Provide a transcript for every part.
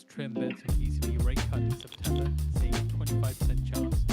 Charles trim bets on ECB rate cut in September, seeing 25% chance.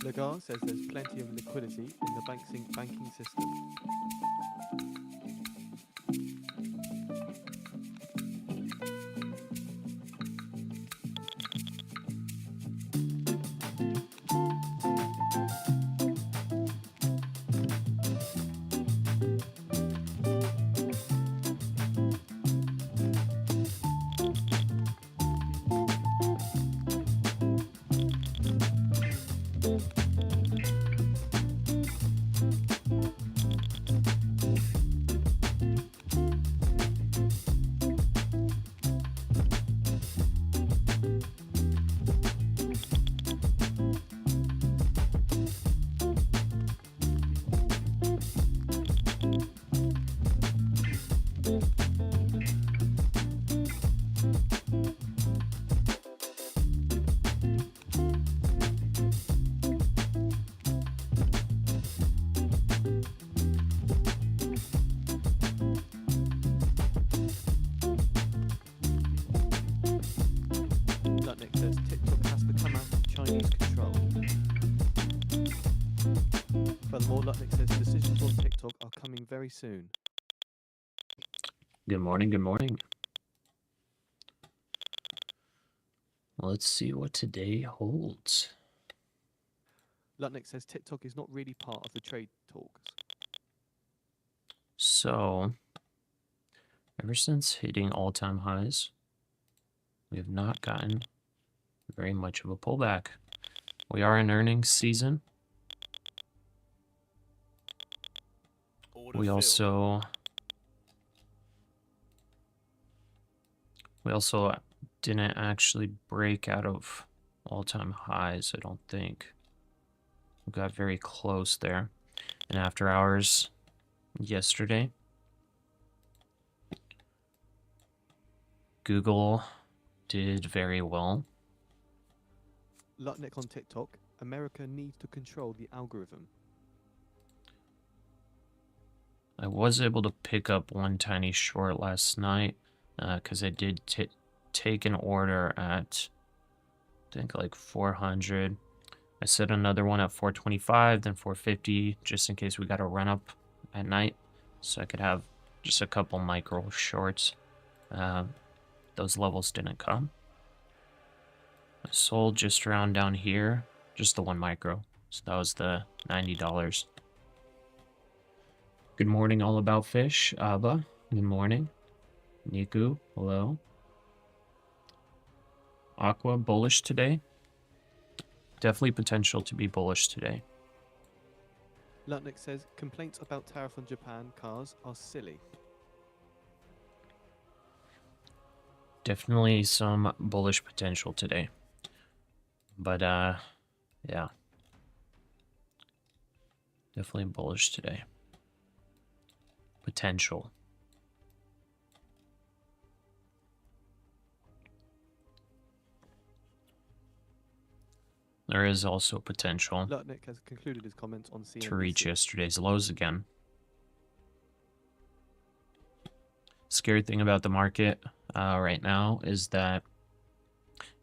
Lagarde says there's plenty of liquidity in the banking system. Lutnick says TikTok has to come out of Chinese control. Furthermore, Lutnick says decisions on TikTok are coming very soon. Good morning, good morning. Let's see what today holds. Lutnick says TikTok is not really part of the trade talks. So, ever since hitting all-time highs, we have not gotten very much of a pullback. We are in earnings season. We also didn't actually break out of all-time highs, I don't think. We got very close there. And after hours yesterday, Google did very well. Lutnick on TikTok, America needs to control the algorithm. I was able to pick up one tiny short last night because I did take an order at, I think, like 400. I set another one at 425, then 450, just in case we got a run up at night, so I could have just a couple micro shorts. Those levels didn't come. I sold just around down here, just the one micro, so that was the $90. Good morning, All About Fish. Abba, good morning. Niku, hello. Aqua, bullish today. Definitely potential to be bullish today. Lutnick says complaints about tariff on Japan cars are silly. Definitely some bullish potential today. But, yeah. Definitely bullish today. Potential. There is also potential Lutnick has concluded his comments on CNBC to reach yesterday's lows again. Scary thing about the market right now is that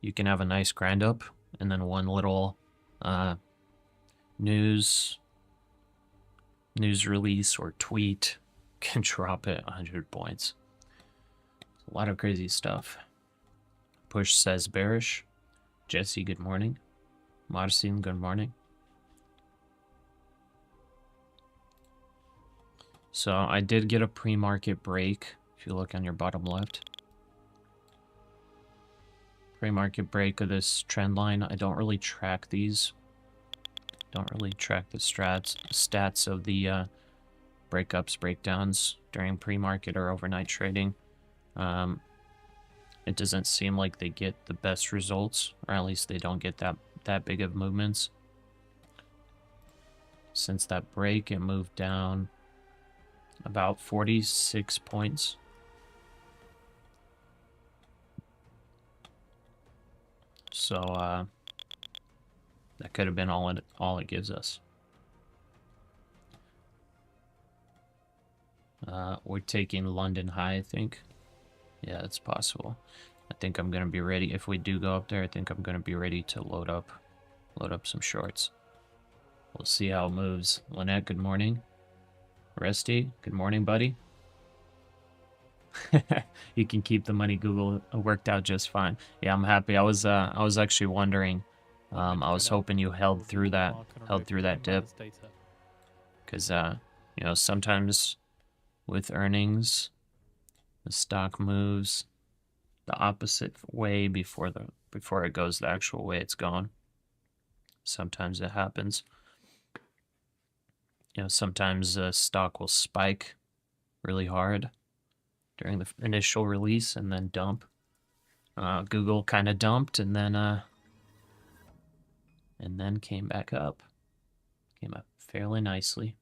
you can have a nice grind up and then one little news release or tweet can drop it 100 points. A lot of crazy stuff. Push says bearish. Jesse, good morning. Marcin, good morning. So I did get a pre-market break If you look on your bottom left. Pre-market break of this trend line. I don't really track these. Don't really track the stats of the breakups, breakdowns during pre-market or overnight trading. It doesn't seem like they get the best results, or at least they don't get that big of movements. Since that break, it moved down about 46 points. So that could have been all it gives us. We're taking London high, I think. Yeah, it's possible. I think I'm gonna be ready. If we do go up there, I think I'm gonna be ready to load up some shorts. We'll see how it moves. Lynette, good morning. Rusty, good morning, buddy. You can keep the money. Google worked out just fine. Yeah, I'm happy. I was actually wondering. I was hoping you held through that dip, because you know, sometimes with earnings, the stock moves the opposite way before it goes the actual way it's gone. Sometimes it happens. You know, sometimes the stock will spike really hard during the initial release and then dump. Google kind of dumped and then came back up. Came up fairly nicely.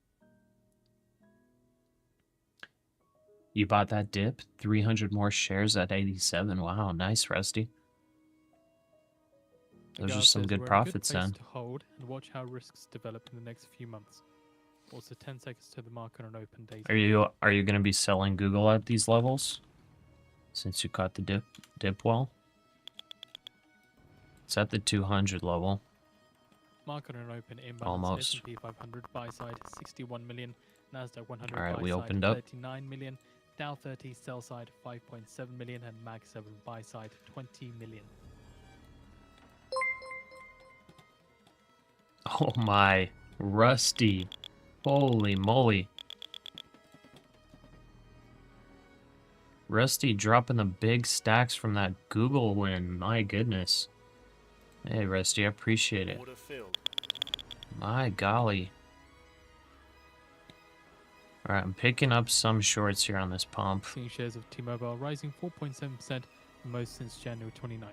You bought that dip? 300 more shares at 87. Wow, nice, Rusty. Those are some good profits then. To hold and watch how risks develop in the next few months. Also 10 seconds to the market on open days. Are you going to be selling Google at these levels? Since you caught the dip well? It's at the 200 level. Market on open imbalance. Almost. S&P 500 buy side 61 million. NASDAQ 100 All right, buy we side opened up. 39 million. Dow 30 sell side 5.7 million and Mag 7 buy side 20 million. Oh my, Rusty. Holy moly. Rusty dropping the big stacks from that Google win. My goodness. Hey, Rusty, I appreciate it. My golly. Alright, I'm picking up some shorts here on this pump. Seeing shares of T-Mobile rising 4.7%, the most since January 29th.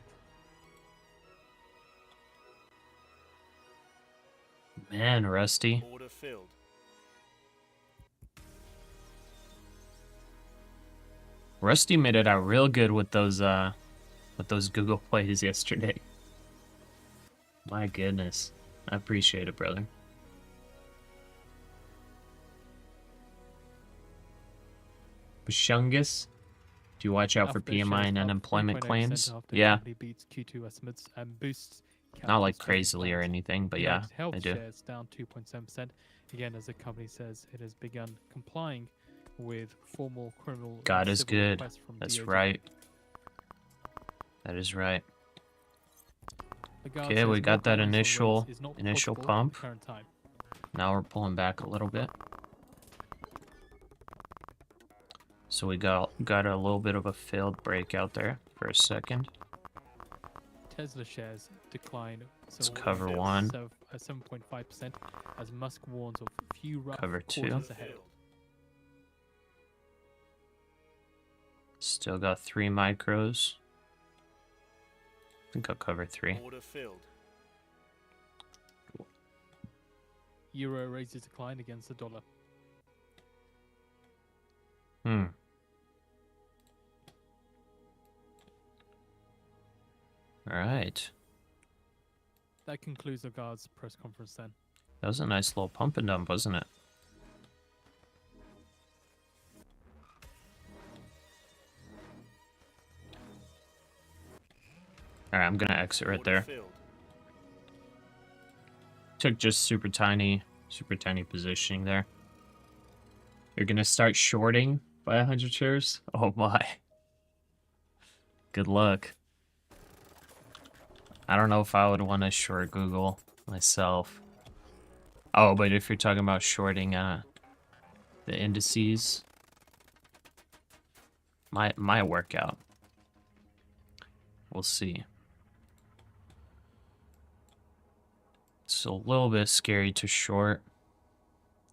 Man, Rusty. Order filled. Rusty made it out real good with those Google plays yesterday. My goodness. I appreciate it, brother. Bashungus, do you watch out for PMI and unemployment claims? Yeah. Beats Q2 estimates and boosts Not like crazily or anything, but yeah, Health I do. shares down 2.7%. Again, as the company says, it has begun complying with formal criminal. God and is civil good. requests from That's DOJ. right. That is right. The guard Okay, says we got that market initial rates is not initial possible at pump. the current time. Now we're pulling back a little bit. So we got a little bit of a failed breakout there for a second. Tesla shares decline. Let's cover one. 7.5% as Musk warns of few rough Cover two. quarters ahead. Still got 3 micros. I think I'll cover 3. Order filled. Euro raises decline against the dollar. Alright. That concludes the guard's press conference then. That was a nice little pump and dump, wasn't it? Alright, I'm gonna exit right there. Took just super tiny positioning there. You're gonna start shorting by 100 shares? Oh my. Good luck. I don't know if I would want to short Google myself. Oh, but if you're talking about shorting the indices, my workout. We'll see. It's a little bit scary to short,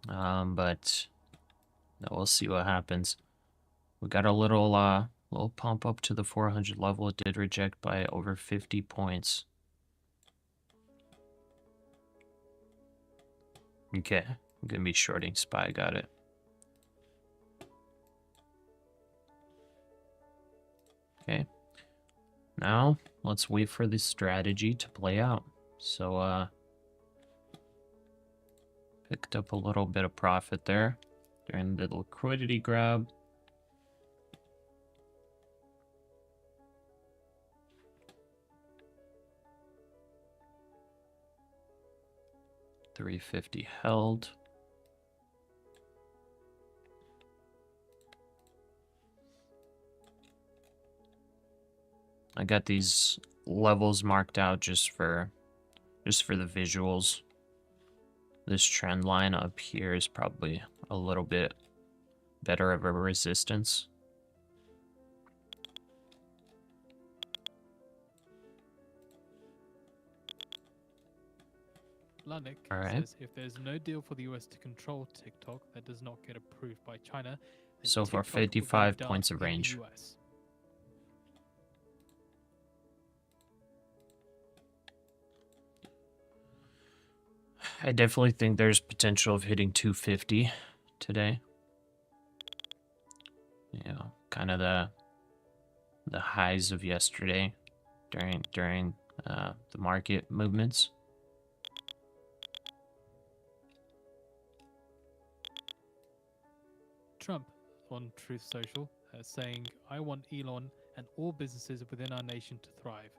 but we'll see what happens. We got a little pump up to the 400 level. It did reject by over 50 points. Okay, I'm gonna be shorting SPY. Got it. Okay. Now let's wait for this strategy to play out. So picked up a little bit of profit there during the liquidity grab. $350 held. I got these levels marked out just for the visuals. This trend line up here is probably a little bit better of a resistance. Lanik All right. says if there's no deal for the US to control TikTok that does not get approved by China, then So for TikTok will go 55 dark points of in the range. US. I definitely think there's potential of hitting 250 today. You know, kind of the highs of yesterday during the market movements. Trump on Truth Social saying, I want Elon and all businesses within our nation to thrive.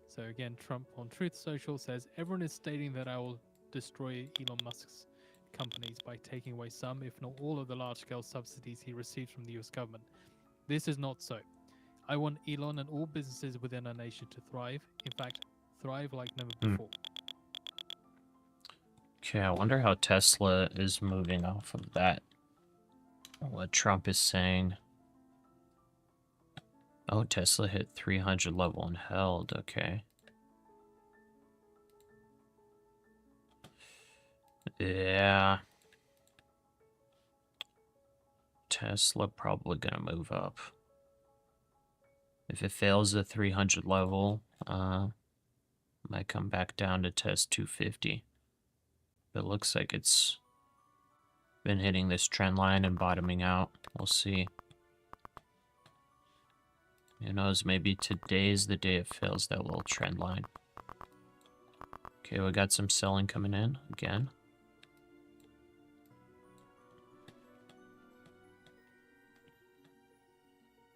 So again, Trump on Truth Social says, everyone is stating that I will destroy Elon Musk's companies by taking away some, if not all, of the large-scale subsidies he receives from the US government. This is not so. I want Elon and all businesses within our nation to thrive. In fact, thrive like never before. Okay, I wonder how Tesla is moving off of that. What Trump is saying. Oh, Tesla hit 300 level and held. Okay. Yeah. Tesla probably gonna move up. If it fails the 300 level, might come back down to test 250. But it looks like it's been hitting this trend line and bottoming out. We'll see. Who knows, maybe today's the day it fails that little trend line. Okay, we got some selling coming in again.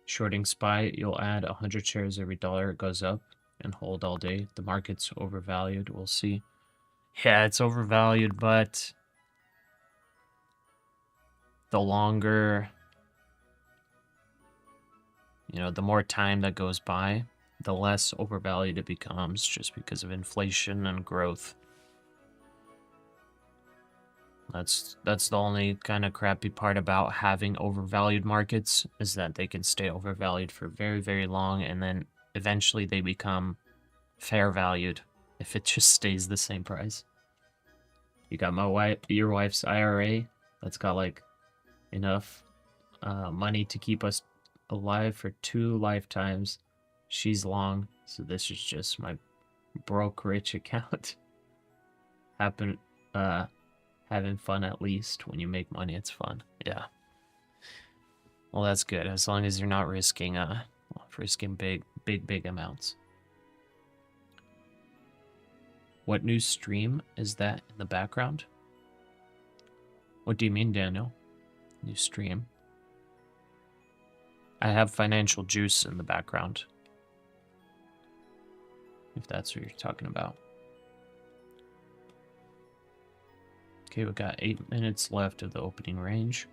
Shorting SPY, you'll add 100 shares every dollar it goes up and hold all day. The market's overvalued. We'll see. Yeah, it's overvalued, but the longer, you know, the more time that goes by, the less overvalued it becomes just because of inflation and growth. That's the only kind of crappy part about having overvalued markets, is that they can stay overvalued for very, very long, and then eventually they become fair valued if it just stays the same price. You got your wife's IRA that's got like enough money to keep us alive for 2 lifetimes. She's long, so this is just my broke rich account. Having fun, at least. When you make money, it's fun. Yeah. Well, that's good, as long as you're not risking big amounts. What new stream is that in the background? What do you mean, Daniel? New stream? I have Financial Juice in the background, if that's what you're talking about. Okay, we got 8 minutes left of the opening range.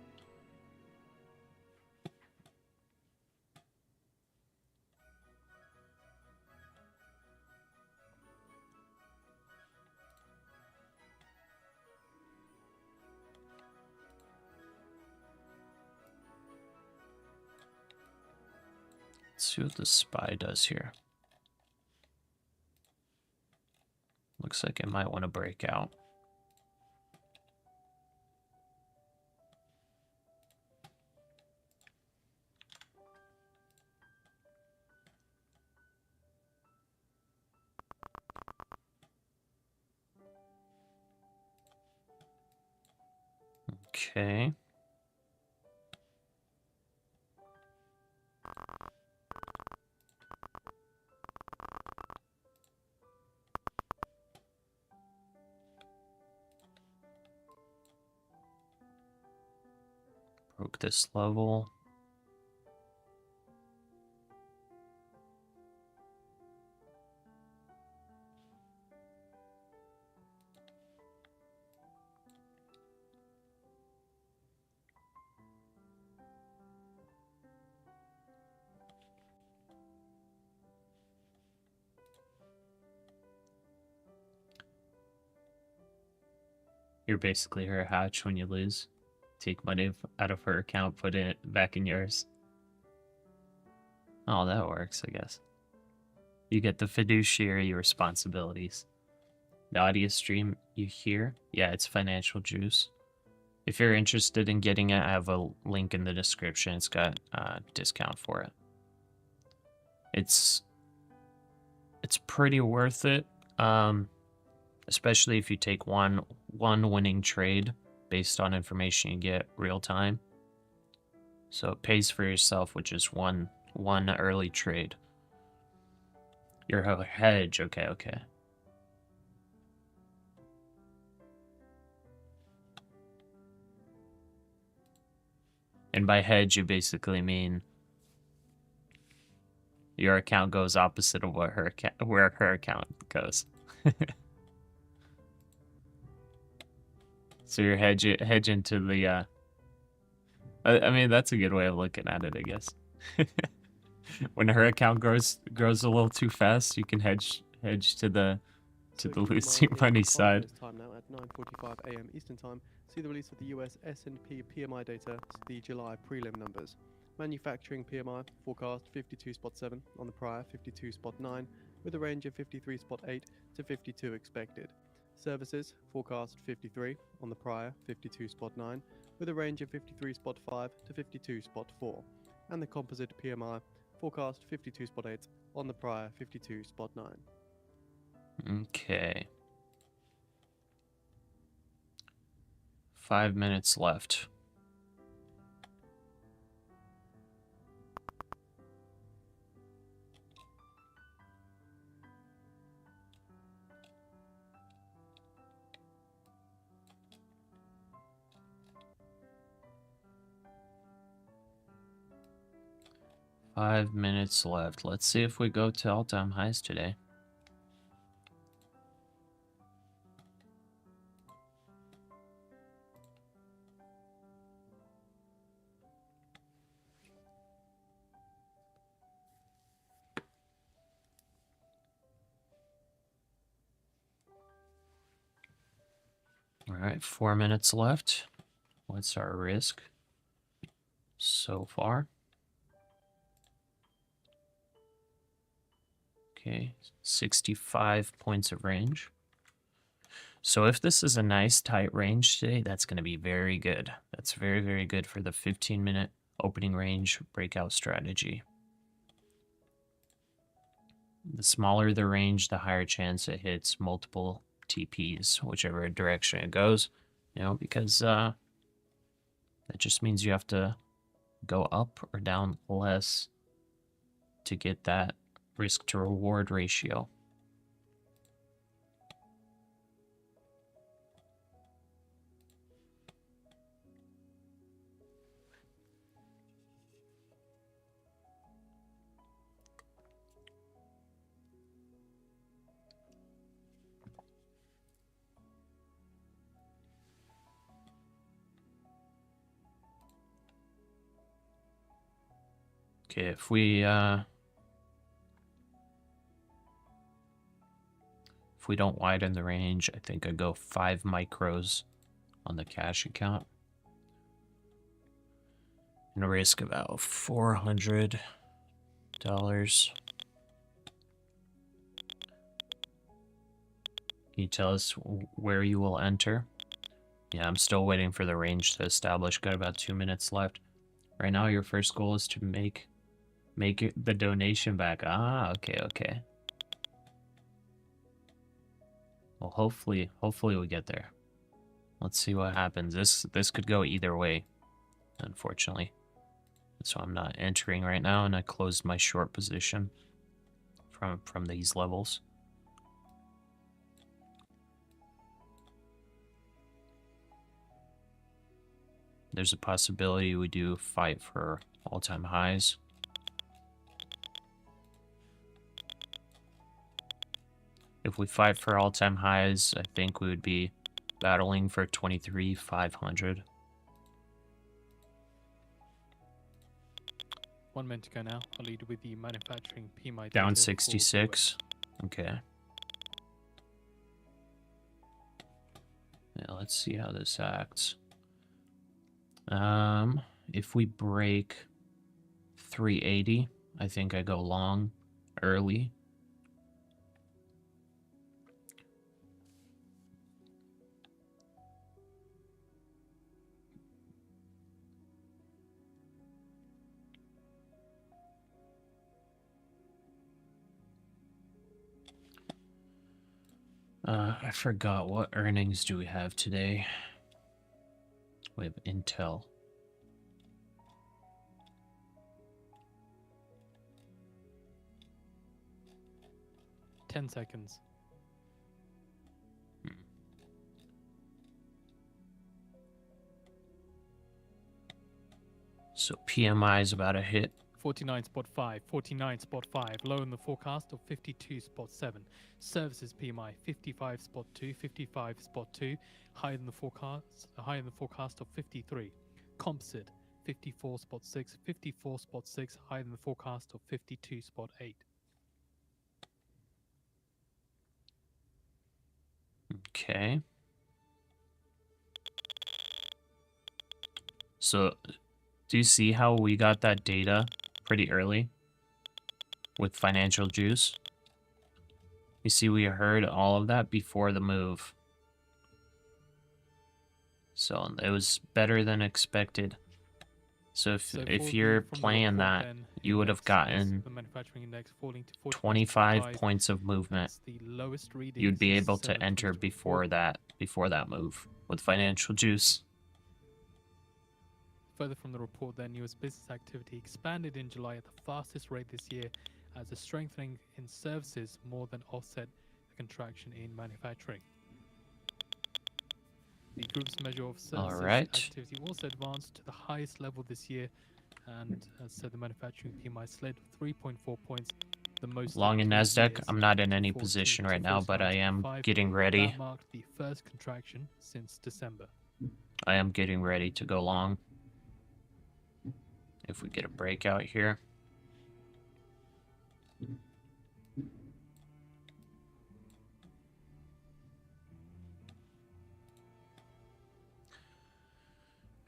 Let's see what the SPY does here. Looks like it might want to break out. Okay. Broke this level. You're basically her hatch when you lose. Take money out of her account, put it back in yours. Oh, that works, I guess. You get the fiduciary responsibilities. The audio stream you hear, yeah, it's Financial Juice. If you're interested in getting it, I have a link in the description. It's got a discount for it. It's pretty worth it, especially if you take one winning trade based on information you get real time. So it pays for yourself with just one early trade. Your hedge, okay. And by hedge, you basically mean your account goes opposite of where her account goes. So you're hedge into the. I mean, that's a good way of looking at it, I guess. When her account grows a little too fast, you can hedge to the losing money side. Time now at 9:45 a.m. Eastern Time. See the release of the US S&P PMI data, the July prelim numbers. Manufacturing PMI forecast 52.7 on the prior 52.9, with a range of 53.8 to 52 expected. Services forecast 53 on the prior 52.9, with a range of 53.5 to 52.4, and the composite PMI forecast 52.8 on the prior 52.9. Okay. 5 minutes left. Five minutes left. Let's see if we go to all-time highs today. All right, 4 minutes left. What's our risk so far? Okay, 65 points of range. So if this is a nice tight range today, that's going to be very good. That's very, very good for the 15-minute opening range breakout strategy. The smaller the range, the higher chance it hits multiple TPs, whichever direction it goes, you know, because that just means you have to go up or down less to get that risk to reward ratio. Okay, if we don't widen the range, I think I go 5 micros on the cash account. And risk about 400 $5. Can you tell us where you will enter? Yeah, I'm still waiting for the range to establish. Got about 2 minutes left. Right now, your first goal is to make the donation back. Ah, okay. Well, hopefully we get there. Let's see what happens. This could go either way, unfortunately. So I'm not entering right now, and I closed my short position from these levels. There's a possibility we do fight for all-time highs. If we fight for all-time highs, I think we would be battling for 23,500. 1 minute to go now. I'll lead with the manufacturing PMI data. Down for 66. Okay. Yeah, let's see how this acts. If we break 380, I think I go long early. I forgot what earnings do we have today. We have Intel. US. 10 seconds. So PMI is about a hit. 49.5, 49.5, low in the forecast of 52.7. Services PMI 55.2, 55.2, high in the forecast of 53. Composite 54.6, 54.6, high in the forecast of 52.8. Okay. So, do you see how we got that data pretty early with financial juice? You see, we heard all of that before the move. So, it was better than expected. So, if you're playing that, you would have gotten 25 points of movement. You'd be able to enter before that move with financial juice. Further from the report, then, US business activity expanded in July at the fastest rate this year as the strengthening in services more than offset the contraction in manufacturing. The group's measure of services activity also advanced to the highest level this year, and as said, the manufacturing PMI slid 3.4 points, the most long in NASDAQ. I'm not in any position right now, but I am getting ready. That marked the first contraction since December. I am getting ready to go long. If we get a breakout here.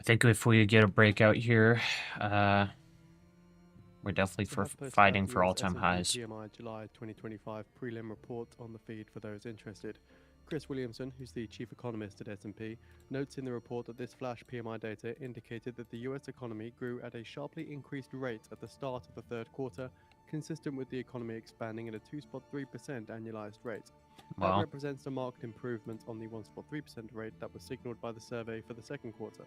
I think if we get a breakout here, we're definitely fighting for all-time highs. PMI July 2025 prelim report on the feed for those interested. Chris Williamson, who's the chief economist at S&P, notes in the report that this flash PMI data indicated that the US economy grew at a sharply increased rate at the start of the third quarter, consistent with the economy expanding at a 2.3% annualized rate. That represents a marked improvement on the 1.3% rate that was signaled by the survey for the second quarter.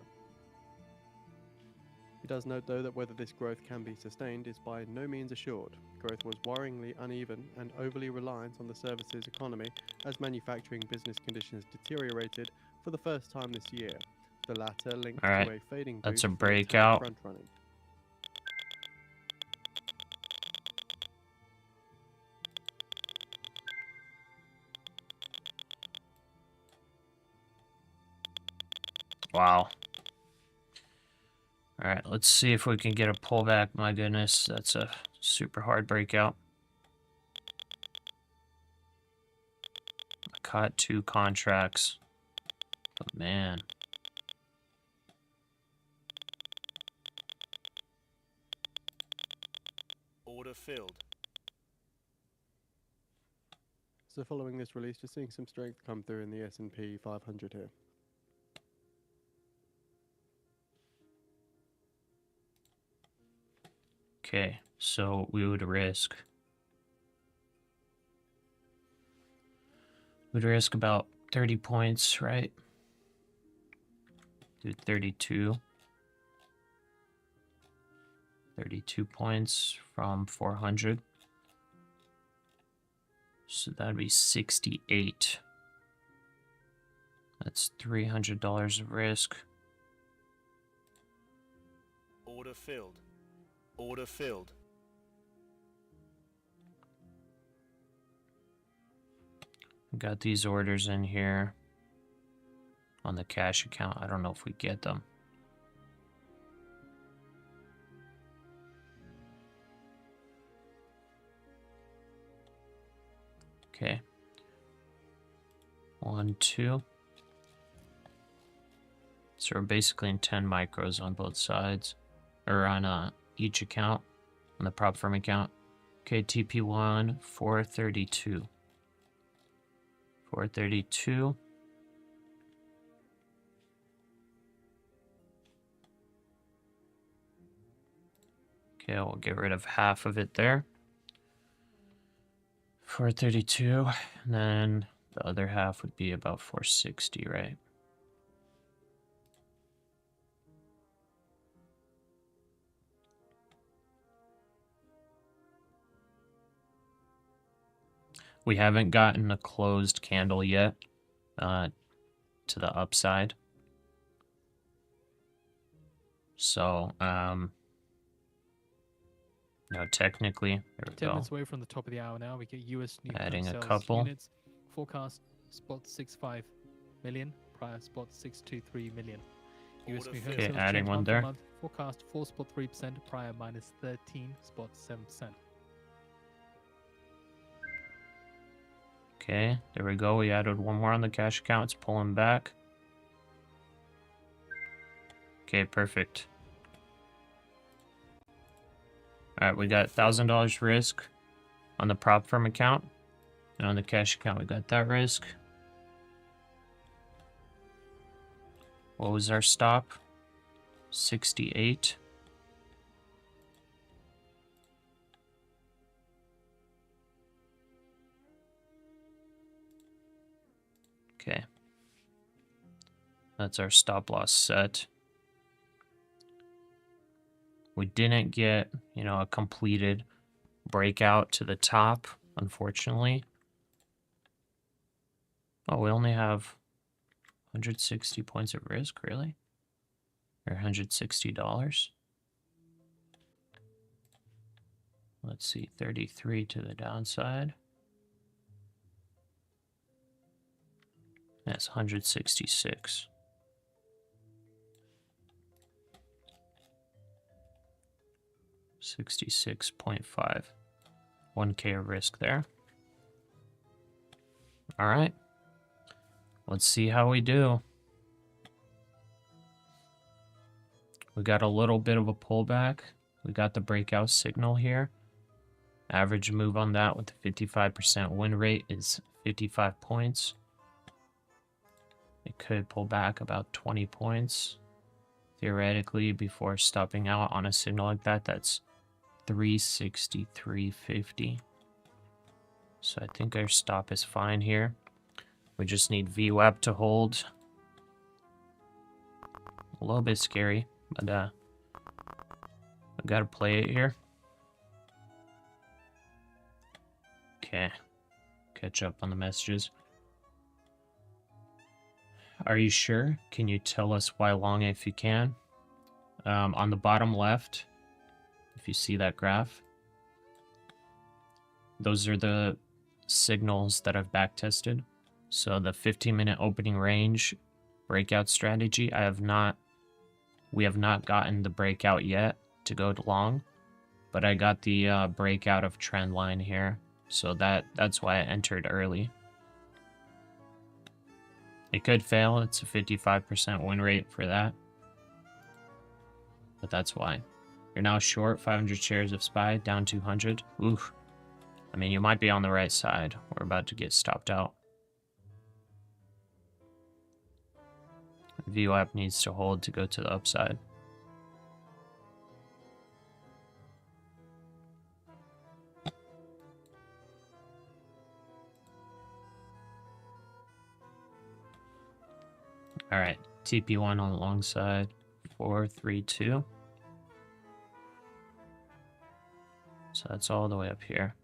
He does note, though, that whether this growth can be sustained is by no means assured. Growth was worryingly uneven and overly reliant on the services economy as manufacturing business conditions deteriorated for the first time this year. The latter linked to a fading boost. That's a breakout. Front running. Wow. All right, let's see if we can get a pullback. My goodness, that's a super hard breakout. I caught 2 contracts, but man. Order filled. So following this release, just seeing some strength come through in the S&P 500 here. Okay, so we would risk. We'd risk about 30 points, right? Do 32. 32 points from 400. So that'd be 68. That's $300 of risk. Order filled. Order filled. Got these orders in here on the cash account. I don't know if we get them. Okay. 1, 2. So we're basically in 10 micros on both sides, or on each account, on the prop firm account. Okay, TP1, 432. 432. Okay, we'll get rid of half of it there. 432, and then the other half would be about 460, right? We haven't gotten a closed candle yet to the upside. So, no, technically, there we 10 go. minutes away from the top of the hour now. We get US new home Adding a sales couple. units. Forecast spot 65 million. Prior spot 623 million. US new home Okay, sales adding change one month there. to month. Forecast 4.3%. Prior minus 13.7%. Okay, there we go. We added one more on the cash account. It's pulling back. Okay, perfect. All right, we got $1,000 risk on the prop firm account. And on the cash account, we got that risk. What was our stop? 68. Okay. That's our stop loss set. We didn't get, a completed breakout to the top, unfortunately. Oh, we only have 160 points of risk, really? Or $160? Let's see, 33 to the downside. That's 166. $66.5. 1K of risk there. All right. Let's see how we do. We got a little bit of a pullback. We got the breakout signal here. Average move on that with the 55% win rate is 55 points. It could pull back about 20 points. Theoretically, before stopping out on a signal like that, that's 363.50. So I think our stop is fine here. We just need VWAP to hold. A little bit scary, but I gotta play it here. Okay, catch up on the messages. Are you sure? Can you tell us why long if you can? On the bottom left, if you see that graph, those are the signals that I've back tested. So the 15-minute opening range breakout strategy, we have not gotten the breakout yet to go long, but I got the breakout of trend line here. So that's why I entered early. It could fail. It's a 55% win rate for that. But that's why. You're now short 500 shares of SPY, down 200. Oof. I mean, you might be on the right side. We're about to get stopped out. VWAP needs to hold to go to the upside. All right, TP1 on the long side, 432. So that's all the way up here.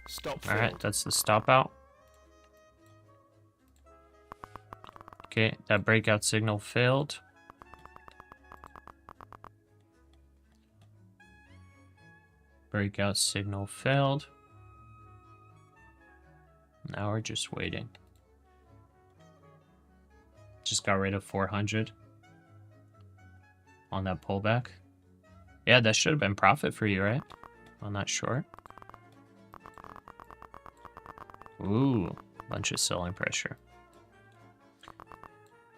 Stop All right, filled. that's the stop out. Okay, that breakout signal failed. Breakout signal failed. Now we're just waiting. Just got rid of 400 on that pullback. Yeah, that should have been profit for you, right? On that short. Ooh, bunch of selling pressure.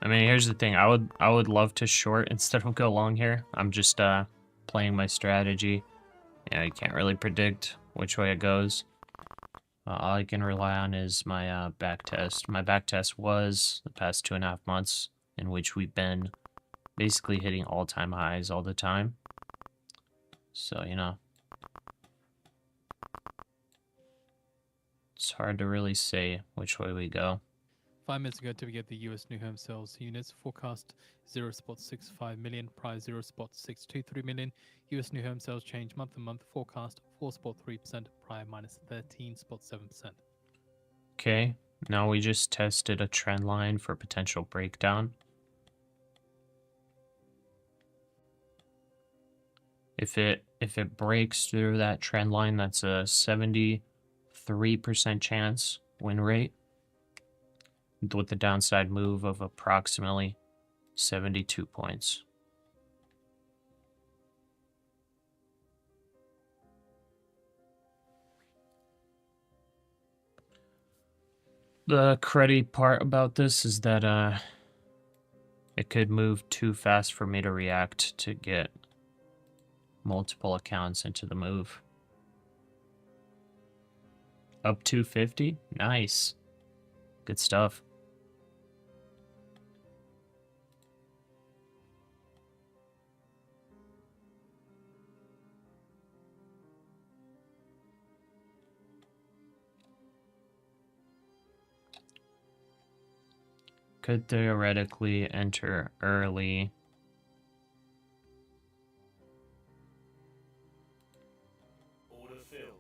I mean, here's the thing. I would love to short instead of go long here. I'm just playing my strategy. You know, you can't really predict which way it goes. All I can rely on is my back test. My back test was the past 2.5 months, in which we've been basically hitting all-time highs all the time. So, you know, it's hard to really say which way we go. 5 minutes ago, to get the US new home sales units forecast 0.65 million, price 0.623 million. US new home sales change month to month forecast 4.3%, prior minus 13.7%. Okay, now we just tested a trend line for potential breakdown. If it breaks through that trend line, that's a 73% chance win rate, with the downside move of approximately 72 points. The cruddy part about this is that it could move too fast for me to react to get multiple accounts into the move. Up 250? Nice. Good stuff. Could theoretically enter early. Order filled.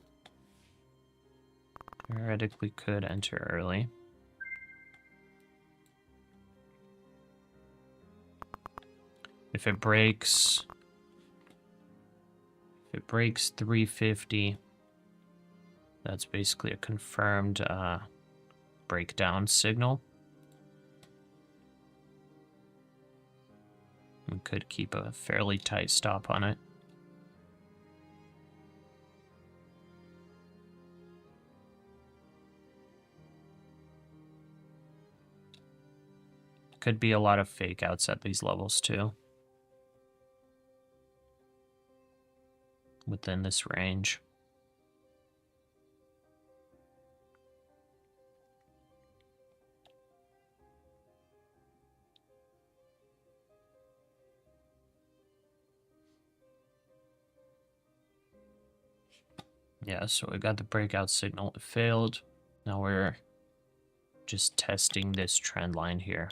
Theoretically could enter early. If it breaks 350, that's basically a confirmed breakdown signal. We could keep a fairly tight stop on it. Could be a lot of fake outs at these levels too. Within this range. Yeah, so we got the breakout signal. It failed. Now we're just testing this trend line here.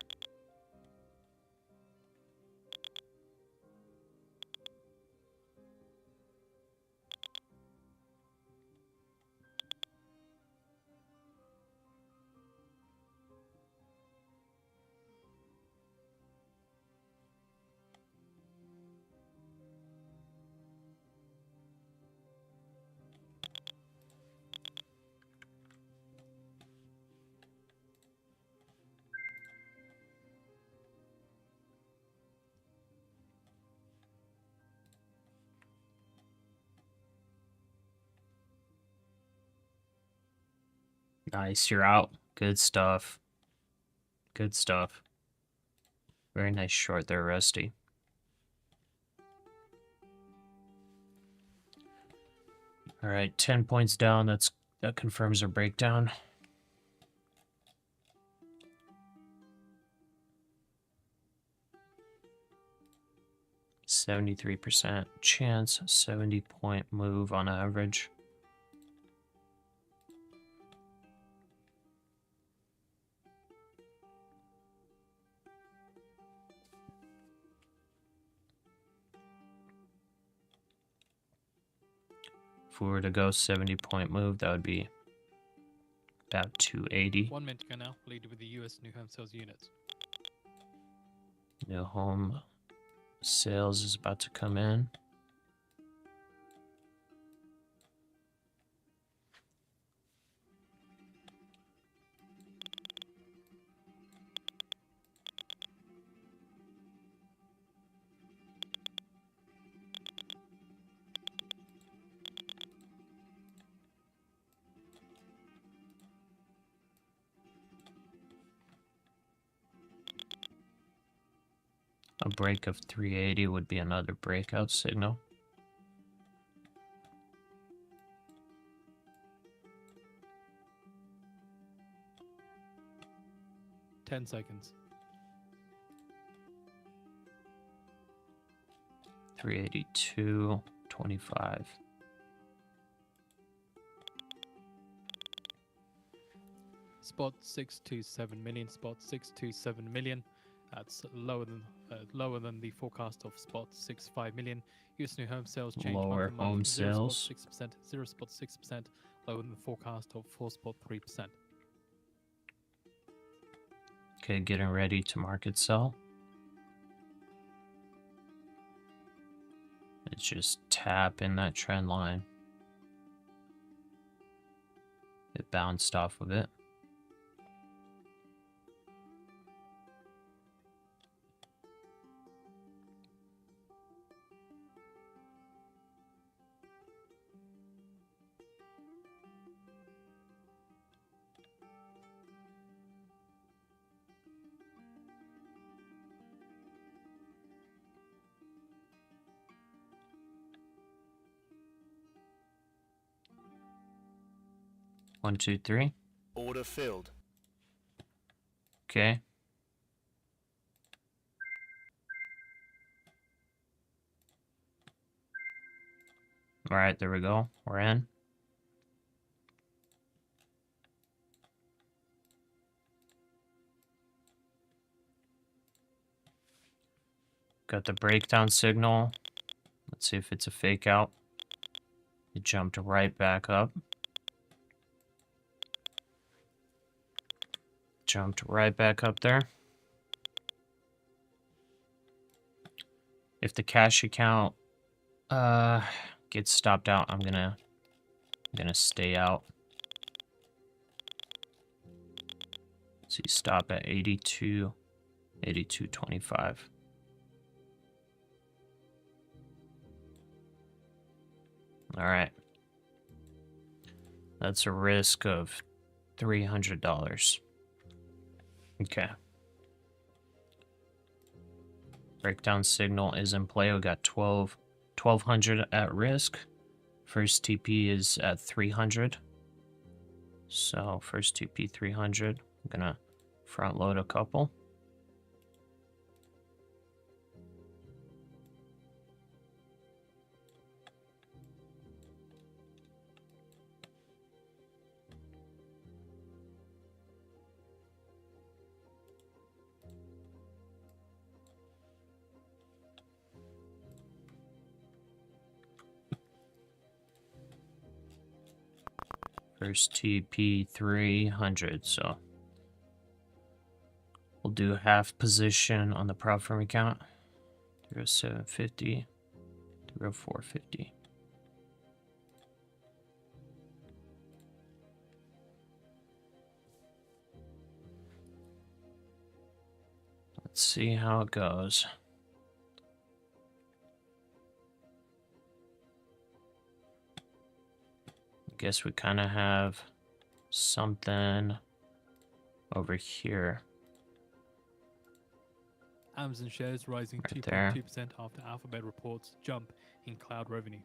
Nice, you're out. Good stuff. Good stuff. Very nice short there, Rusty. All right, 10 points down. That confirms our breakdown. %73% chance, 70-point move on average. If we were to go 70-point move, that would be about 280. 1 minute to go now. Lead with the US new home sales units. New home sales is about to come in. A break of 380 would be another breakout signal. Ten seconds. 382.25. Spot 627 million. Spot 627 million. That's lower than the forecast of spot 65 million. US new home sales change Lower month to month. home sales. 0.6%, 0.6% lower than the forecast of 4.3%. Okay, getting ready to market sell. It's just tap in that trend line. It bounced off of it. One, two, three. Order filled. Okay. All right, there we go. We're in. Got the breakdown signal. Let's see if it's a fake out. It jumped right back up. Jumped right back up there. If the cash account gets stopped out, I'm gonna stay out. See, stop at 82.25. All right. That's a risk of $300. Okay. Breakdown signal is in play. We got 1200 at risk. First TP is at 300. So first TP 300. I'm gonna front load a couple. First TP 300, so we'll do half position on the prop firm account. 0750, 0450. Let's see how it goes. Guess we kind of have something over here. Amazon shares rising Right there. 2.2% after Alphabet reports jump in cloud revenue.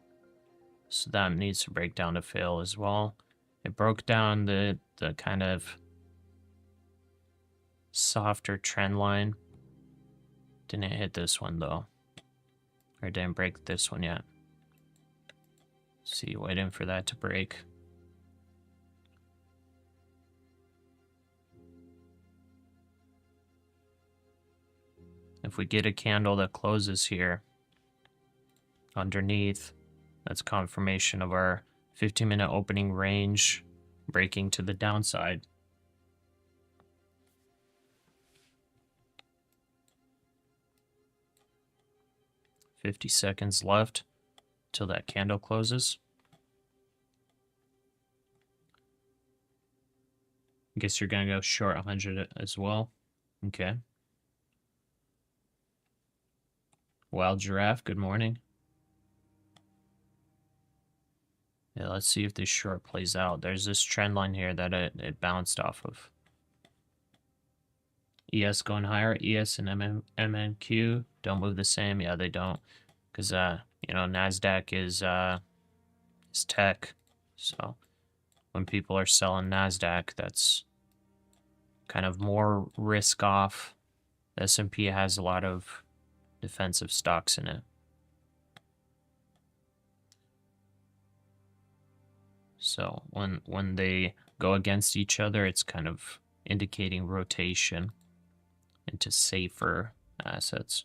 So that needs to break down to fail as well. It broke down the kind of softer trend line. Didn't hit this one though. Or didn't break this one yet. See, waiting for that to break. If we get a candle that closes here underneath, that's confirmation of our 15-minute opening range breaking to the downside. $50 seconds left till that candle closes. I guess you're gonna go short 100 as well. Okay. Wild Giraffe, good morning. Yeah, let's see if this short plays out. There's this trend line here that it bounced off of. ES going higher. ES and MNQ don't move the same. Yeah, they don't, because you know, NASDAQ is tech. So when people are selling NASDAQ, that's kind of more risk off. The S&P has a lot of defensive stocks in it. So when they go against each other, it's kind of indicating rotation into safer assets.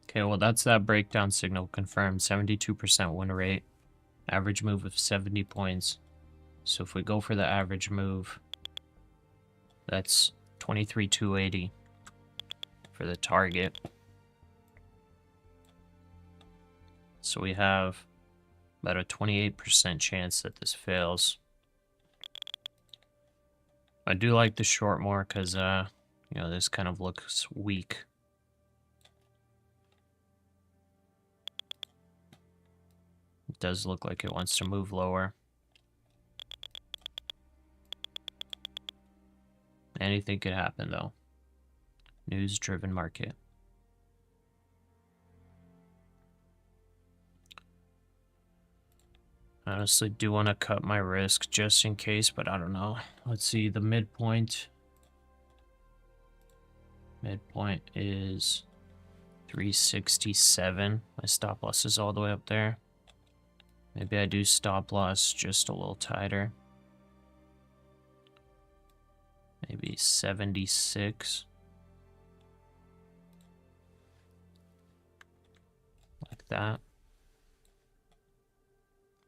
Okay, well, that's that breakdown signal confirmed. 72% win rate. Average move of 70 points. So if we go for the average move, that's 23,280 for the target. So we have about a 28% chance that this fails. I do like the short more because, you know, this kind of looks weak. It does look like it wants to move lower. Anything could happen though. News-driven market. I honestly do want to cut my risk just in case, but I don't know. Let's see, the midpoint. Midpoint is 367. My stop loss is all the way up there. Maybe I do stop loss just a little tighter. Maybe 76. Like that.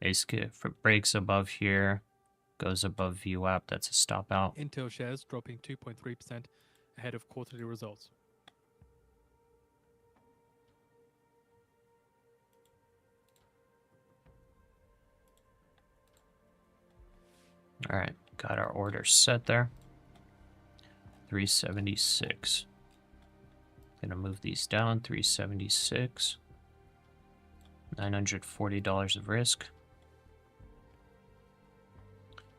Basically, if it breaks above here, goes above VWAP, that's a stop out. Intel shares dropping 2.3% ahead of quarterly results. All right, got our order set there. 376. Gonna move these down. 376. $940 of risk.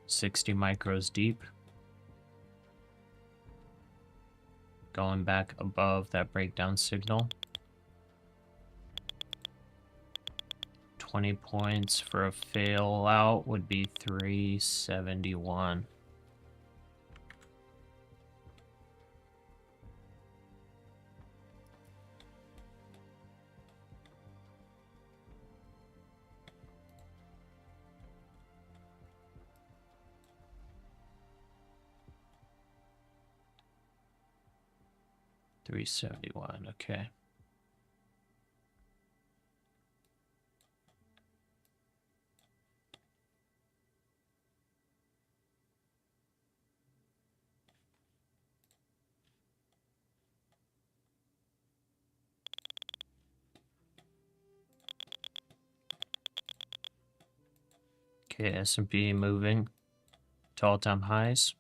60 micros deep. Going back above that breakdown signal. 20 points for a fail out would be 371. $371, okay. Okay, S&P moving to all-time highs.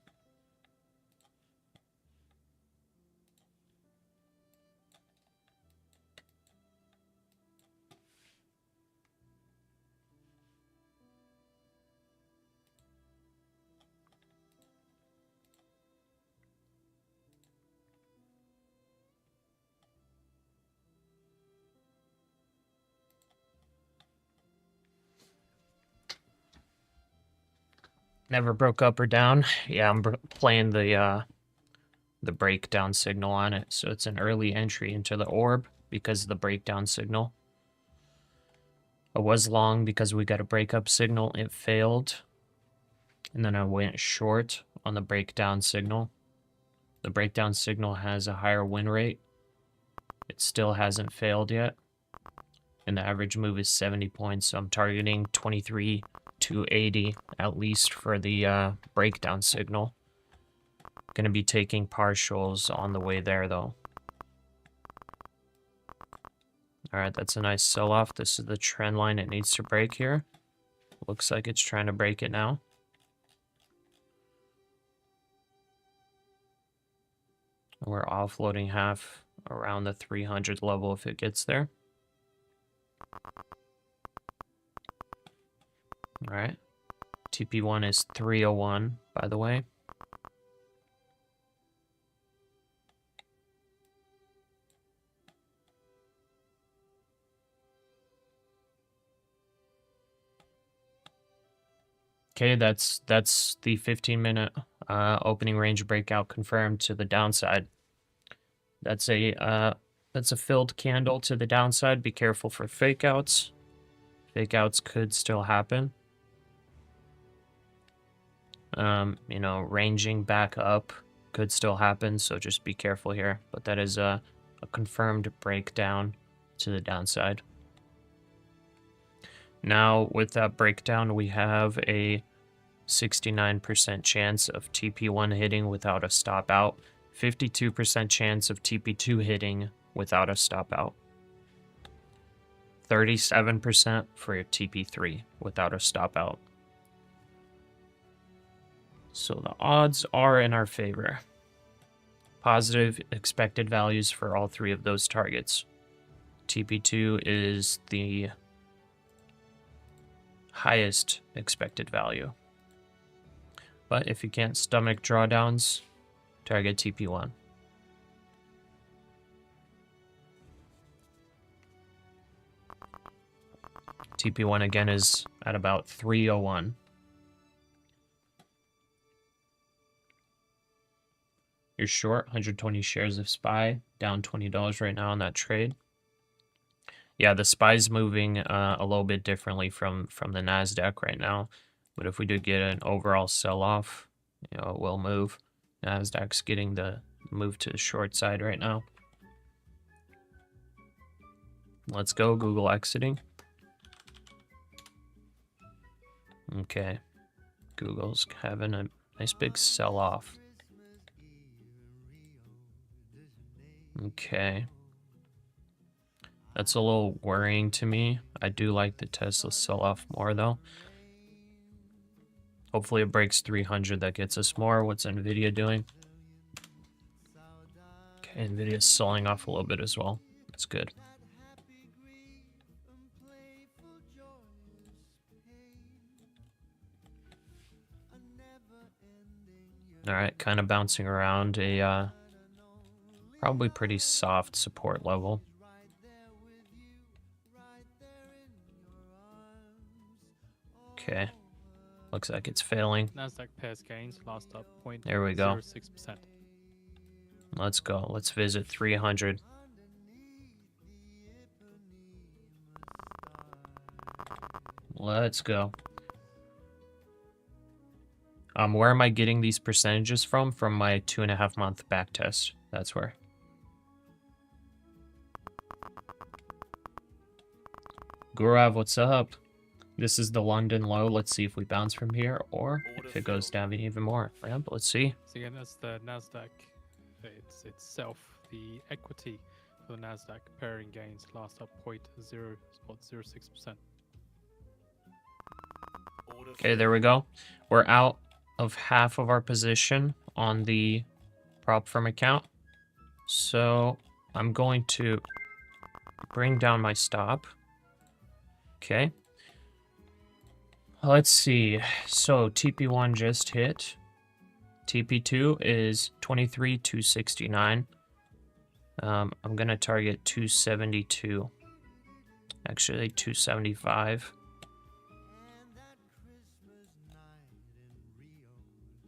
Never broke up or down. Yeah, I'm playing the breakdown signal on it. So it's an early entry into the orb because of the breakdown signal. I was long because we got a breakup signal. It failed. And then I went short on the breakdown signal. The breakdown signal has a higher win rate. It still hasn't failed yet. And the average move is 70 points. So I'm targeting 23 to 80 at least for the breakdown signal. Going to be taking partials on the way there though. Alright, that's a nice sell-off. This is the trend line it needs to break here. Looks like it's trying to break it now. We're offloading half around the 300 level if it gets there. Alright. TP1 is 301, by the way. Okay, that's the 15-minute opening range breakout confirmed to the downside. That's a filled candle to the downside. Be careful for fake outs. Fake outs could still happen. You know, ranging back up could still happen, so just be careful here. But that is a confirmed breakdown to the downside. Now, with that breakdown, we have a 69% chance of TP1 hitting without a stop out, 52% chance of TP2 hitting without a stop out, 37% for TP3 without a stop out. So the odds are in our favor. Positive expected values for all three of those targets. TP2 is the highest expected value. But if you can't stomach drawdowns, target TP1. TP1 again is at about 301. You're short 120 shares of SPY, down $20 right now on that trade. Yeah, the SPY's moving a little bit differently from the NASDAQ right now. But if we do get an overall sell-off, you know, it will move. NASDAQ's getting the move to the short side right now. Let's go, Google exiting. Okay. Google's having a nice big sell-off. Okay. That's a little worrying to me. I do like the Tesla sell-off more though. Hopefully it breaks 300. That gets us more. What's Nvidia doing? Okay, Nvidia's selling off a little bit as well. That's good. Alright, kind of bouncing around a probably pretty soft support level. Okay. Looks like it's failing. NASDAQ pairs gains, last up 0.06%. There we go. Let's go. Let's visit 300. Let's go. Where am I getting these percentages from? From my 2.5 month back test. That's where. Gurav, what's up? This is the London low. Let's see if we bounce from here or if it goes down even more. Yeah, but let's see. So again, that's the NASDAQ itself, the equity for the NASDAQ pairing gains, last up 0.06%. Okay, there we go. We're out of half of our position on the prop firm account. So I'm going to bring down my stop. Okay. Let's see. So TP1 just hit. TP2 is 23,269. I'm going to target 272. Actually, 275.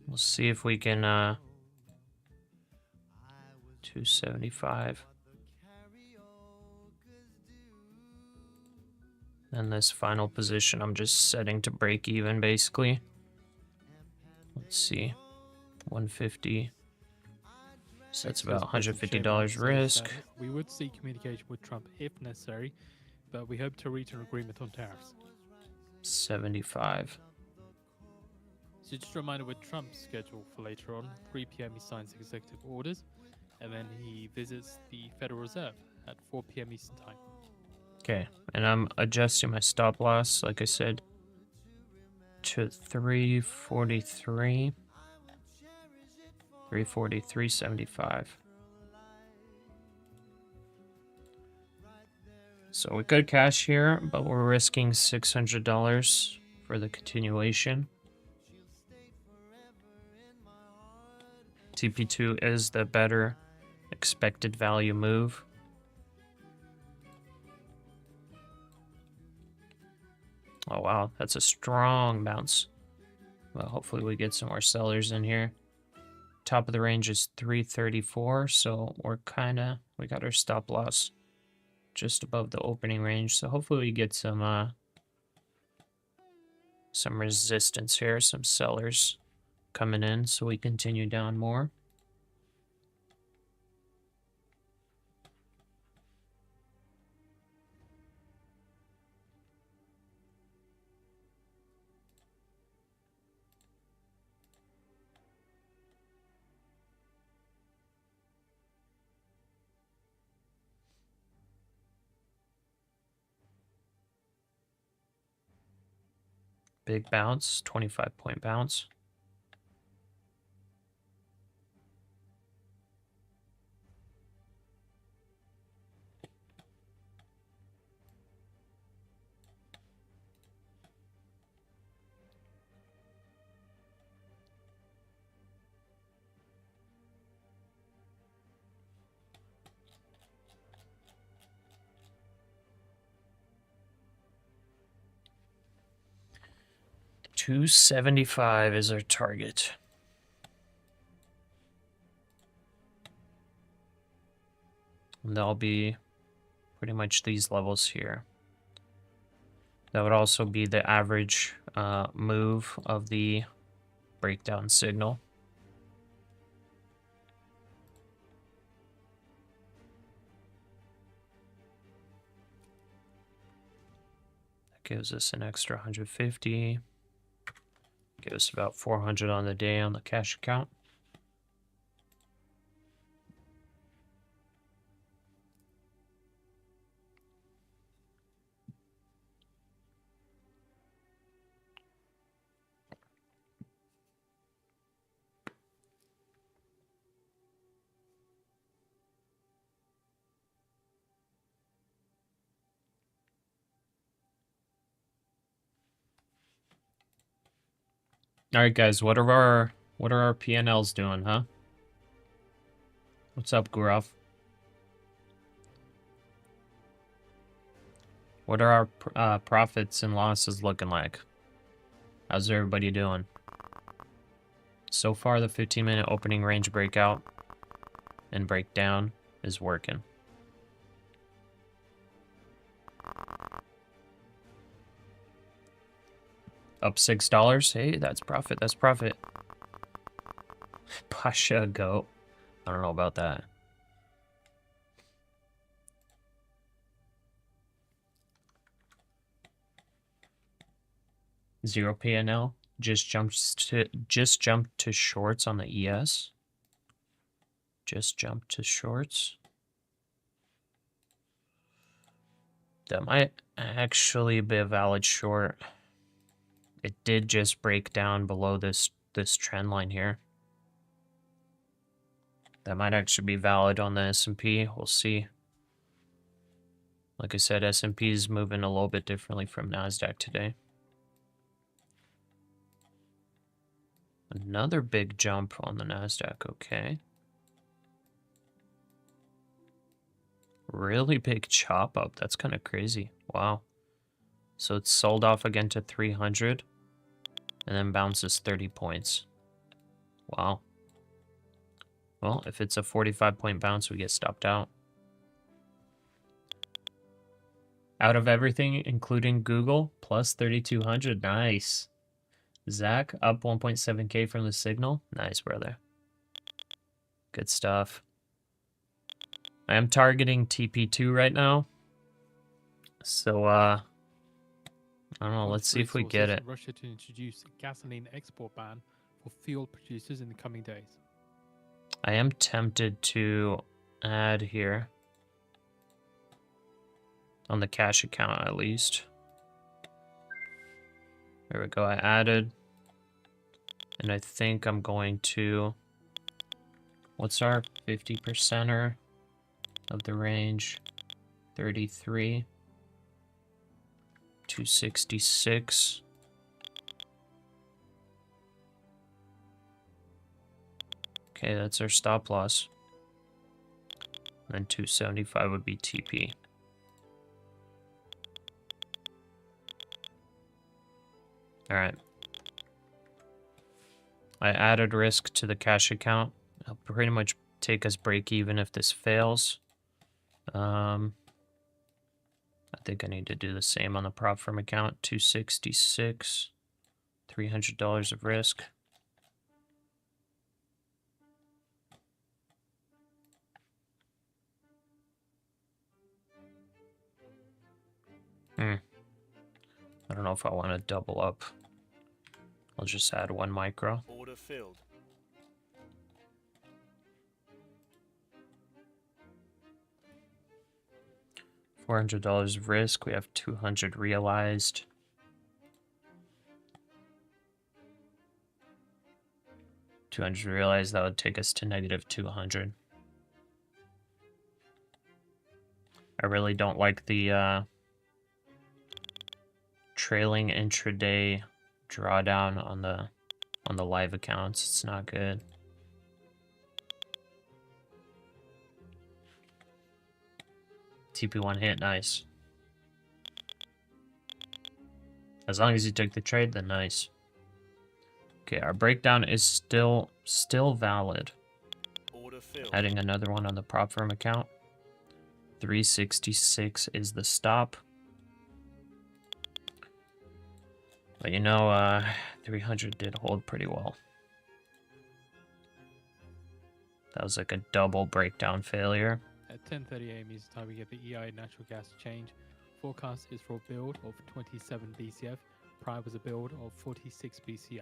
We'll see if we can 275. And this final position, I'm just setting to break even, basically. Let's see. 150. So that's about $150 risk. We would see communication with Trump if necessary, but we hope to reach an agreement on tariffs. 75. So just a reminder with Trump's schedule for later on, 3 p.m. he signs executive orders, and then he visits the Federal Reserve at 4 p.m. Eastern Time. Okay, and I'm adjusting my stop loss, like I said, to 343. 343.75. So we could cash here, but we're risking $600 for the continuation. TP2 is the better expected value move. Oh wow, that's a strong bounce. Well, hopefully we get some more sellers in here. Top of the range is 334, so we got our stop loss just above the opening range. So hopefully we get some resistance here, some sellers coming in, so we continue down more. Big bounce, 25-point bounce. $275 is our target. And that'll be pretty much these levels here. That would also be the average move of the breakdown signal. That gives us an extra 150. Gives us about 400 on the day on the cash account. All right, guys, what are our P&Ls doing, huh? What's up, Gruff? What are our profits and losses looking like? How's everybody doing? So far, the 15-minute opening range breakout and breakdown is working. Up $6. Hey, that's profit. That's profit. Pasha go. I don't know about that. Zero PNL. Just jumped to shorts on the ES. Just jumped to shorts. That might actually be a valid short It did just break down below this trend line here. That might actually be valid on the S&P. We'll see. Like I said, S&P is moving a little bit differently from NASDAQ today. Another big jump on the NASDAQ, okay. Really big chop up. That's kind of crazy. Wow. So it's sold off again to 300 and then bounces 30 points. Wow. Well, if it's a 45-point bounce, we get stopped out. Out of everything, including Google, plus 3,200. Nice. Zach, up 1.7K from the signal. Nice, brother. Good stuff. I am targeting TP2 right now. So, I don't know. Let's see if we get it. Russia to introduce a gasoline export ban for fuel producers in the coming days. I am tempted to add here. On the cash account, at least. There we go. I added. And I think I'm going to... What's our 50%er of the range? 33. 266. Okay, that's our stop loss. And then 275 would be TP. All right. I added risk to the cash account. I'll pretty much take us break even if this fails. I think I need to do the same on the prop firm account. 266, $300 of risk. I don't know if I want to double up. I'll just add 1 micro. Order filled. $400 of risk. We have 200 realized. $200 realized. That would take us to negative 200. I really don't like the trailing intraday drawdown on the live accounts. It's not good. TP1 hit, nice. As long as you took the trade, then nice. Okay, our breakdown is still valid. Order filled. Adding another one on the prop firm account. 366 is the stop. But you know, 300 did hold pretty well. That was like a double breakdown failure. At 10:30 a.m. Eastern time, we get the EI natural gas change. Forecast is for a build of 27 BCF. Prior was a build of 46 BCF.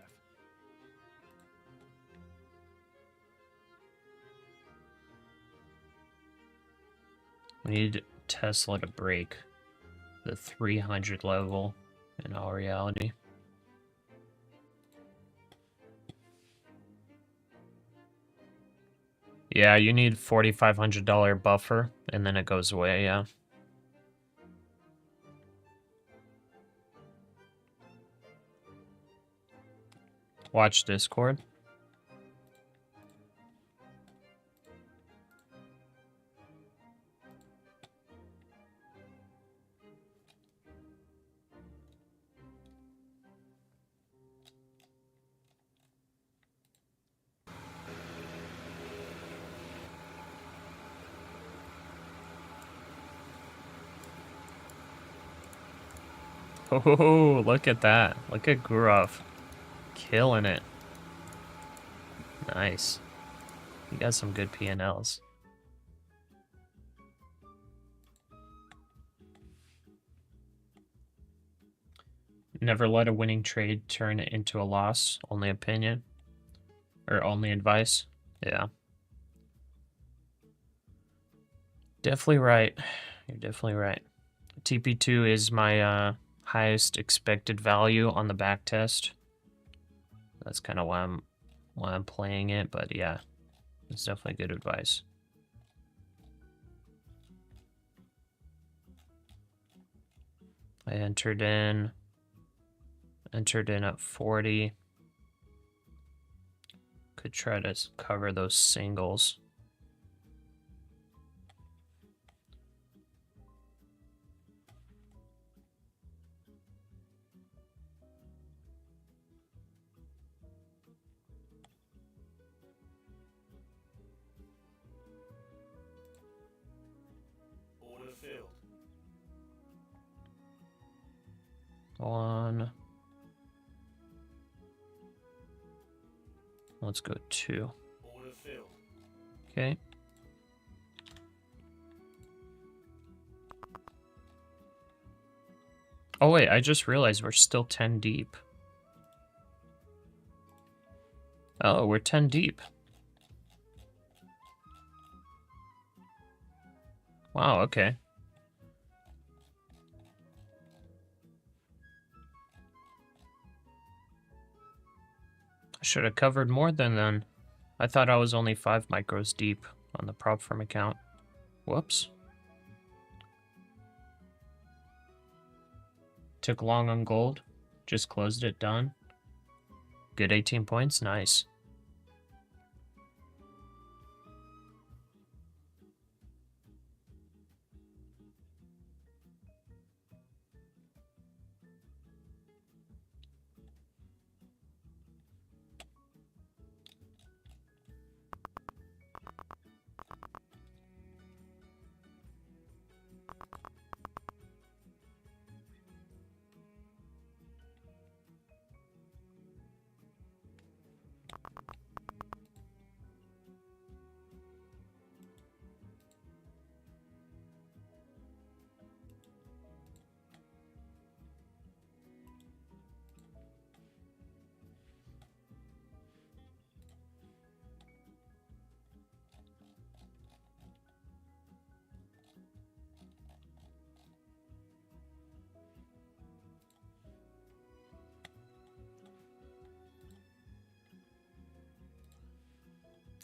We need Tesla to break the 300 level in all reality. Yeah, you need $4,500 buffer, and then it goes away, yeah. Watch Discord. Oh, look at that. Look at Gurov. Killing it. Nice. You got some good P&Ls. Never let a winning trade turn into a loss. Only opinion. Or only advice. Yeah. Definitely right. You're definitely right. TP2 is my highest expected value on the back test. That's kind of why I'm playing it, but yeah, it's definitely good advice. I entered in at 40. Could try to cover those singles. Order filled. One. Let's go 2. Order filled. Okay. Oh wait, I just realized we're still 10 deep. Oh, we're 10 deep. Wow, okay. I should have covered more than then. I thought I was only 5 micros deep on the prop firm account. Whoops. Took long on gold. Just closed it, done. Good 18 points, nice.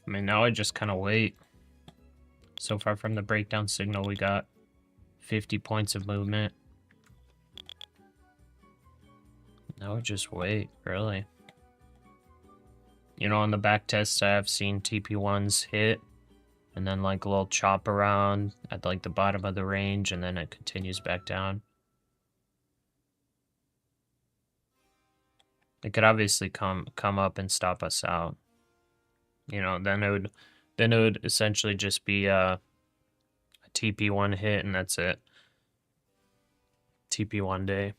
I mean, now I just kind of wait. So far from the breakdown signal, we got 50 points of movement. Now I just wait, really. You know, on the back test, I have seen TP1s hit, and then like a little chop around at like the bottom of the range, and then it continues back down. It could obviously come up and stop us out. You know, then it would essentially just be a TP1 hit, and that's it. TP1 day.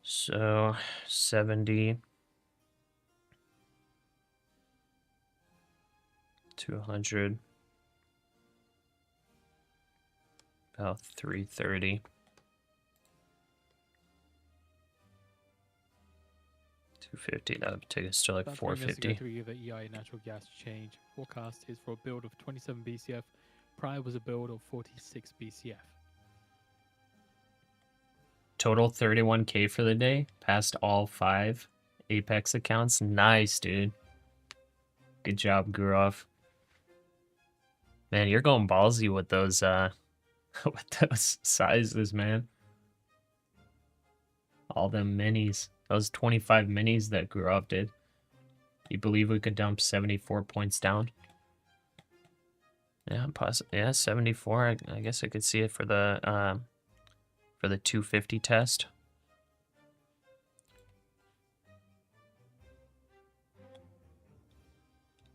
So 70, 200, about 330. 250, that would take us to like About 3 minutes ago 450. to give the EI natural gas change. Forecast is for a build of 27 BCF. Prior was a build of 46 BCF. Total 31K for the day. Passed all 5 Apex accounts. Nice, dude. Good job, Gurov. Man, you're going ballsy with those with those sizes, man. All them minis. Those 25 minis that Gurov did. You believe we could dump 74 points down? Yeah, yeah, 74. I guess I could see it for the 250 test.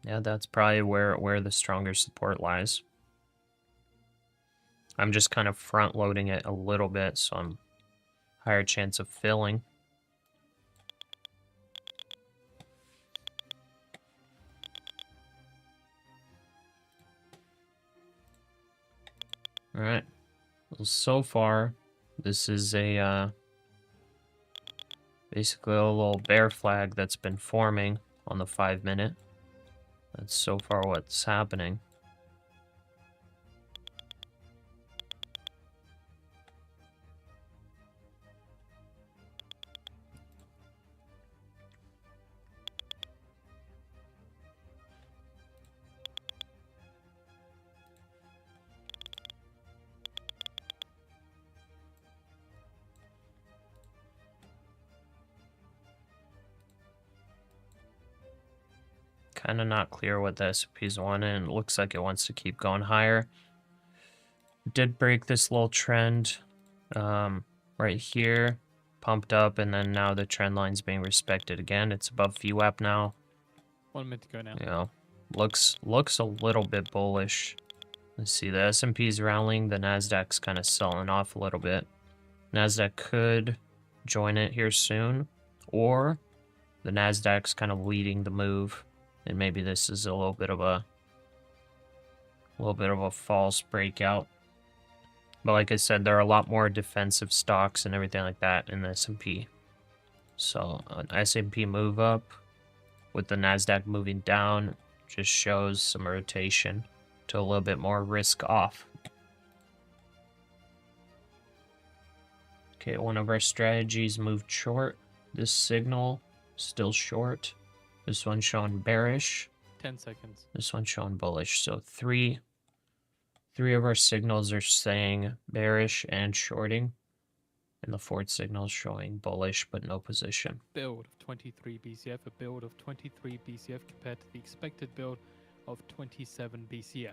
Yeah, that's probably where the stronger support lies. I'm just kind of front loading it a little bit, so I'm higher chance of filling. All right. Well, so far, this is a Basically a little bear flag that's been forming on the 5-minute. That's so far what's happening. Kind of not clear what the S&P's wanting, and it looks like it wants to keep going higher. It did break this little trend right here, pumped up, and then now the trend line's being respected again. It's above VWAP now. 1 minute to go now. You know, looks a little bit bullish. Let's see, the S&P's rallying, the NASDAQ's kind of selling off a little bit. NASDAQ could join it here soon, or the NASDAQ's kind of leading the move. And maybe this is a little bit of a false breakout. But like I said, there are a lot more defensive stocks and everything like that in the S&P. So an S&P move up with the NASDAQ moving down just shows some rotation to a little bit more risk off. Okay, one of our strategies moved short. This signal still short. This one's showing bearish. 10 seconds. This one's showing bullish. So three of our signals are saying bearish and shorting. And the fourth signal is showing bullish but no position. Build of 23 BCF, a build of 23 BCF compared to the expected build of 27 BCF.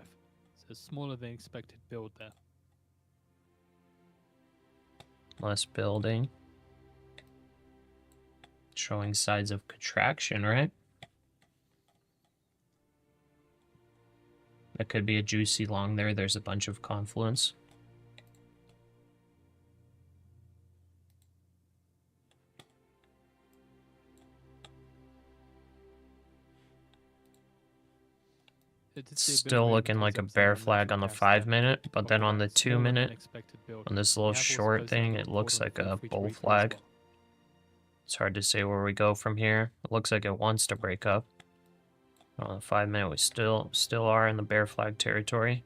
So smaller than expected build there. Less building. Showing signs of contraction, right? That could be a juicy long there. There's a bunch of confluence. Still looking like a bear flag on the 5-minute, but then on the 2-minute, on this little short thing, it looks like a bull flag. It's hard to say where we go from here. It looks like it wants to break up. On the 5-minute, we still are in the bear flag territory.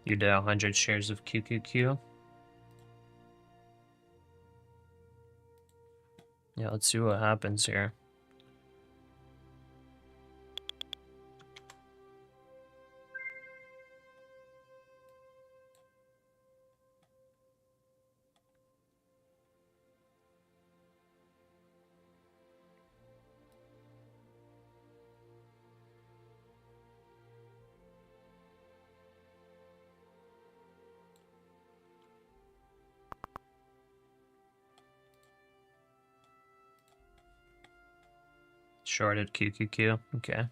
You did 100 shares of QQQ. Yeah, let's see what happens here. Shorted QQQ. Okay.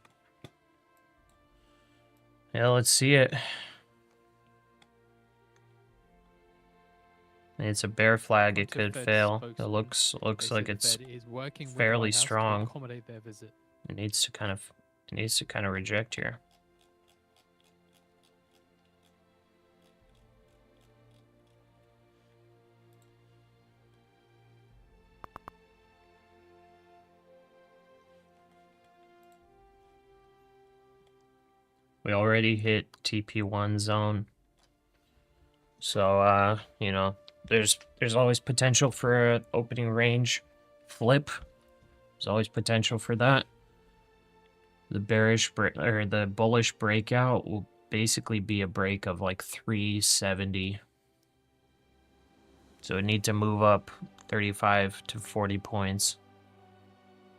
Yeah, let's see it. It's a bear flag. It could fail. It looks like it's fairly strong. It needs to kind of reject here. We already hit TP1 zone. So, you know, there's always potential for an opening range flip. There's always potential for that. The the bullish breakout will basically be a break of like 370. So it need to move up 35 to 40 points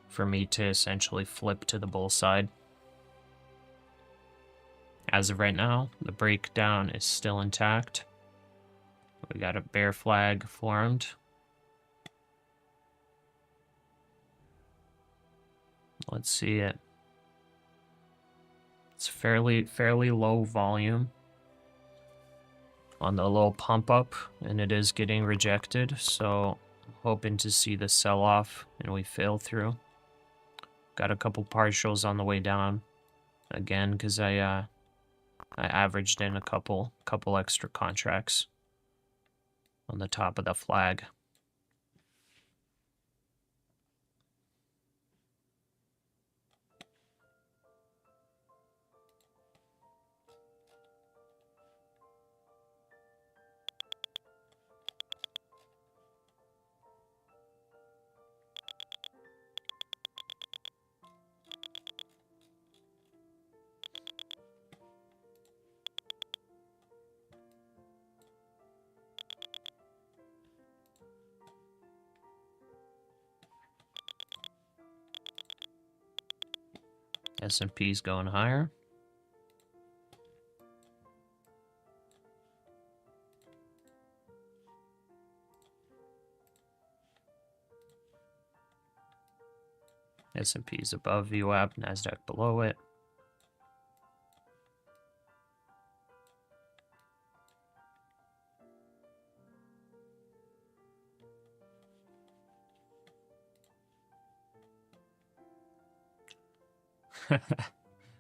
for me to essentially flip to the bull side. As of right now, the breakdown is still intact. We got a bear flag formed. Let's see it. It's fairly low volume on the little pump up, and it is getting rejected. So I'm hoping to see the sell off and we fail through. Got a couple partials on the way down again because I I averaged in a couple extra contracts on the top of the flag. S&P's going higher. S&P's above VWAP, NASDAQ below it.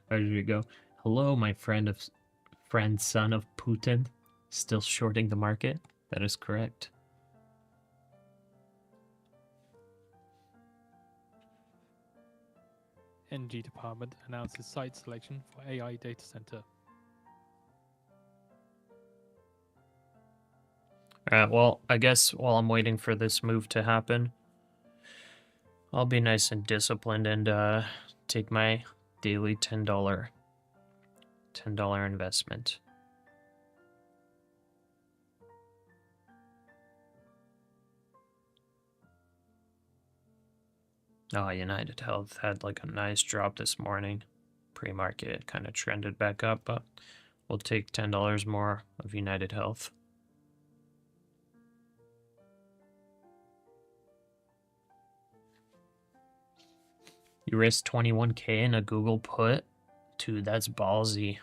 There you go. Hello, my friend, son of Putin. Still shorting the market? That is correct. Energy Department announces site selection for AI data center. Alright, well, I guess while I'm waiting for this move to happen, I'll be nice and disciplined and take my daily $10 investment. Oh, United Health had like a nice drop this morning. Pre-market, it kind of trended back up, but we'll take $10 more of United Health. You risked 21K in a Google put? Dude, that's ballsy.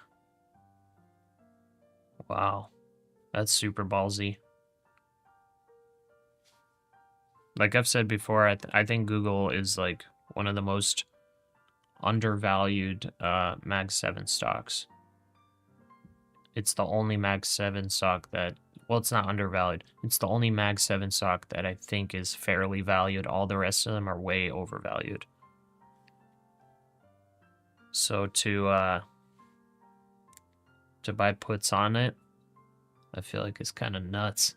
Wow. That's super ballsy. Like I've said before, I think Google is like one of the most undervalued Mag 7 stocks. It's the only Mag 7 stock that, well, it's not undervalued. It's the only Mag 7 stock that I think is fairly valued. All the rest of them are way overvalued. So to buy puts on it, I feel like it's kind of nuts.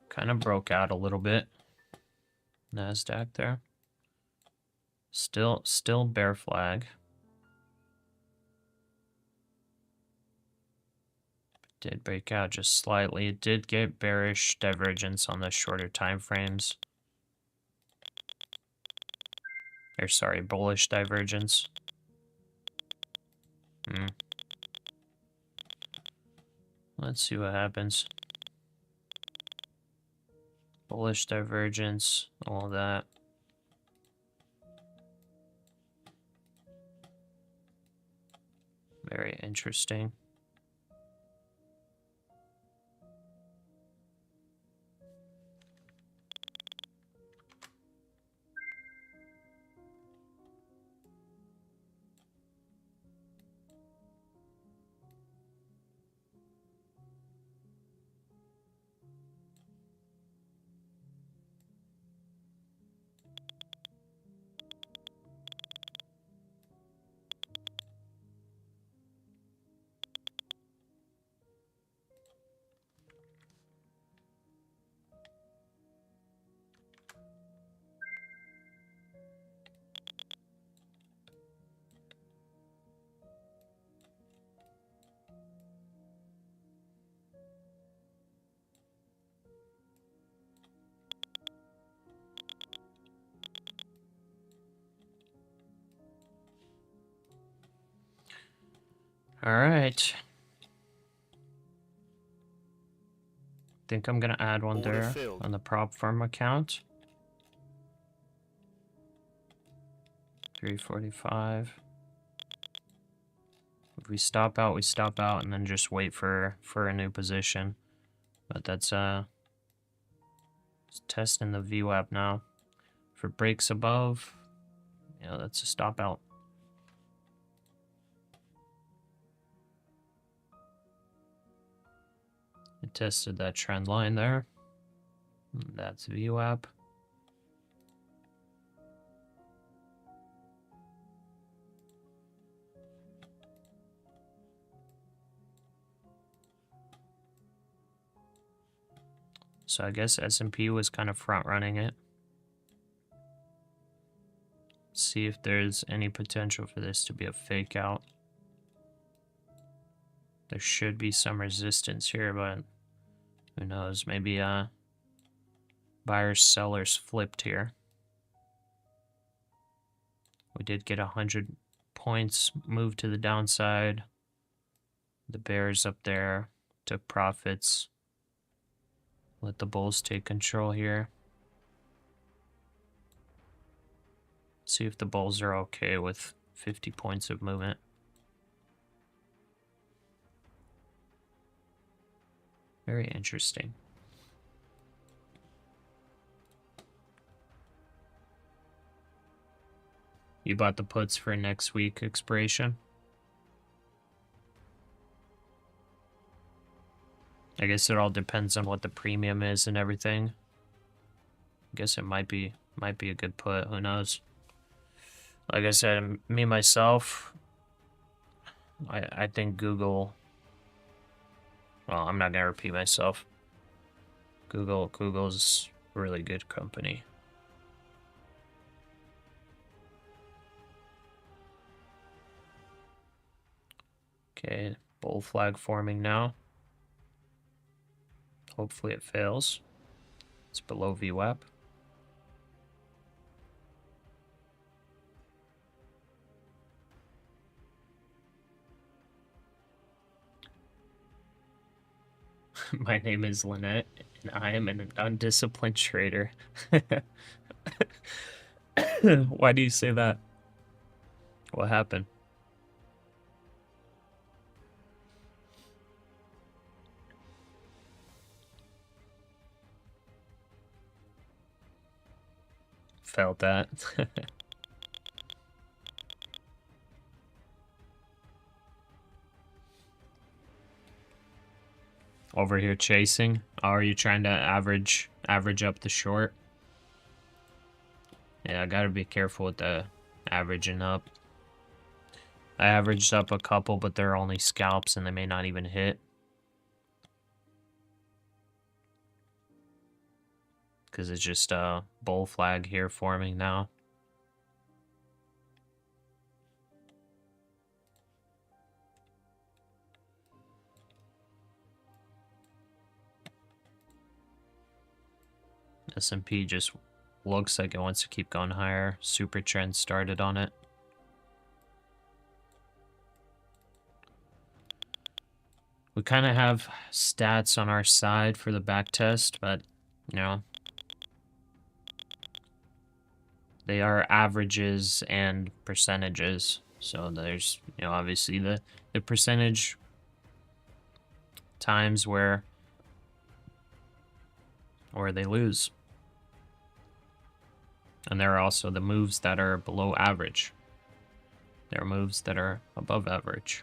Kind of broke out a little bit. NASDAQ there. Still bear flag. Did break out just slightly. It did get bearish divergence on the shorter time frames. Or sorry, bullish divergence. Let's see what happens. Bullish divergence, all that. Very interesting. All right. think I'm gonna add one Order there filled. on the prop firm account. 345. If we stop out, we stop out, and then just wait for a new position. But that's testing the VWAP now. If it breaks above, yeah, that's a stop out. It tested that trend line there. That's VWAP. So I guess S&P was kind of front running it. See if there's any potential for this to be a fake out. There should be some resistance here, but who knows? Maybe buyers sellers flipped here. We did get 100 points moved to the downside. The bears up there took profits. Let the bulls take control here. See if the bulls are okay with 50 points of movement. Very interesting. You bought the puts for next week expiration? I guess it all depends on what the premium is and everything. I guess it might be a good put, who knows? Like I said, me myself, I think Google, well, I'm not gonna repeat myself. Google's a really good company. Okay, bull flag forming now. Hopefully it fails. It's below VWAP. My name is Lynette, and I am an undisciplined trader. Why do you say that? What happened? Felt that. Over here chasing. Are you trying to average up the short? Yeah, I gotta be careful with the averaging up. I averaged up a couple, but they're only scalps and they may not even hit. Because it's just a bull flag here forming now. S&P just looks like it wants to keep going higher. Super trend started on it. We kind of have stats on our side for the back test, but, you know, they are averages and percentages. So there's, you know, obviously the percentage times where they lose. And there are also the moves that are below average. There are moves that are above average.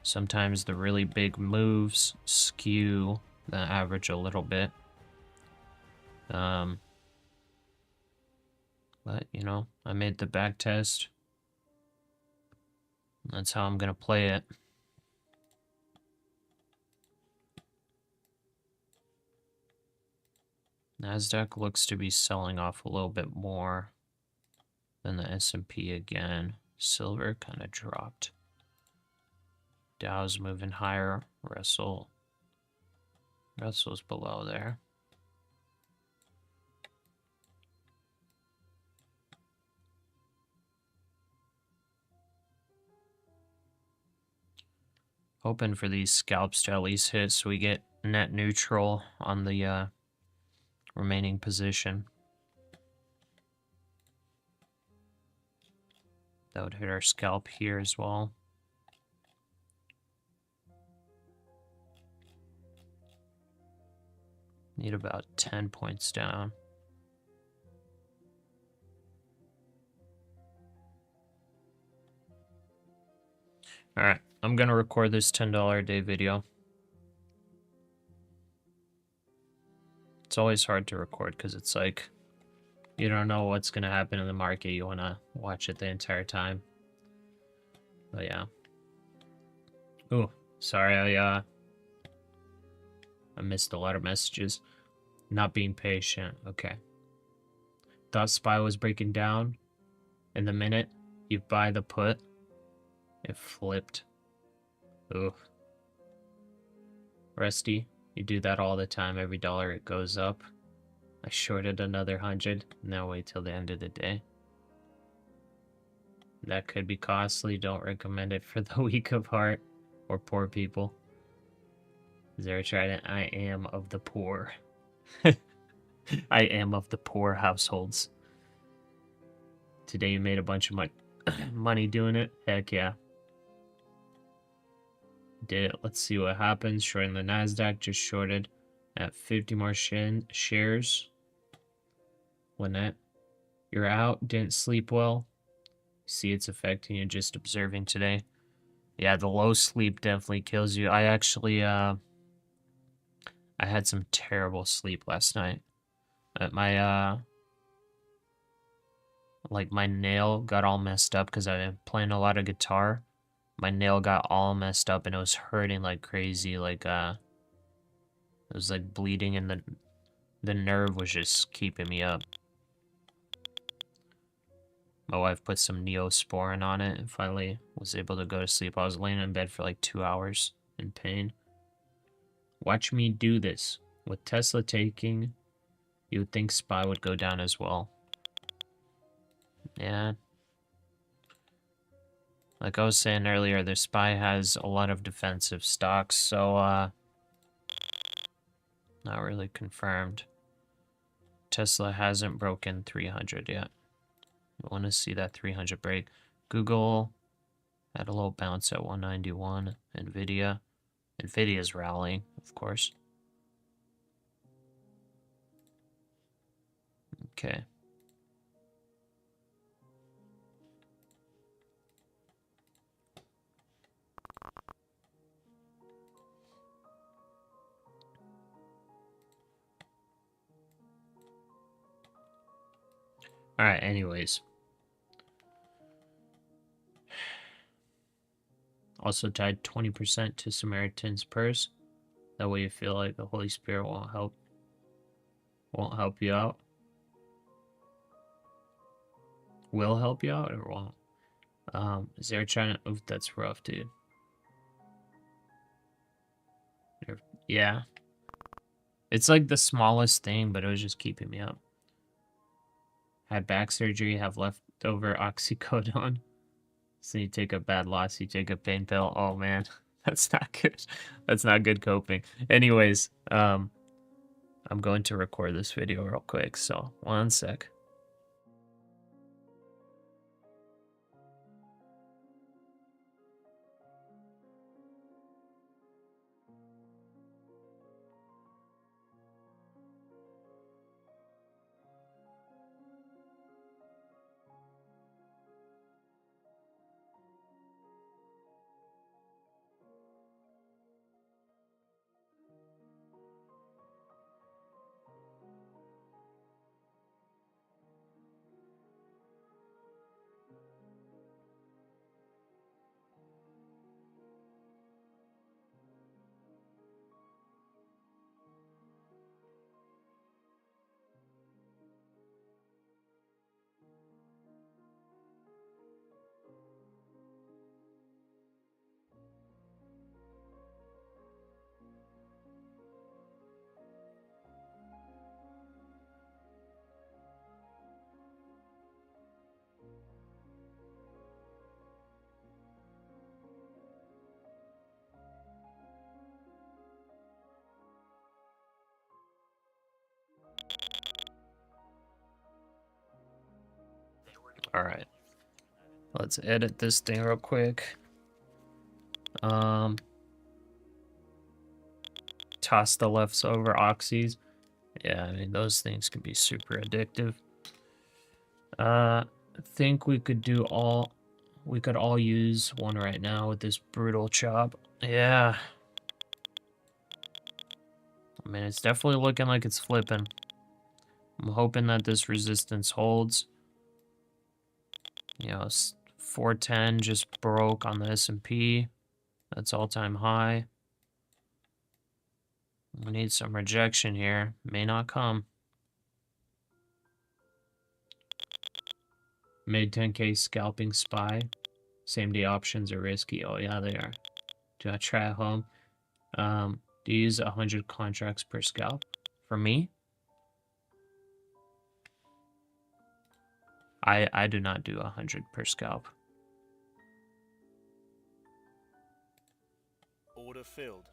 Sometimes the really big moves skew the average a little bit. But, you know, I made the back test. That's how I'm going to play it. NASDAQ looks to be selling off a little bit more than the S&P again. Silver kind of dropped. Dow's moving higher. Russell's below there. Hoping for these scalps to at least hit so we get net neutral on the remaining position. That would hit our scalp here as well. Need about 10 points down. Alright, I'm gonna record this $10 a day video. It's always hard to record because it's like, you don't know what's gonna happen in the market. You wanna watch it the entire time. But yeah. Ooh, sorry, I missed a lot of messages. Not being patient. Okay. Thought SPY was breaking down. In the minute you buy the put, it flipped. Ooh. Rusty, you do that all the time. Every dollar it goes up. I shorted another 100. Now wait till the end of the day. That could be costly. Don't recommend it for the weak of heart or poor people. Zero Trident, I am of the poor. I am of the poor households. Today you made a bunch of money doing it? Heck yeah. Did it. Let's see what happens. Shorting the NASDAQ, just shorted at 50 more shares. Lynette, you're out, didn't sleep well. See it's affecting you, just observing today. Yeah, the low sleep definitely kills you. I actually, I had some terrible sleep last night. My nail got all messed up because I've been playing a lot of guitar. My nail got all messed up and it was hurting like crazy. Like, it was like bleeding and the nerve was just keeping me up. My wife put some Neosporin on it and finally was able to go to sleep. I was laying in bed for like 2 hours in pain. Watch me do this. With Tesla taking, you would think SPY would go down as well. Yeah. Like I was saying earlier, the SPY has a lot of defensive stocks, so not really confirmed. Tesla hasn't broken 300 yet. I want to see that 300 break. Google had a little bounce at 191. Nvidia's rallying, of course. Okay. Alright, anyways. Also tied 20% to Samaritan's Purse. That way you feel like the Holy Spirit won't help you out. Will help you out or won't? Is there trying to... Oof, that's rough, dude. Yeah. It's like the smallest thing, but it was just keeping me up. Had back surgery, have leftover oxycodone. So you take a bad loss, you take a pain pill. Oh man, that's not good. That's not good coping. Anyways, I'm going to record this video real quick, so 1 sec. All right. Let's edit this thing real quick. Toss the leftover oxys. Yeah, I mean, those things can be super addictive. I think we could all use one right now with this brutal chop. Yeah. I mean, it's definitely looking like it's flipping. I'm hoping that this resistance holds. You know, 410 just broke on the S&P. That's all-time high. We need some rejection here. May not come. Made 10K scalping SPY. Same day options are risky. Oh yeah, they are. Do I try at home? Do you use 100 contracts per scalp? For me? I do not do 100 per scalp. Order filled.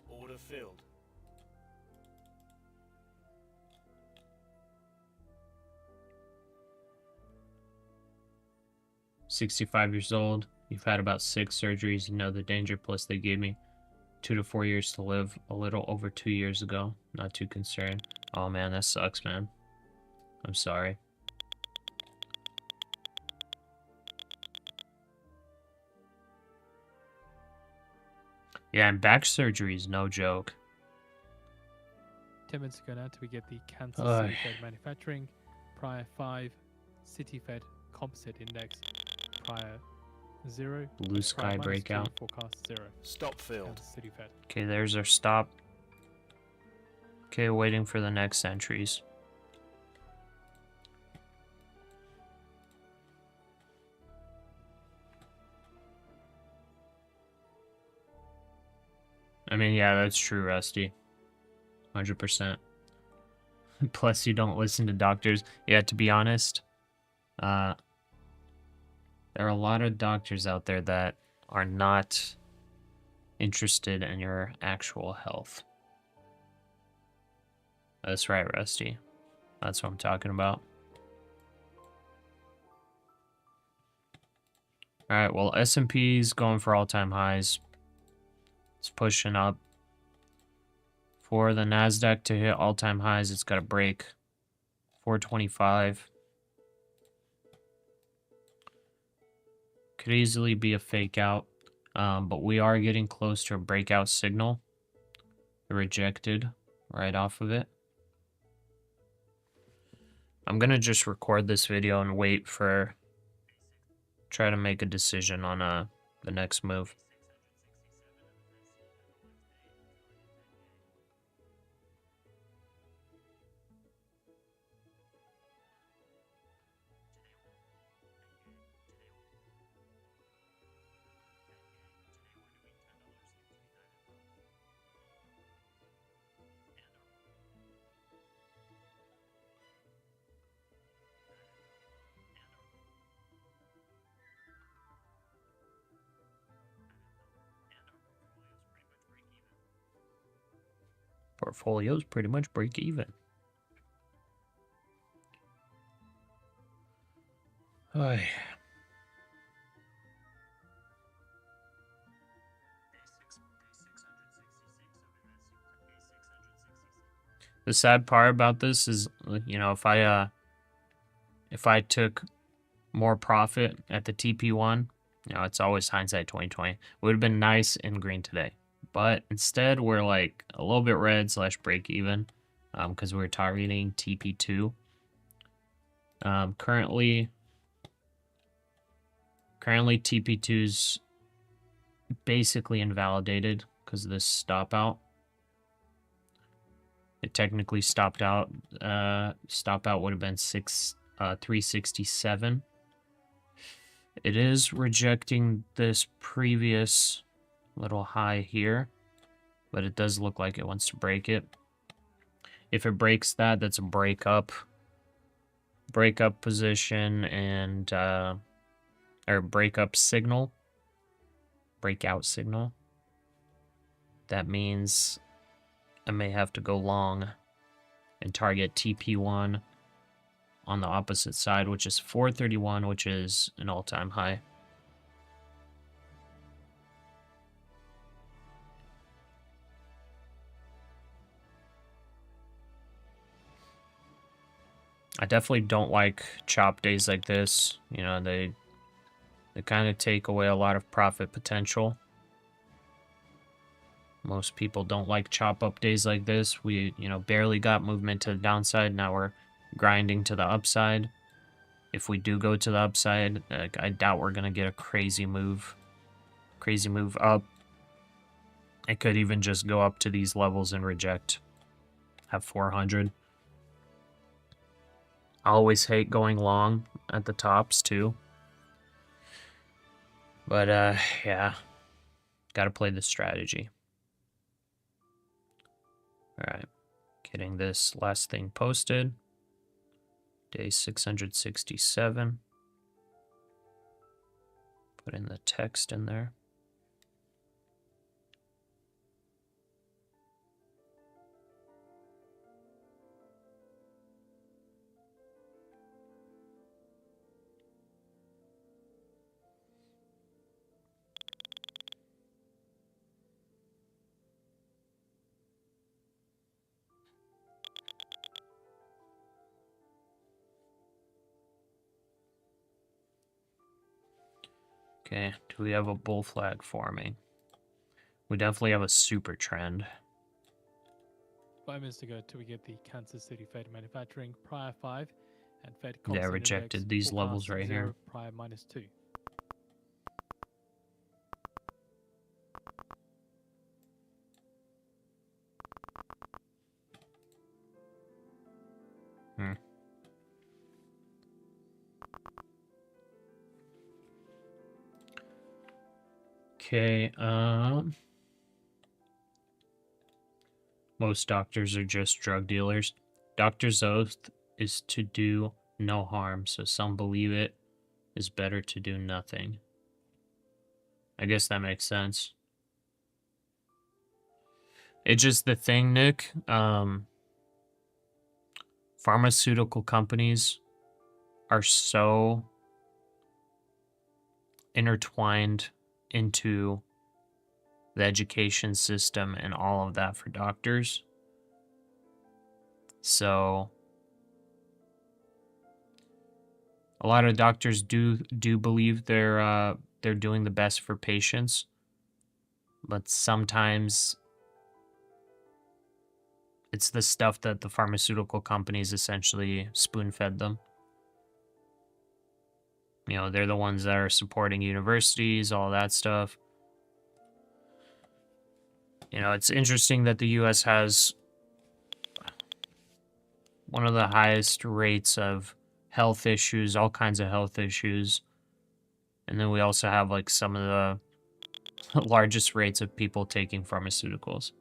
Order filled. $65 old. You've had about 6 surgeries. You know the danger. Plus, they gave me 2 to 4 years to live. A little over 2 years ago. Not too concerned. Oh man, that sucks, man. I'm sorry. Yeah, and back surgery is no joke. 10 minutes ago now till we get the Kansas Oy. City Fed manufacturing, prior 5, City Fed composite index, prior 0, Blue sky prior -2, breakout. forecast 0. Stop filled. Kansas City Fed. Okay, there's our stop. Okay, waiting for the next entries. I mean, yeah, that's true, Rusty. 100%. Plus, you don't listen to doctors. Yeah, to be honest, there are a lot of doctors out there that are not interested in your actual health. That's right, Rusty. That's what I'm talking about. All right, well, S&P's going for all-time highs. It's pushing up. For the NASDAQ to hit all-time highs, it's got to break 425. Could easily be a fake out, but we are getting close to a breakout signal. Rejected right off of it. I'm going to just record this video and wait for... Try to make a decision on the next move. Portfolios pretty much break even. Ay. The sad part about this is, you know, if I took more profit at the TP1, you know, it's always hindsight 2020. It would have been nice and green today. But instead, we're like a little bit red / break even because we're targeting TP2. Currently TP2's basically invalidated because of this stop out. It technically stopped out. Stop out would have been 367. It is rejecting this previous little high here, but it does look like it wants to break it. If it breaks that, that's a breakup position and or breakout signal. That means I may have to go long and target TP1 on the opposite side, which is 431, which is an all-time high. I definitely don't like chop days like this. You know, they kind of take away a lot of profit potential. Most people don't like chop up days like this. We, you know, barely got movement to the downside. Now we're grinding to the upside. If we do go to the upside, I doubt we're going to get a crazy move. Crazy move up. It could even just go up to these levels and reject. Have 400. I always hate going long at the tops too. But yeah, gotta play the strategy. Alright, getting this last thing posted. Day 667. Put in the text in there. Okay, do we have a bull flag forming? We definitely have a super trend. 5 minutes to go till we get the Kansas City Fed manufacturing prior 5 and Fed Yeah, constant rejected index these levels forecast right 0 here. prior -2. Okay, most doctors are just drug dealers. Doctor's oath is to do no harm, so some believe it is better to do nothing. I guess that makes sense. It's just the thing, Nick. Pharmaceutical companies are so intertwined into the education system and all of that for doctors. So a lot of doctors do believe they're doing the best for patients, but sometimes it's the stuff that the pharmaceutical companies essentially spoon-fed them. You know, they're the ones that are supporting universities, all that stuff. You know, it's interesting that the US has one of the highest rates of health issues, all kinds of health issues. And then we also have like some of the largest rates of people taking pharmaceuticals.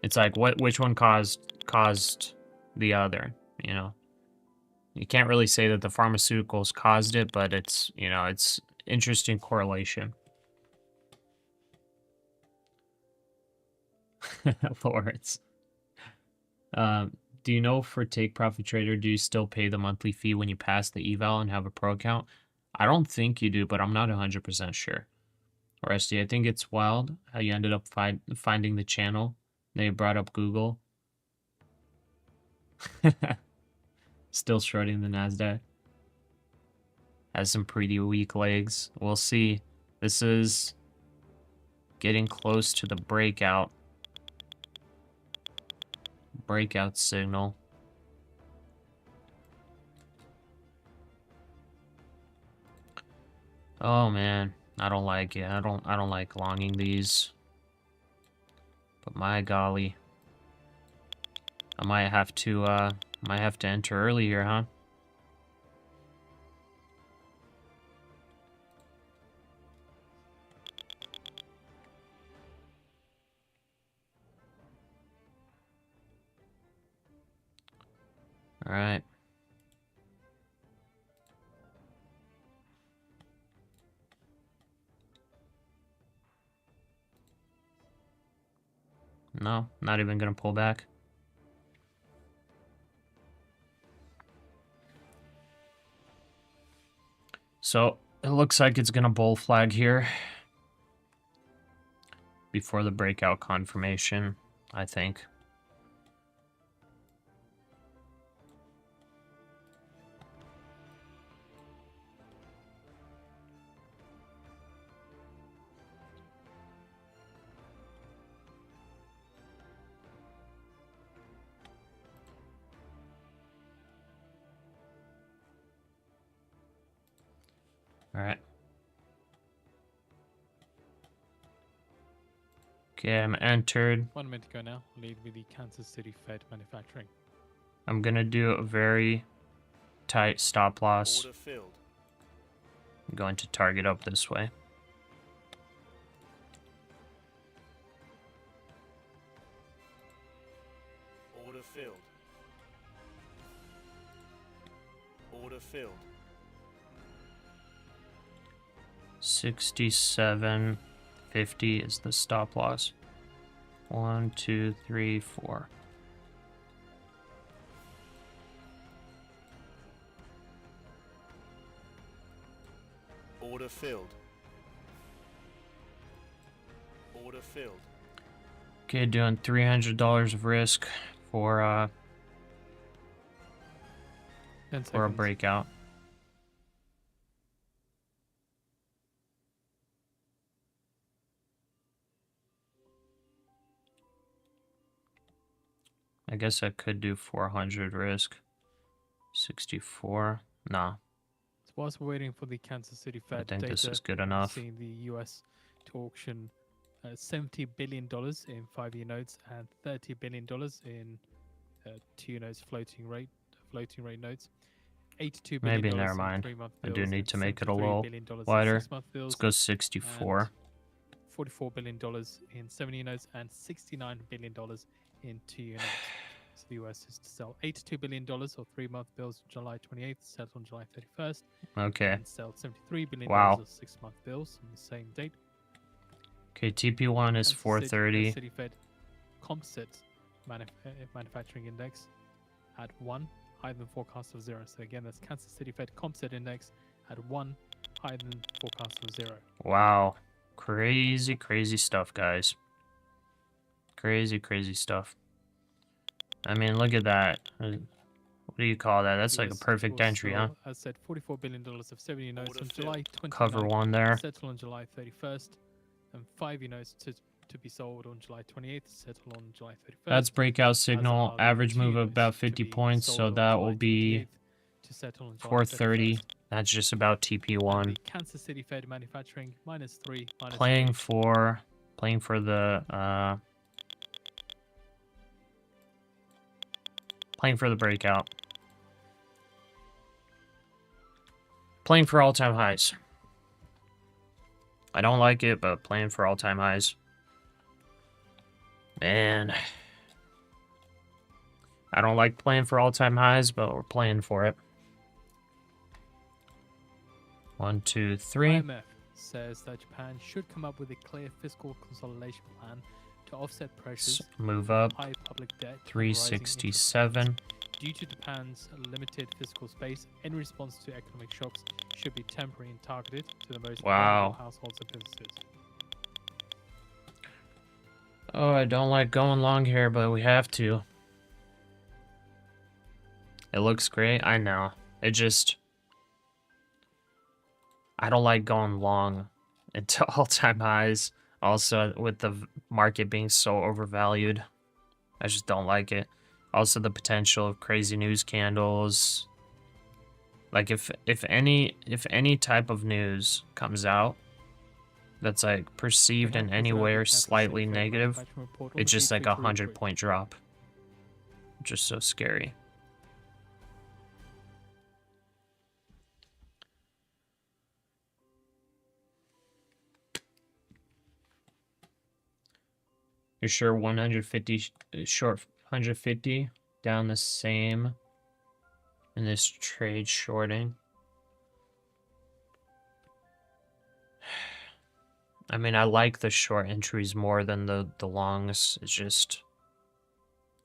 It's like which one caused the other, you know? You can't really say that the pharmaceuticals caused it, but it's, you know, it's interesting correlation. Lawrence. Do you know for Take Profit Trader, do you still pay the monthly fee when you pass the eval and have a pro account? I don't think you do, but I'm not 100% sure. Or SD, I think it's wild how you ended up finding the channel. They brought up Google. Still shorting the NASDAQ. Has some pretty weak legs. We'll see. This is getting close to the breakout. Breakout signal. Oh man, I don't like it. I don't like longing these. But my golly. I might have to enter early here, huh? All right. No, not even gonna pull back. So it looks like it's gonna bull flag here before the breakout confirmation, I think. All right. Okay, I'm entered. 1 minute ago now. Lead with the Kansas City Fed manufacturing. I'm gonna do a very tight stop loss. Order filled. I'm going to target up this way. Order filled. Order filled. 67.50 is the stop loss. 1, 2, 3, 4. Order filled. Order filled. Okay, doing $300 of risk for 10 for a seconds. breakout. I guess I could do 400 risk. 64. Nah, So whilst we're waiting for the Kansas City I Fed think data, this is good enough. seeing the US to auction $70 billion in 5-year notes and $30 billion in 2-year notes floating rate notes. $82 billion Maybe never in mind. 3-month I bills. do need and to make it a $73 little billion in wider. 6-month Let's bills. go 64. $44 billion in 7-year notes and $69 billion in 2-year notes. So the US is to sell $82 billion of 3-month bills July 28th, settle on July 31st, Okay. and sell $73 billion Wow. of 6-month bills on the same date. Okay, TP1 is Kansas 430. City Fed composite manufacturing index at 1, higher than forecast of 0. So again, that's Kansas City Fed composite index at 1, higher than forecast of 0. Wow. Crazy, crazy stuff, guys. Crazy, crazy stuff. I mean, look at that. What do you call that? That's like a US perfect will entry, huh? sell, as said, $44 billion of 7-year notes Order on filled. July 29th. Cover one there. Settle on July 31st, and 5-year notes to be sold on July 28th, settle on July 31st. That's breakout signal. are the Average 2-year move of notes about to 50 be points, so sold on that July will be 28th to settle on July 430. 31st. That's just about And TP1. the Kansas City Fed manufacturing -3, Playing 3. for the breakout. Playing for all-time highs. I don't like it, but playing for all-time highs. Man. I don't like playing for all-time highs, but we're playing for it. 1, 2, 3. IMF says that Japan should come up with a clear fiscal consolidation plan to offset pressures Move up. high public debt and rising interest 367. rates. Due to Japan's limited fiscal space, any response to economic shocks should be temporary and targeted to the most vulnerable households and businesses. Oh, I don't like going long here, but we have to. It looks great. I know. It just... I don't like going long into all-time highs. Also, with the market being so overvalued. I just don't like it. Also, the potential of crazy news candles. Like, if any type of news comes out that's, like, perceived in any way or slightly negative, it's just like a 100-point drop. Just so scary. You're sure 150 short 150 down the same in this trade shorting? I mean, I like the short entries more than the longs. It's just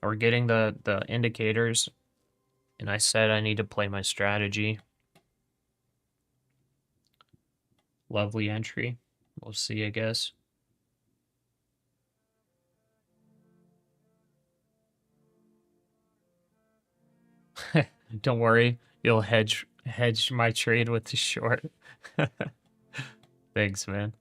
we're getting the indicators, and I said I need to play my strategy. Lovely entry. We'll see, I guess. Don't worry, you'll hedge my trade with the short. Thanks, man.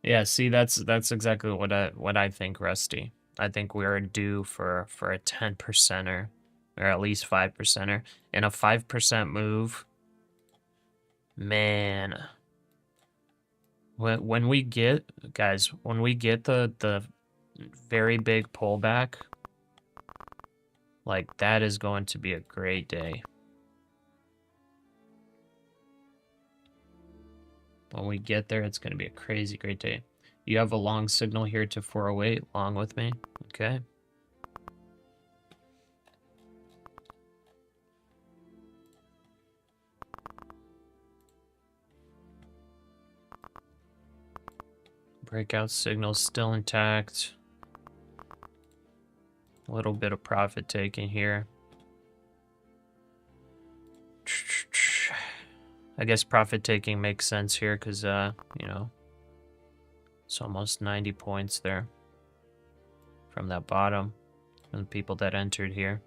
Yeah, see, that's exactly what I think, Rusty. I think we're due for a 10%er, or at least 5%er, and a 5% move. Man, when we get, guys, when we get the very big pullback, like, that is going to be a great day. When we get there, it's going to be a crazy great day. You have a long signal here to 408, long with me. Okay. Breakout signal still intact. A little bit of profit taking here. I guess profit taking makes sense here because, you know, it's almost 90 points there from that bottom, from the people that entered here.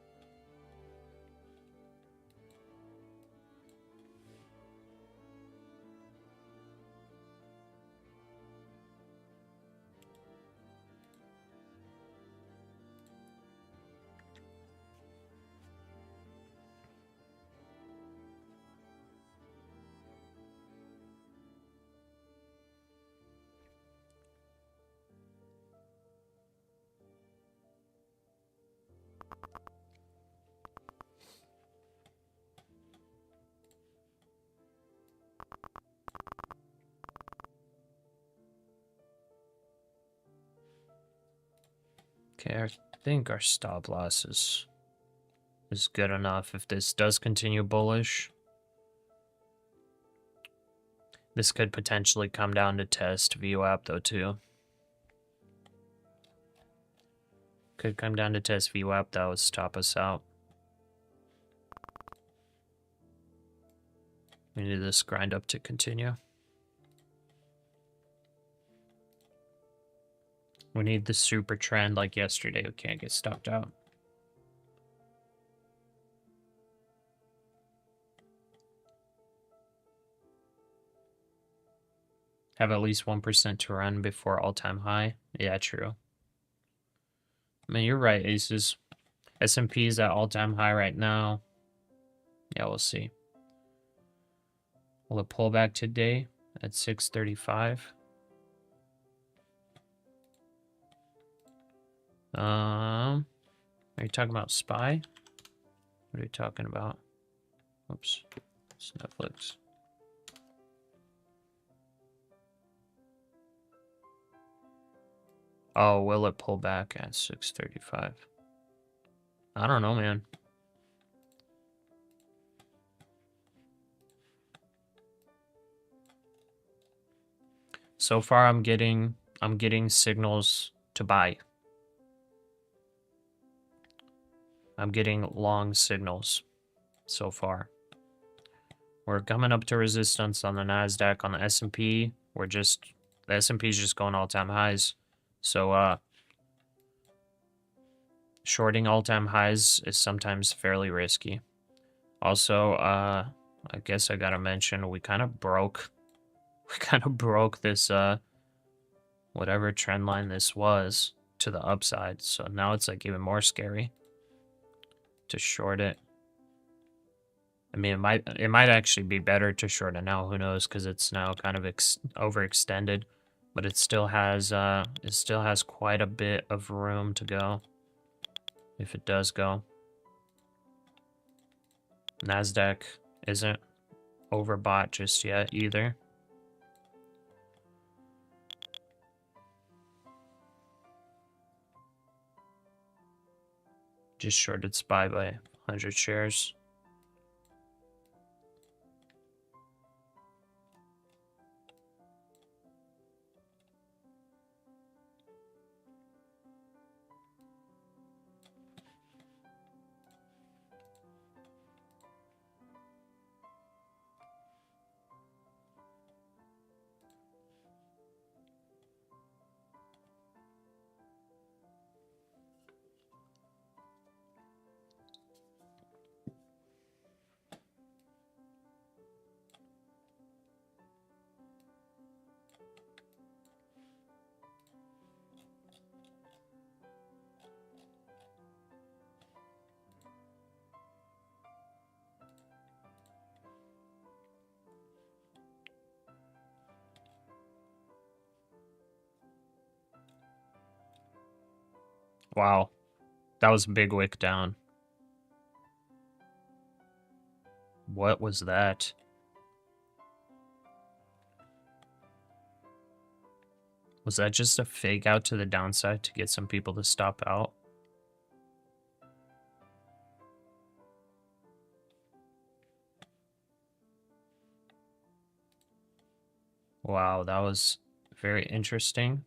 Okay, I think our stop loss is good enough. If this does continue bullish, this could potentially come down to test VWAP though too. Could come down to test VWAP, that would stop us out. We need this grind up to continue. We need the super trend like yesterday. We can't get stopped out. Have at least 1% to run before all-time high. Yeah, true. I mean, you're right, Aces. S&P is at all-time high right now. Yeah, we'll see. Will it pull back today at 635? Are you talking about SPY? What are you talking about? Oops, it's Netflix. Oh, will it pull back at 635? I don't know, man. So far, I'm getting signals to buy. I'm getting long signals so far. We're coming up to resistance on the NASDAQ. On the S&P, the S&P is just going all-time highs. So, shorting all-time highs is sometimes fairly risky. Also, I guess I gotta mention, we kind of broke this, whatever trend line this was to the upside. So now it's like even more scary to short it. I mean, it might actually be better to short it now. Who knows? Because it's now kind of overextended, but it still has quite a bit of room to go if it does go. NASDAQ isn't overbought just yet either. Just shorted SPY by 100 shares. Wow. That was a big wick down. What was that? Was that just a fake out to the downside to get some people to stop out? Wow, that was very interesting.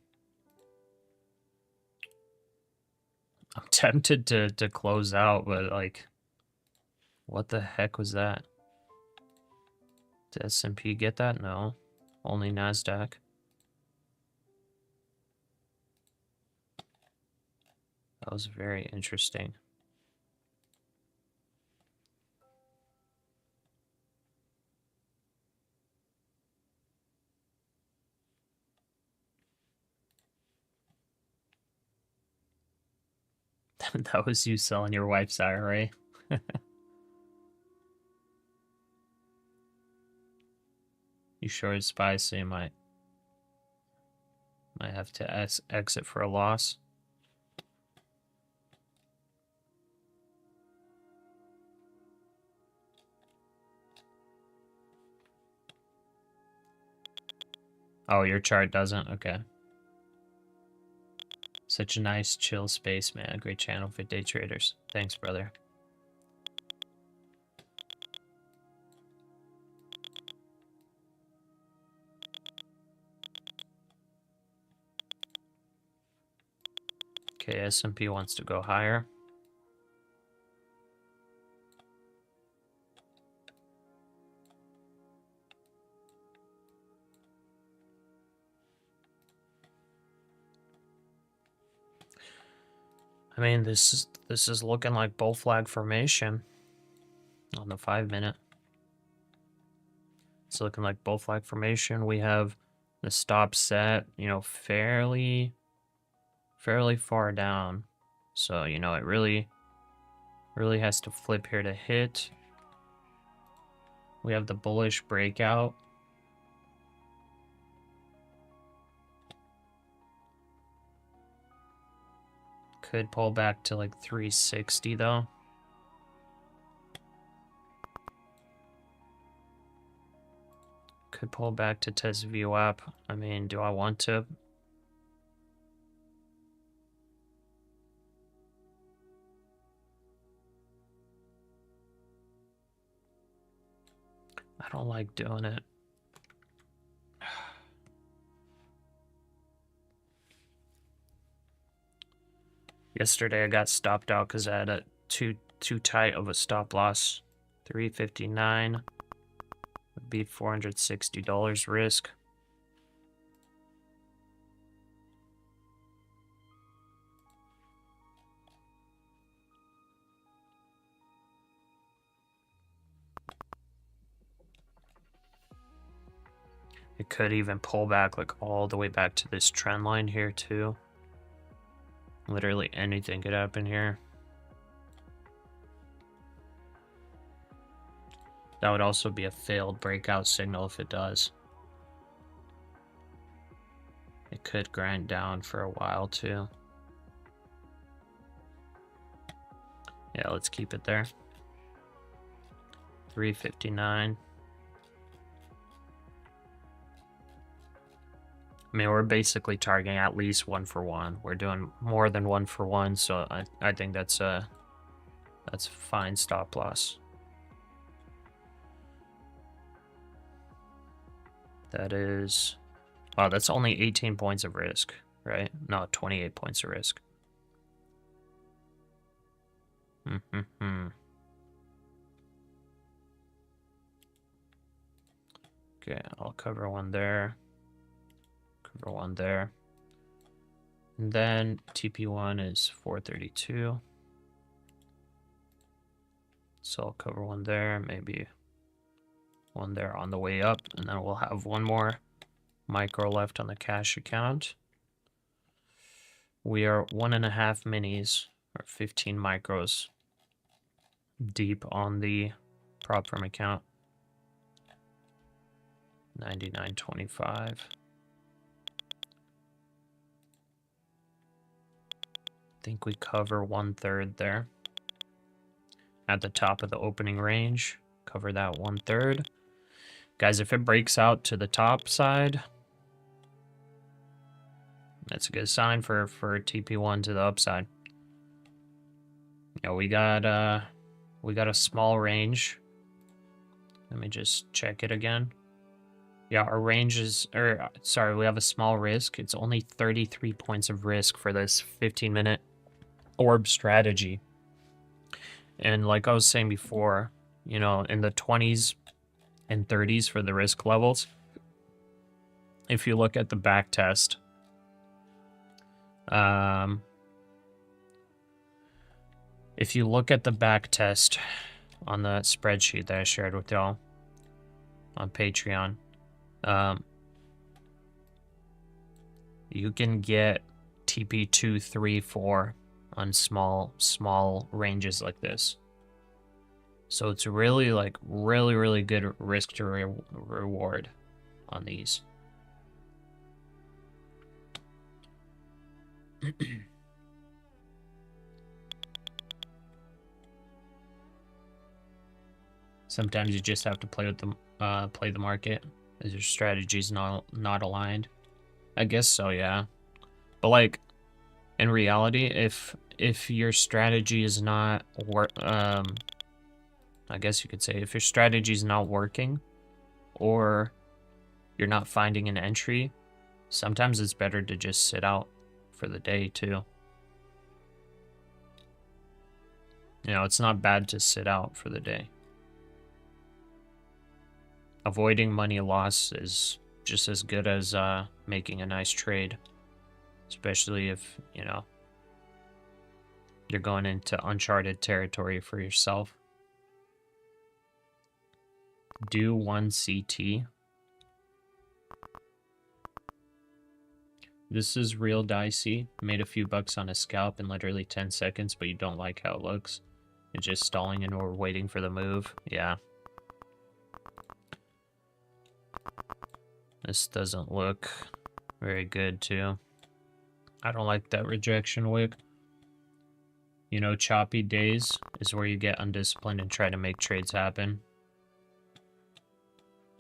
I'm tempted to close out, but like, what the heck was that? Did S&P get that? No, only NASDAQ. That was very interesting. That was you selling your wife's IRA. You short SPY, so you might have to exit for a loss. Oh, your chart doesn't? Okay. Such a nice chill space, man. Great channel for day traders. Thanks, brother. Okay, S&P wants to go higher. I mean, this is looking like bull flag formation on the 5-minute. It's looking like bull flag formation. We have the stop set, you know, fairly far down. So, you know, it really has to flip here to hit. We have the bullish breakout. Could pull back to like 360 though. Could pull back to test VWAP. I mean, do I want to? I don't like doing it. Yesterday I got stopped out because I had a too tight of a stop loss. 359 would be $460 risk. It could even pull back like all the way back to this trend line here too. Literally anything could happen here. That would also be a failed breakout signal if it does. It could grind down for a while too. Yeah, let's keep it there. 359. I mean, we're basically targeting at least 1-for-1. We're doing more than 1-for-1, so I think that's a fine stop loss. That is, wow, that's only 18 points of risk, right? No, 28 points of risk. Okay, I'll cover one there. Cover one there. And then TP1 is 432. So I'll cover one there, maybe one there on the way up, and then we'll have one more micro left on the cash account. We are 1.5 minis, or 15 micros deep on the prop firm account. 99.25. think we cover 1/3 there. At the top of the opening range, cover that 1/3. Guys, if it breaks out to the top side, that's a good sign for TP1 to the upside. Yeah, we got a small range. Let me just check it again. Yeah, our range is, or sorry, we have a small risk. It's only 33 points of risk for this 15-minute orb strategy. And like I was saying before, you know, in the 20s and 30s for the risk levels, if you look at the back test, if you look at the back test on the spreadsheet that I shared with y'all on Patreon, you can get TP2, 3, 4 on small ranges like this. So it's really like really good risk to reward on these. Sometimes you just have to play with the market as your strategy's not aligned. I guess so, yeah. But like in reality, if your strategy is not I guess you could say if your strategy is not working or you're not finding an entry, sometimes it's better to just sit out for the day too. You know, it's not bad to sit out for the day. Avoiding money loss is just as good as making a nice trade, especially if, you know, you're going into uncharted territory for yourself. Do 1 CT. This is real dicey. Made a few bucks on a scalp in literally 10 seconds, but you don't like how it looks. It's just stalling and we're waiting for the move. Yeah. This doesn't look very good too. I don't like that rejection wick. You know, choppy days is where you get undisciplined and try to make trades happen.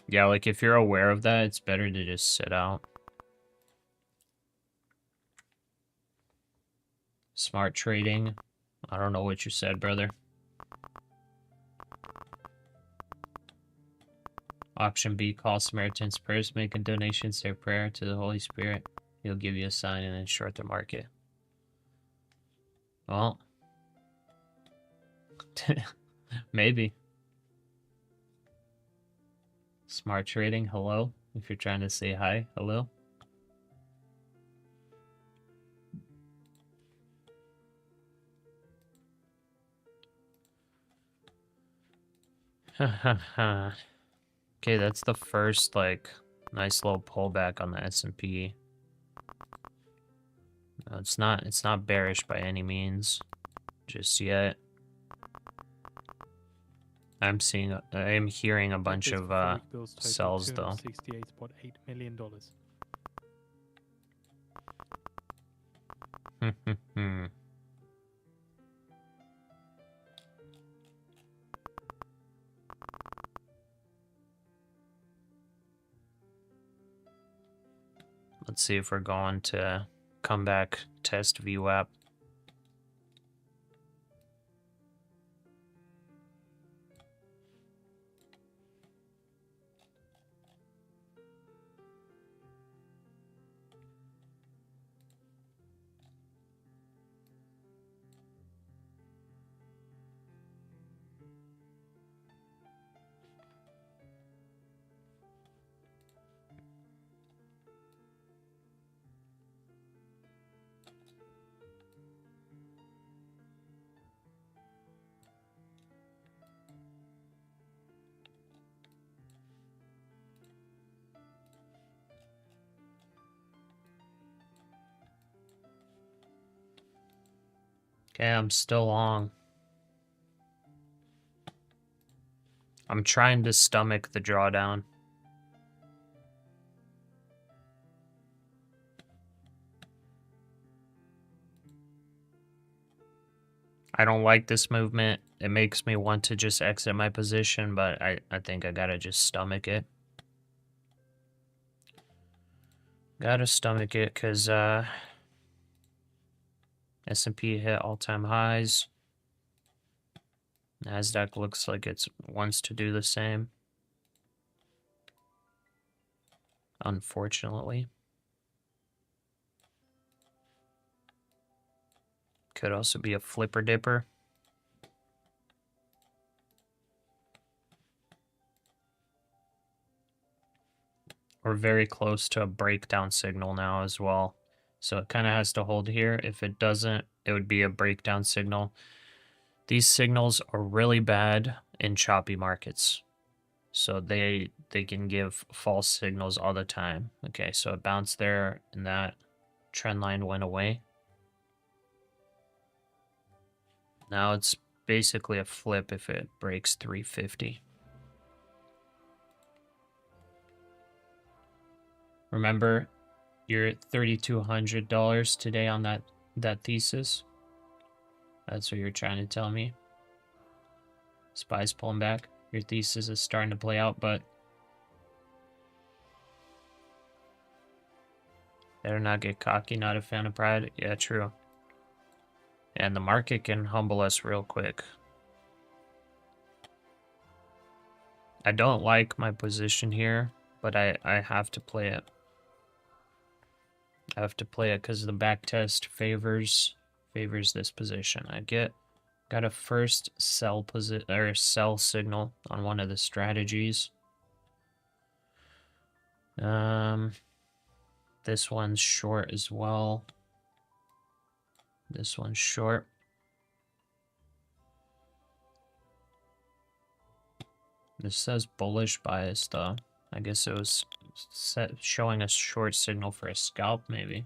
Yeah, like if you're aware of that, it's better to just sit out. Smart trading. I don't know what you said, brother. Option B, call Samaritan's prayers, make a donation, say a prayer to the Holy Spirit. He'll give you a sign and then short the market. Well, maybe. Smart trading, hello. If you're trying to say hi, hello. Okay, that's the first, like, nice little pullback on the S&P. No, it's not bearish by any means, just yet. I'm hearing a bunch of sells though. $68.8 million. Let's see if we're going to come back, test VWAP. Okay, I'm still long. I'm trying to stomach the drawdown. I don't like this movement. It makes me want to just exit my position, but I think I gotta just stomach it. Gotta stomach it because S&P hit all-time highs. NASDAQ looks like it wants to do the same. Unfortunately. Could also be a flipper dipper. We're very close to a breakdown signal now as well. So it kind of has to hold here. If it doesn't, it would be a breakdown signal. These signals are really bad in choppy markets. So they can give false signals all the time. Okay, so it bounced there and that trend line went away. Now it's basically a flip if it breaks 350. Remember, you're at $3,200 today on that thesis. That's what you're trying to tell me. SPY's pulling back. Your thesis is starting to play out, but better not get cocky, not a fan of pride. Yeah, true. And the market can humble us real quick. I don't like my position here, but I have to play it. I have to play it because the back test favors this position. Got a first sell signal on one of the strategies. This one's short as well. This one's short. This says bullish bias though. I guess it was showing a short signal for a scalp maybe.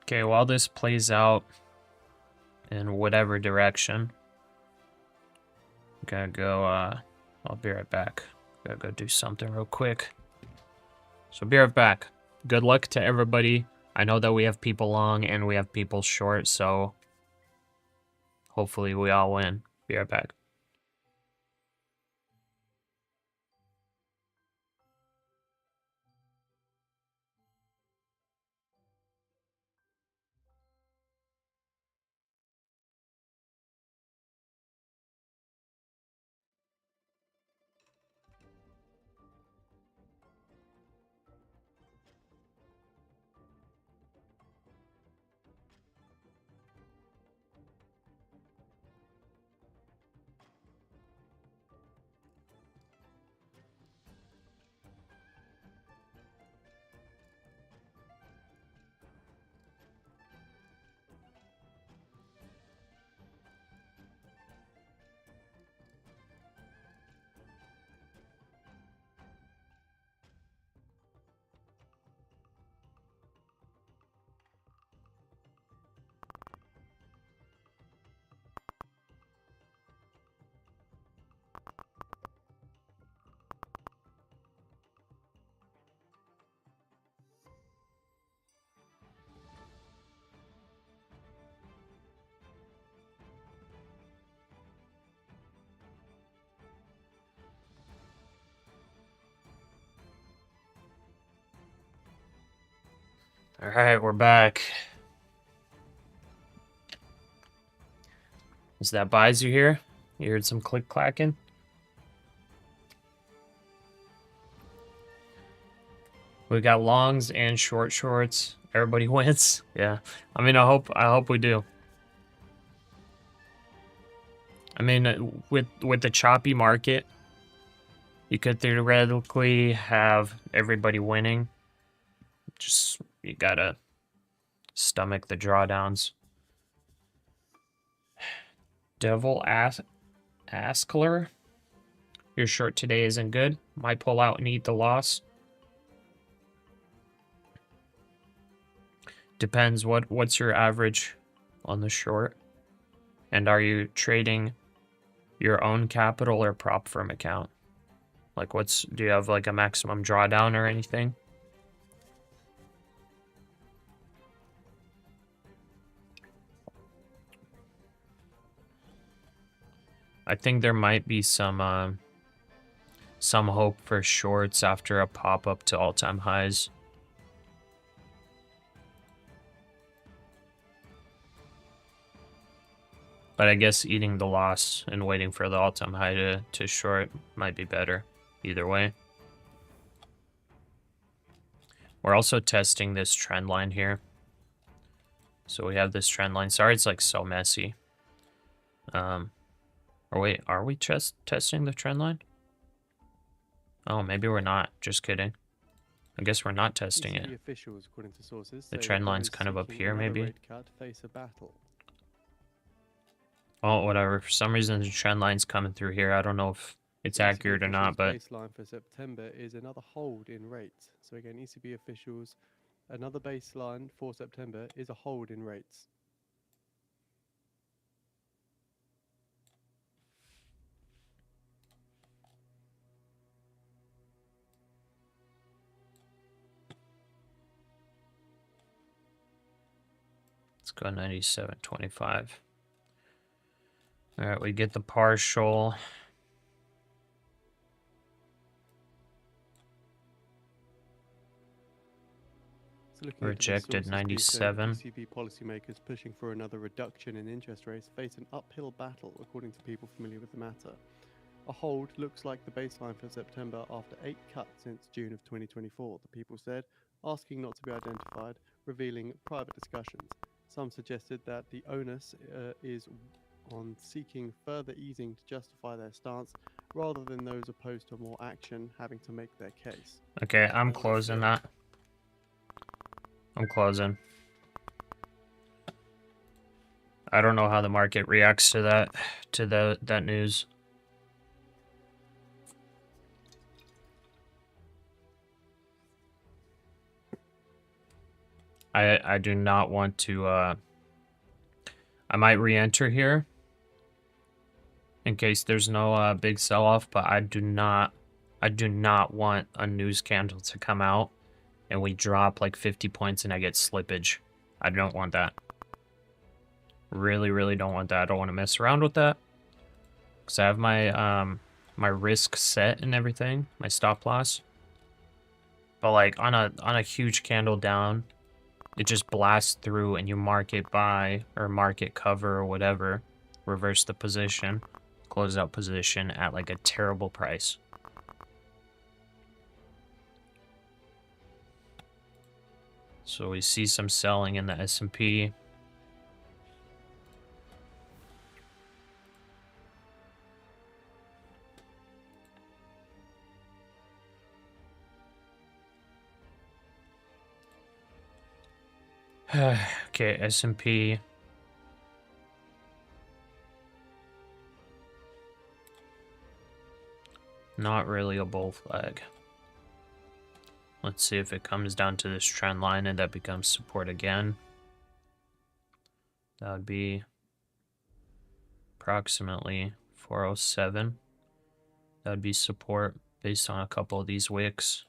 Okay, while this plays out in whatever direction, I'm gonna go, I'll be right back. Gotta go do something real quick. So be right back. Good luck to everybody. I know that we have people long and we have people short, so hopefully we all win. Be right back. All right, we're back. Is that buys you here? You heard some click clacking? We got longs and shorts. Everybody wins. Yeah. I mean, I hope we do. I mean, with the choppy market, you could theoretically have everybody winning. Just you gotta stomach the drawdowns. Devil Askler. Your short today isn't good. Might pull out and eat the loss. Depends what's your average on the short. And are you trading your own capital or prop firm account? Like do you have like a maximum drawdown or anything? I think there might be some hope for shorts after a pop up to all-time highs. But I guess eating the loss and waiting for the all-time high to short might be better either way. We're also testing this trend line here. So we have this trend line. Sorry, it's like so messy. Or wait, are we testing the trend line? Oh, maybe we're not. Just kidding. I guess we're not testing it. Officials, according to sources, The trend line's kind of up here, maybe. Rate cut face a battle. Oh, whatever. For some reason, the trend line's coming through here. I don't know if it's accurate or not, but baseline for September is another hold in rates. So again, ECB officials, another baseline for September is a hold in rates. let's go 97.25. All right, we get the partial. So Rejected 97. ECB policymakers pushing for another reduction in interest rates face an uphill battle, according to people familiar with the matter. A hold looks like the baseline for September after 8 cuts since June of 2024, the people said, asking not to be identified, revealing private discussions. Some suggested that the onus is on seeking further easing to justify their stance, rather than those opposed to more action having to make their case. Okay, I'm closing that. I'm closing. I don't know how the market reacts to that news. I do not want to I might re-enter here in case there's no big sell-off, but I do not want a news candle to come out and we drop like 50 points and I get slippage. I don't want that. Really, really don't want that. I don't want to mess around with that. Because I have my my risk set and everything, my stop loss. But like on a huge candle down, it just blasts through and you market buy or market cover or whatever, reverse the position, close out position at like a terrible price. So we see some selling in the S&P. Okay, S&P. Not really a bull flag. Let's see if it comes down to this trend line and that becomes support again. That would be approximately 407. That would be support based on a couple of these wicks.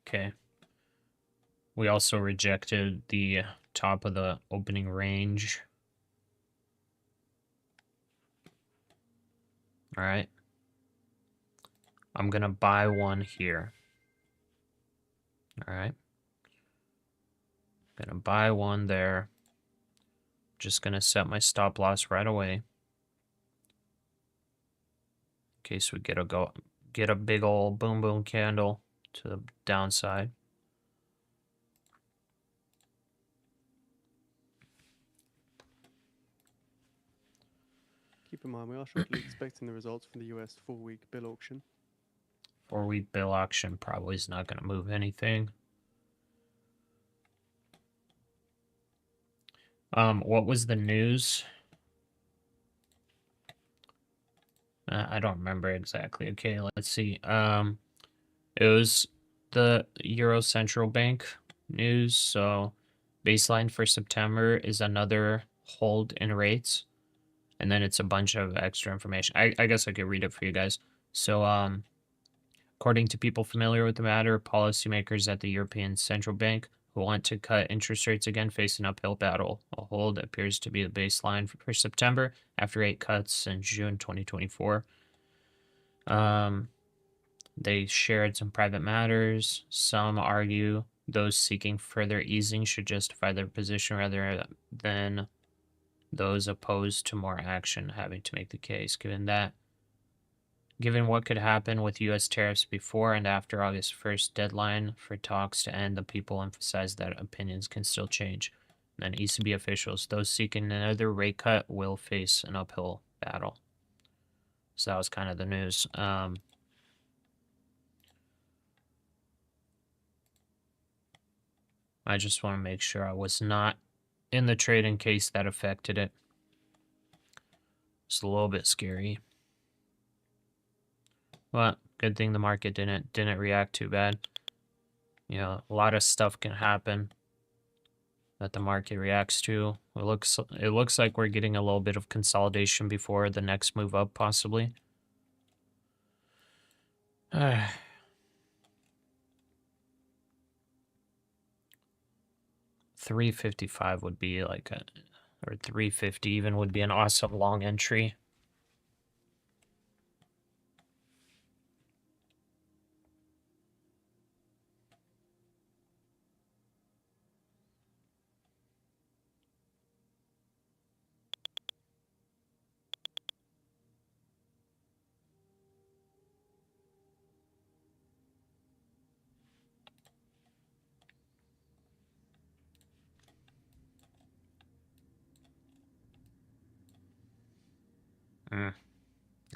Okay. We also rejected the top of the opening range. All right. I'm going to buy one here. All right. Going to buy one there. Just going to set my stop loss right away. In case we get a big old boom boom candle to the downside. Keep in mind, we are shortly expecting the results from the US 4-week bill auction. 4-week bill auction probably is not going to move anything. What was the news? I don't remember exactly. Okay, let's see. It was the Euro Central Bank news. So baseline for September is another hold in rates. And then it's a bunch of extra information. I guess I could read it for you guys. So according to people familiar with the matter, policymakers at the European Central Bank who want to cut interest rates again face an uphill battle. A hold appears to be the baseline for September after 8 cuts in June 2024. They shared some private matters. Some argue those seeking further easing should justify their position rather than those opposed to more action having to make the case. Given what could happen with U.S. tariffs before and after August 1st deadline for talks to end, the people emphasize that opinions can still change. And then ECB officials, those seeking another rate cut will face an uphill battle. So that was kind of the news. I just want to make sure I was not in the trade in case that affected it. It's a little bit scary. But good thing the market didn't react too bad. You know, a lot of stuff can happen that the market reacts to. It looks like we're getting a little bit of consolidation before the next move up, possibly. 355 would be like a, or 350 even would be an awesome long entry.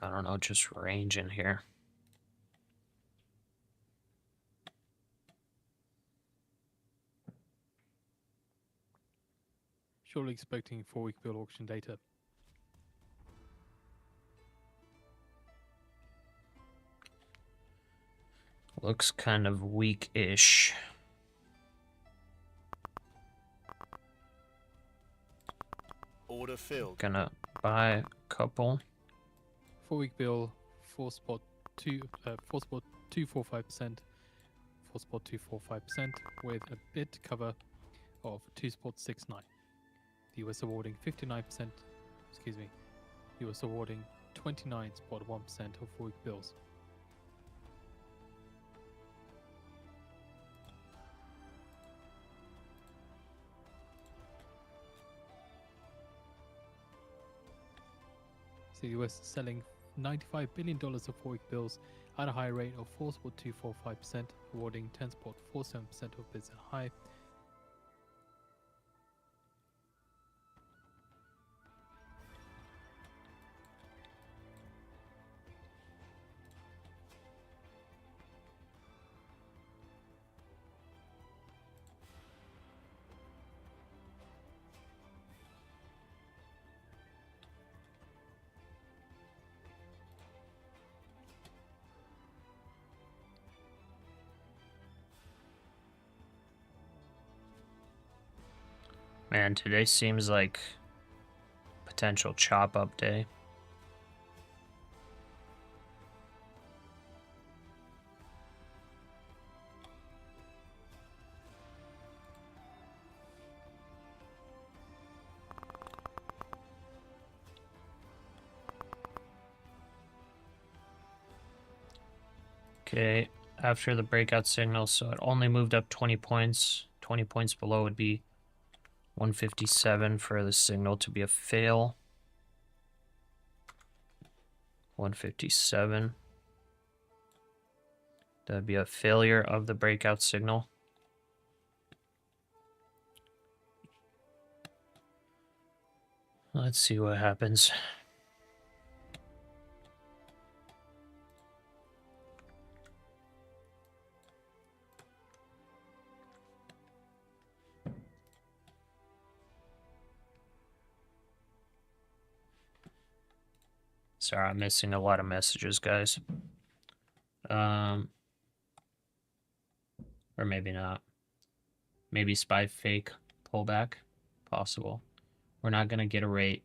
I don't know, just range in here. Surely expecting 4-week bill auction data. Looks kind of weak-ish. Order filled. Gonna buy a couple. 4-week bill 4.245%, 4.245% with a bid cover of 2.69. The US awarding 59%. Excuse me. US awarding 29.1% of 4-week bills. The US is selling $95 billion of 4-week bills at a high rate of 4.245%, awarding 10.47% of bids at high. Man, today seems like potential chop up day. Okay, after the breakout signal, so it only moved up 20 points. 20 points below would be 157 for the signal to be a fail. 157. That'd be a failure of the breakout signal. Let's see what happens. Sorry, I'm missing a lot of messages, guys. Or maybe not. Maybe SPY fake pullback. Possible. We're not gonna get a rate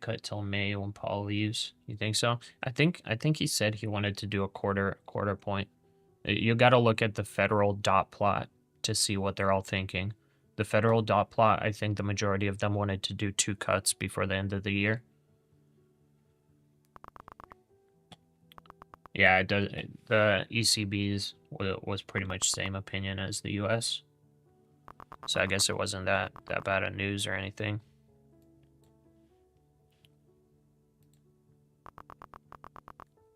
cut till May when Paul leaves. You think so? I think he said he wanted to do a quarter point. You got to look at the federal dot plot to see what they're all thinking. The federal dot plot, I think the majority of them wanted to do 2 cuts before the end of the year. Yeah, it does. The ECB's was pretty much same opinion as the US. So I guess it wasn't that bad of news or anything.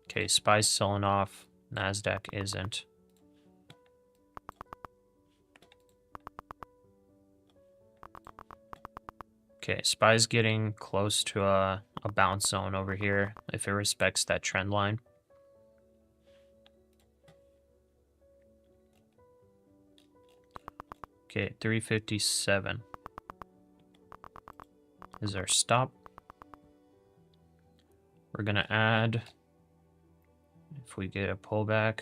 Okay, SPY's selling off. NASDAQ isn't. Okay, SPY's getting close to a bounce zone over here if it respects that trend line. Okay, 357 is our stop. We're gonna add, if we get a pullback,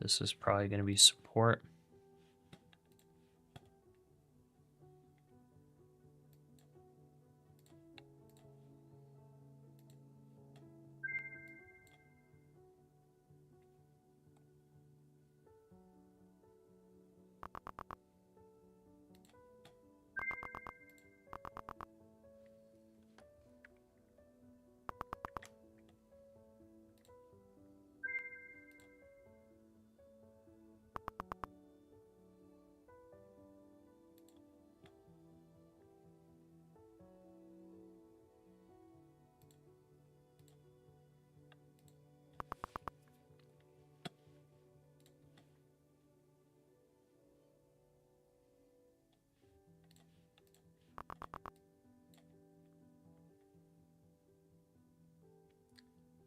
this is probably gonna be support.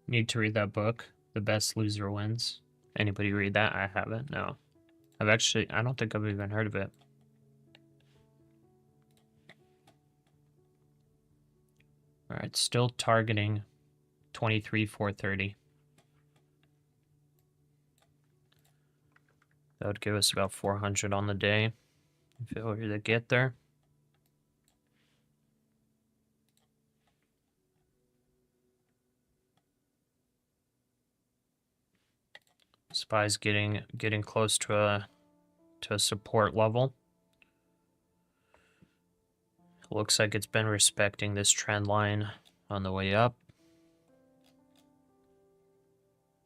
Need to read that book, The Best Loser Wins. Anybody read that? I haven't. No. I don't think I've even heard of it. All right, still targeting 23,430. That would give us about 400 on the day if it were to get there. SPY's getting close to a support level. Looks like it's been respecting this trend line on the way up.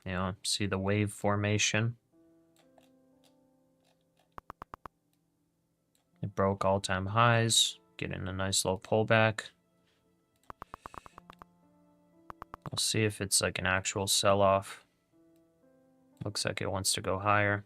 You know, see the wave formation. It broke all-time highs, getting a nice little pullback. We'll see if it's like an actual sell-off. Looks like it wants to go higher.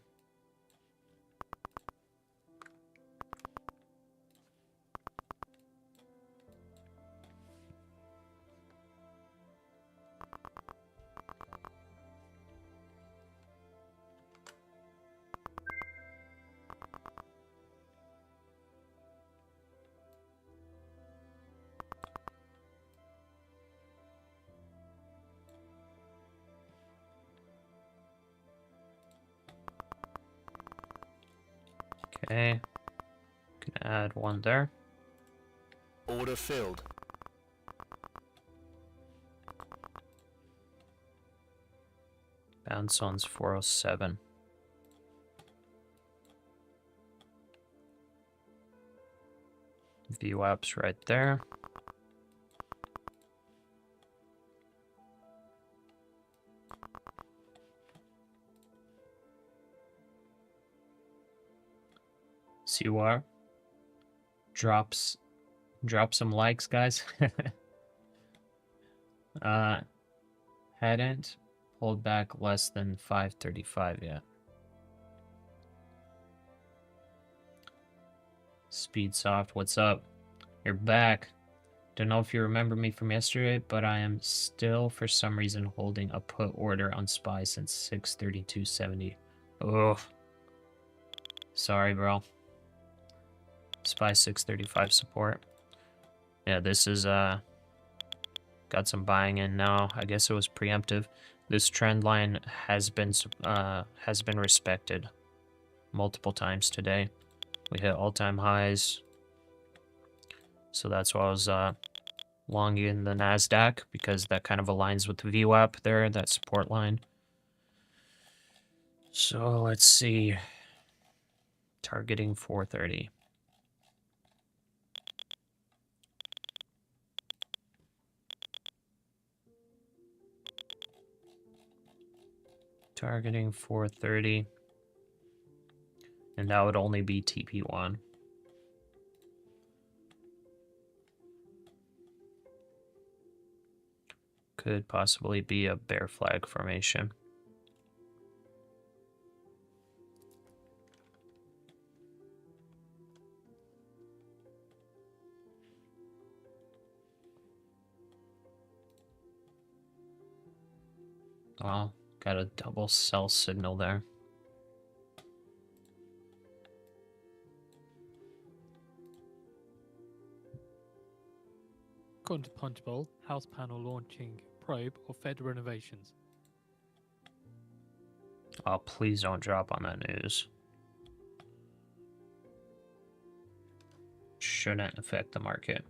Okay, can add one there. Order filled. Bounce on's 407. VWAP's right there. CUR. Drop some likes, guys. Hadn't pulled back less than 535 yet. Speedsoft, what's up? You're back. Don't know if you remember me from yesterday, but I am still, for some reason, holding a put order on SPY since 632.70. Oh, Sorry, bro. SPY 635 support. Yeah, this is got some buying in now. I guess it was preemptive. This trend line has been respected multiple times today. We hit all-time highs. So that's why I was longing in the NASDAQ, because that kind of aligns with the VWAP there, that support line. So let's see. Targeting 430. Targeting 430. And that would only be TP1. Could possibly be a bear flag formation. Wow, got a double sell signal there. According to Punchbowl, House panel launching probe of Fed renovations. Oh, please don't drop on that news. Shouldn't affect the market.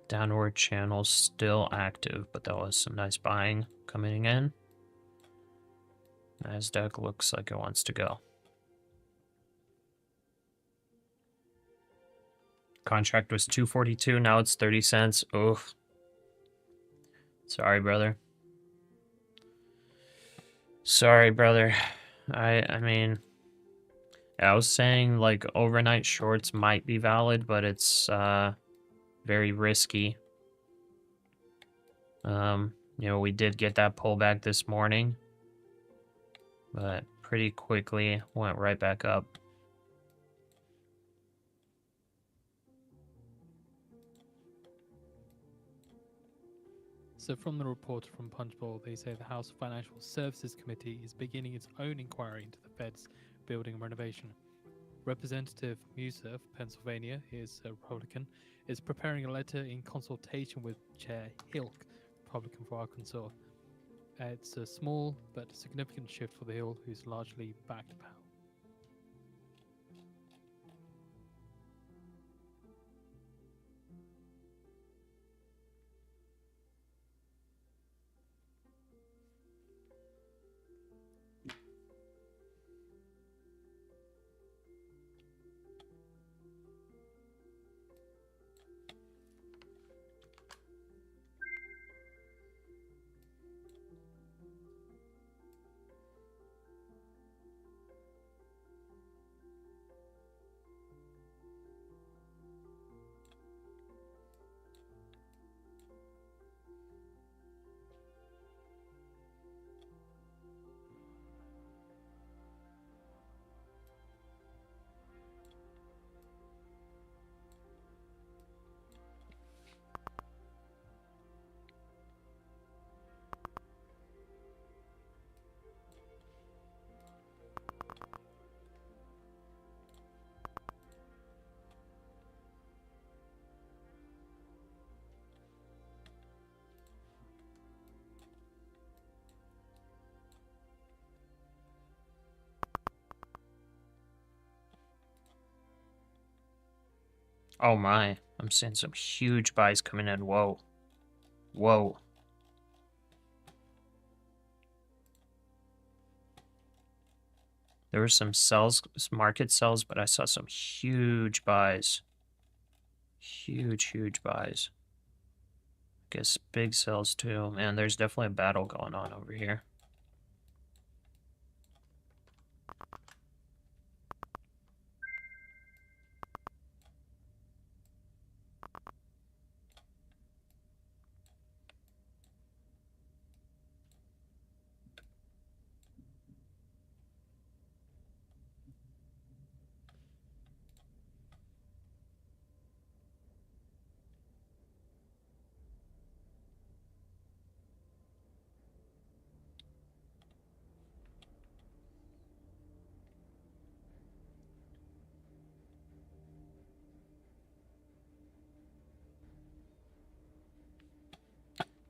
Downward channel still active, but that was some nice buying coming in. NASDAQ looks like it wants to go. Contract was 242, now it's 30 cents. Oof. Sorry, brother. Sorry, brother. I mean, I was saying like overnight shorts might be valid, but it's very risky. You know, we did get that pullback this morning, but pretty quickly went right back up. So from the report from Punchbowl, they say the House Financial Services Committee is beginning its own inquiry into the Fed's building and renovation. Representative Musa of Pennsylvania, he is a Republican, is preparing a letter in consultation with Chair Hilk, Republican for Arkansas. It's a small but significant shift for the Hill, who's largely backed Powell. Oh my, I'm seeing some huge buys coming in. Whoa. Whoa. There were some sells, market sells, but I saw some huge buys. Huge buys. Guess big sells too. Man, there's definitely a battle going on over here.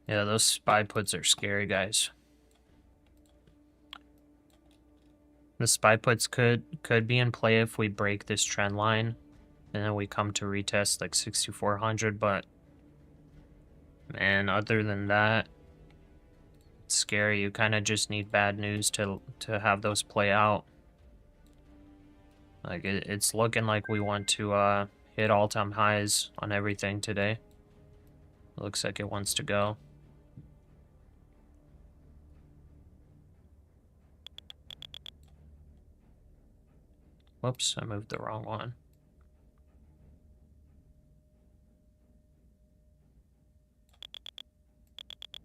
Yeah, those SPY puts are scary, guys. The SPY puts could be in play if we break this trend line, and then we come to retest like 6,400. But man, other than that, it's scary. You kind of just need bad news to have those play out. Like it's looking like we want to hit all-time highs on everything today. Looks like it wants to go. Whoops, I moved the wrong one.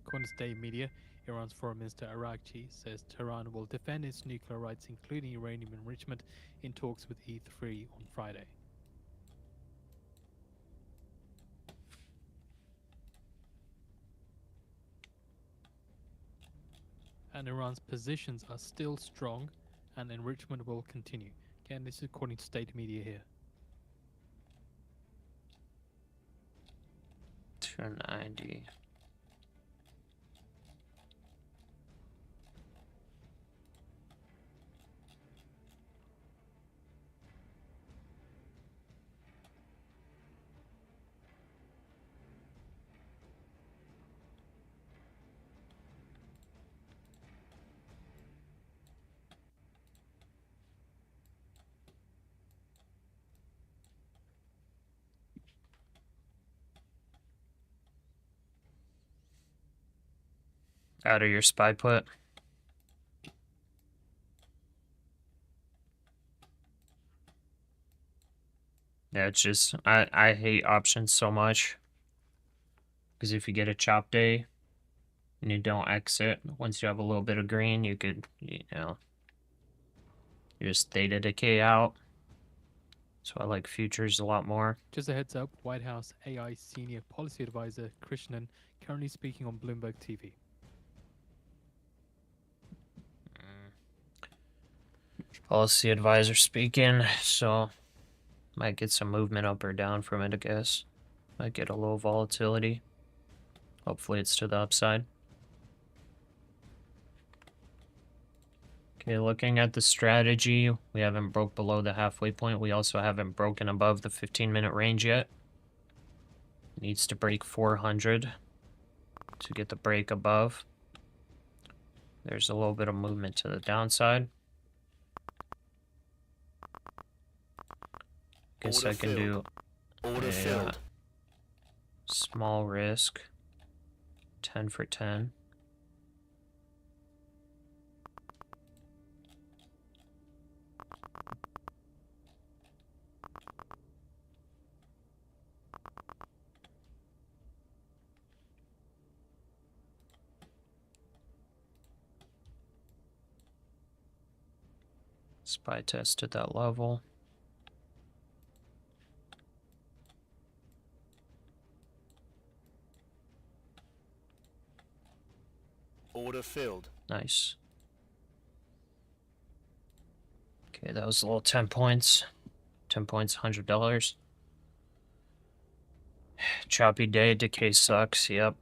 According to state media, Iran's Foreign Minister Arakchi says Tehran will defend its nuclear rights, including uranium enrichment, in talks with E3 on Friday. And Iran's positions are still strong and enrichment will continue. Again, this is according to state media here. 290. Out of your SPY put. Yeah, it's just I hate options so much. Because if you get a chop day and you don't exit, once you have a little bit of green, you could, you just theta decay out. So I like futures a lot more. Just a heads up, White House AI Senior Policy Advisor Krishnan currently speaking on Bloomberg TV. Policy advisor speaking, so might get some movement up or down from it, I guess. Might get a low volatility. Hopefully it's to the upside. Okay, looking at the strategy, we haven't broke below the halfway point. We also haven't broken above the 15-minute range yet. Needs to break 400 to get the break above. There's a little bit of movement to the downside. Guess I can do a small risk, 10 for 10. SPY test at that level. Order filled. Nice. Okay, that was a little 10 points. 10 points, $100. Choppy day, decay sucks, yep.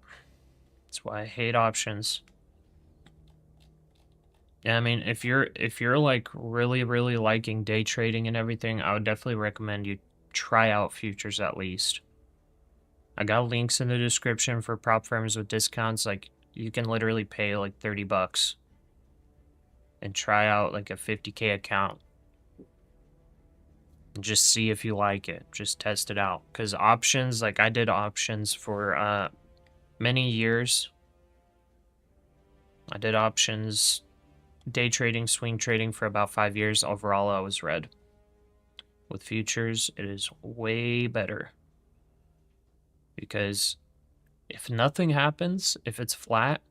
That's why I hate options. Yeah, I mean, if you're like really liking day trading and everything, I would definitely recommend you try out futures at least. I got links in the description for prop firms with discounts. Like, you can literally pay like $30 and try out like a 50K account and just see if you like it. Just test it out. Because options, like I did options for many years. I did options, day trading, swing trading for about 5 years. Overall, I was red. With futures, it is way better. Because if nothing happens, if it's flat,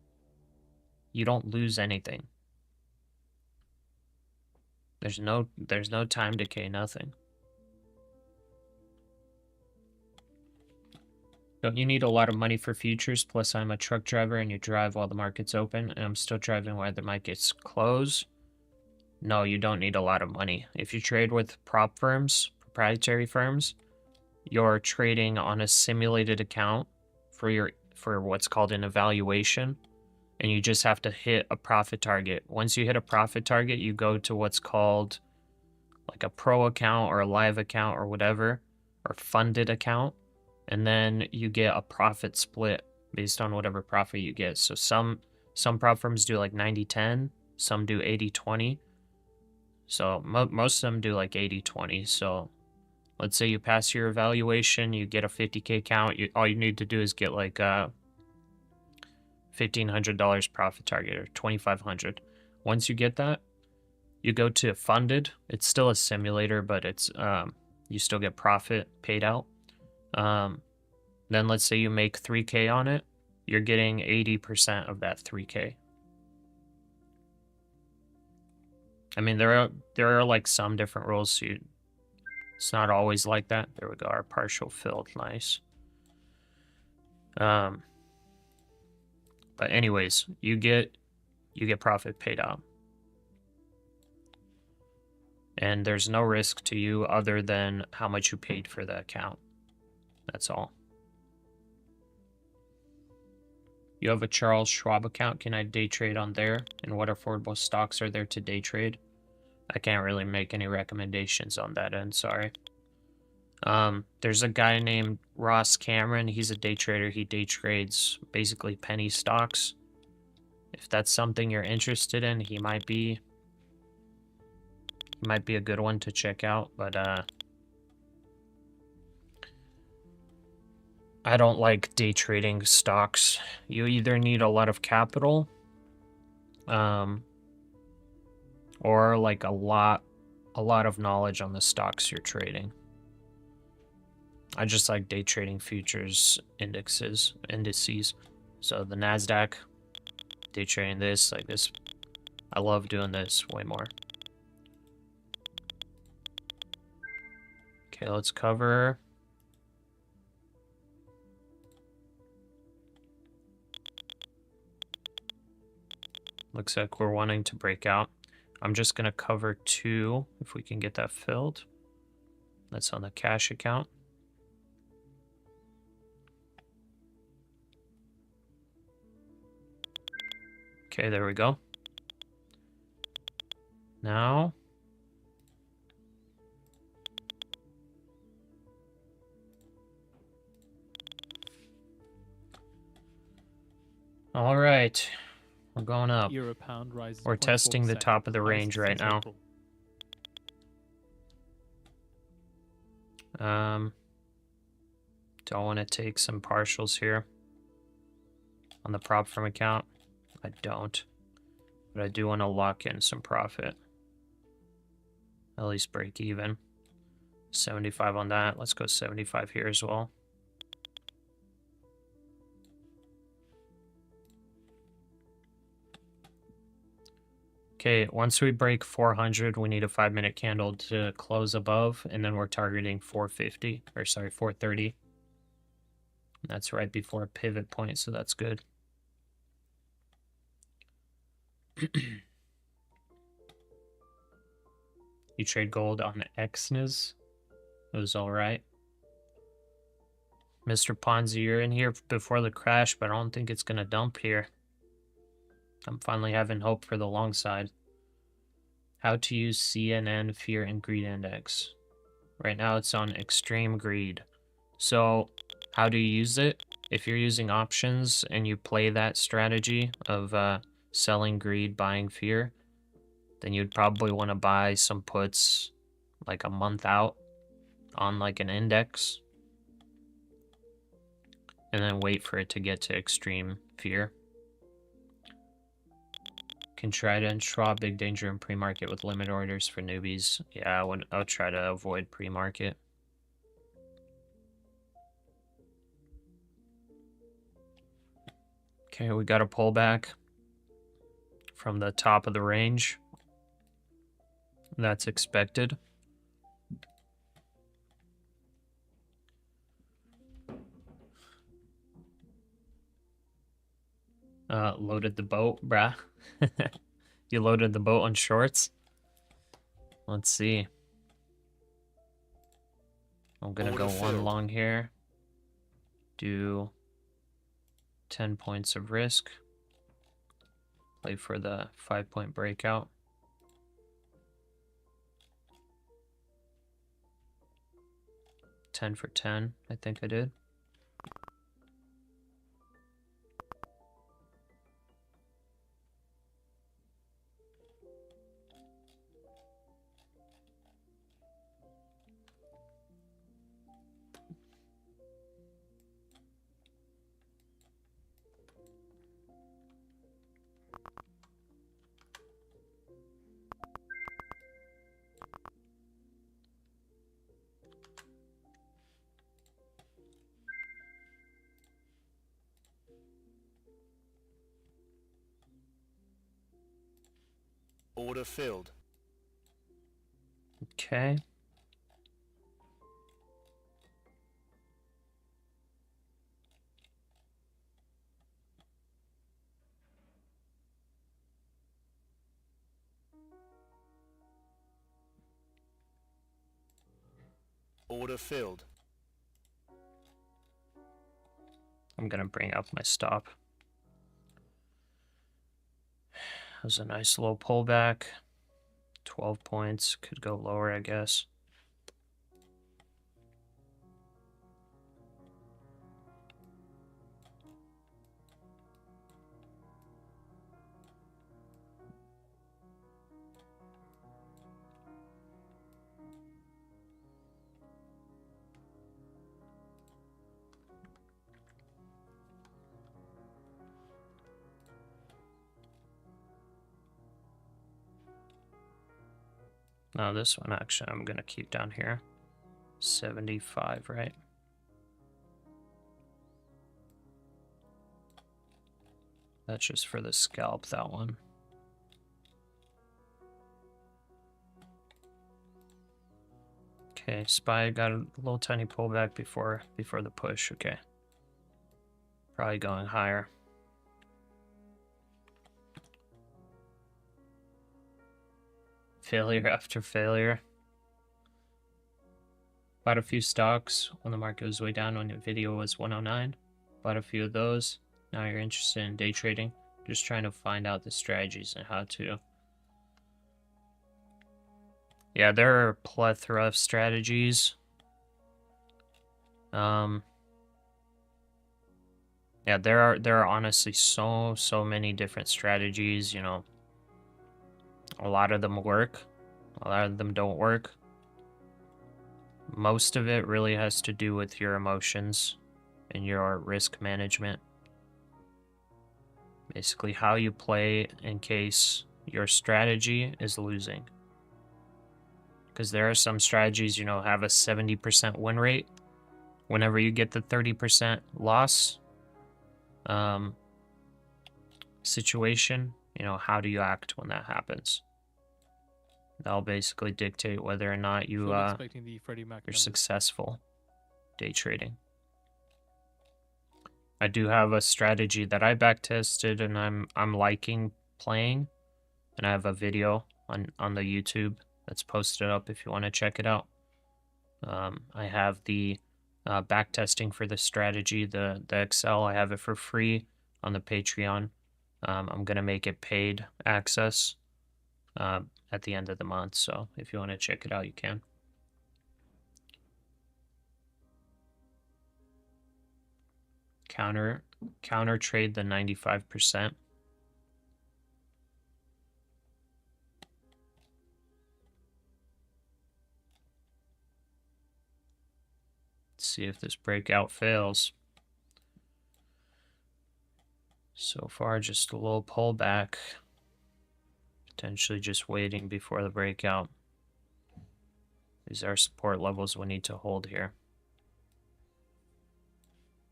you don't lose anything. There's no time decay, nothing. Don't you need a lot of money for futures? Plus, I'm a truck driver and you drive while the market's open, and I'm still driving while the market's closed. No, you don't need a lot of money. If you trade with prop firms, proprietary firms, you're trading on a simulated account for your for what's called an evaluation, and you just have to hit a profit target. Once you hit a profit target, you go to what's called like a pro account or a live account or whatever, or funded account, and then you get a profit split based on whatever profit you get. So some prop firms do like 90-10, some do 80-20. So most of them do like 80-20. So let's say you pass your evaluation, you get a 50K count. All you need to do is get like $1,500 profit target or $2,500. Once you get that, you go to funded. It's still a simulator, but it's you still get profit paid out. Then let's say you make 3K on it, you're getting 80% of that 3K. I mean, there are like some different rules, so it's not always like that. There we go, our partial filled, nice. But anyways, you get profit paid out. And there's no risk to you other than how much you paid for the account. That's all. You have a Charles Schwab account. Can I day trade on there? And what affordable stocks are there to day trade? I can't really make any recommendations on that end, sorry. There's a guy named Ross Cameron. He's a day trader. He day trades basically penny stocks. If that's something you're interested in, he might be a good one to check out, but I don't like day trading stocks. You either need a lot of capital, or like a lot of knowledge on the stocks you're trading. I just like day trading futures indices. So the NASDAQ, day trading this, like this. I love doing this way more. Okay, let's cover. Looks like we're wanting to break out. I'm just going to cover 2 if we can get that filled. That's on the cash account. Okay, there we go. Now, all right, we're going up. Euro pound rises. We're testing the 0.4%, top of the highest range right since now. April. Do I want to take some partials here on the prop firm account? I don't, but I do want to lock in some profit. At least break even. 75 on that. Let's go 75 here as well. Okay, once we break 400, we need a 5-minute candle to close above, and then we're targeting 450, or sorry, 430. That's right before a pivot point, so that's good. You trade gold on Exnes. It was all right. Mr. Ponzi, you're in here before the crash, but I don't think it's going to dump here. I'm finally having hope for the long side. How to use CNN Fear and Greed Index. Right now it's on extreme greed. So how do you use it? If you're using options and you play that strategy of selling greed, buying fear, then you'd probably want to buy some puts like a month out on like an index and then wait for it to get to extreme fear. Can try to ensure big danger in pre-market with limit orders for newbies. Yeah, I would try to avoid pre-market. Okay, we got a pullback from the top of the range. That's expected. Loaded the boat, brah. You loaded the boat on shorts? Let's see. I'm gonna go one long here. Do 10 points of risk. Play for the 5-point breakout. $10 for 10, I think I did. Order filled. Okay. Order filled. I'm gonna bring up my stop. That was a nice low pullback. 12 points. Could go lower, I guess. No, this one actually I'm gonna keep down here. 75, right? That's just for the scalp, that one. Okay, SPY got a little tiny pullback before the push. Okay. Probably going higher. Failure after failure. Bought a few stocks when the market was way down, when the video was 109. Bought a few of those. Now you're interested in day trading. Just trying to find out the strategies and how to. Yeah, there are a plethora of strategies. Yeah, there are honestly so many different strategies, you know. A lot of them work. A lot of them don't work. Most of it really has to do with your emotions and your risk management. Basically, how you play in case your strategy is losing. Because there are some strategies, you know, have a 70% win rate. Whenever you get the 30% loss situation, you know, how do you act when that happens? That'll basically dictate whether or not you Fully expecting the Freddie Mac you're numbers. successful day trading. I do have a strategy that I back tested and I'm liking playing, and I have a video on the YouTube that's posted up if you want to check it out. I have the back testing for the strategy, the Excel. I have it for free on the Patreon. I'm gonna make it paid access at the end of the month, so if you want to check it out, you can. Counter trade the 95%. Let's see if this breakout fails. So far, just a little pullback. Potentially just waiting before the breakout. These are support levels we need to hold here.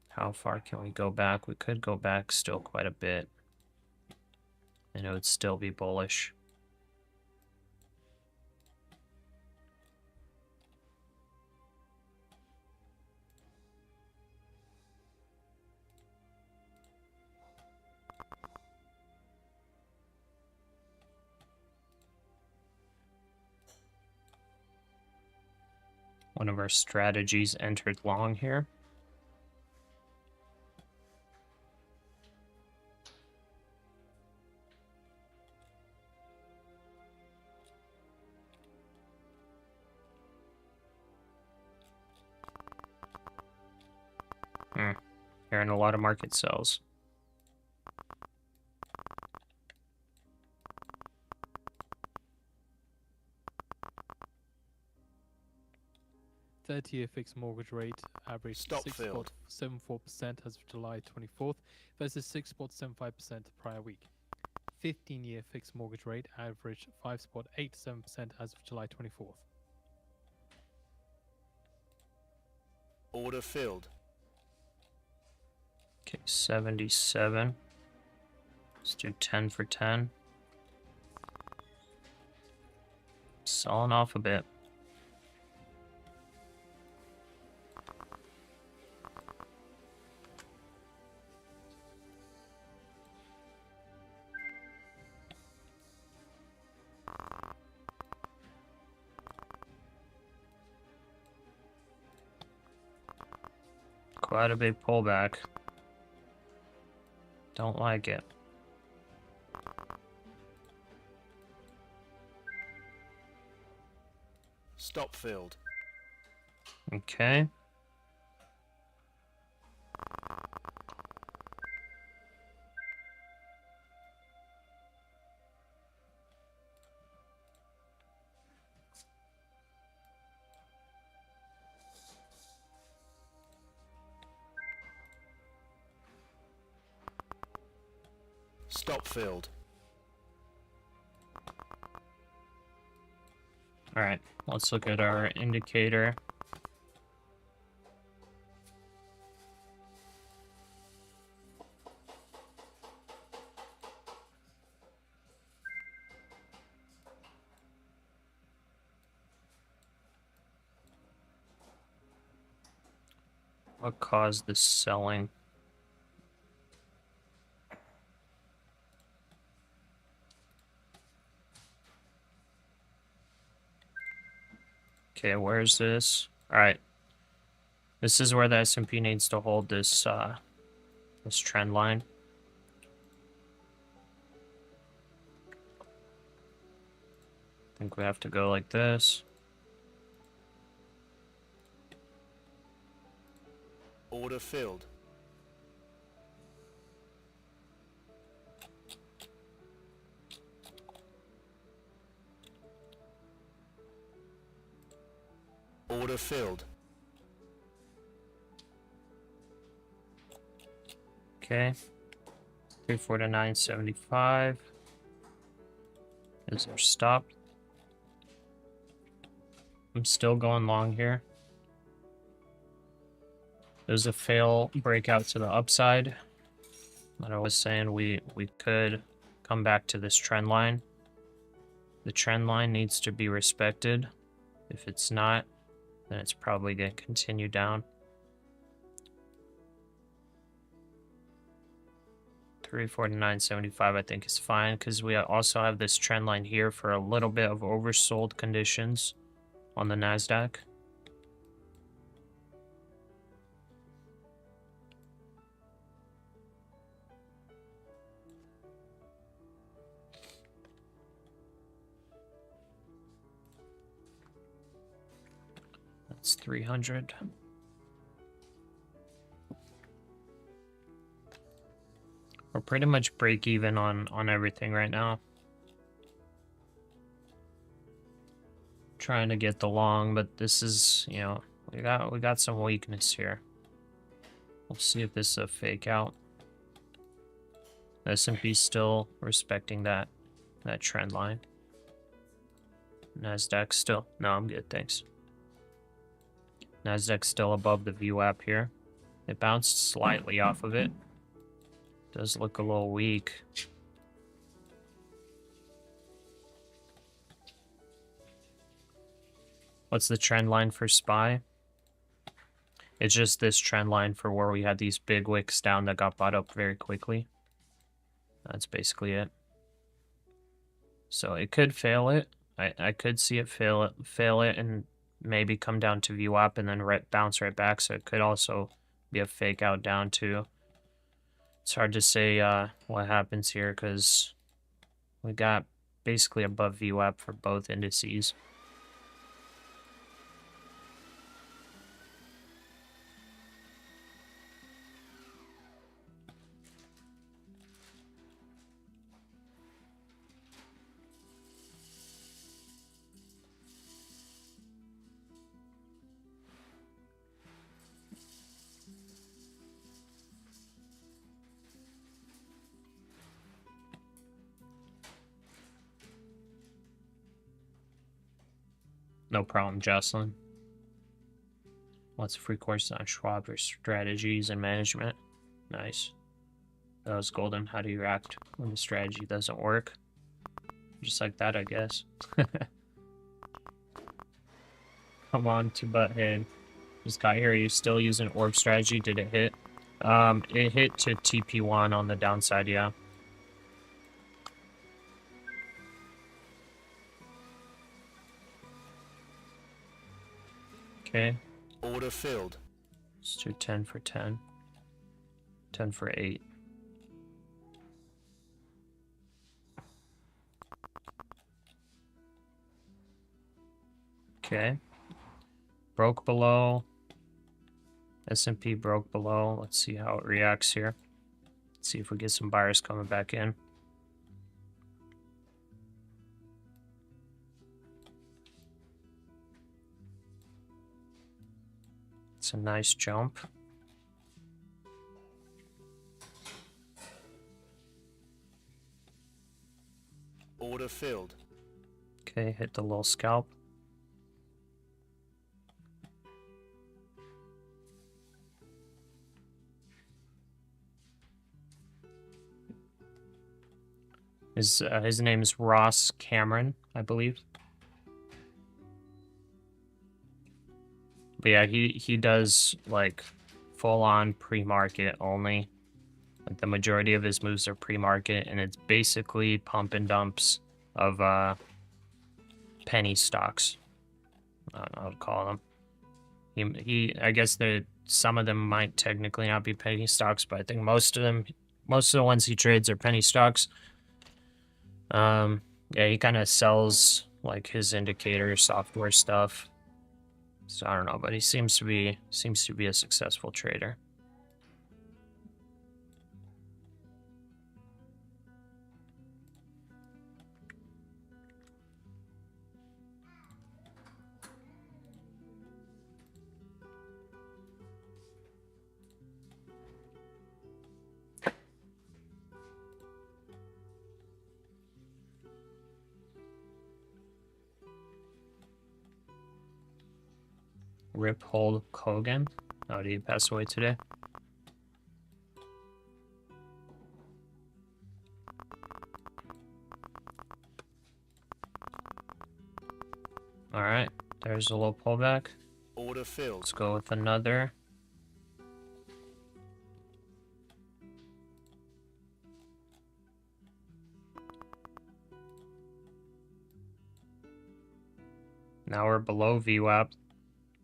How far can we go back? We could go back still quite a bit, and it would still be bullish. One of our strategies entered long here. hearing a lot of market sells. 30-year fixed mortgage rate averaged Stop filled. 6.74% as of July 24th versus 6.75% the prior week. 15-year fixed mortgage rate averaged 5.87% as of July 24th. Order filled. Okay, 77. Let's do 10 for 10. Selling off a bit. Quite a big pullback. Don't like it. Stop filled. Okay. Stop filled. All right, let's look at our indicator. What caused this selling? Okay, where's this? All right. This is where the S&P needs to hold this this trend line. I think we have to go like this. Order filled. Order filled. Okay. 349.75 is our stop. I'm still going long here. There's a fail breakout to the upside. But I was saying we could come back to this trend line. The trend line needs to be respected. If it's not, then it's probably going to continue down. 349.75 I think is fine because we also have this trend line here for a little bit of oversold conditions on the NASDAQ. That's 300. We're pretty much break even on everything right now. Trying to get the long, but this is, you know, we got some weakness here. We'll see if this is a fake out. The S&P's still respecting that trend line. NASDAQ still, no, I'm good, thanks. NASDAQ still above the VWAP here. It bounced slightly off of it. Does look a little weak. What's the trend line for SPY? It's just this trend line for where we had these big wicks down that got bought up very quickly. That's basically it. So it could fail it. I could see it fail it and maybe come down to VWAP and then bounce right back. So it could also be a fake out down too. It's hard to say what happens here because we got basically above VWAP for both indices. No problem, Jocelyn. Lots of free courses on Schwab for strategies and management. Nice. That was golden. How do you react when the strategy doesn't work? Just like that, I guess. Come on to Butthead. Just got here. Are you still using orb strategy? Did it hit? It hit to TP1 on the downside, yeah. Okay. Order filled. Let's do 10 for 10. 10 for 8. Okay. Broke below. S&P broke below. Let's see how it reacts here. Let's see if we get some buyers coming back in. It's a nice jump. Order filled. Okay, hit the little scalp. His name is Ross Cameron, I believe. But yeah, he does like full-on pre-market only. Like the majority of his moves are pre-market, and it's basically pump and dumps of penny stocks. I don't know how to call them. I guess some of them might technically not be penny stocks, but I think most of the ones he trades are penny stocks. Yeah, he kind of sells like his indicator software stuff. So I don't know, but he seems to be a successful trader. Rip Hulk Hogan. Oh, did he pass away today? Alright, there's a little pullback. Order filled. Let's go with another. Now we're below VWAP.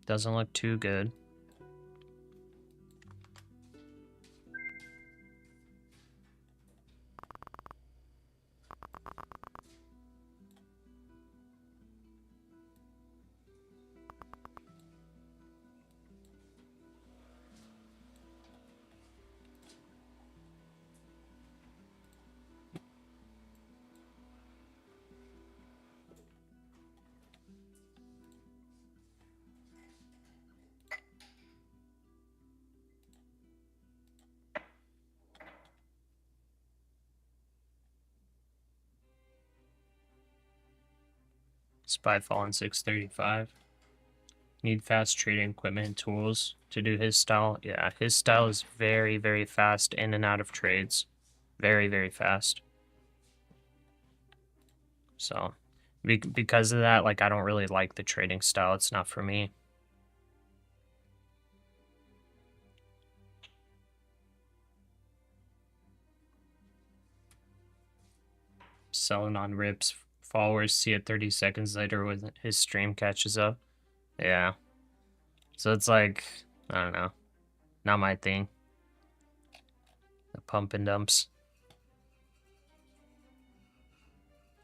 Doesn't look too good. SPY falling 635. Need fast trading equipment and tools to do his style. Yeah, his style is very, very fast in and out of trades. Very, very fast. So, because of that, like, I don't really like the trading style. It's not for me. Selling on rips. Followers see it 30 seconds later when his stream catches up. Yeah. So it's like, I don't know. Not my thing. The pump and dumps.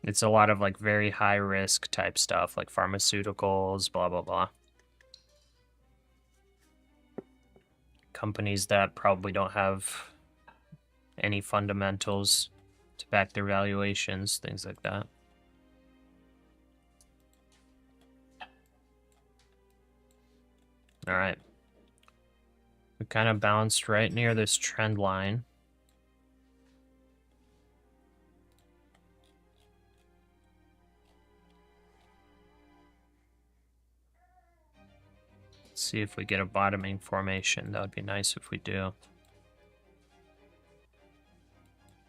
It's a lot of like very high risk type stuff, like pharmaceuticals, blah, blah, blah. Companies that probably don't have any fundamentals to back their valuations, things like that. All right. We kind of bounced right near this trend line. Let's see if we get a bottoming formation. That would be nice if we do.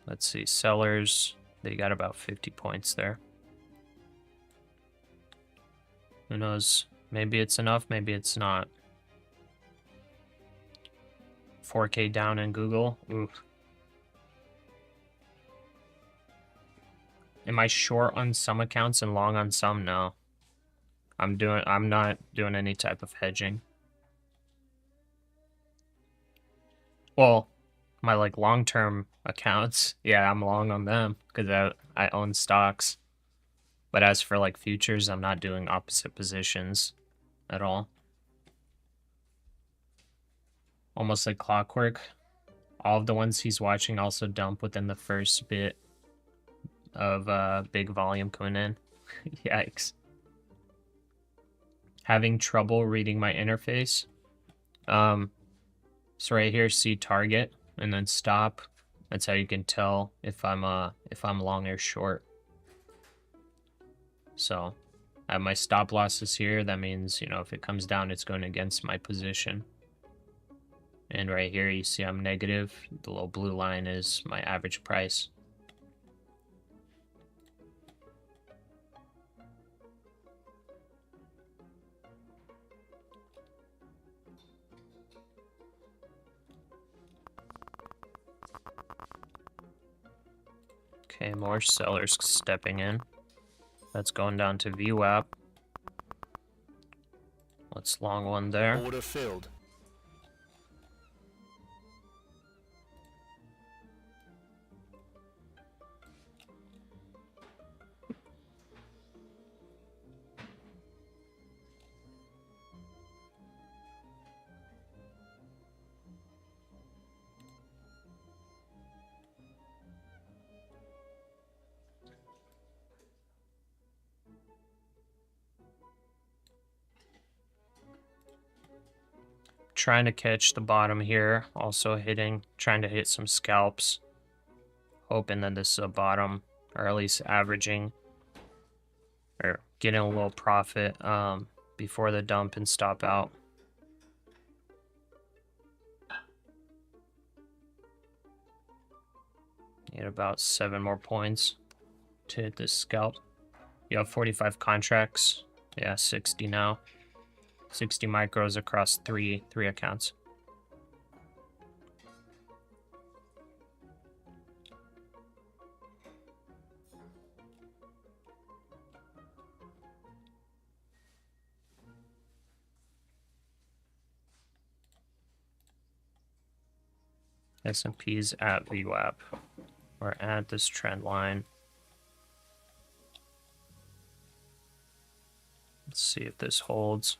Let's see, sellers, they got about 50 points there. Who knows? Maybe it's enough, maybe it's not. 4K down in Google. Ooh. Am I short on some accounts and long on some? No. I'm not doing any type of hedging. Well, my like long-term accounts, yeah, I'm long on them because I own stocks. But as for like futures, I'm not doing opposite positions at all. Almost like clockwork. All of the ones he's watching also dump within the first bit of big volume coming in. Yikes. Having trouble reading my interface. So right here, see target and then stop. That's how you can tell if I'm long or short. So I have my stop losses here. That means, you know, if it comes down, it's going against my position. And right here, you see I'm negative. The little blue line is my average price. Okay, more sellers stepping in. That's going down to VWAP. Let's long one there. Order filled. Trying to catch the bottom here, also trying to hit some scalps, hoping that this is a bottom, or at least averaging, or getting a little profit before the dump and stop out. Need about 7 more points to hit this scalp. You have 45 contracts, yeah, 60 now. 60 micros across three accounts. S&P's at VWAP. We're at this trend line. Let's see if this holds.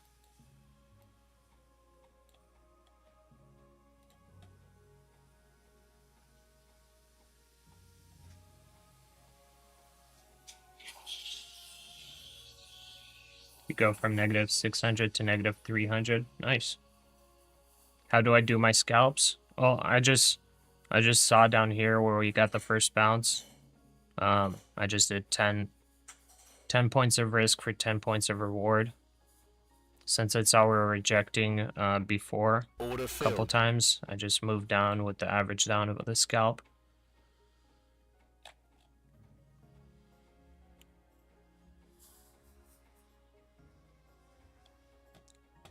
We go from negative 600 to negative 300. Nice. How do I do my scalps? Well, I just saw down here where we got the first bounce. I just did 10 points of risk for 10 points of reward. Since I saw we were rejecting before a couple times, I just moved down with the average down of the scalp.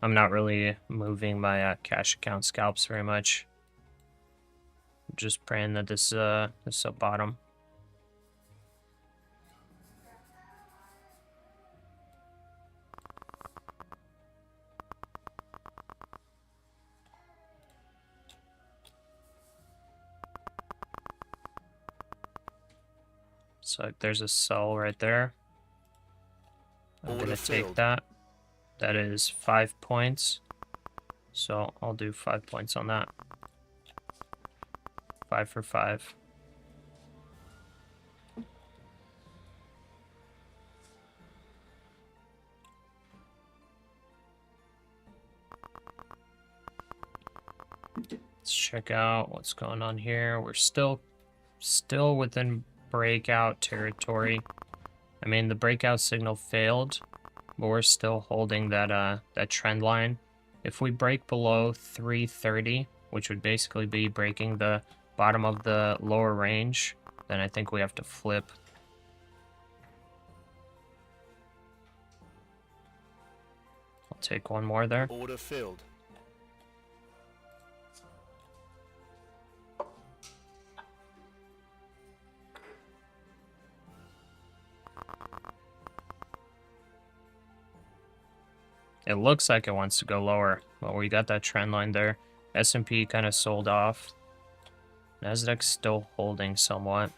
I'm not really moving my cash account scalps very much. I'm just praying that this is a bottom. So there's a sell right there. I'm gonna take that. That is 5 points. So I'll do 5 points on that. 5 for 5. Let's check out what's going on here. We're still within breakout territory. I mean, the breakout signal failed, but we're still holding that that trend line. If we break below 330, which would basically be breaking the bottom of the lower range, then I think we have to flip. I'll take one more there. Order filled. It looks like it wants to go lower. Well, we got that trend line there. S&P kind of sold off. NASDAQ's still holding somewhat.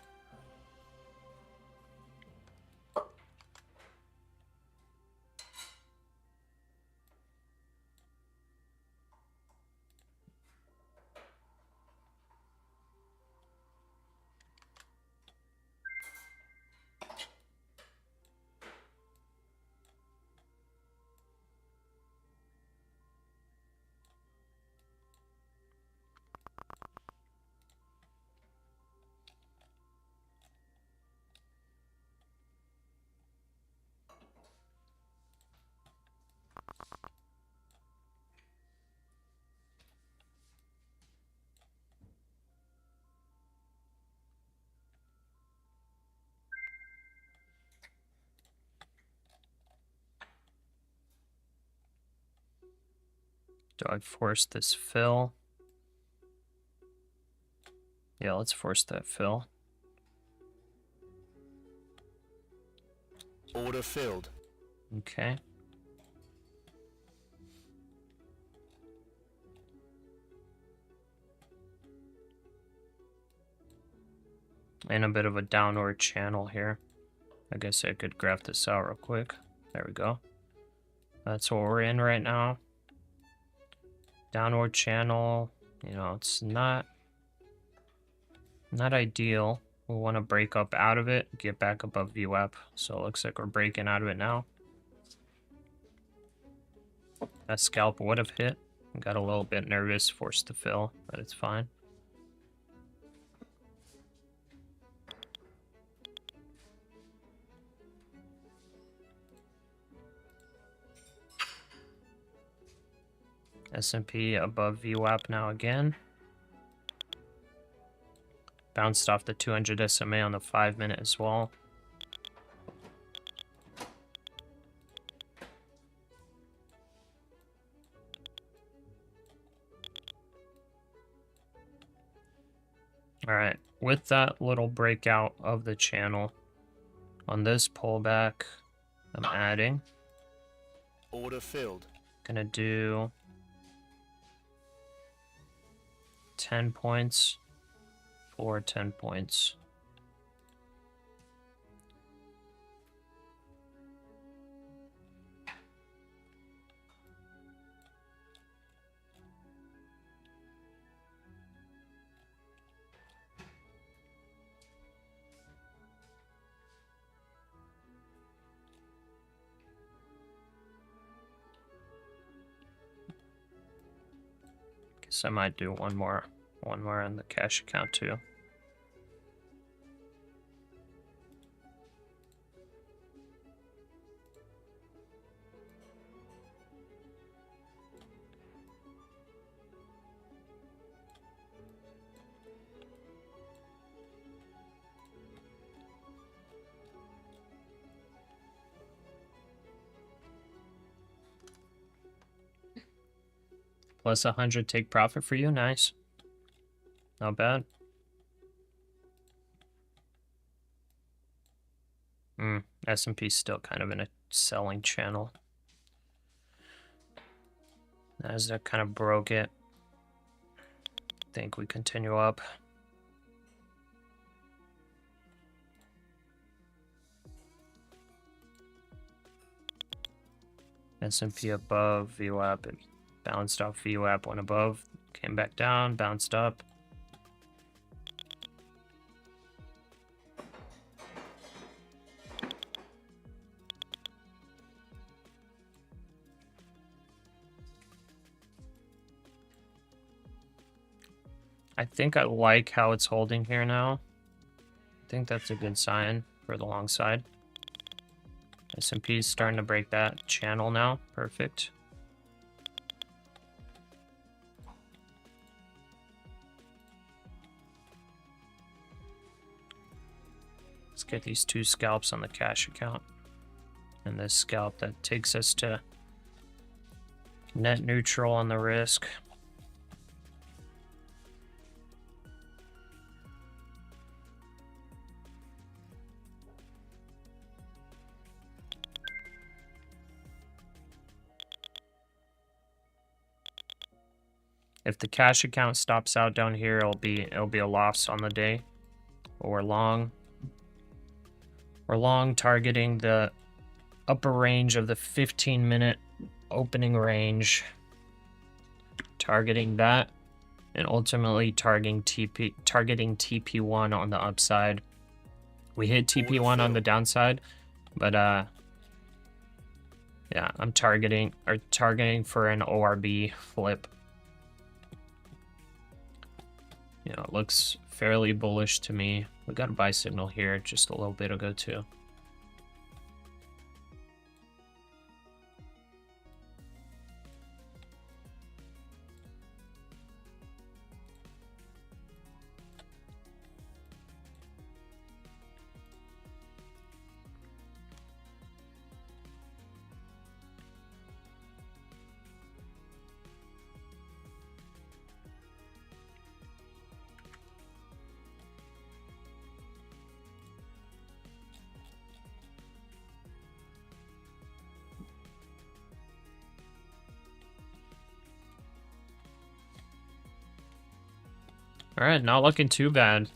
Do I force this fill? Yeah, let's force that fill. Order filled. Okay. And a bit of a downward channel here. I guess I could graph this out real quick. There we go. That's what we're in right now. Downward channel, you know, it's not ideal. We want to break up out of it, get back above VWAP. So it looks like we're breaking out of it now. That scalp would have hit. Got a little bit nervous, forced to fill, but it's fine. S&P above VWAP now again. Bounced off the 200 SMA on the 5-minute as well. All right, with that little breakout of the channel, on this pullback, I'm adding. Order filled. Gonna do 10 points for 10 points. Guess I might do one more on the cash account too. Plus 100 take profit for you. Nice. Not bad. S&P's still kind of in a selling channel. NASDAQ kind of broke it. Think we continue up. S&P above VWAP. It bounced off VWAP, went above, came back down, bounced up. I think I like how it's holding here now. I think that's a good sign for the long side. S&P is starting to break that channel now. Perfect. get these 2 scalps on the cash account. And this scalp that takes us to net neutral on the risk. If the cash account stops out down here, it'll be a loss on the day. But we're long targeting the upper range of the 15-minute opening range. Targeting that and ultimately targeting TP1 on the upside. We hit TP1 on the downside, but yeah, I'm targeting for an ORB flip. You know, it looks fairly bullish to me. We got a buy signal here just a little bit ago too. All right, not looking too bad.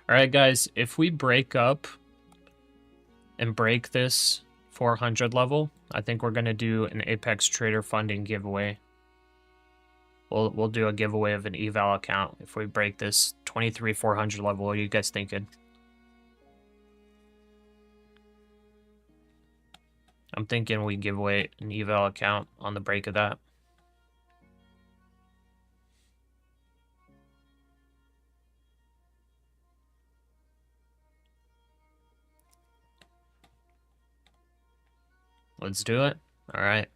All right, guys, if we break up and break this 400 level, I think we're going to do an Apex Trader funding giveaway. We'll do a giveaway of an eval account if we break this 23,400 level. What are you guys thinking? I'm thinking we give away an eval account on the break of that. Let's do it. All right.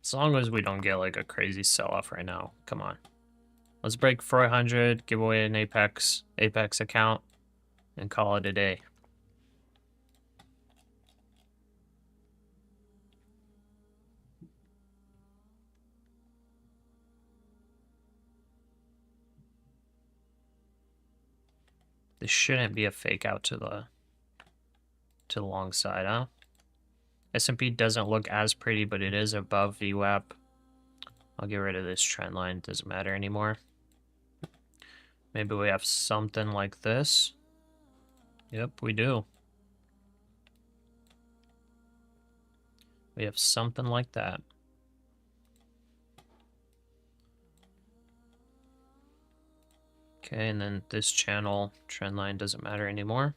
As long as we don't get like a crazy sell-off right now. Come on. Let's break 400, give away an Apex account, and call it a day. This shouldn't be a fake out to the long side, huh? S&P doesn't look as pretty, but it is above VWAP. I'll get rid of this trend line. Doesn't matter anymore. Maybe we have something like this. Yep, we do. We have something like that. Okay, and then this channel trend line doesn't matter anymore.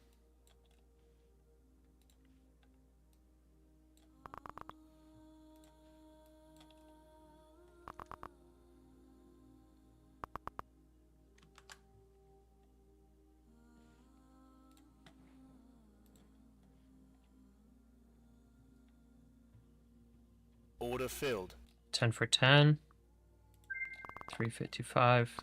Order filled. 10 for 10. 355.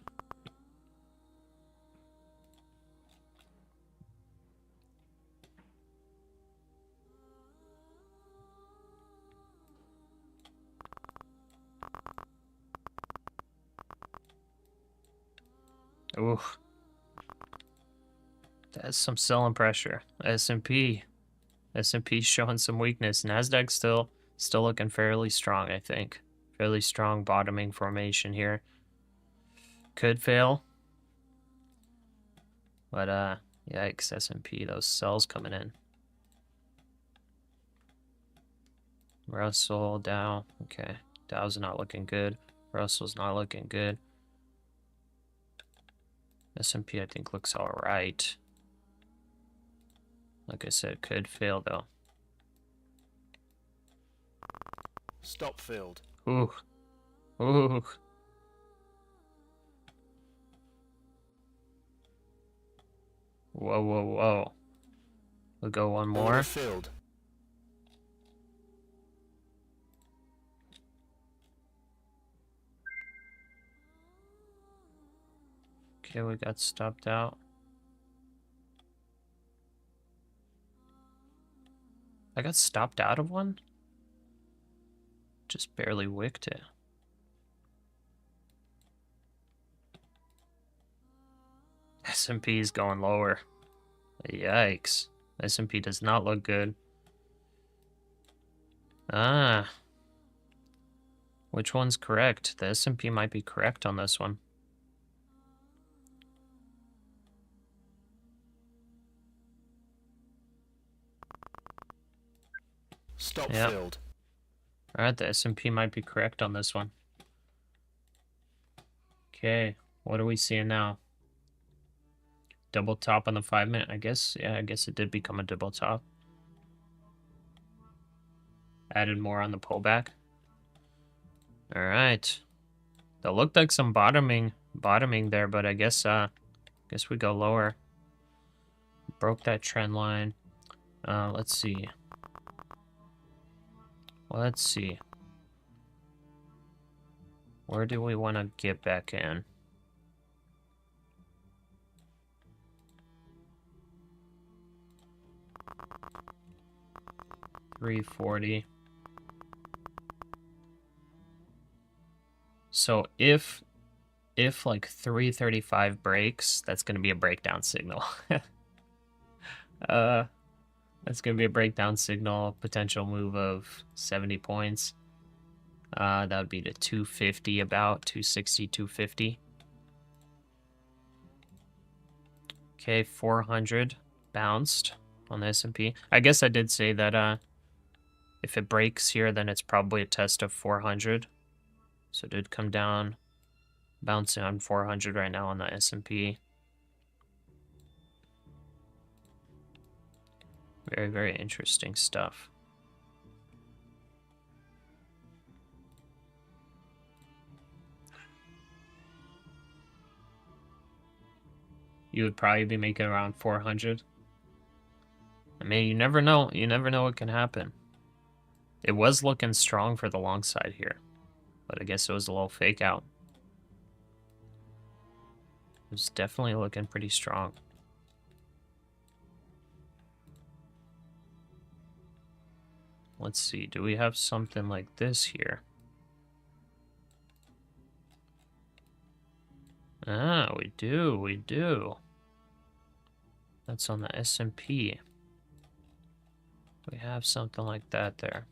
Ooh. That's some selling pressure. S&P showing some weakness. NASDAQ still looking fairly strong, I think. Fairly strong bottoming formation here. Could fail. But yikes, S&P, those sells coming in. Russell, Dow. Okay. Dow's not looking good. Russell's not looking good. S&P, I think, looks all right. Like I said, could fail, though. Stop filled. Ooh. Ooh. Whoa, whoa, whoa. We'll go one more. Order filled. Okay, we got stopped out. I got stopped out of one? Just barely wicked it. S&P is going lower. Yikes. S&P does not look good. Ah. Which one's correct? The S&P might be correct on this one. Stop Yep. filled. Alright, the S&P might be correct on this one. Okay, what are we seeing now? Double top on the 5-minute, I guess. Yeah, I guess it did become a double top. Added more on the pullback. Alright. That looked like some bottoming there, but I guess we go lower. Broke that trend line. Let's see. Let's see. Where do we want to get back in? $340. So if like 335 breaks, that's going to be a breakdown signal. That's going to be a breakdown signal, potential move of 70 points. That would be to 250, about 260, 250. Okay, 400 bounced on the S&P. I guess I did say that if it breaks here, then it's probably a test of 400. So it did come down, bouncing on 400 right now on the S&P. Very, very interesting stuff. You would probably be making around 400. I mean, you never know. You never know what can happen. It was looking strong for the long side here, but I guess it was a little fake out. It was definitely looking pretty strong. Let's see. Do we have something like this here? Ah, we do. We do. That's on the S&P. We have something like that there.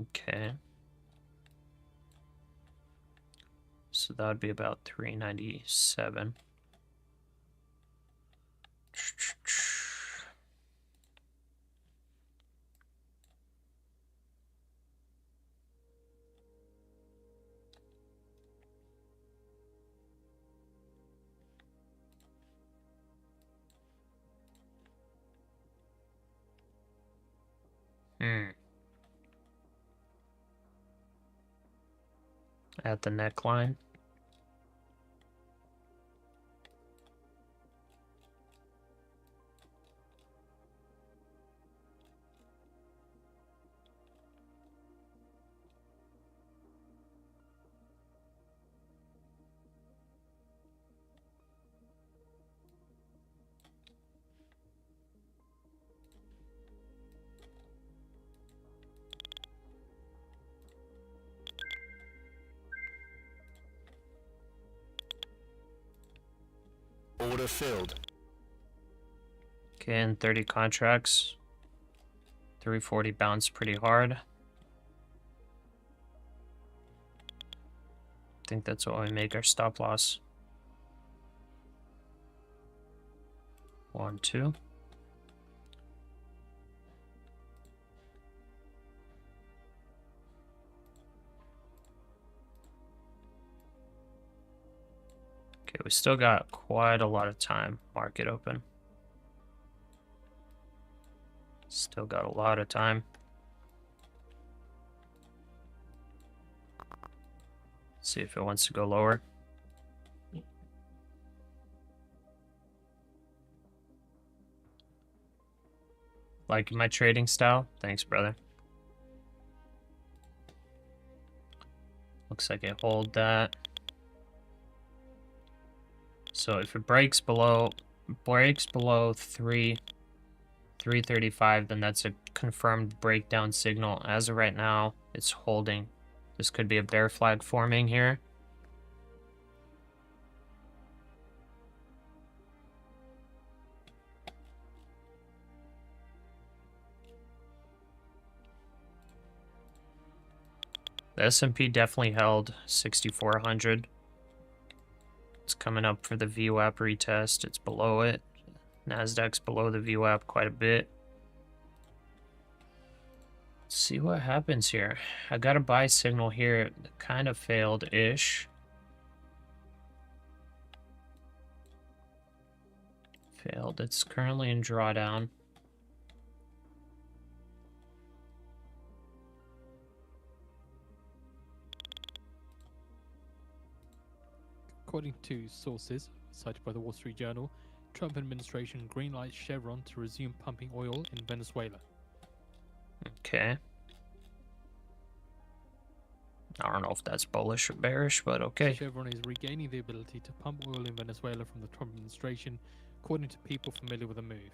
Okay. So that would be about 397. At the neckline. Order filled. Okay, and 30 contracts. 340 bounced pretty hard. I think that's what we make our stop loss. 1, 2. Okay, we still got quite a lot of time. Market open. Still got a lot of time. See if it wants to go lower. Like my trading style? Thanks, brother. Looks like it hold that. So if it breaks below 335, then that's a confirmed breakdown signal. As of right now, it's holding. This could be a bear flag forming here. The S&P definitely held 6,400. It's coming up for the VWAP retest. It's below it. NASDAQ's below the VWAP quite a bit. Let's see what happens here. I got a buy signal here. It kind of failed-ish. Failed. It's currently in drawdown. According to sources cited by the Wall Street Journal, Trump administration greenlights Chevron to resume pumping oil in Venezuela. Okay. I don't know if that's bullish or bearish, but okay. Chevron is regaining the ability to pump oil in Venezuela from the Trump administration, according to people familiar with the move.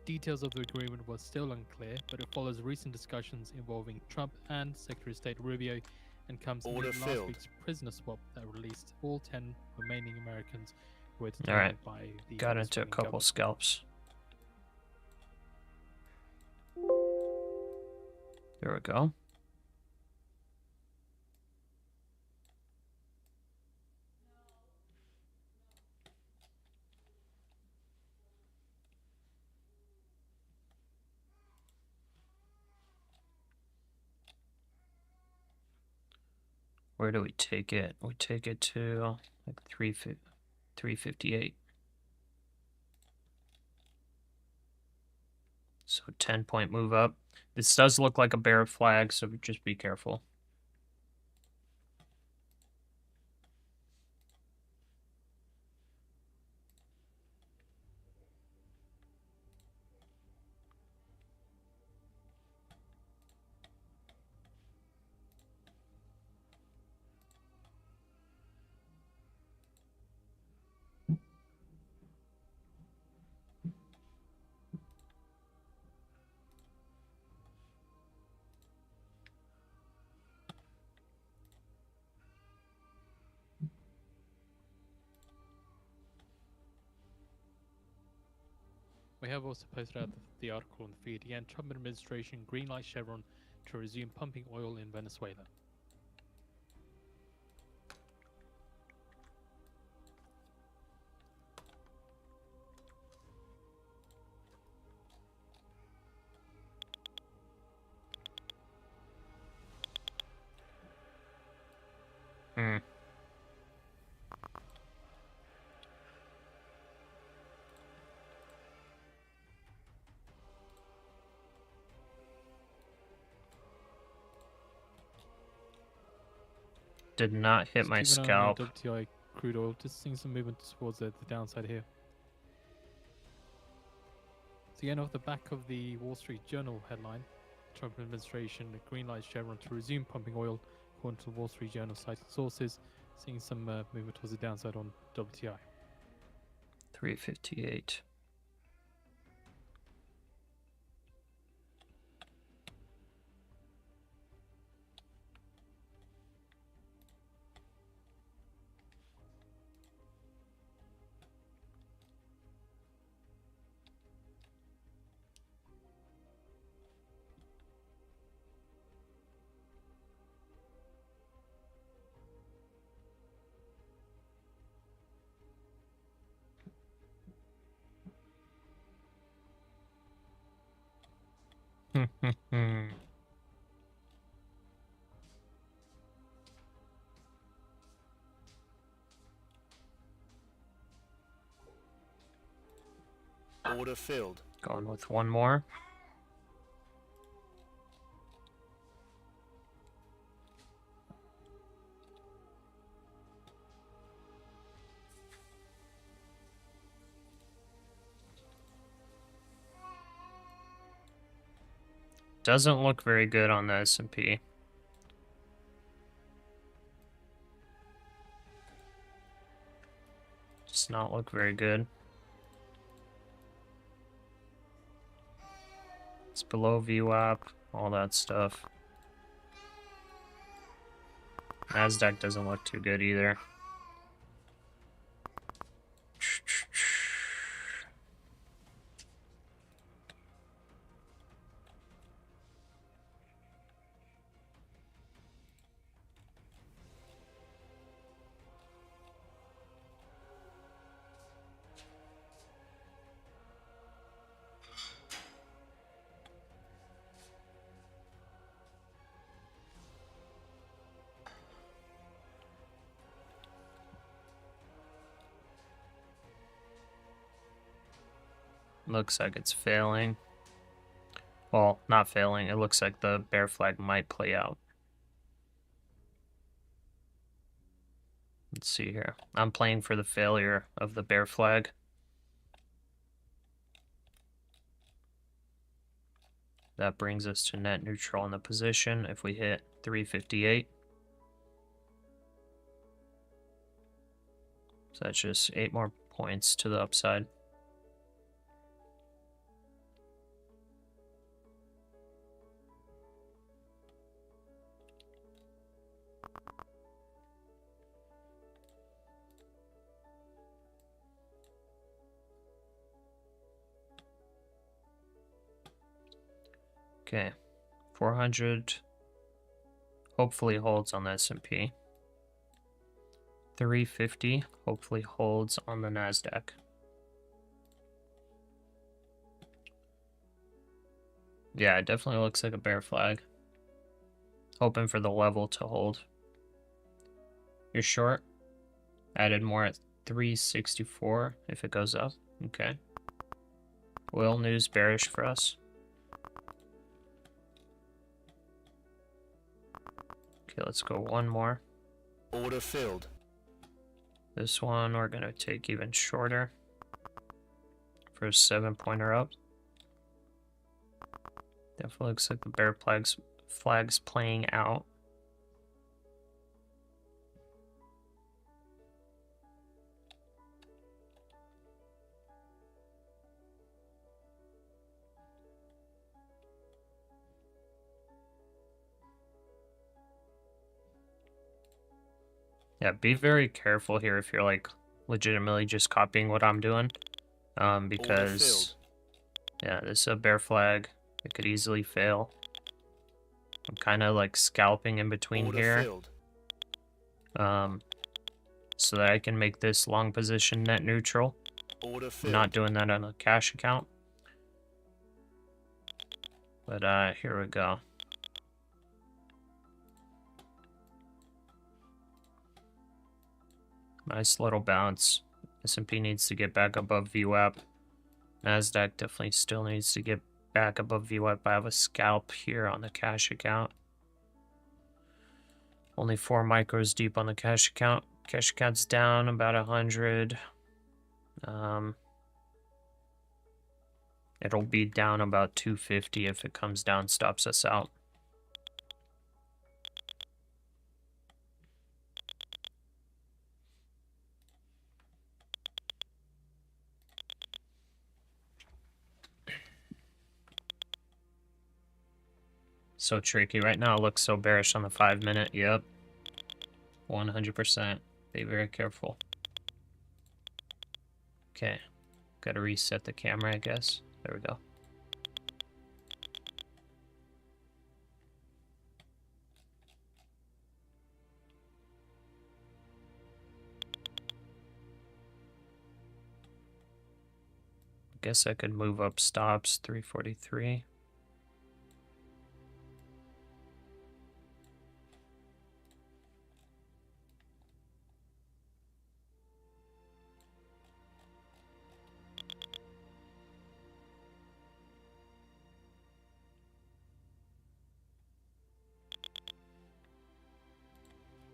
Details of the agreement were still unclear, but it follows recent discussions involving Trump and Secretary of State Rubio, and comes Order amid last filled. week's prisoner swap that released all 10 remaining Americans who were detained Alright, by the got into a Venezuelan couple government. scalps. There we go. Where do we take it? We take it to like 358. So 10-point move up. This does look like a bear flag, so just be careful. We have also posted out the article on the feed. Again, Trump administration greenlight Chevron to resume pumping oil in Venezuela. Hmm. Did not hit Just my keep an eye on scalp. the WTI crude oil. Just seeing some movement towards the downside here. So again, off the back of the Wall Street Journal headline, Trump administration greenlights Chevron to resume pumping oil, according to the Wall Street Journal cited sources, seeing some movement towards the downside on WTI. 358. Order filled. Going with one more. Doesn't look very good on the S&P. Does not look very good. It's below VWAP, all that stuff. NASDAQ doesn't look too good either. Looks like it's failing. Well, not failing. It looks like the bear flag might play out. Let's see here. I'm playing for the failure of the bear flag. That brings us to net neutral in the position if we hit 358. So that's just 8 more points to the upside. Okay, 400 hopefully holds on the S&P. 350 hopefully holds on the NASDAQ. Yeah, it definitely looks like a bear flag. Hoping for the level to hold. You're short. Added more at 364 if it goes up. Okay. Oil news bearish for us. Okay, let's go one more. Order filled. This one we're going to take even shorter for a 7-pointer up. Definitely looks like the bear flag's playing out. Yeah, be very careful here if you're like legitimately just copying what I'm doing. Because yeah, this is a bear flag. It could easily fail. I'm kind of like scalping in between here. So that I can make this long position net neutral. I'm not doing that on a cash account. But here we go. Nice little bounce. S&P needs to get back above VWAP. NASDAQ definitely still needs to get back above VWAP. I have a scalp here on the cash account. Only 4 micros deep on the cash account. Cash account's down about 100. It'll be down about 250 if it comes down, stops us out. So tricky. Right now it looks so bearish on the 5-minute. Yep. 100%. Be very careful. Okay. Gotta reset the camera, I guess. There we go. Guess I could move up stops, 343.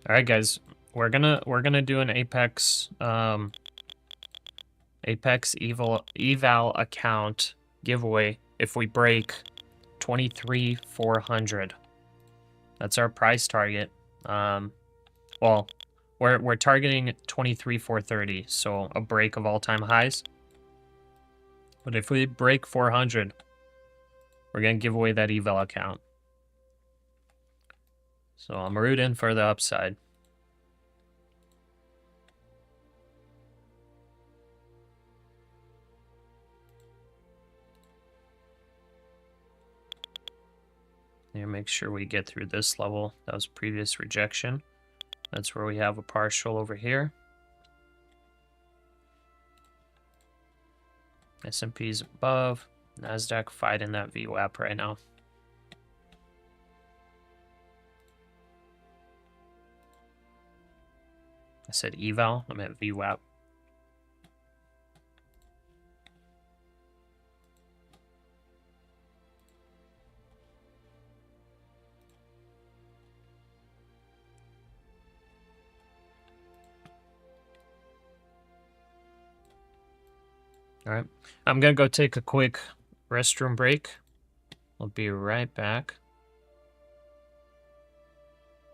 All right, guys, we're gonna do an Apex eval account giveaway if we break 23,400. That's our price target. Well, we're targeting 23,430, so a break of all-time highs. But if we break 400, we're gonna give away that eval account. So I'm rooting for the upside. Here, make sure we get through this level. That was previous rejection. That's where we have a partial over here. S&P's above. NASDAQ fighting that VWAP right now. I said eval, I meant VWAP. All right, I'm gonna go take a quick restroom break. I'll be right back.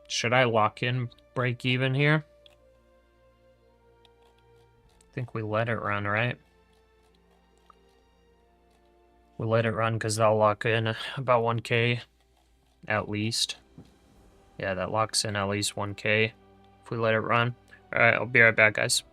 Should I lock in break even here? I think we let it run, right? We let it run because that'll lock in about 1K at least. Yeah, that locks in at least 1K if we let it run. All right, I'll be right back, guys.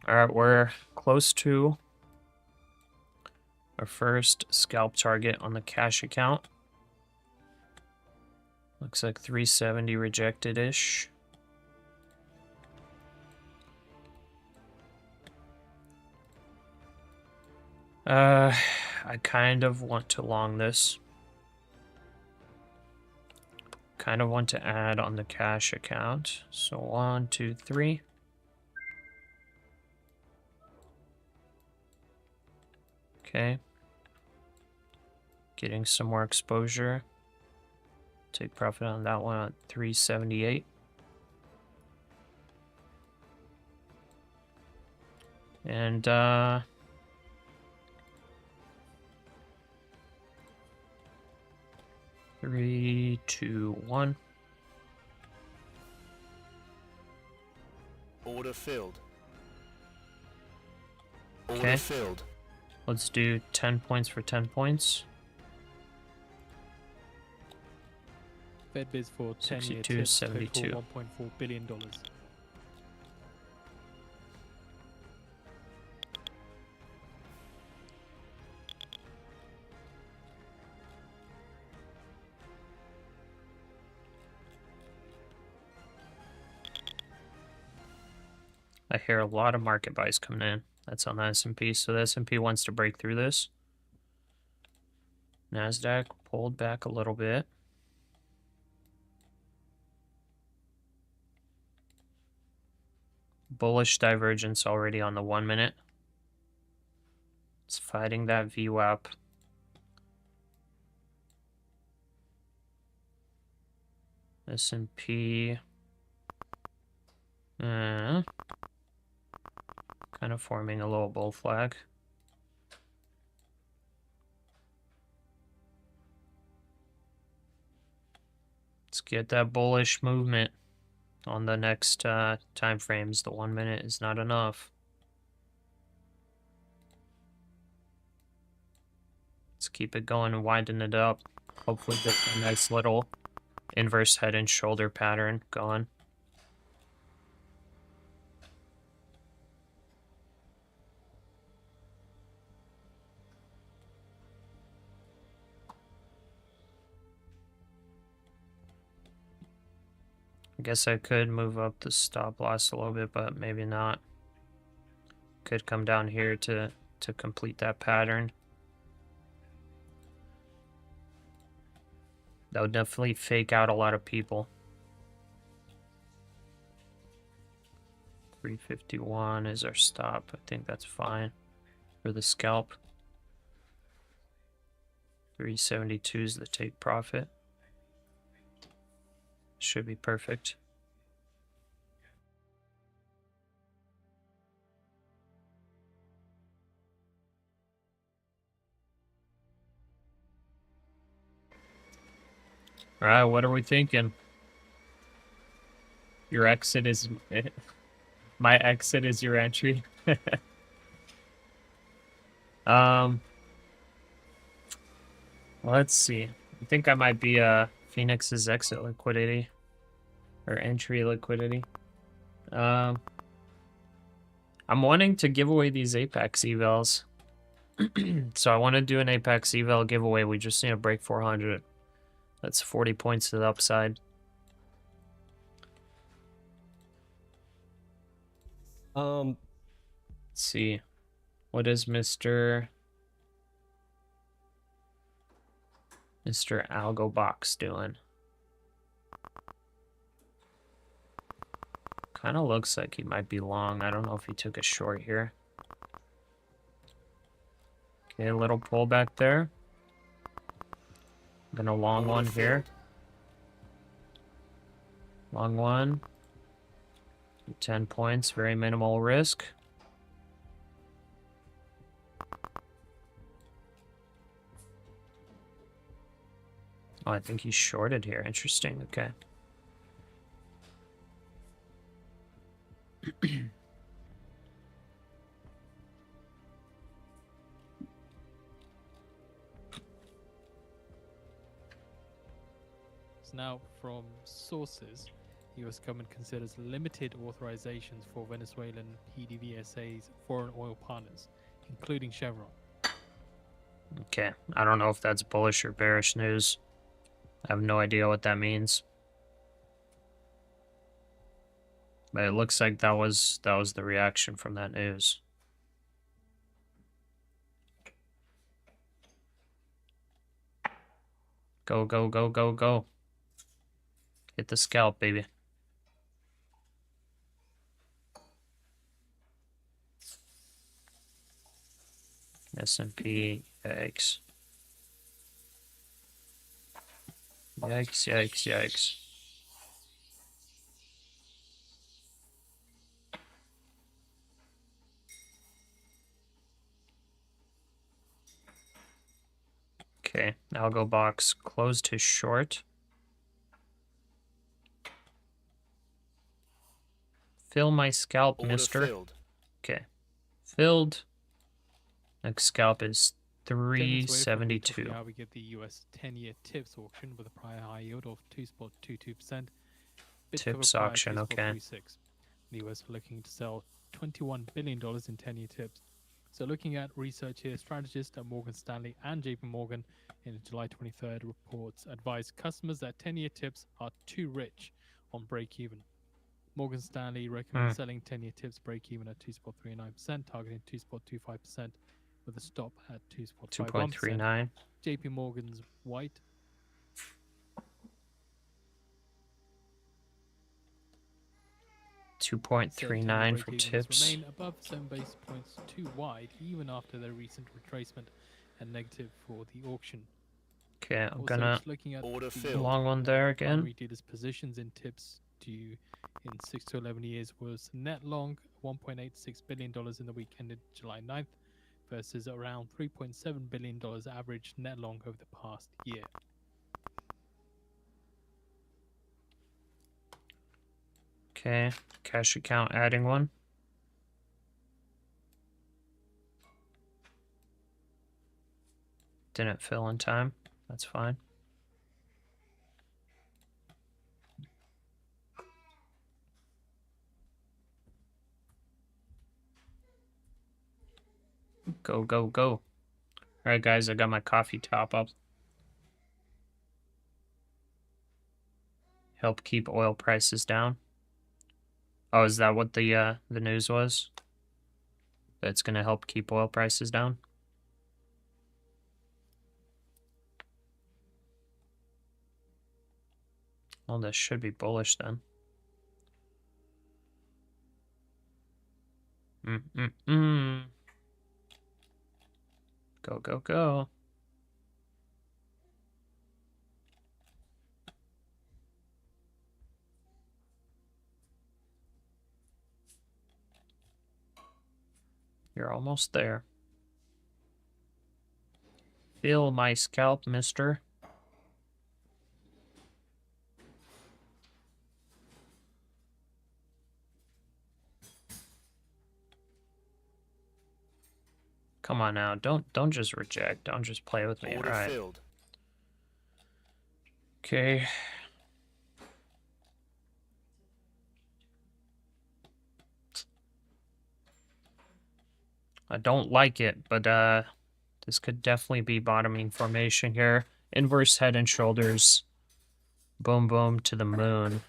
All right, we're close to our first scalp target on the cash account. Looks like 370 rejected-ish. I kind of want to long this. Kind of want to add on the cash account. So 1, 2, 3. Okay. Getting some more exposure. Take profit on that one at 378. And 3, 2, 1. Order filled. Okay. Order filled. Let's do 10 points for 10 points. Fed bids for 10-year 62, tips 72. total $1.4 billion. I hear a lot of market buys coming in. That's on the S&P. So the S&P wants to break through this. NASDAQ pulled back a little bit. Bullish divergence already on the 1 minute. It's fighting that VWAP. S&P. Kind of forming a little bull flag. Let's get that bullish movement on the next time frames. The 1 minute is not enough. Let's keep it going and widen it up. Hopefully get a nice little inverse head and shoulder pattern going. I guess I could move up the stop loss a little bit, but maybe not. Could come down here to complete that pattern. That would definitely fake out a lot of people. 351 is our stop. I think that's fine for the scalp. 372 is the take profit. Should be perfect. All right, what are we thinking? Your exit is... My exit is your entry. Let's see. I think I might be Phoenix's exit liquidity. Or entry liquidity. I'm wanting to give away these Apex evals. So I want to do an Apex eval giveaway. We just need to break 400. That's 40 points to the upside. Let's see. What is Mr. Algo Box doing? Kind of looks like he might be long. I don't know if he took a short here. Okay, a little pullback there. Then a long one here. Long one. 10 points, very minimal risk. Oh, I think he's shorted here. Interesting. Okay. Now, from sources, the U.S. government considers limited authorizations for Venezuelan PDVSA's foreign oil partners, including Chevron. Okay, I don't know if that's bullish or bearish news. I have no idea what that means. But it looks like that was the reaction from that news. Go, go, go, go, go. Hit the scalp, baby. S&P, yikes. Yikes, yikes, yikes. Okay, Algo Box closed his short. Fill my scalp, Order mister. filled. Okay. Filled. Next scalp is Demonstrate from 372. how we get the US 10-year TIPS auction with a prior high yield of 2.22%. TIPS auction, okay. The US are looking to sell $21 billion in 10-year TIPS. So looking at research here, strategists at Morgan Stanley and JP Morgan in July 23rd reports advise customers that 10-year TIPS are too rich on break-even. Morgan Stanley recommends selling 10-year tips break even at 2.39%, targeting 2.25% with a stop at 2.51%. 2.39. JP Morgan's White 2.39 for tips. remain above 7 basis points too wide even after their recent retracement and negative for the auction. Okay, I'm Also, gonna just looking at Order the filled. long one there again. primary dealers' positions in tips due in 6 to 11 years was net long $1.86 billion in the week ended July 9th versus around $3.7 billion average net long over the past year. Okay, cash account adding one. Didn't fill in time. That's fine. Go, go, go. Alright, guys, I got my coffee top up. Help keep oil prices down. Oh, is that what the news was? That's gonna help keep oil prices down? Well, this should be bullish then. Go, go, go. You're almost there. Feel my scalp, mister. Come on now, don't just reject. Don't just play with me. Order All right. filled. Okay. I don't like it, but this could definitely be bottoming formation here. Inverse head and shoulders. Boom, boom to the moon.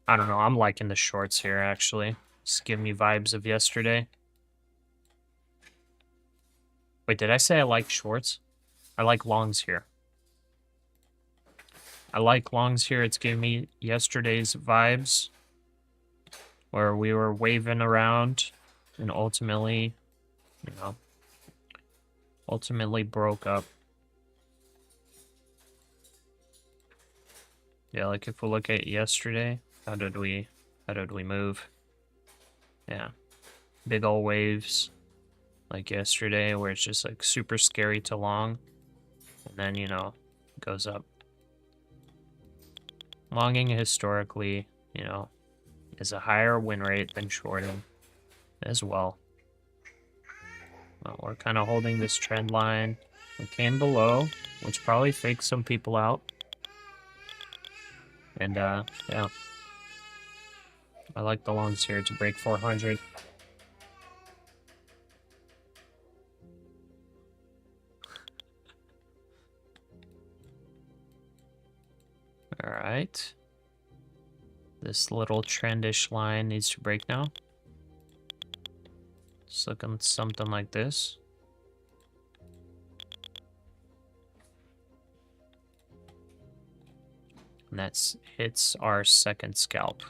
I don't know. I'm liking the shorts here, actually. Just give me vibes of yesterday. Wait, did I say I like shorts? I like longs here. I like longs here. It's giving me yesterday's vibes, where we were waving around and ultimately, you know, ultimately broke up. Yeah, like if we look at yesterday, how did we move? Yeah. Big old waves like yesterday where it's just like super scary to long and then, you know, goes up. Longing historically, you know, is a higher win rate than shorting as well. Well, we're kind of holding this trend line. We came below, which probably faked some people out. And, yeah. I like the longs here to break 400. All right. This little trendish line needs to break now. It's looking something like this. And that hits our second scalp,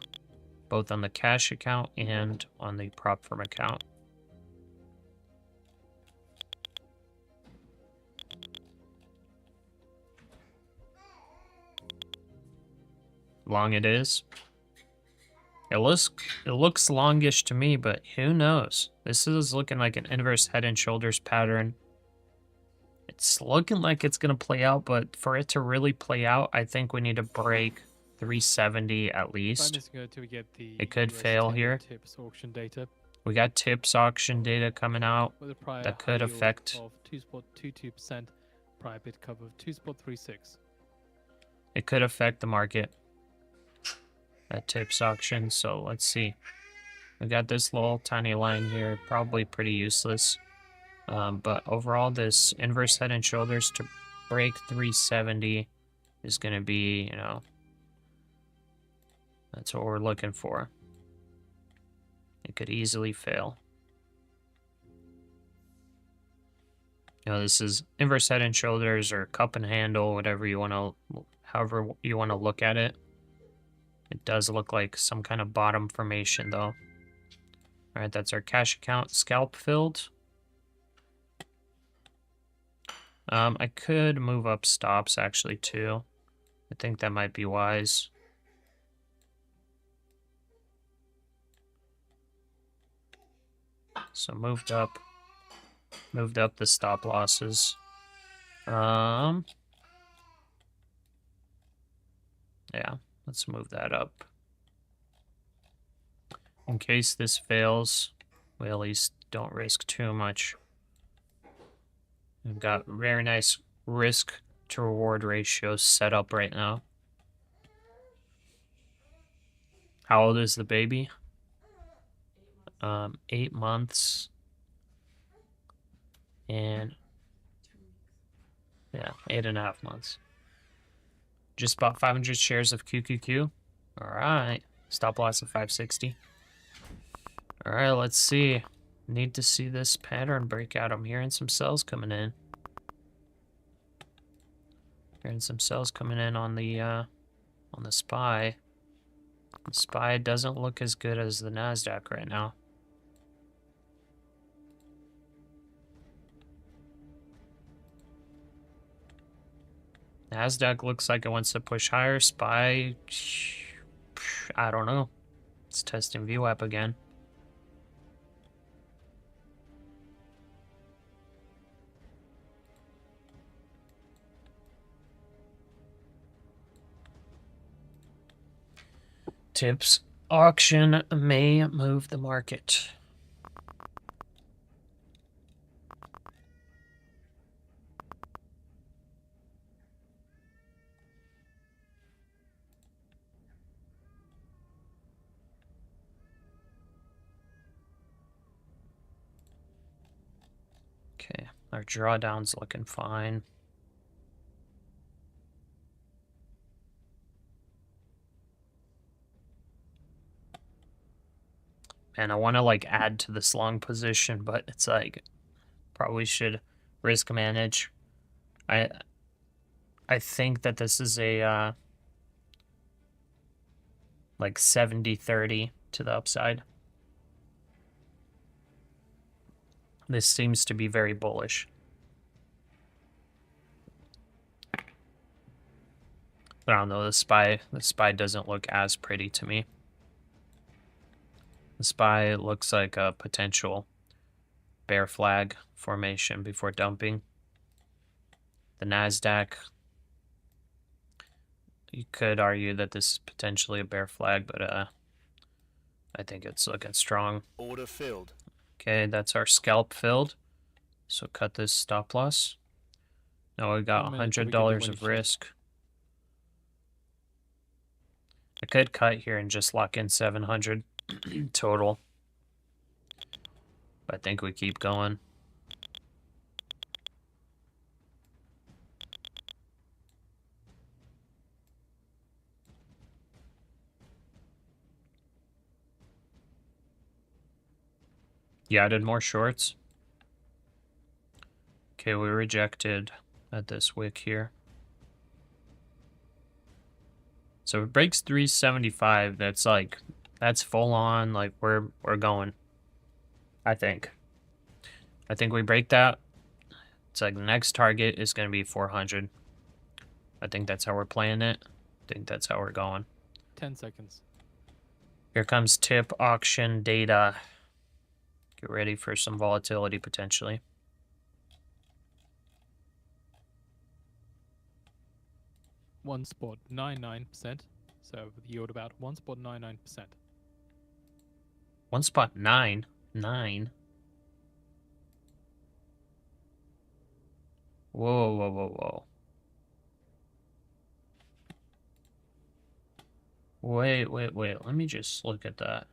both on the cash account and on the prop firm account. Long it is. It looks longish to me, but who knows? This is looking like an inverse head and shoulders pattern. It's looking like it's going to play out, but for it to really play out, I think we need to break 370 at least. We get the It could US fail 10-year here. Tips auction data. We got tips auction data coming out With a prior that could high yield affect. of 2.22%, prior bid cover of 2.36. It could affect the market. That tips auction. So let's see. We got this little tiny line here, probably pretty useless. But overall, this inverse head and shoulders to break 370 is going to be, you know, that's what we're looking for. It could easily fail. You know, this is inverse head and shoulders or cup and handle, whatever you want to, however you want to look at it. It does look like some kind of bottom formation, though. All right, that's our cash account scalp filled. I could move up stops, actually, too. I think that might be wise. So moved up the stop losses. Yeah, let's move that up. In case this fails, we at least don't risk too much. We've got very nice risk to reward ratios set up right now. How old is the baby? 8 months. And yeah, 8.5 months. Just bought 500 shares of QQQ. All right. Stop loss of 560. All right, let's see. Need to see this pattern breakout. I'm hearing some sells coming in. Hearing some sells coming in on the SPY. The SPY doesn't look as good as the NASDAQ right now. NASDAQ looks like it wants to push higher. SPY, I don't know. It's testing VWAP again. Tips auction may move the market. Okay, our drawdown's looking fine. And I want to like add to this long position, but it's like probably should risk manage. I think that this is a like 70-30 to the upside. This seems to be very bullish. But I don't know, the SPY doesn't look as pretty to me. The SPY looks like a potential bear flag formation before dumping. The NASDAQ, you could argue that this is potentially a bear flag, but I think it's looking strong. Order filled. Okay, that's our scalp filled. So cut this stop loss. Now we got $100 of risk. I could cut here and just lock in 700 total. But I think we keep going. You added more shorts. Okay, we rejected at this wick here. So if it breaks 375, that's like, that's full on, like we're going. I think we break that. It's like the next target is going to be 400. I think that's how we're playing it. I think that's how we're going. 10 seconds. Here comes tip auction data. Get ready for some volatility potentially. One spot 99%. So with yield about 1.99%. 1.99. Whoa, whoa, whoa, whoa. Wait. Let me just look at that.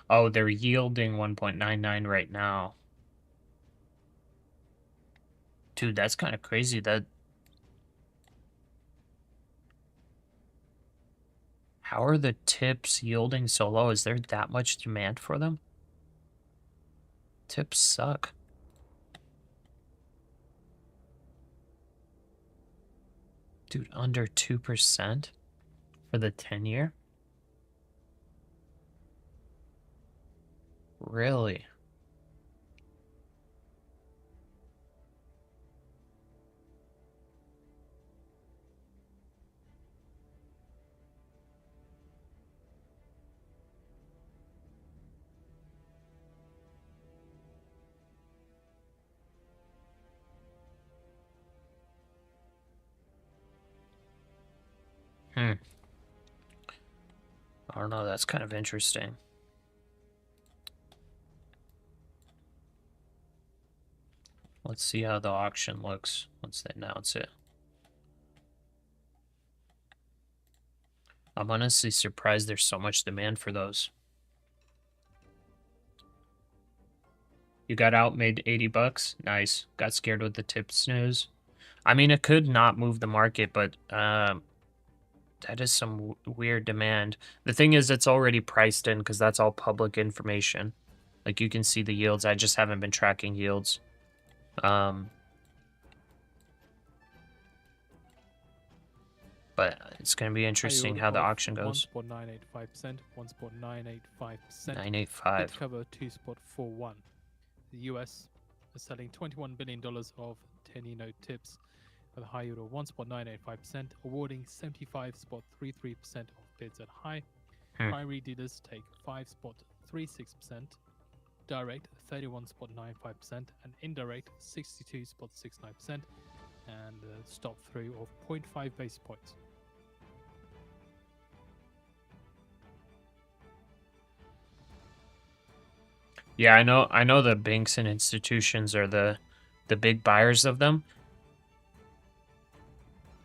Oh, they're yielding 1.99 right now. Dude, that's kind of crazy that... How are the tips yielding so low? Is there that much demand for them? Tips suck. Dude, under 2% for the 10-year? Really? I don't know, that's kind of interesting. Let's see how the auction looks once they announce it. I'm honestly surprised there's so much demand for those. You got out, made 80 bucks. Nice. Got scared with the tip snooze. I mean, it could not move the market, but that is some weird demand. The thing is, it's already priced in because that's all public information. Like, you can see the yields. I just haven't been tracking yields. But it's going to be interesting how the auction goes. 1.985%, 1.985%. 985. Bid cover 2.41. The US is selling $21 billion of 10-year note tips with a high yield of 1.985%, awarding 75.33% of bids at high. Primary dealers take 5.36%, direct 31.95%, and indirect 62.69%, and a stop through of 0.5 basis points. Yeah, I know the banks and institutions are the big buyers of them.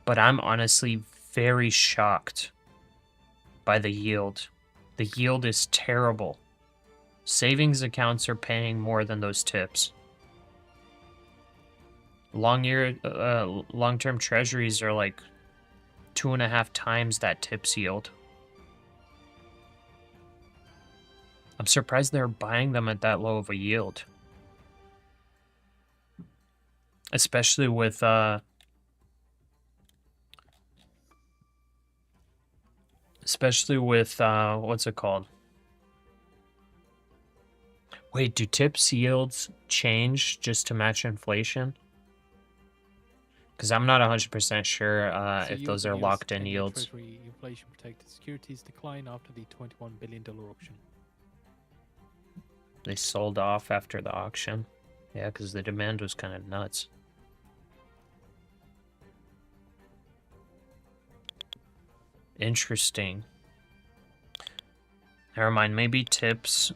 But I'm honestly very shocked by the yield. The yield is terrible. Savings accounts are paying more than those tips. Long-term treasuries are like 2.5 times that tips yield. I'm surprised they're buying them at that low of a yield. Especially with what's it called? Wait, do tips yields change just to match inflation? Because I'm not 100% sure if those are locked in yields. Treasury inflation protected securities decline after the $21 billion auction. They sold off after the auction. Yeah, because the demand was kind of nuts. Interesting. Never mind, maybe tips...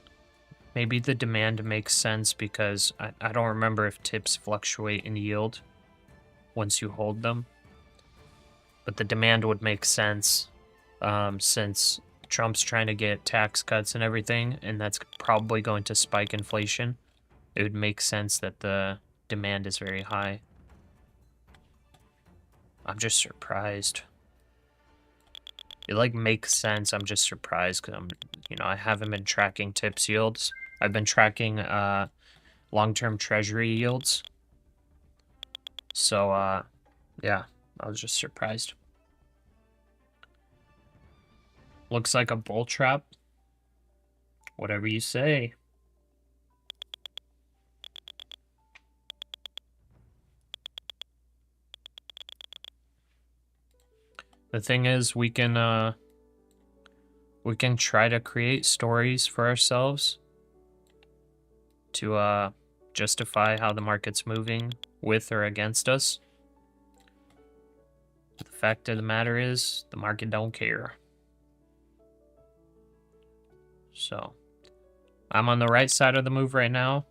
Maybe the demand makes sense because I don't remember if tips fluctuate in yield once you hold them. But the demand would make sense since Trump's trying to get tax cuts and everything, and that's probably going to spike inflation. It would make sense that the demand is very high. I'm just surprised. It like makes sense. I'm just surprised because I haven't been tracking tips yields. I've been tracking long-term treasury yields. So yeah, I was just surprised. Looks like a bull trap. Whatever you say. The thing is, we can try to create stories for ourselves to justify how the market's moving with or against us. But the fact of the matter is, the market don't care. So, I'm on the right side of the move right now.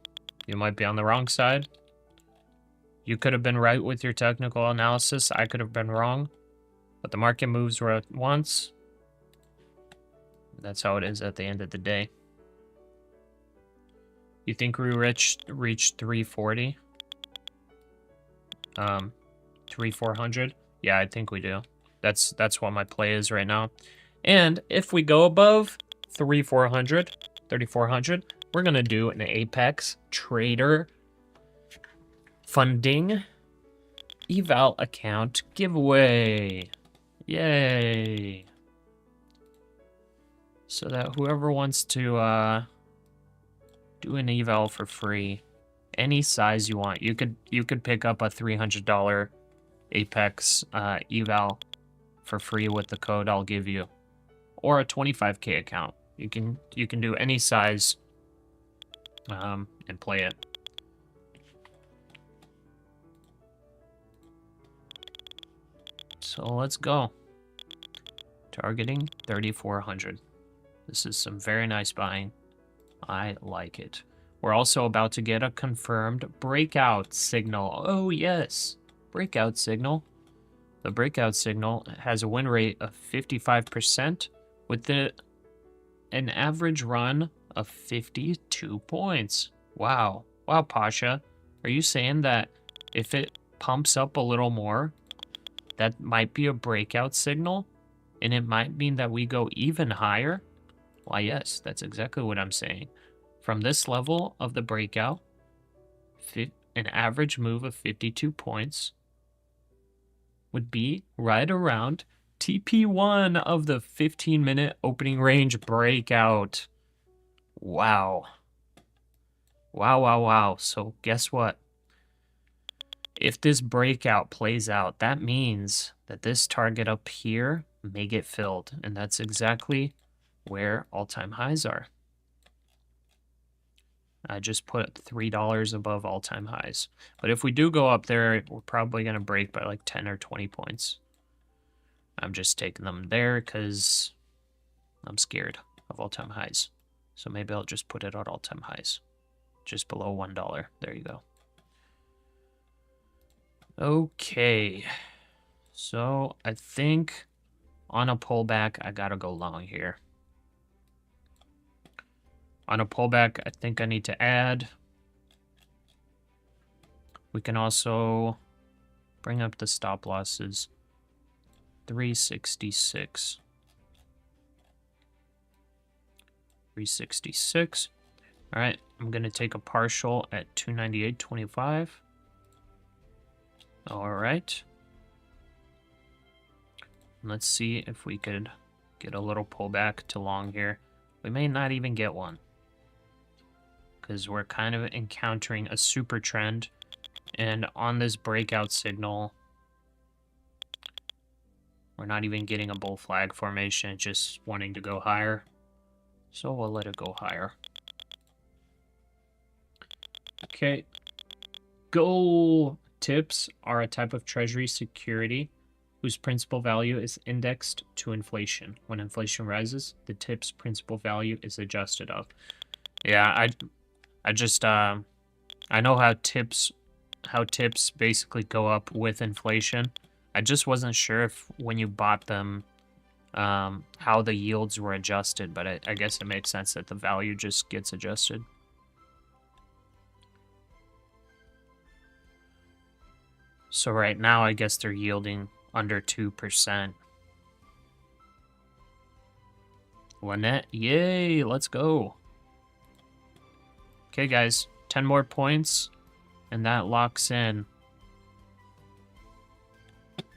You might be on the wrong side. You could have been right with your technical analysis. I could have been wrong. But the market moves once. That's how it is at the end of the day. You think we reached 340? 3,400. Yeah, I think we do. That's what my play is right now. And if we go above 3,400, we're going to do an Apex Trader funding eval account giveaway. Yay. So that whoever wants to do an eval for free, any size you want, you could pick up a $300 Apex eval for free with the code I'll give you, or a 25K account. You can do any size and play it. So let's go. Targeting 3,400. This is some very nice buying. I like it. We're also about to get a confirmed breakout signal. Oh yes, breakout signal. The breakout signal has a win rate of 55% with an average run of 52 points. Wow. Wow, Pasha. Are you saying that if it pumps up a little more, that might be a breakout signal? And it might mean that we go even higher? Why, yes, that's exactly what I'm saying. From this level of the breakout, an average move of 52 points would be right around TP1 of the 15-minute opening range breakout. Wow. Wow, wow, wow. So guess what? If this breakout plays out, that means that this target up here may get filled. And that's exactly where all-time highs are. I just put $3 above all-time highs. But if we do go up there, we're probably going to break by like 10 or 20 points. I'm just taking them there because I'm scared of all-time highs. So maybe I'll just put it at all-time highs. Just below $1. There you go. Okay. So I think on a pullback, I got to go long here. On a pullback, I think I need to add. We can also bring up the stop losses. 366. 366. All right, I'm going to take a partial at 298.25. All right. Let's see if we could get a little pullback to long here. We may not even get one, because we're kind of encountering a super trend. And on this breakout signal, we're not even getting a bull flag formation, it's just wanting to go higher. So we'll let it go higher. Okay. Gold tips are a type of treasury security whose principal value is indexed to inflation. When inflation rises, the tip's principal value is adjusted up. Yeah, I know how tips basically go up with inflation. I just wasn't sure if when you bought them, how the yields were adjusted, but I guess it makes sense that the value just gets adjusted. So right now, I guess they're yielding under 2%. Lynette, yay, let's go. Okay, guys, 10 more points, and that locks in.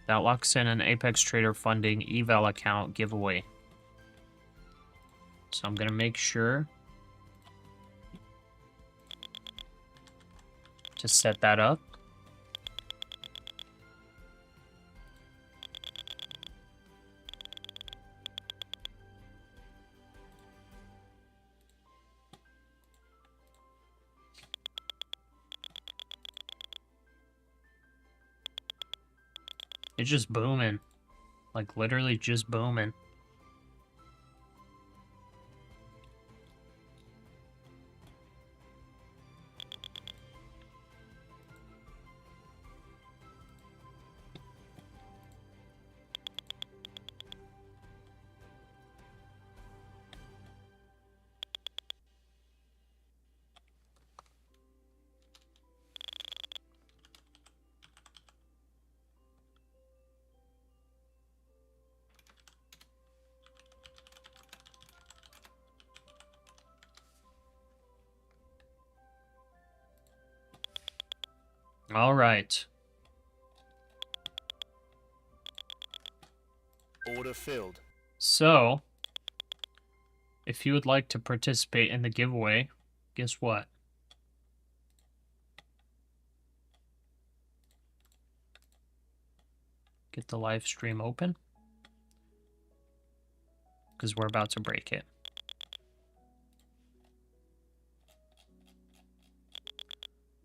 That locks in an Apex Trader Funding eval account giveaway. So I'm going to make sure to set that up. It's just booming. Like, literally just booming. All right. Order filled. So, if you would like to participate in the giveaway, guess what? Get the live stream open, because we're about to break it.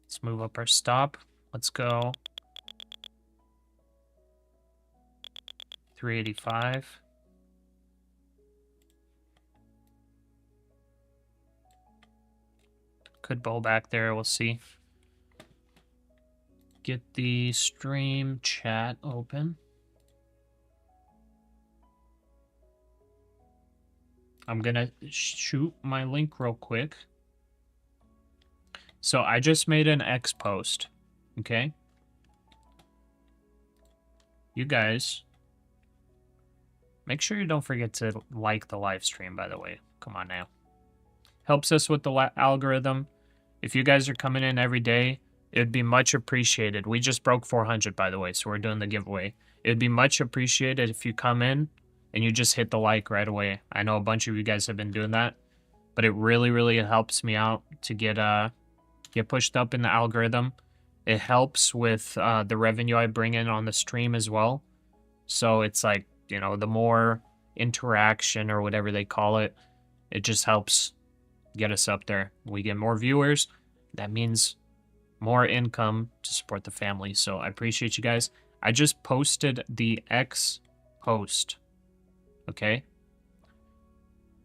Let's move up our stop. Let's go 385. Could bowl back there, we'll see. Get the stream chat open. I'm gonna shoot my link real quick. So I just made an X post, okay? You guys, make sure you don't forget to like the live stream, by the way. Come on now. Helps us with the algorithm. If you guys are coming in every day, it'd be much appreciated. We just broke 400, by the way, so we're doing the giveaway. It'd be much appreciated if you come in and you just hit the like right away. I know a bunch of you guys have been doing that, but it really, really helps me out to get pushed up in the algorithm. It helps with the revenue I bring in on the stream as well. So it's like, you know, the more interaction or whatever they call it, it just helps get us up there. We get more viewers. That means more income to support the family. So I appreciate you guys. I just posted the X post. Okay?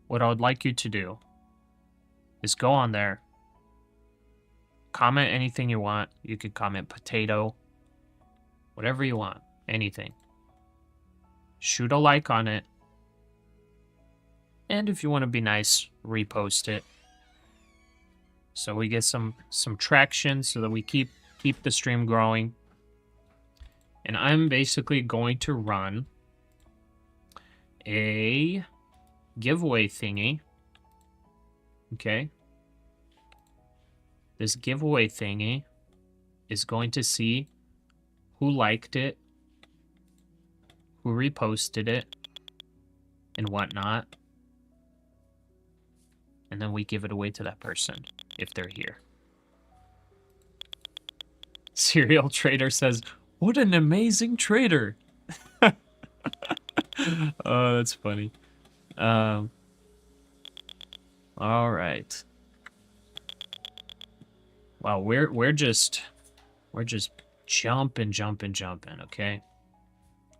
What I would like you to do is go on there. Comment anything you want. You could comment potato. Whatever you want. Anything. Shoot a like on it. And if you want to be nice, repost it. So we get some traction so that we keep the stream growing. And I'm basically going to run a giveaway thingy. Okay. This giveaway thingy is going to see who liked it, who reposted it, and whatnot. And then we give it away to that person if they're here. Serial Trader says, "What an amazing trader." Oh, that's funny. All right. Wow, we're just jumping, okay?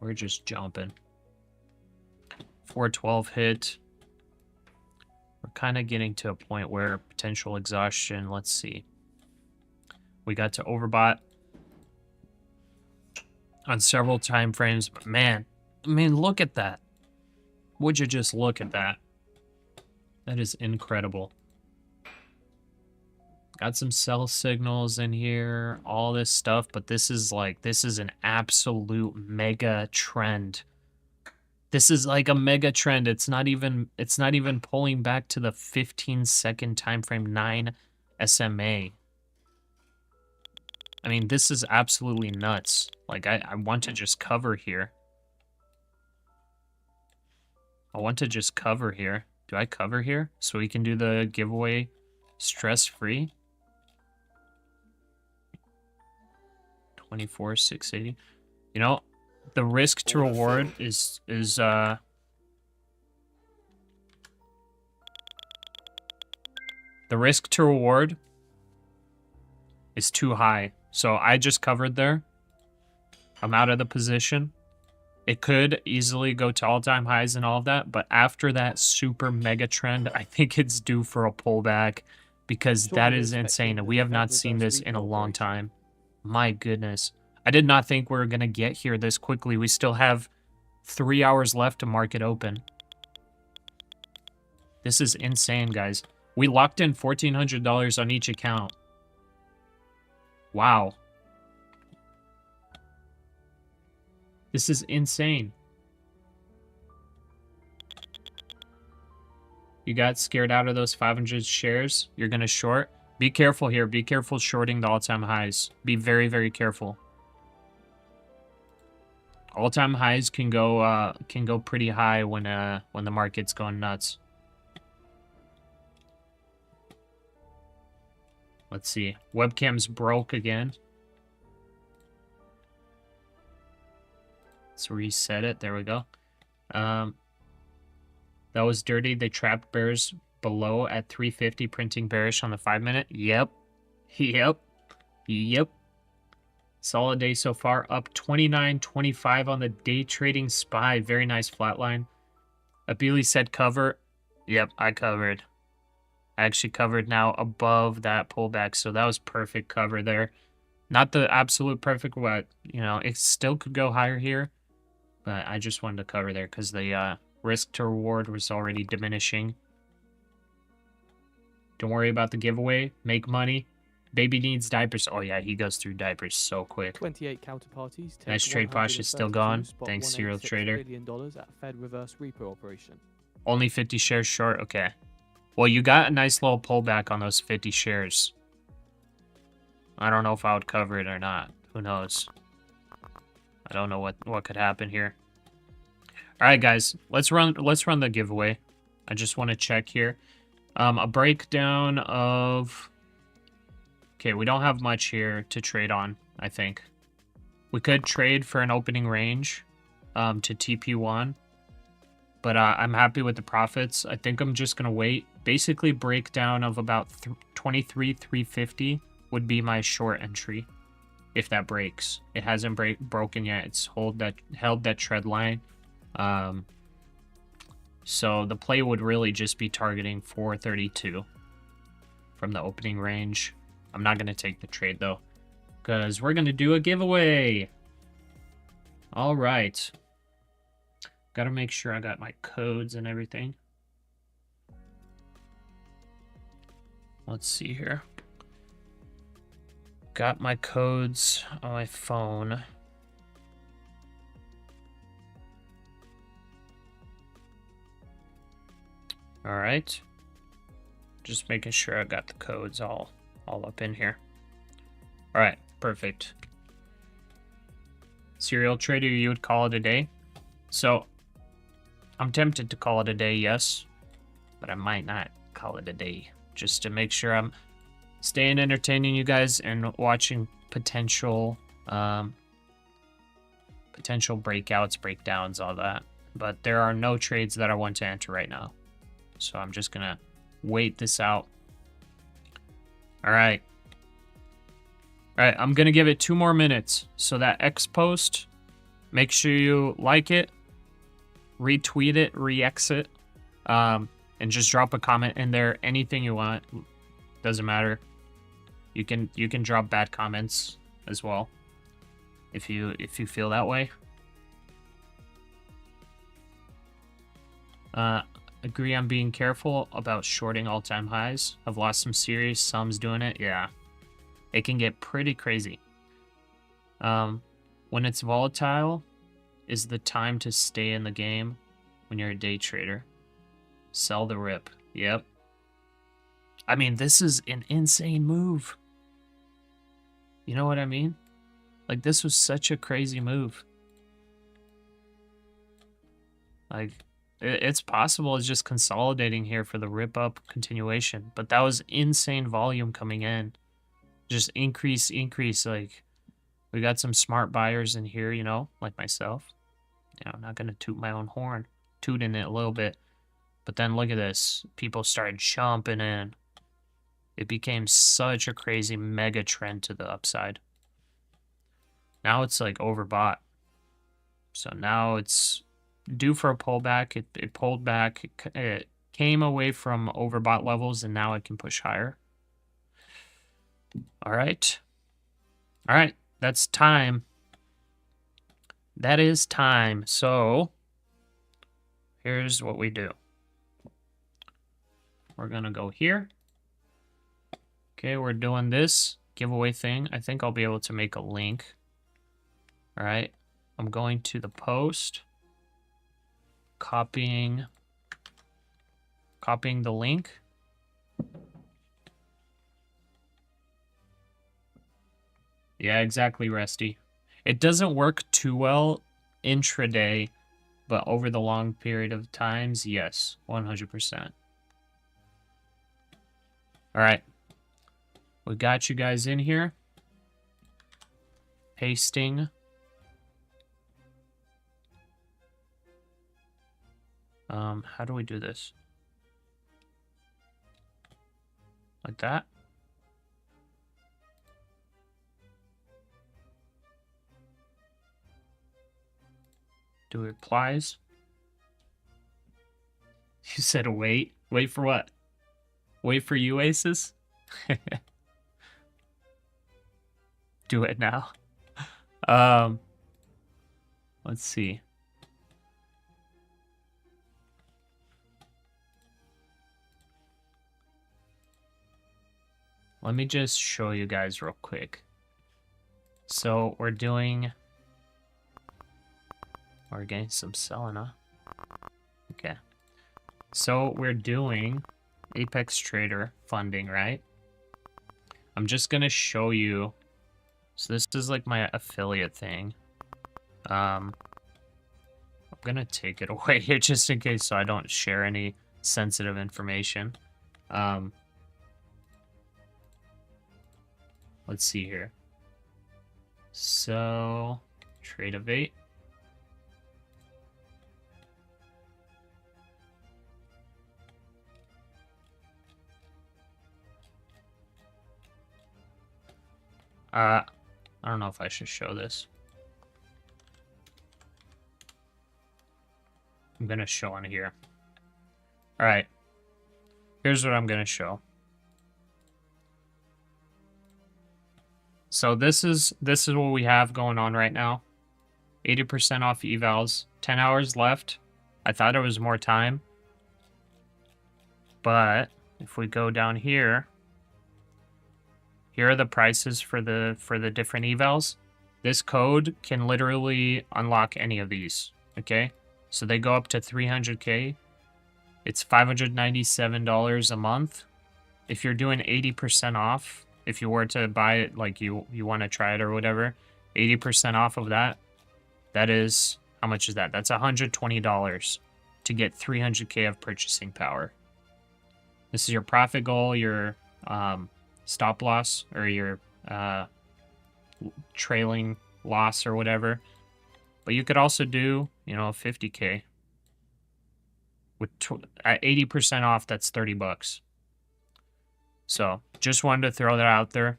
We're just jumping. 412 hit. We're kind of getting to a point where potential exhaustion. Let's see. We got to overbought on several time frames, but man, I mean, look at that. Would you just look at that? That is incredible. Got some sell signals in here, all this stuff, but this is an absolute mega trend. This is like a mega trend. It's not even pulling back to the 15-second time frame 9 SMA. I mean, this is absolutely nuts. Like, I want to just cover here. I want to just cover here. Do I cover here so we can do the giveaway stress-free? 24,680. You know, the risk to reward is the risk to reward is too high. So I just covered there. I'm out of the position. It could easily go to all-time highs and all of that, but after that super mega trend, I think it's due for a pullback because that is insane. And we have not seen this in a long time. My goodness. I did not think we were going to get here this quickly. We still have 3 hours left to market open. This is insane, guys. We locked in $1,400 on each account. Wow. This is insane. You got scared out of those 500 shares. You're going to short. Be careful here. Be careful shorting the all-time highs. Be very, very careful. All-time highs can go pretty high when the market's going nuts. Let's see. Webcam's broke again. Let's reset it. There we go. That was dirty. They trapped bears below at 350, printing bearish on the 5-minute. Yep. Yep. Yep. Solid day so far. Up 29.25 on the day trading SPY. Very nice flat line. Abili said cover. Yep, I covered. I actually covered now above that pullback, so that was perfect cover there. Not the absolute perfect, but, you know, it still could go higher here. But I just wanted to cover there because the risk to reward was already diminishing. Don't worry about the giveaway. Make money. Baby needs diapers. Oh, yeah, he goes through diapers so quick. 28 counterparties. Nice trade, Pasha. Still gone. Thanks, Serial Trader. $1.86 billion at Fed reverse repo operation. Only 50 shares short? Okay. Well, you got a nice little pullback on those 50 shares. I don't know if I would cover it or not. Who knows? I don't know what could happen here. All right, guys. Let's run the giveaway. I just want to check here. A breakdown of... Okay, we don't have much here to trade on, I think. We could trade for an opening range to TP1. But I'm happy with the profits. I think I'm just going to wait. Basically, breakdown of about 23,350 would be my short entry if that breaks. It hasn't broken yet. It's held that trend line. So the play would really just be targeting 432 from the opening range. I'm not going to take the trade, though, because we're going to do a giveaway. All right. Got to make sure I got my codes and everything. Let's see here. Got my codes on my phone. All right. Just making sure I got the codes all up in here. All right, perfect. Serial Trader, you would call it a day? So, I'm tempted to call it a day, yes. But I might not call it a day. Just to make sure I'm staying entertaining you guys and watching potential breakouts, breakdowns, all that. But there are no trades that I want to enter right now. So I'm just gonna wait this out. All right, I'm gonna give it 2 more minutes. So that X post, make sure you like it, retweet it, re-X it, and just drop a comment in there. Anything you want, doesn't matter. You can drop bad comments as well if you feel that way. Agree on being careful about shorting all-time highs. I've lost some serious sums doing it. Yeah, it can get pretty crazy. When it's volatile is the time to stay in the game when you're a day trader. Sell the rip. Yep. I mean, this is an insane move. You know what I mean? Like, this was such a crazy move. Like, it's possible it's just consolidating here for the rip up continuation. But that was insane volume coming in. Just increase. Like, we got some smart buyers in here, you know, like myself. You know, I'm not going to toot my own horn. Tooting it a little bit. But then look at this. People started jumping in. It became such a crazy mega trend to the upside. Now it's like overbought. So now it's due for a pullback. It pulled back. It came away from overbought levels, and now it can push higher. All right. That's time. That is time. So here's what we do. We're going to go here. Okay, we're doing this giveaway thing. I think I'll be able to make a link. All right. I'm going to the post. Copying the link. Yeah, exactly, Rusty. It doesn't work too well intraday, but over the long period of times, yes, 100%. All right. We got you guys in here. Pasting. How do we do this? Like that? Do it applies? You said wait. Wait for what? Wait for you, Aces? Do it now. Let's see. Let me just show you guys real quick. So we're getting some selling, huh? Okay. So we're doing Apex Trader funding, right? I'm just gonna show you. So this is like my affiliate thing. I'm gonna take it away here just in case so I don't share any sensitive information. Let's see here. So, trade of 8. I don't know if I should show this. I'm gonna show on here. All right. Here's what I'm gonna show. So this is what we have going on right now. 80% off evals. 10 hours left. I thought it was more time. But if we go down here, here are the prices for the different evals. This code can literally unlock any of these. Okay? So they go up to 300K. It's $597 a month. If you're doing 80% off, if you were to buy it, like you want to try it or whatever, 80% off of that, that is, how much is that? That's $120 to get 300K of purchasing power. This is your profit goal, your stop loss, or your trailing loss or whatever. But you could also do, 50K. With at 80% off, that's $30. So, just wanted to throw that out there.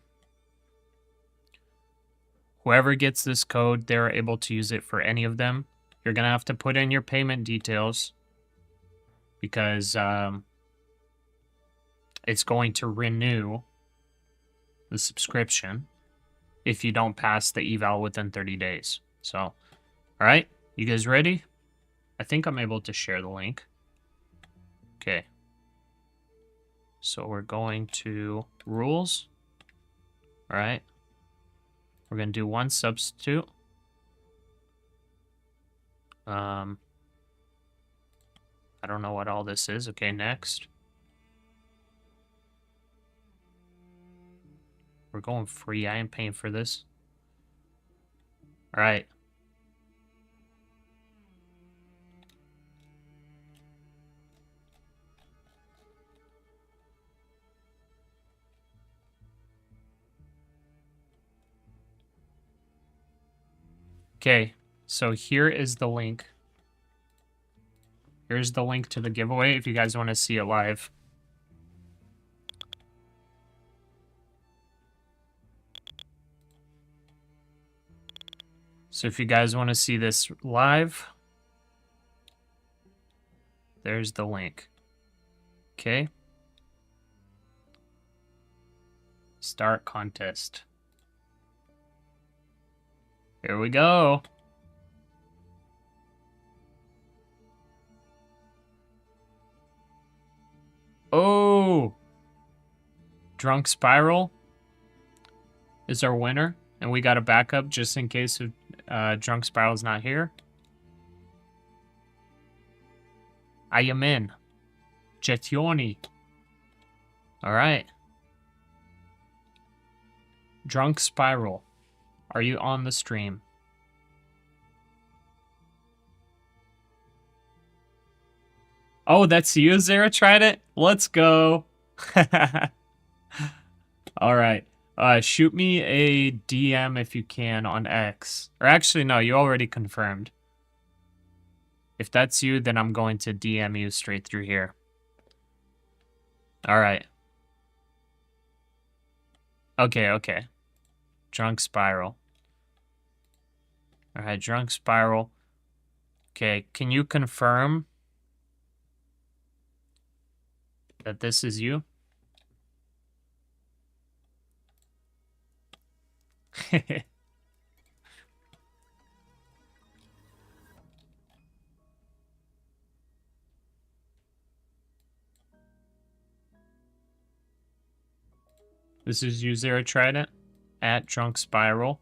Whoever gets this code, they're able to use it for any of them. You're going to have to put in your payment details because it's going to renew the subscription if you don't pass the eval within 30 days. So, all right, you guys ready? I think I'm able to share the link. Okay. So we're going to rules. All right. We're going to do one substitute. I don't know what all this is. Okay, next. We're going free. I ain't paying for this. All right. Okay, so here is the link. Here's the link to the giveaway if you guys want to see it live. So if you guys want to see this live, there's the link. Okay. Start contest. Here we go. Oh! Drunk Spiral is our winner. And we got a backup just in case Drunk Spiral's not here. I am in. Getioni. Alright. Drunk Spiral. Are you on the stream? Oh, that's you, Zara Trident? Let's go. All right. Shoot me a DM if you can on X. Or actually, no, you already confirmed. If that's you, then I'm going to DM you straight through here. All right. Okay. Drunk Spiral. All right, Drunk Spiral. Okay, can you confirm that this is you? This is you, Zero Trident, at Drunk Spiral.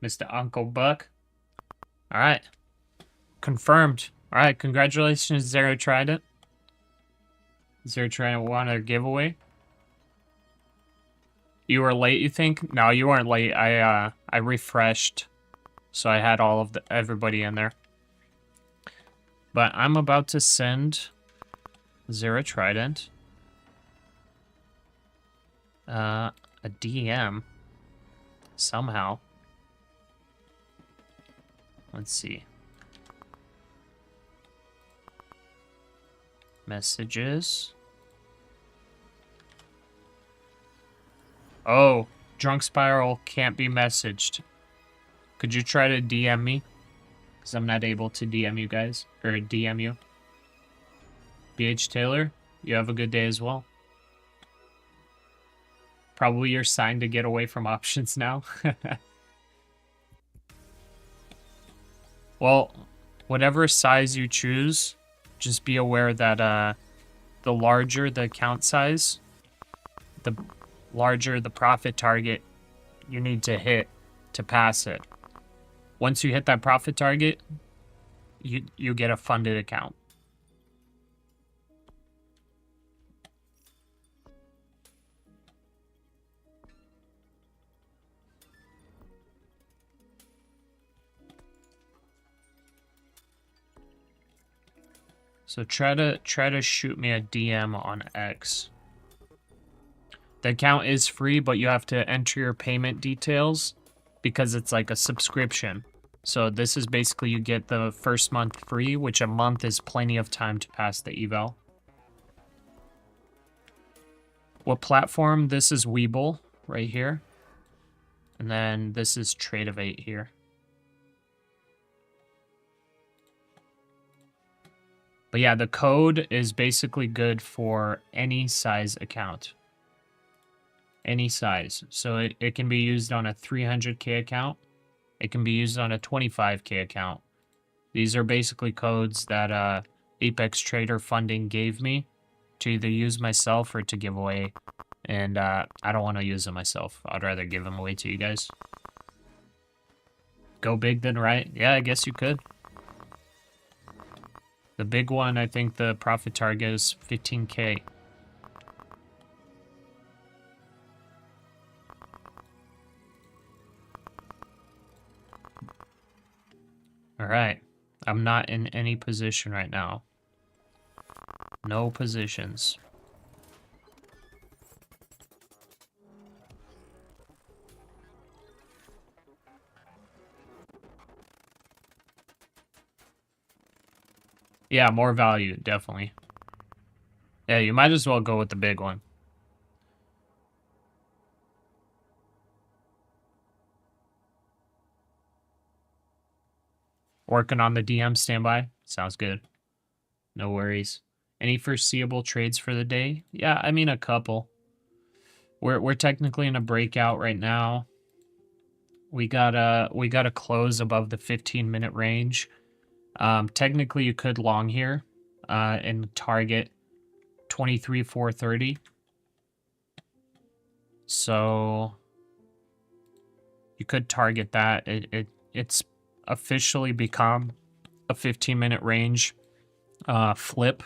Mr. Uncle Buck. All right. Confirmed. All right, congratulations, Zero Trident. Zero Trident won a giveaway. You were late, you think? No, you weren't late. I refreshed, so I had all of everybody in there. But I'm about to send Zero Trident a DM somehow. Let's see. Messages. Oh, Drunk Spiral can't be messaged. Could you try to DM me? Because I'm not able to DM you guys. Or DM you. BH Taylor, you have a good day as well. Probably your sign to get away from options now. Well, whatever size you choose, just be aware that the larger the account size, the larger the profit target you need to hit to pass it. Once you hit that profit target, you get a funded account. So try to shoot me a DM on X. The account is free, but you have to enter your payment details because it's like a subscription. So this is basically you get the first month free, which a month is plenty of time to pass the eval. What platform? This is Webull right here. And then this is Tradeovate here. But yeah, the code is basically good for any size account. Any size. So it can be used on a 300K account. It can be used on a 25K account. These are basically codes that Apex Trader Funding gave me to either use myself or to give away. And I don't want to use them myself. I'd rather give them away to you guys. Go big then right? Yeah, I guess you could. The big one, I think the profit target is 15K. All right. I'm not in any position right now. No positions. Yeah, more value, definitely. Yeah, you might as well go with the big one. Working on the DM standby. Sounds good. No worries. Any foreseeable trades for the day? Yeah, I mean a couple. We're technically in a breakout right now. We gotta close above the 15-minute range. Technically, you could long here and target 23,430. So you could target that. It's officially become a 15-minute range flip.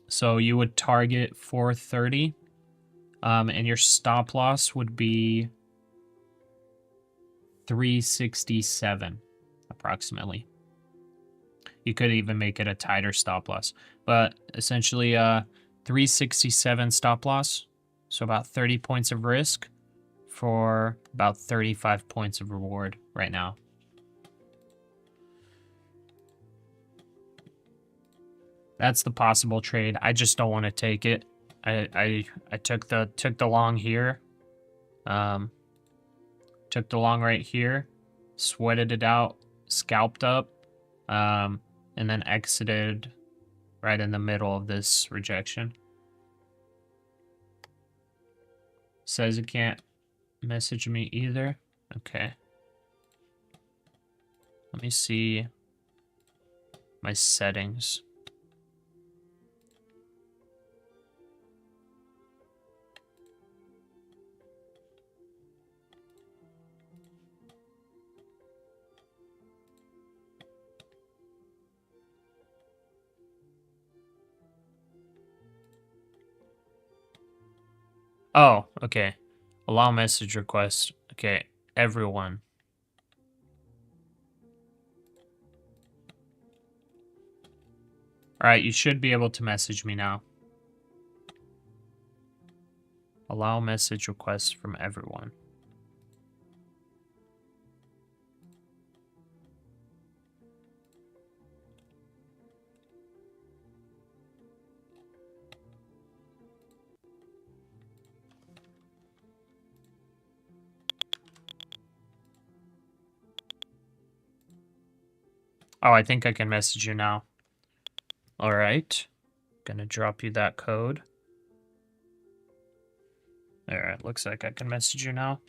So you would target 430, and your stop loss would be 367 approximately. You could even make it a tighter stop loss, but essentially 367 stop loss, so about 30 points of risk for about 35 points of reward right now. That's the possible trade. I just don't want to take it. I took the long here. Took the long right here, sweated it out, scalped up, and then exited right in the middle of this rejection. Says it can't message me either. Okay. Let me see my settings. Oh, okay. Allow message request. Okay, everyone. All right, you should be able to message me now. Allow message requests from everyone. Oh, I think I can message you now. All right. Gonna drop you that code. All right, looks like I can message you now.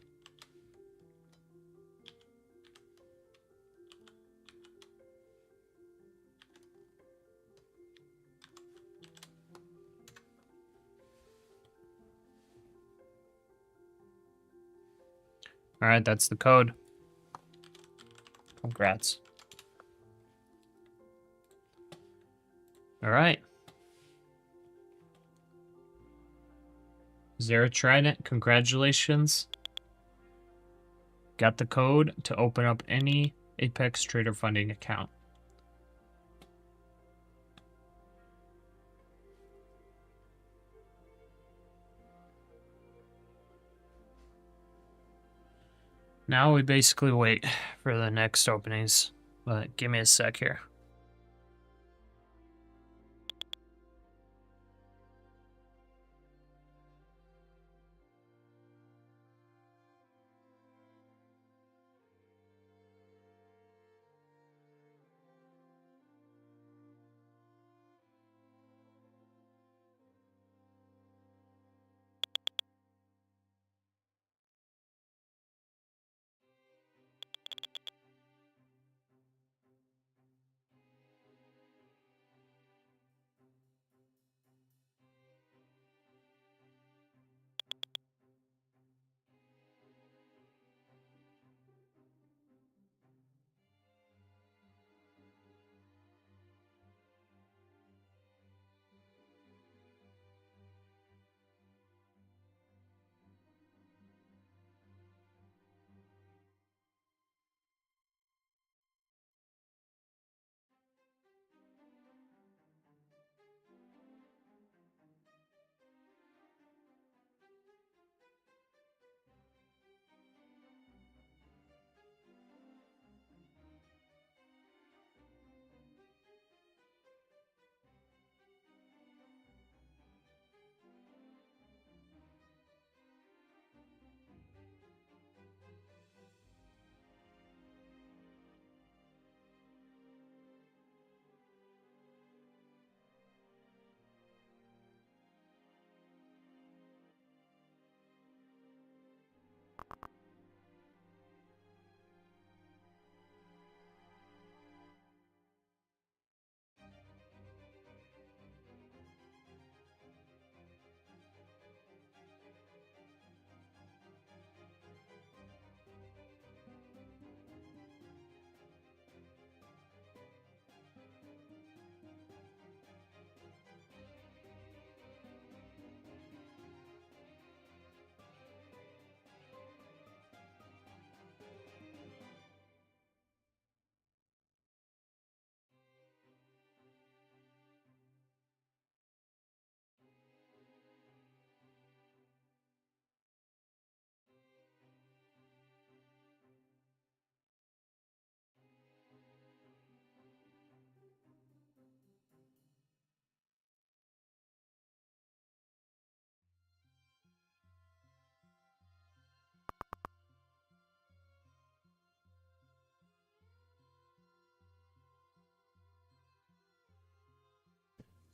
All right, that's the code. Congrats. All right. Zero Trident, congratulations. Got the code to open up any Apex Trader Funding account. Now we basically wait for the next openings, but give me a sec here.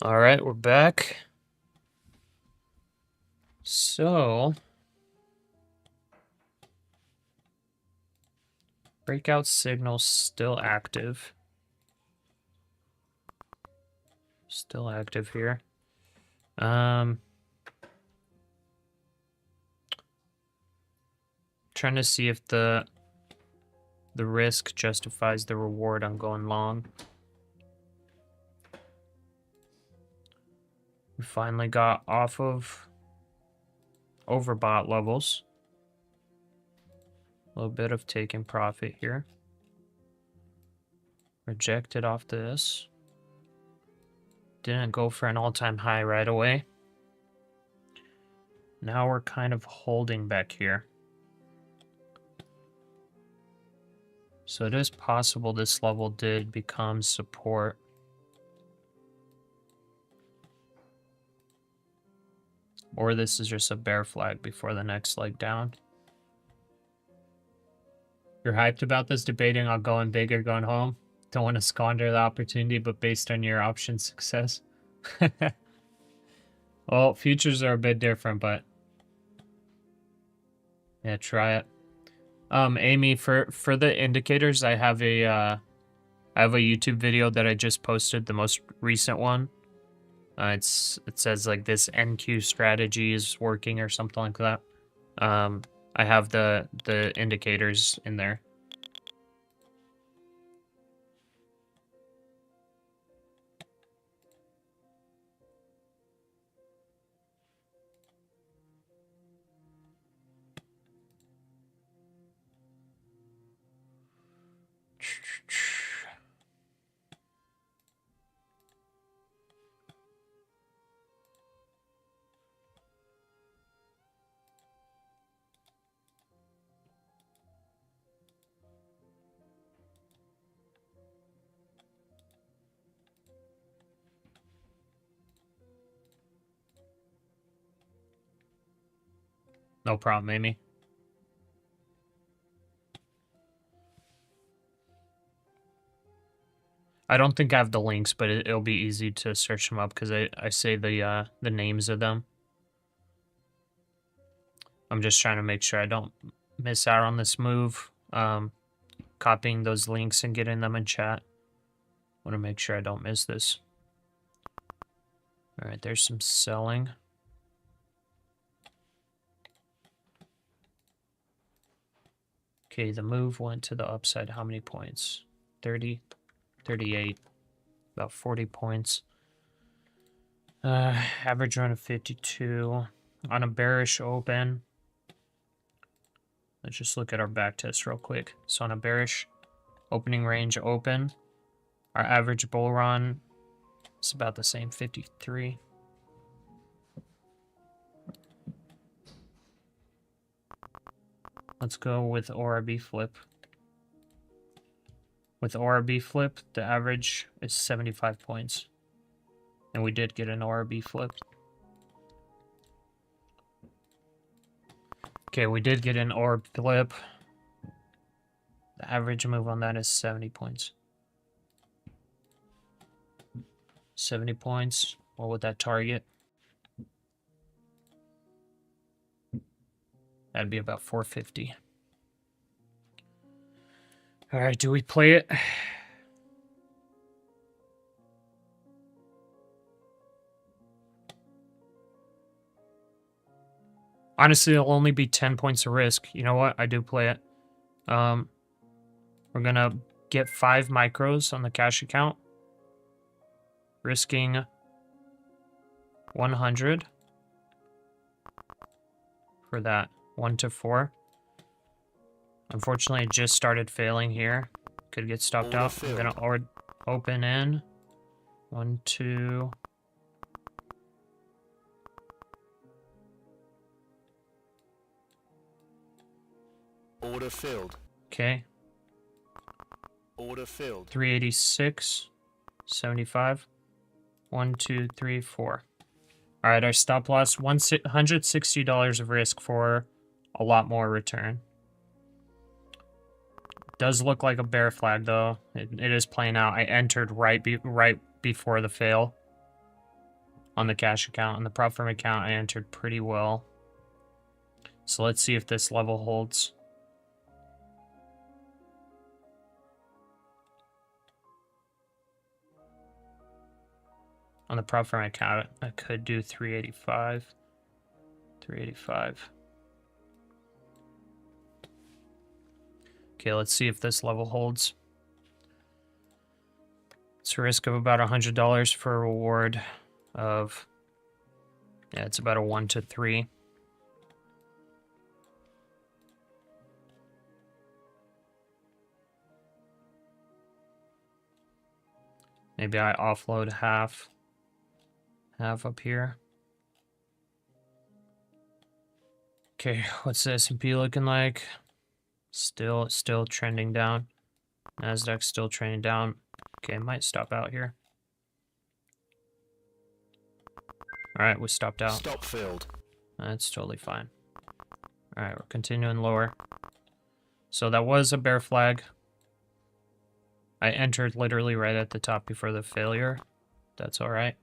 All right, we're back. So, breakout signal still active. Still active here. Trying to see if the risk justifies the reward on going long. We finally got off of overbought levels. A little bit of taking profit here. Rejected off this. Didn't go for an all-time high right away. Now we're kind of holding back here. So it is possible this level did become support. Or this is just a bear flag before the next leg down. You're hyped about this, debating on going big or going home? Don't want to squander the opportunity, but based on your option success? Well, futures are a bit different, but yeah, try it. Amy, for the indicators, I have a YouTube video that I just posted, the most recent one. It says like this NQ strategy is working or something like that. I have the indicators in there. No problem, Amy. I don't think I have the links, but it'll be easy to search them up because I say the names of them. I'm just trying to make sure I don't miss out on this move. Copying those links and getting them in chat. Want to make sure I don't miss this. All right, there's some selling. Okay, the move went to the upside. How many points? 30, 38, about 40 points. Average run of 52. On a bearish open, let's just look at our back test real quick. So on a bearish opening range open, our average bull run is about the same, 53. Let's go with ORB flip. With ORB flip, the average is 75 points. And we did get an ORB flip. Okay, we did get an orb flip. The average move on that is 70 points. 70 points. What would that target? That'd be about 450. All right, do we play it? Honestly, it'll only be 10 points of risk. You know what? I do play it. We're going to get 5 micros on the cash account. Risking 100 for that 1 to 4. Unfortunately, it just started failing here. Could get stopped out. I'm going to open in. 1, 2. Order filled. Okay. Order filled. 386. 75. 1, 2, 3, 4. All right, our stop loss, $160 of risk for a lot more return. Does look like a bear flag, though. It is playing out. I entered right before the fail. on the cash account. On the prop firm account, I entered pretty well. So let's see if this level holds. On the prop firm account, I could do 385. 385. Okay, let's see if this level holds. It's a risk of about $100 for a reward of, yeah, it's about a 1 to 3. Maybe I offload half up here. Okay, what's the S&P looking like? Still trending down. NASDAQ still trending down. Okay, might stop out here. All right, we stopped out. Stop filled. That's totally fine. All right, we're continuing lower. So that was a bear flag. I entered literally right at the top before the failure. That's all right.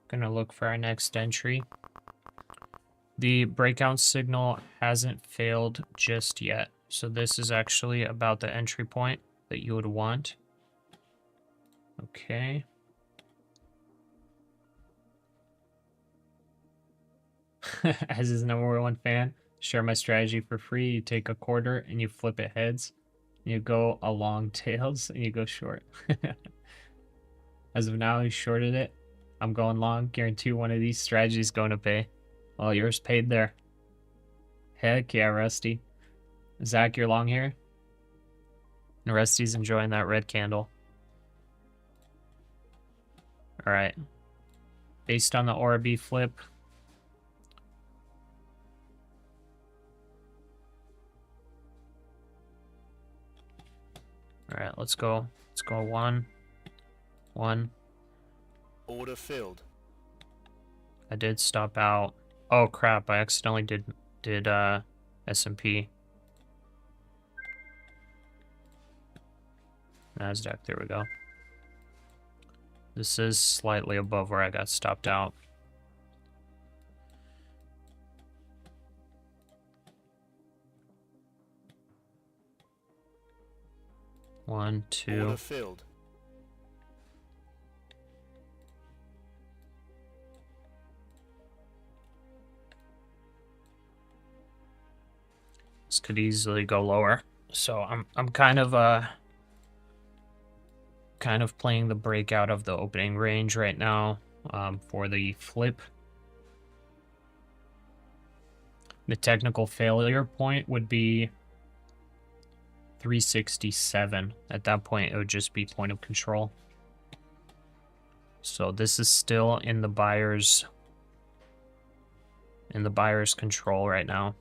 Gonna look for our next entry. The breakout signal hasn't failed just yet. So this is actually about the entry point that you would want. Okay. As his #1 fan, share my strategy for free. You take a quarter and you flip it heads. You go along tails and you go short. As of now, he shorted it. I'm going long. Guarantee one of these strategies going to pay. Well, yours paid there. Heck yeah, Rusty. Zach, you're long here? And Rusty's enjoying that red candle. Alright. Based on the ORB flip. Alright, let's go. Let's go 1. 1. Order filled. I did stop out. Oh crap, I accidentally did S&P. NASDAQ, there we go. This is slightly above where I got stopped out. One, two. Order filled. This could easily go lower. So I'm kind of playing the breakout of the opening range right now for the flip. The technical failure point would be 367. At that point, it would just be point of control. So this is still in the buyer's control right now.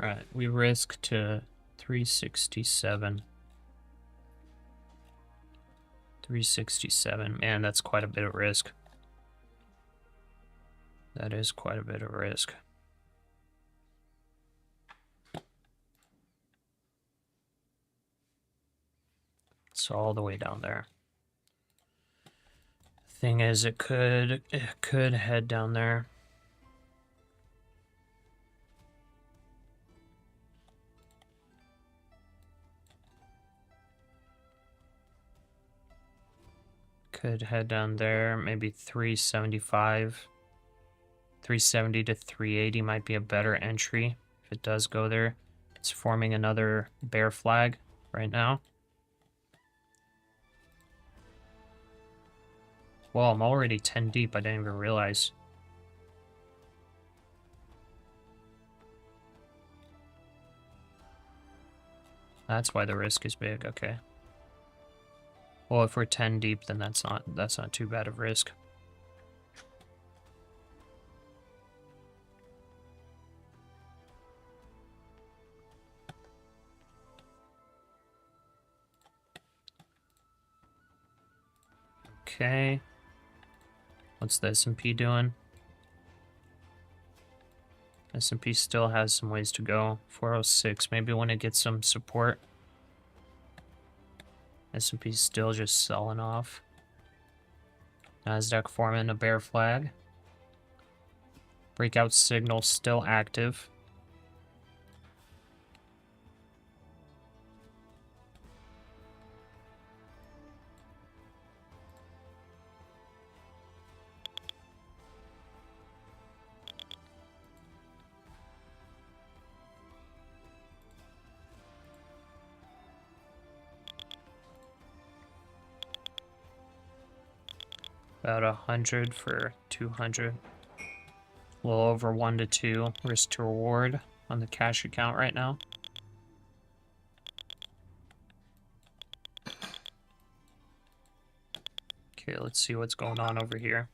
All right, we risk to 367. 367. Man, that's quite a bit of risk. That is quite a bit of risk. It's all the way down there. Thing is, it could head down there. Could head down there, maybe 375. 370 to 380 might be a better entry if it does go there. It's forming another bear flag right now. Well, I'm already 10 deep. I didn't even realize. That's why the risk is big. Okay. Well, if we're 10 deep, then that's not too bad of risk. Okay. What's the S&P doing? S&P still has some ways to go. 406, maybe when it gets some support. S&P's still just selling off. NASDAQ forming a bear flag. Breakout signal still active. About 100 for 200. A little over 1 to 2 risk to reward on the cash account right now. Okay, let's see what's going on over here.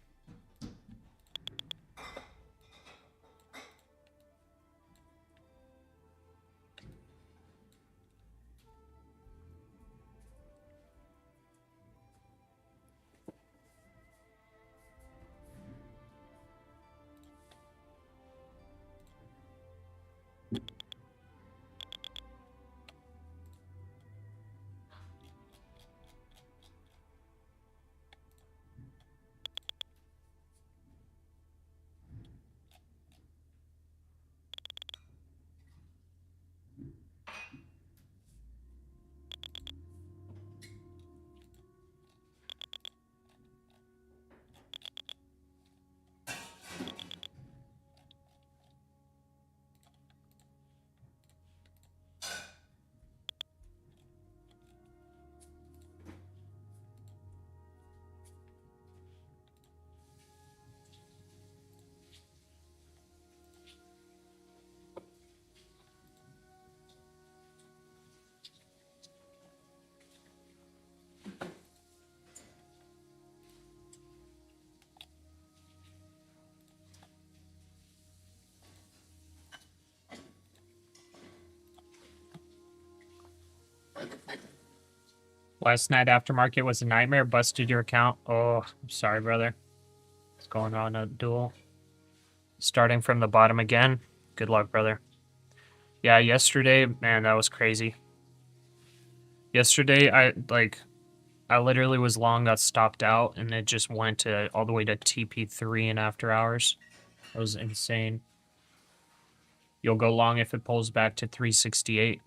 Last night aftermarket was a nightmare. Busted your account. Oh, I'm sorry, brother. What's going on, Abdul? Starting from the bottom again. Good luck, brother. Yeah, yesterday, man, that was crazy. Yesterday, I literally was long, got stopped out, and it just went to all the way to TP3 and after hours. That was insane. You'll go long if it pulls back to 368.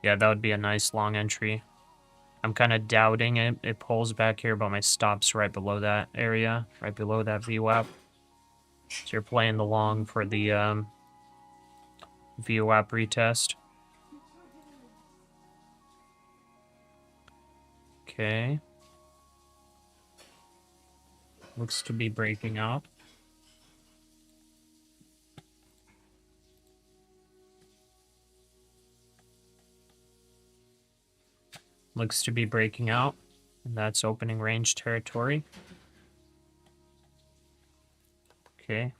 Yeah, that would be a nice long entry. I'm kind of doubting it. It pulls back here, but my stop's right below that area, right below that VWAP. So you're playing the long for the VWAP retest. Okay. Looks to be breaking out. Looks to be breaking out. And that's opening range territory. Okay.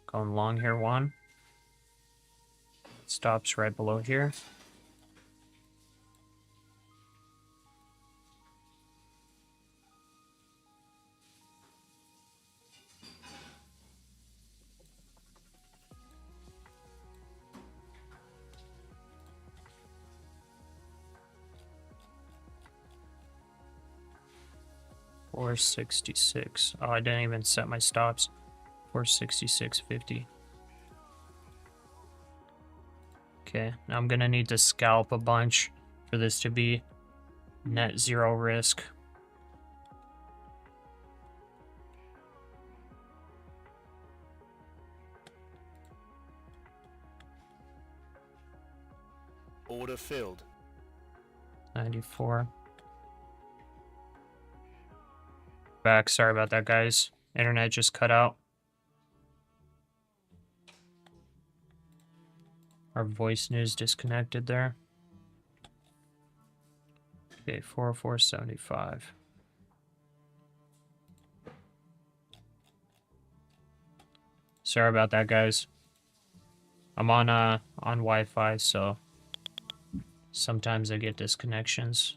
Going long here, one. Stops right below here. $466. Oh, I didn't even set my stops. 466.50. Okay, now I'm gonna need to scalp a bunch for this to be net zero risk. Order filled. 94. Back. Sorry about that, guys. Internet just cut out. Our voice news disconnected there. Okay, 404.75. Sorry about that, guys. I'm on Wi-Fi, so sometimes I get disconnections.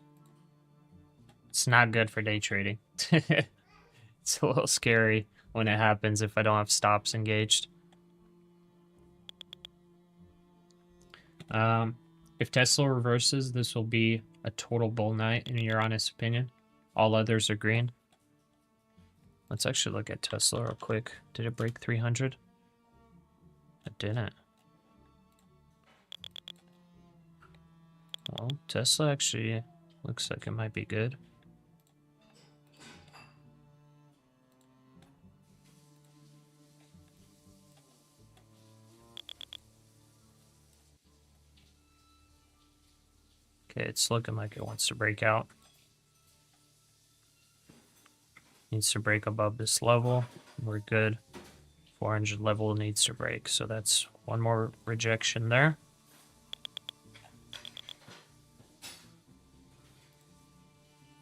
It's not good for day trading. It's a little scary when it happens if I don't have stops engaged. If Tesla reverses, this will be a total bull night, in your honest opinion. All others are green. Let's actually look at Tesla real quick. Did it break 300? It didn't. Well, Tesla actually looks like it might be good. Okay, it's looking like it wants to break out. Needs to break above this level. We're good. 400 level needs to break, so that's one more rejection there.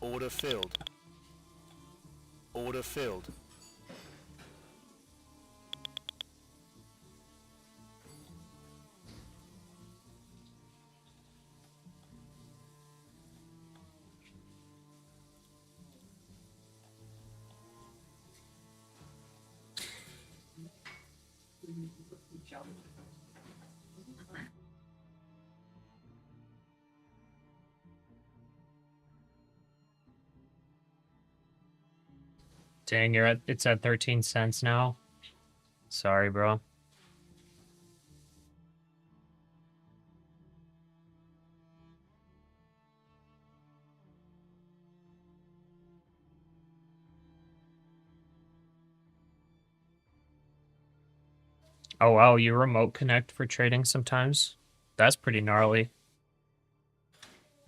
Order filled. Order filled. Dang, it's at 13 cents now. Sorry, bro. Oh wow, you remote connect for trading sometimes? That's pretty gnarly.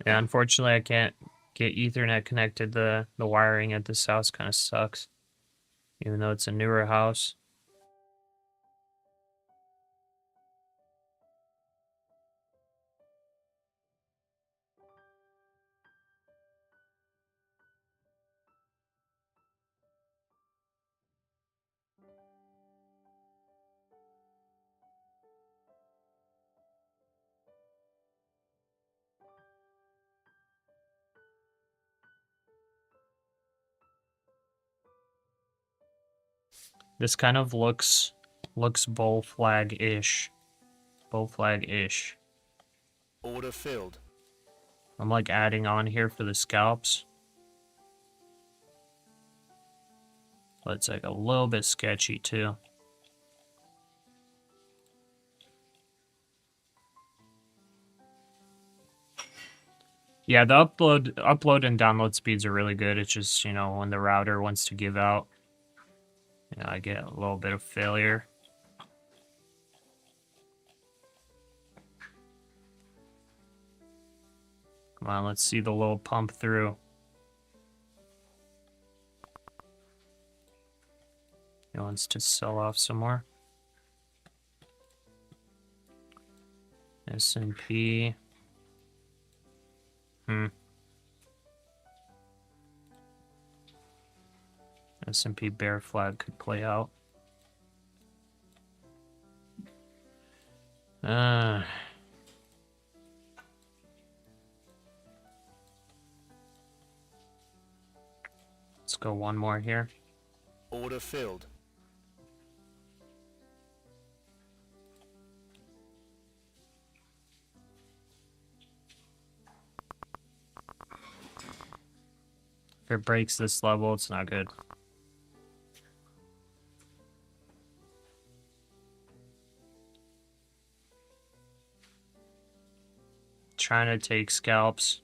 Yeah, unfortunately I can't get Ethernet connected. The wiring at this house kind of sucks. Even though it's a newer house. This kind of looks bull flag-ish. Bull flag-ish. Order filled. I'm like adding on here for the scalps. But it's like a little bit sketchy too. Yeah, the upload and download speeds are really good. It's just, you know, when the router wants to give out, you know, I get a little bit of failure. Come on, let's see the little pump through. He wants to sell off some more. S&P. S&P bear flag could play out. Let's go one more here. Order filled. If it breaks this level, it's not good. Trying to take scalps.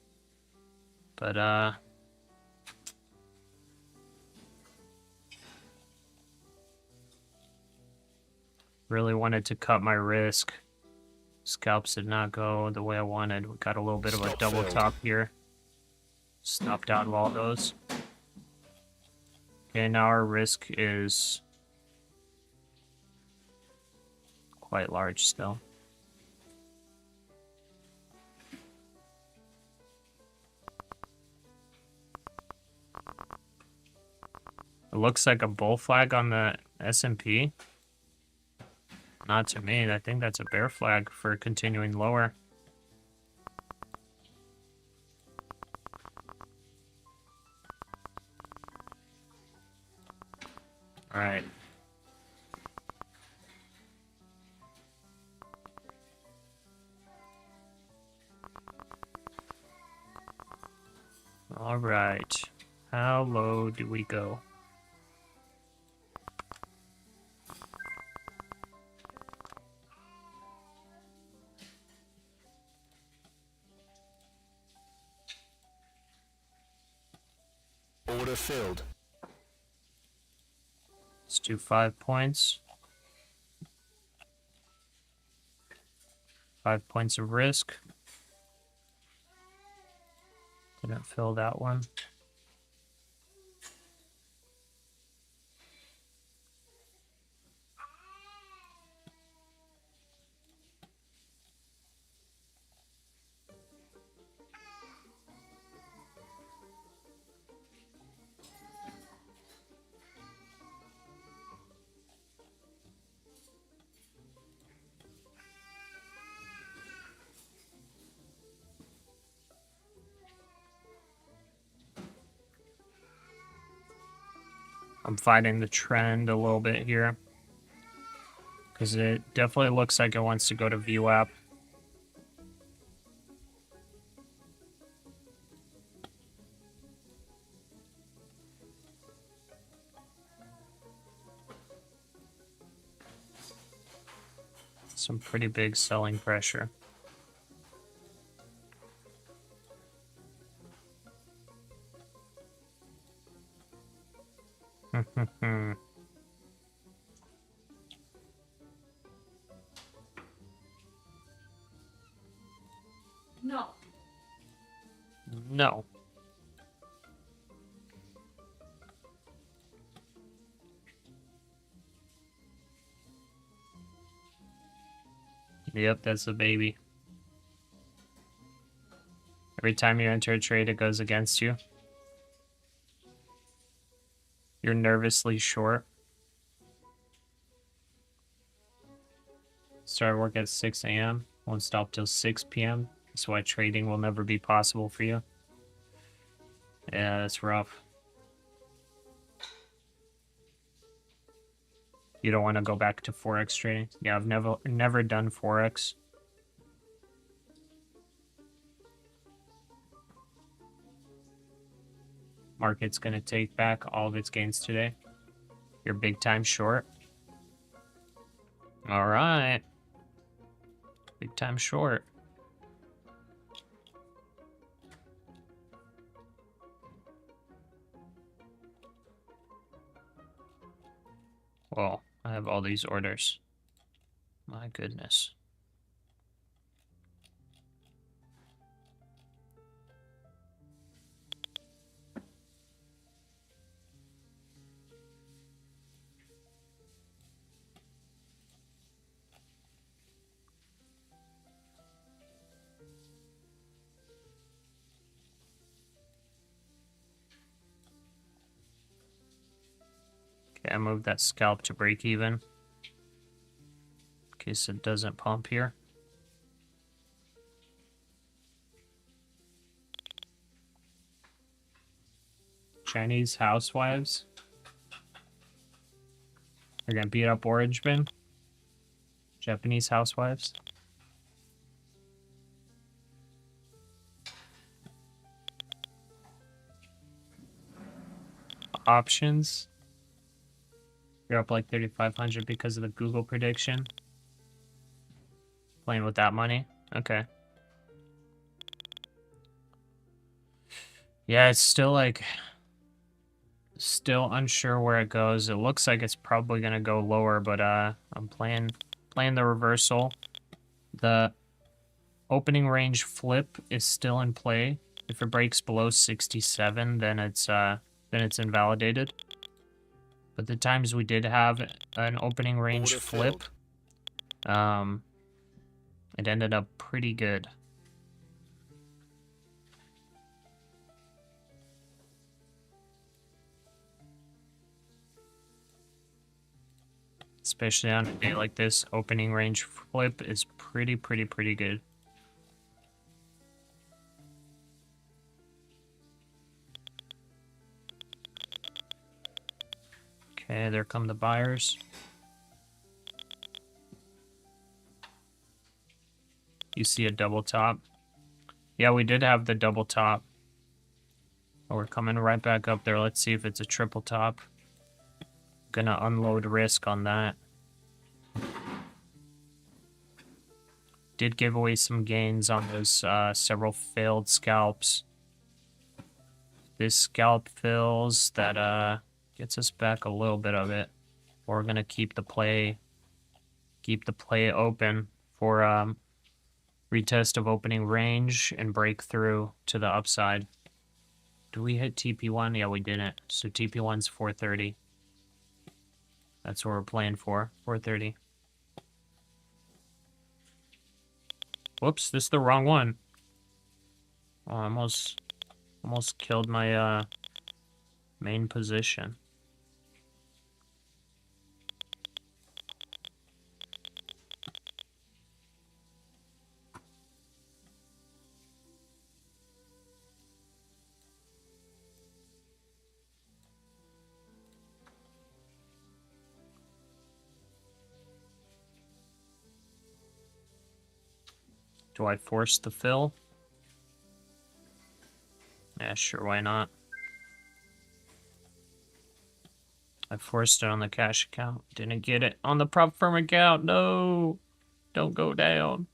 But really wanted to cut my risk. Scalps did not go the way I wanted. We got a little bit of a Stop double filled. top here. Stopped out of all those. Okay, now our risk is quite large still. It looks like a bull flag on the S&P. Not to me. I think that's a bear flag for continuing lower. All right. All right. How low do we go? Order filled. Let's do 5 points. 5 points of risk. Didn't fill that one. I'm fighting the trend a little bit here, because it definitely looks like it wants to go to VWAP. Some pretty big selling pressure. No. No. Yep, that's the baby. Every time you enter a trade, it goes against you. You're nervously short. Start work at 6 a.m. Won't stop till 6 p.m. That's why trading will never be possible for you. Yeah, that's rough. You don't want to go back to Forex trading? Yeah, I've never done Forex. Market's going to take back all of its gains today. You're big time short. All right. Big time short. Well, I have all these orders. My goodness. Okay, I moved that scalp to break even. In case it doesn't pump here. Chinese housewives are gonna beat up Orangeman. Japanese housewives. Options. You're up like 3,500 because of the Google prediction. Playing with that money. Okay. Yeah, it's still like still unsure where it goes. It looks like it's probably gonna go lower, but I'm playing the reversal. The opening range flip is still in play. If it breaks below 67, then it's invalidated. But the times we did have an opening range Order flip, filled. it ended up pretty good. Especially on a day like this, opening range flip is pretty good. Okay, there come the buyers. You see a double top. Yeah, we did have the double top. Oh, we're coming right back up there. Let's see if it's a triple top. Gonna unload risk on that. Did give away some gains on those several failed scalps. This scalp fills, that gets us back a little bit of it. We're gonna keep the play open for retest of opening range and breakthrough to the upside. Do we hit TP1? Yeah, we didn't. So TP1's 430. That's what we're playing for. 430. Whoops, this is the wrong one. Oh, I almost killed my main position. Do I force the fill? Yeah, sure, why not? I forced it on the cash account. Didn't get it on the prop firm account. No! Don't go down.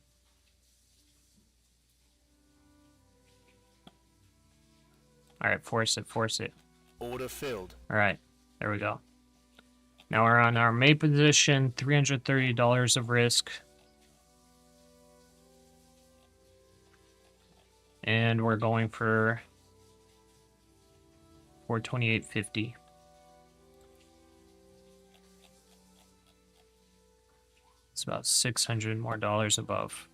Alright, force it, force it. Order filled. Alright, there we go. Now we're on our main position, $330 of risk. And we're going for 428.50. It's about $600 more above.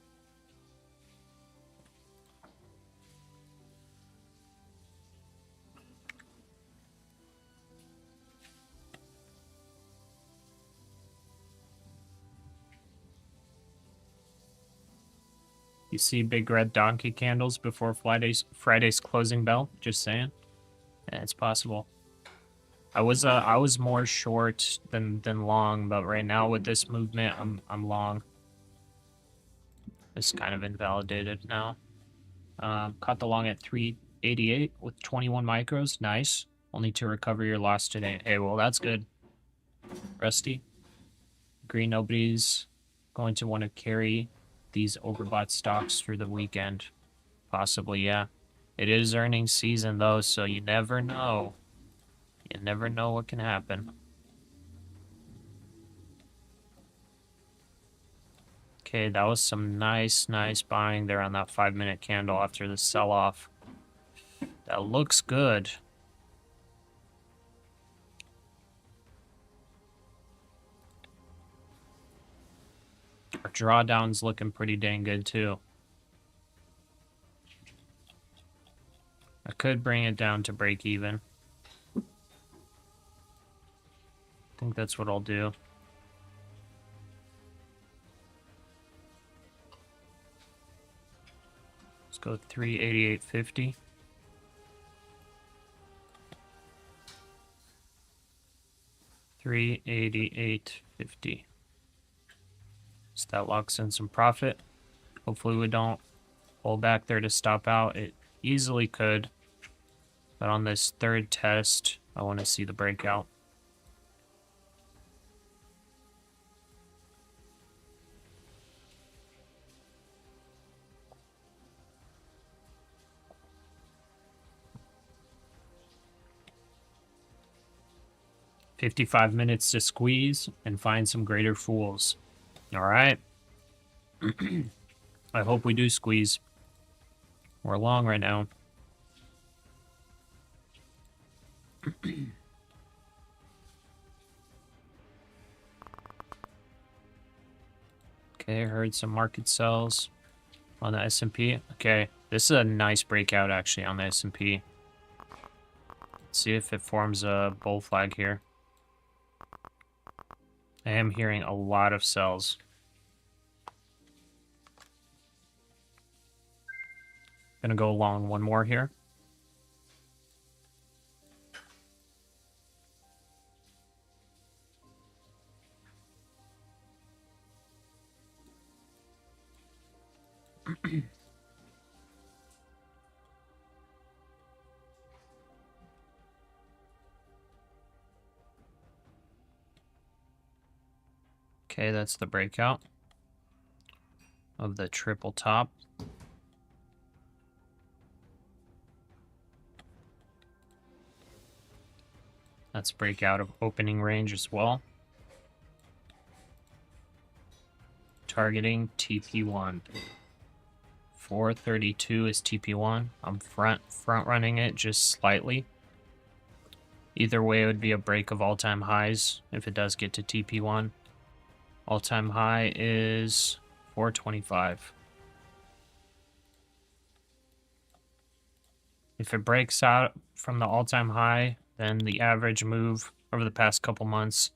You see big red donkey candles before Friday's closing bell? Just saying. Yeah, it's possible. I was more short than long, but right now with this movement, I'm long. It's kind of invalidated now. Caught the long at 388 with 21 micros. Nice. Only to recover your loss today. Hey, well, that's good. Rusty. Agree nobody's going to want to carry these overbought stocks through the weekend. Possibly, yeah. It is earnings season, though, so you never know. You never know what can happen. Okay, that was some nice buying there on that 5-minute candle after the sell-off. That looks good. Our drawdown's looking pretty dang good, too. I could bring it down to break even. I think that's what I'll do. Let's go 388.50. $388.50. So that locks in some profit. Hopefully we don't pull back there to stop out. It easily could. But on this third test, I want to see the breakout. 55 minutes to squeeze and find some greater fools. All right. I hope we do squeeze. We're long right now. Okay, I heard some market sells on the S&P. Okay, this is a nice breakout actually on the S&P. Let's see if it forms a bull flag here. I am hearing a lot of sells. Gonna go long one more here. Okay, that's the breakout of the triple top. That's breakout of opening range as well. Targeting TP1. 432 is TP1. I'm front running it just slightly. Either way, it would be a break of all-time highs if it does get to TP1. All-time high is 425. If it breaks out from the all-time high, then the average move over the past couple months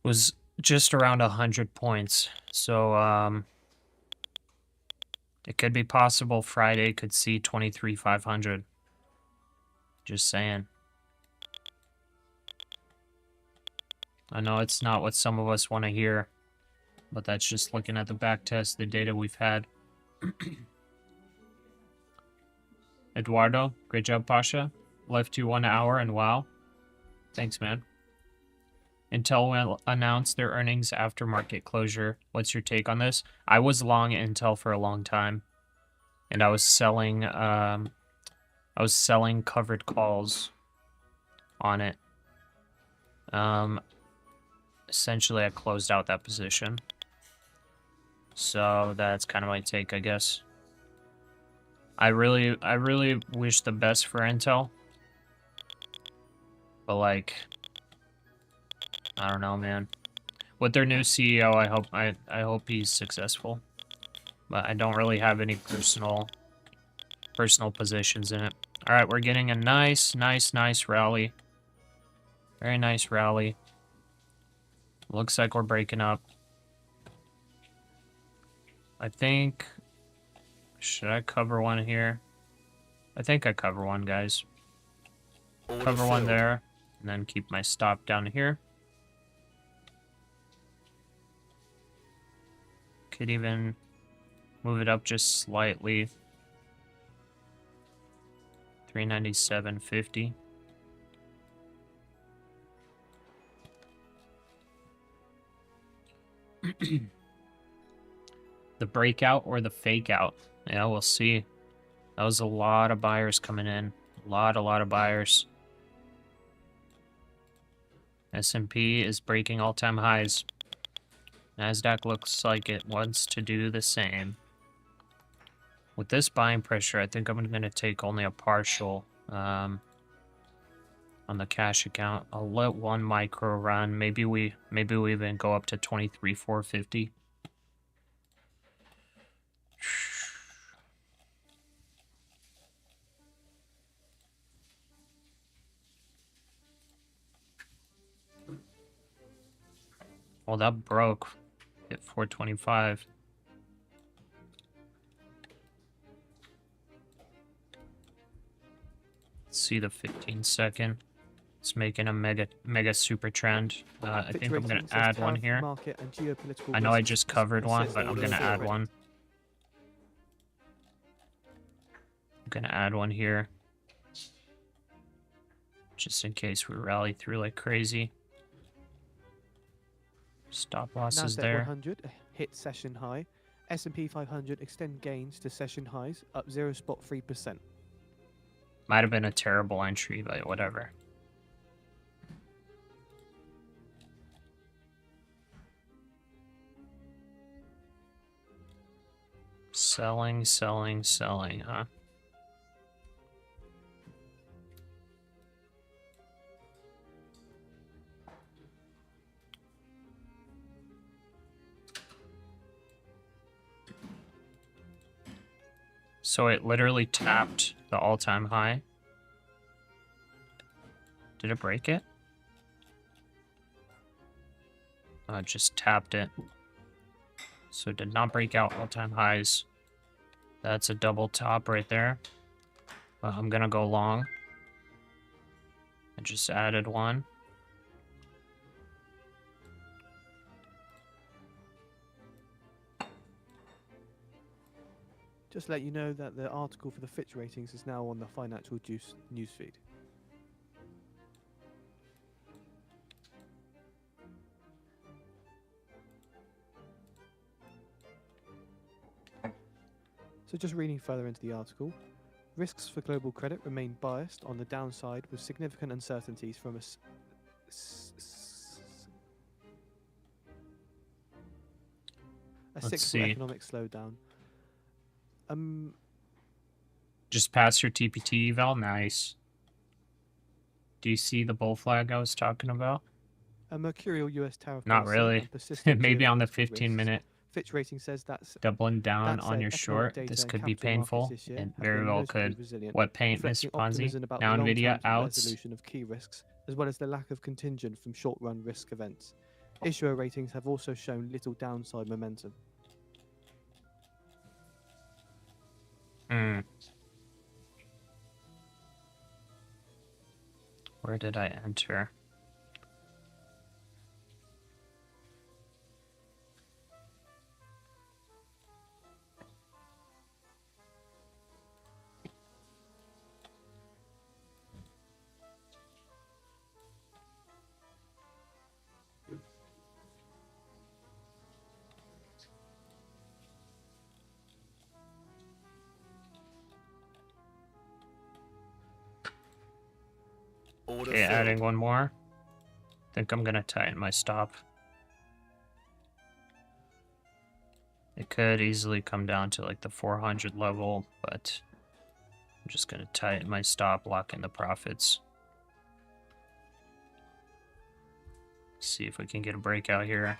was just around 100 points. So it could be possible Friday could see 23,500. Just saying. I know it's not what some of us want to hear, but that's just looking at the back test, the data we've had. Eduardo, great job, Pasha. Left you 1 hour, and wow. Thanks, man. Intel will announce their earnings after market closure. What's your take on this? I was long Intel for a long time, and I was selling covered calls on it. Essentially, I closed out that position. So that's kind of my take, I guess. I really wish the best for Intel. But like, I don't know, man. With their new CEO, I hope he's successful. But I don't really have any personal positions in it. All right, we're getting a nice rally. Very nice rally. Looks like we're breaking up. I think... Should I cover one here? I think I cover one, guys. Cover one there, and then keep my stop down here. Could even move it up just slightly. 397.50. The breakout or the fake out? Yeah, we'll see. That was a lot of buyers coming in. A lot of buyers. S&P is breaking all-time highs. NASDAQ looks like it wants to do the same. With this buying pressure, I think I'm going to take only a partial on the cash account. I'll let one micro run. Maybe we even go up to 23,450. Well, that broke at 425. Let's see the 15-second. It's making a mega super trend. I think I'm going to add one here. I know I just covered one, but I'm going to add one. I'm going to add one here. Just in case we rally through like crazy. Stop losses NASDAQ there. 100 hit session high. S&P 500 extend gains to session highs, up 0.3%. Might have been a terrible entry, but whatever. Selling, selling, selling, huh? So it literally tapped the all-time high. Did it break it? It just tapped it. So it did not break out all-time highs. That's a double top right there. I'm gonna go long. I just added one. Just let you know that the article for the Fitch ratings is now on the Financial Juice newsfeed. So just reading further into the article, risks for global credit remain biased on the downside with significant uncertainties from a cyclical economic slowdown. Just pass your TPT eval. Nice. Do you see the bull flag I was talking about? A mercurial US tariff Not policy really. and persistent Maybe on the geopolitical 15-minute. Fitch rating says that's Doubling down that on said, your economic short. data This and could be capital markets painful. this year It have very been well notably could. resilient, What paint, Mr. reflecting Ponzi? optimism about Now the Nvidia long-term outs. resolution of key risks, as well as the lack of contagion from short-run risk events. Issuer ratings have also shown little downside momentum. Where did I enter? Order Okay, adding filled. one more. Think I'm gonna tighten my stop. It could easily come down to like the 400 level, but I'm just gonna tighten my stop, lock in the profits. See if we can get a breakout here.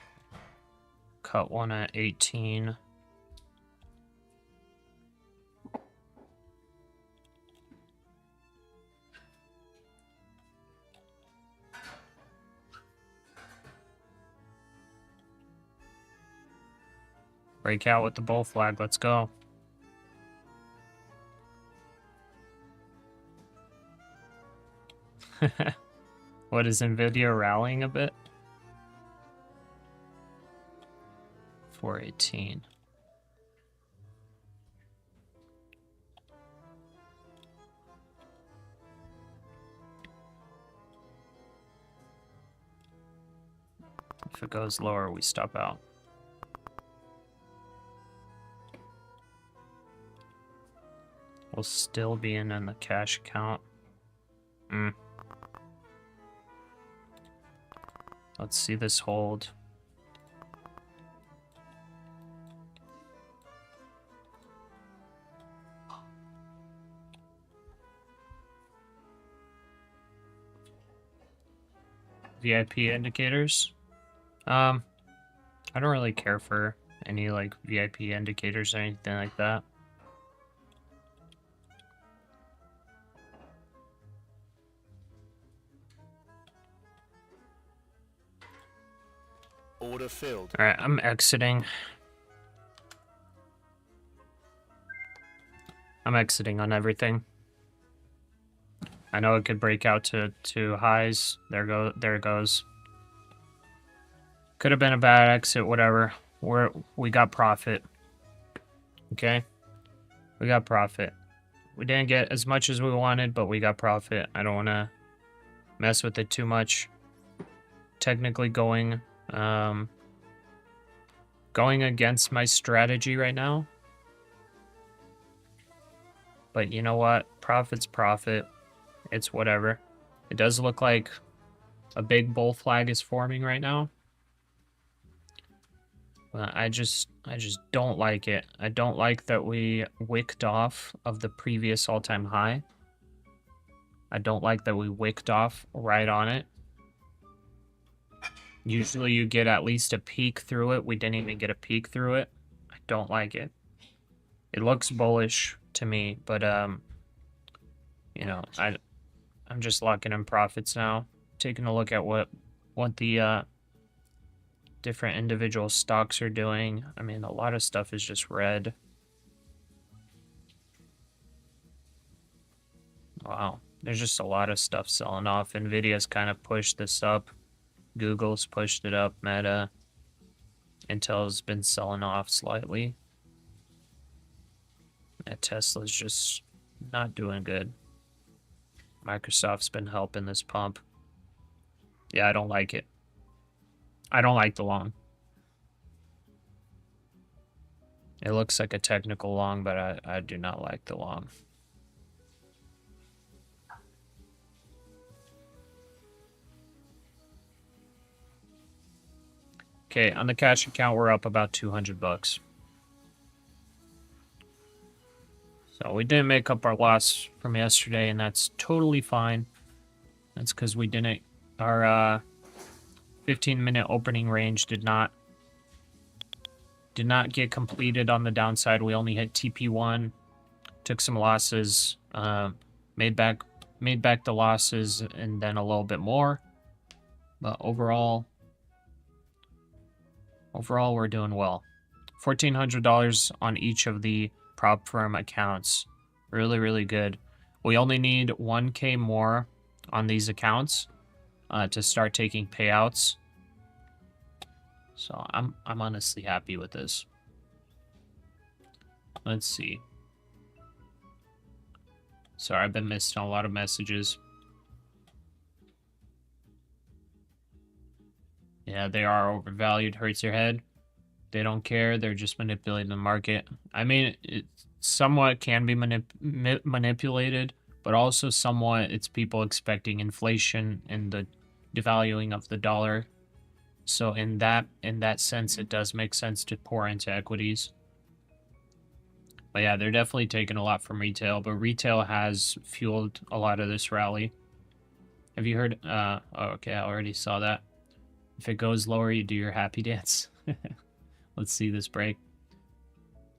Cut one at 18. Breakout with the bull flag. Let's go. What is Nvidia rallying a bit? 418. If it goes lower, we stop out. We'll still be in the cash account. Let's see this hold. VIP indicators. I don't really care for any like VIP indicators or anything like that. Order filled. All right, I'm exiting. I'm exiting on everything. I know it could break out to highs. There it goes. Could have been a bad exit, whatever. We got profit. Okay? We got profit. We didn't get as much as we wanted, but we got profit. I don't want to mess with it too much. Technically going against my strategy right now. But you know what? Profit's profit. It's whatever. It does look like a big bull flag is forming right now. But I just don't like it. I don't like that we wicked off of the previous all-time high. I don't like that we wicked off right on it. Usually you get at least a peek through it. We didn't even get a peek through it. I don't like it. It looks bullish to me, but you know, I'm just locking in profits now. Taking a look at what the different individual stocks are doing. I mean, a lot of stuff is just red. Wow, there's just a lot of stuff selling off. Nvidia's kind of pushed this up. Google's pushed it up. Meta. Intel's been selling off slightly. And Tesla's just not doing good. Microsoft's been helping this pump. Yeah, I don't like it. I don't like the long. It looks like a technical long, but I do not like the long. Okay, on the cash account, we're up about 200 bucks. So we didn't make up our loss from yesterday, and that's totally fine. That's because we didn't... Our 15-minute opening range did not get completed on the downside. We only hit TP1, took some losses, made back the losses, and then a little bit more. But overall, we're doing well. $1,400 on each of the prop firm accounts. Really, really good. We only need 1K more on these accounts to start taking payouts. So I'm honestly happy with this. Let's see. Sorry, I've been missing a lot of messages. Yeah, they are overvalued. Hurts your head. They don't care. They're just manipulating the market. I mean, it somewhat can be manipulated, but also somewhat it's people expecting inflation and the devaluing of the dollar. So in that sense, it does make sense to pour into equities. But yeah, they're definitely taking a lot from retail, but retail has fueled a lot of this rally. Have you heard? Oh, okay, I already saw that. If it goes lower, you do your happy dance. Let's see this break.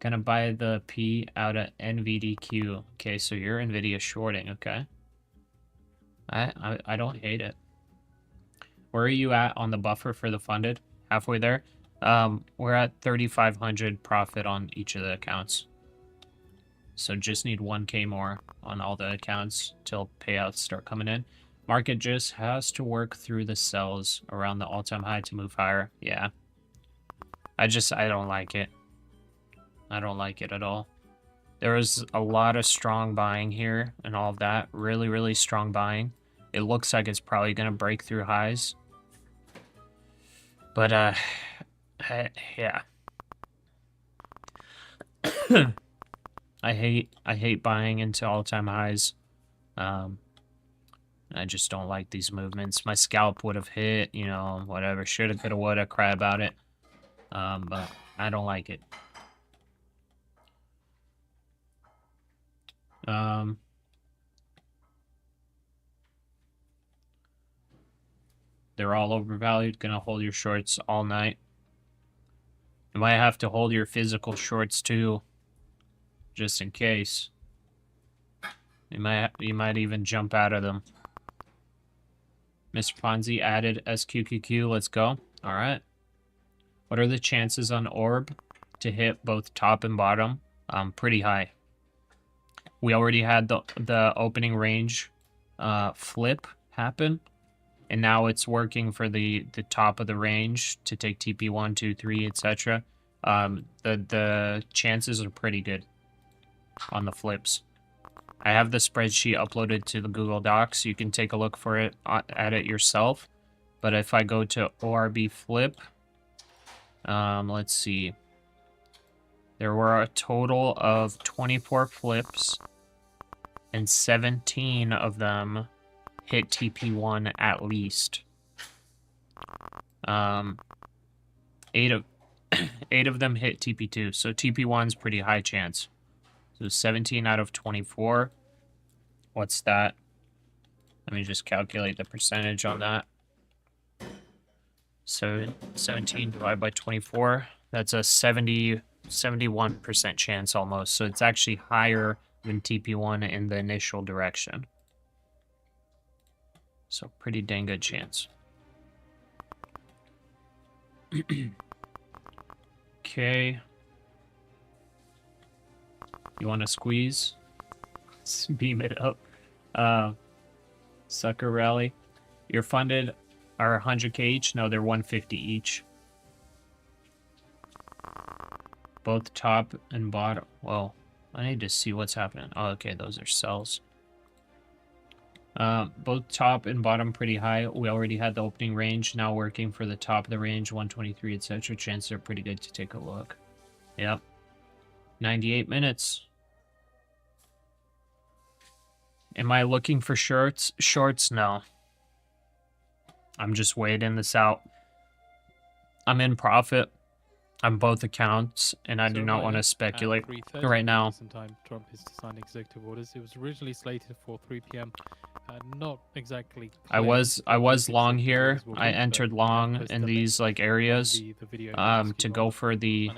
Gonna buy the P out of NVDQ. Okay, so you're NVIDIA shorting, okay. I don't hate it. Where are you at on the buffer for the funded? Halfway there? We're at 3,500 profit on each of the accounts. So just need 1K more on all the accounts till payouts start coming in. Market just has to work through the sells around the all-time high to move higher. Yeah. I don't like it. I don't like it at all. There was a lot of strong buying here and all of that. Really, really strong buying. It looks like it's probably going to break through highs. But, yeah. I hate buying into all-time highs. I just don't like these movements. My scalp would have hit, you know, whatever. Shoulda, coulda, woulda, cry about it. But I don't like it. They're all overvalued. Gonna hold your shorts all night. You might have to hold your physical shorts too, just in case. You might even jump out of them. Mr. Ponzi added SQQQ. Let's go. All right. What are the chances on orb to hit both top and bottom? Pretty high. We already had the opening range flip happen, and now it's working for the top of the range to take TP 1, 2, 3, etc. The chances are pretty good on the flips. I have the spreadsheet uploaded to the Google Docs. You can take a look for it at it yourself. But if I go to ORB flip, let's see. There were a total of 24 flips, and 17 of them hit TP1 at least. 8 of them hit TP2. So TP1's pretty high chance. So 17 out of 24. What's that? Let me just calculate the percentage on that. So 17 divided by 24. That's a 71% chance almost. So it's actually higher than TP1 in the initial direction. So pretty dang good chance. Okay. You want to squeeze? Let's beam it up. Sucker rally. You're funded are 100k each? No, they're 150 each. Both top and bottom. Well, I need to see what's happening. Oh, okay, those are sells. Both top and bottom pretty high. We already had the opening range. Now working for the top of the range, 123, etc. Chances are pretty good to take a look. Yep. 98 minutes. Am I looking for shorts? Shorts? No. I'm just waiting this out. I'm in profit on both accounts, and I do not want to speculate right now. Time, Trump is to sign executive orders. It was originally slated for 3 p.m. Not exactly. I was long here. I entered long in these like areas to go for the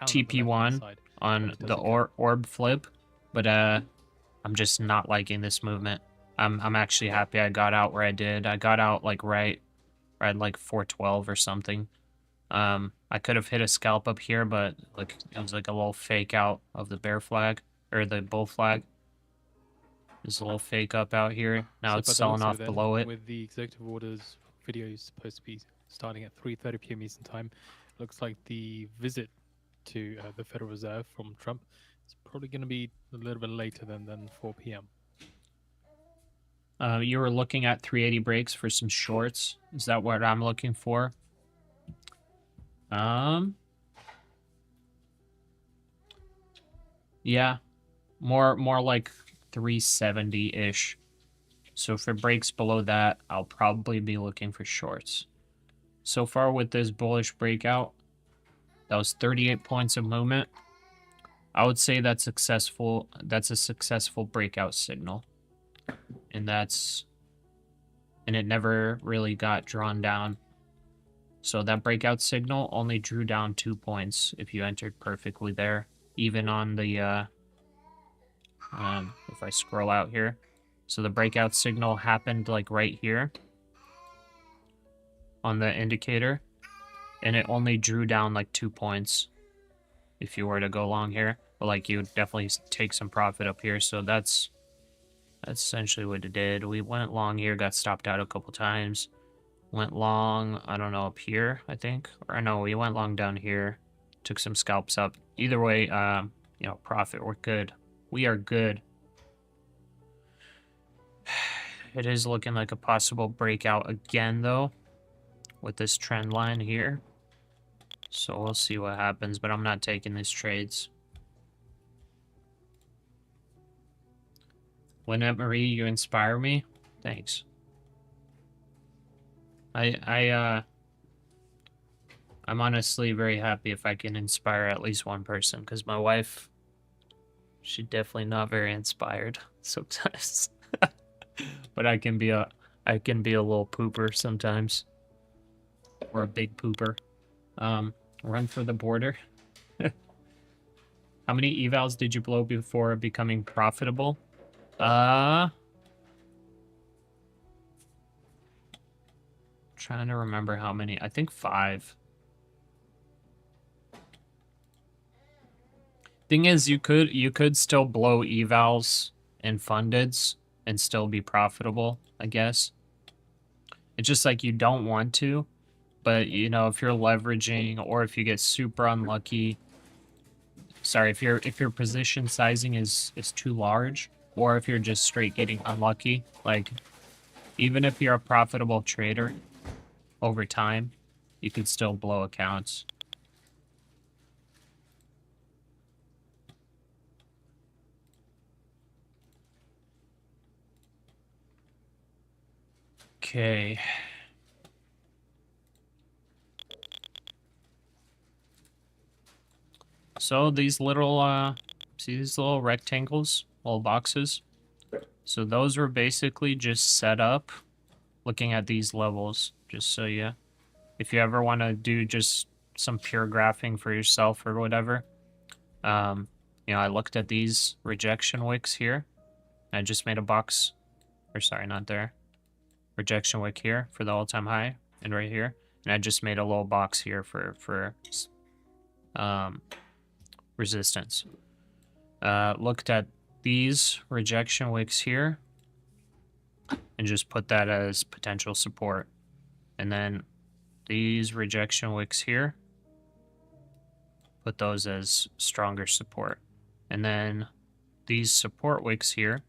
TP1 on the orb flip, but I'm just not liking this movement. I'm actually happy I got out where I did. I got out like right at like 412 or something. I could have hit a scalp up here, but like it was like a little fake out of the bear flag or the bull flag. There's a little fake up out here. Now it's selling off below it. With the executive orders video is supposed to be starting at 3:30 p.m. Eastern time. Looks like the visit to the Federal Reserve from Trump is probably going to be a little bit later than 4 p.m. You were looking at 380 breaks for some shorts. Is that what I'm looking for? Yeah, more like 370-ish. So if it breaks below that, I'll probably be looking for shorts. So far with this bullish breakout, that was 38 points of movement. I would say that's successful. That's a successful breakout signal. And it never really got drawn down. So that breakout signal only drew down 2 points if you entered perfectly there. Even on the, if I scroll out here. So the breakout signal happened like right here on the indicator. And it only drew down like 2 points if you were to go long here. But like you would definitely take some profit up here. So that's essentially what it did. We went long here, got stopped out a couple times. Went long, I don't know, up here, I think. Or no, we went long down here. Took some scalps up. Either way, you know, profit, we're good. We are good. It is looking like a possible breakout again, though, with this trend line here. So we'll see what happens, but I'm not taking these trades. Lynette Marie, you inspire me. Thanks. I'm honestly very happy if I can inspire at least one person, because my wife, she's definitely not very inspired sometimes. But I can be a little pooper sometimes, or a big pooper. Run for the border. How many evals did you blow before becoming profitable? Trying to remember how many. I think 5. Thing is, you could still blow evals and fundeds and still be profitable, I guess. It's just like you don't want to, but you know, if you're leveraging or if you get super unlucky, sorry, if your position sizing is too large, or if you're just straight getting unlucky, like even if you're a profitable trader over time, you could still blow accounts. Okay. So these little, see these little rectangles, little boxes? So those were basically just set up looking at these levels, just so if you ever want to do just some pure graphing for yourself or whatever. I looked at these rejection wicks here. I just made a box, or sorry, not there. Rejection wick here for the all-time high, and right here. And I just made a little box here for resistance. Looked at these rejection wicks here and just put that as potential support. And then these rejection wicks here, put those as stronger support. And then these support wicks here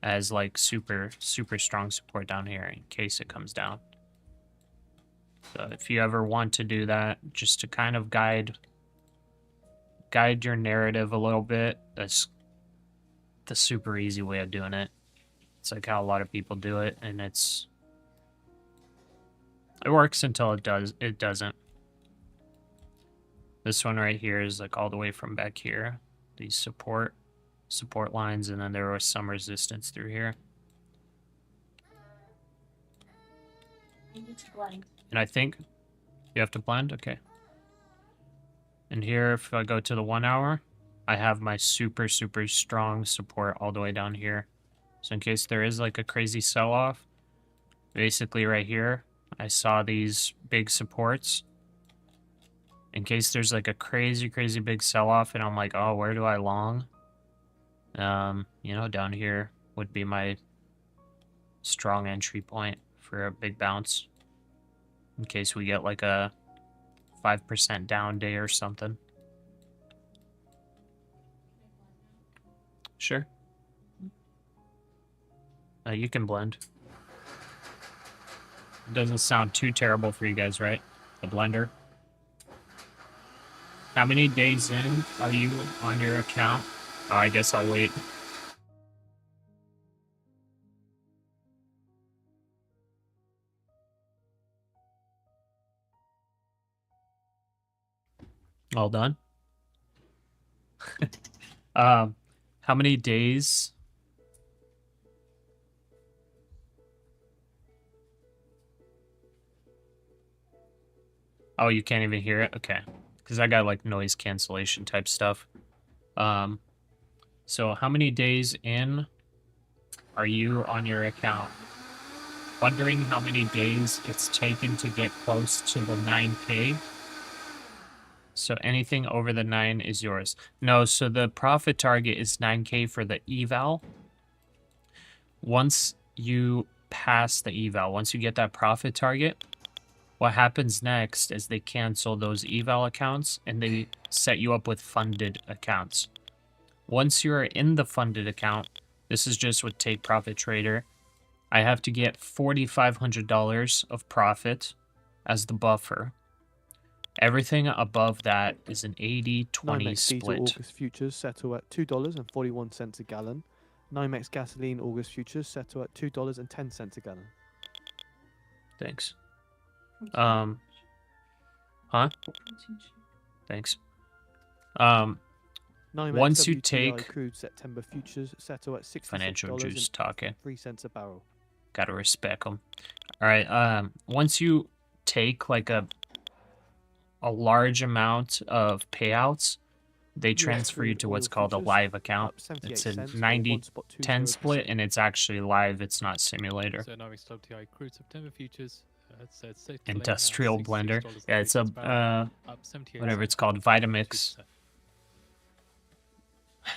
as like super strong support down here in case it comes down. So if you ever want to do that, just to kind of guide your narrative a little bit, that's the super easy way of doing it. It's like how a lot of people do it, and it works until it doesn't. This one right here is like all the way from back here. These support lines, and then there was some resistance through here. You need to blend. And I think you have to blend, okay. And here, if I go to the 1 hour, I have my super strong support all the way down here. So in case there is like a crazy sell-off, basically right here, I saw these big supports. In case there's like a crazy big sell-off and I'm like, oh, where do I long? Down here would be my strong entry point for a big bounce. In case we get like a 5% down day or something. Sure. You can blend. It doesn't sound too terrible for you guys, right? The blender. How many days in are you on your account? Oh, I guess I'll wait. All done? How many days? Oh, you can't even hear it? Okay. Because I got like noise cancellation type stuff. So how many days in are you on your account? Wondering how many days it's taken to get close to the 9K? So anything over the 9 is yours. No, so the profit target is 9K for the eval. Once you pass the eval, once you get that profit target, what happens next is they cancel those eval accounts and they set you up with funded accounts. Once you're in the funded account, this is just with Take Profit Trader, I have to get $4,500 of profit as the buffer. Everything above that is an 80-20 NYMEX split. diesel August futures settle at $2.41 a gallon. NYMEX gasoline August futures settle at $2.10 a gallon. Thanks. Thanks. NYMEX Once you WTI take crude September futures settle at financial juice talking, $66.03 a barrel. gotta respect them. All right. Once you take like a large amount of payouts, they transfer you to what's called a live account. It's a 90-10 split, and it's actually live. It's not simulator. So NYMEX WTI crude September futures. Industrial blender. Yeah, it's a up 78 whatever it's cents, called, Vitamix.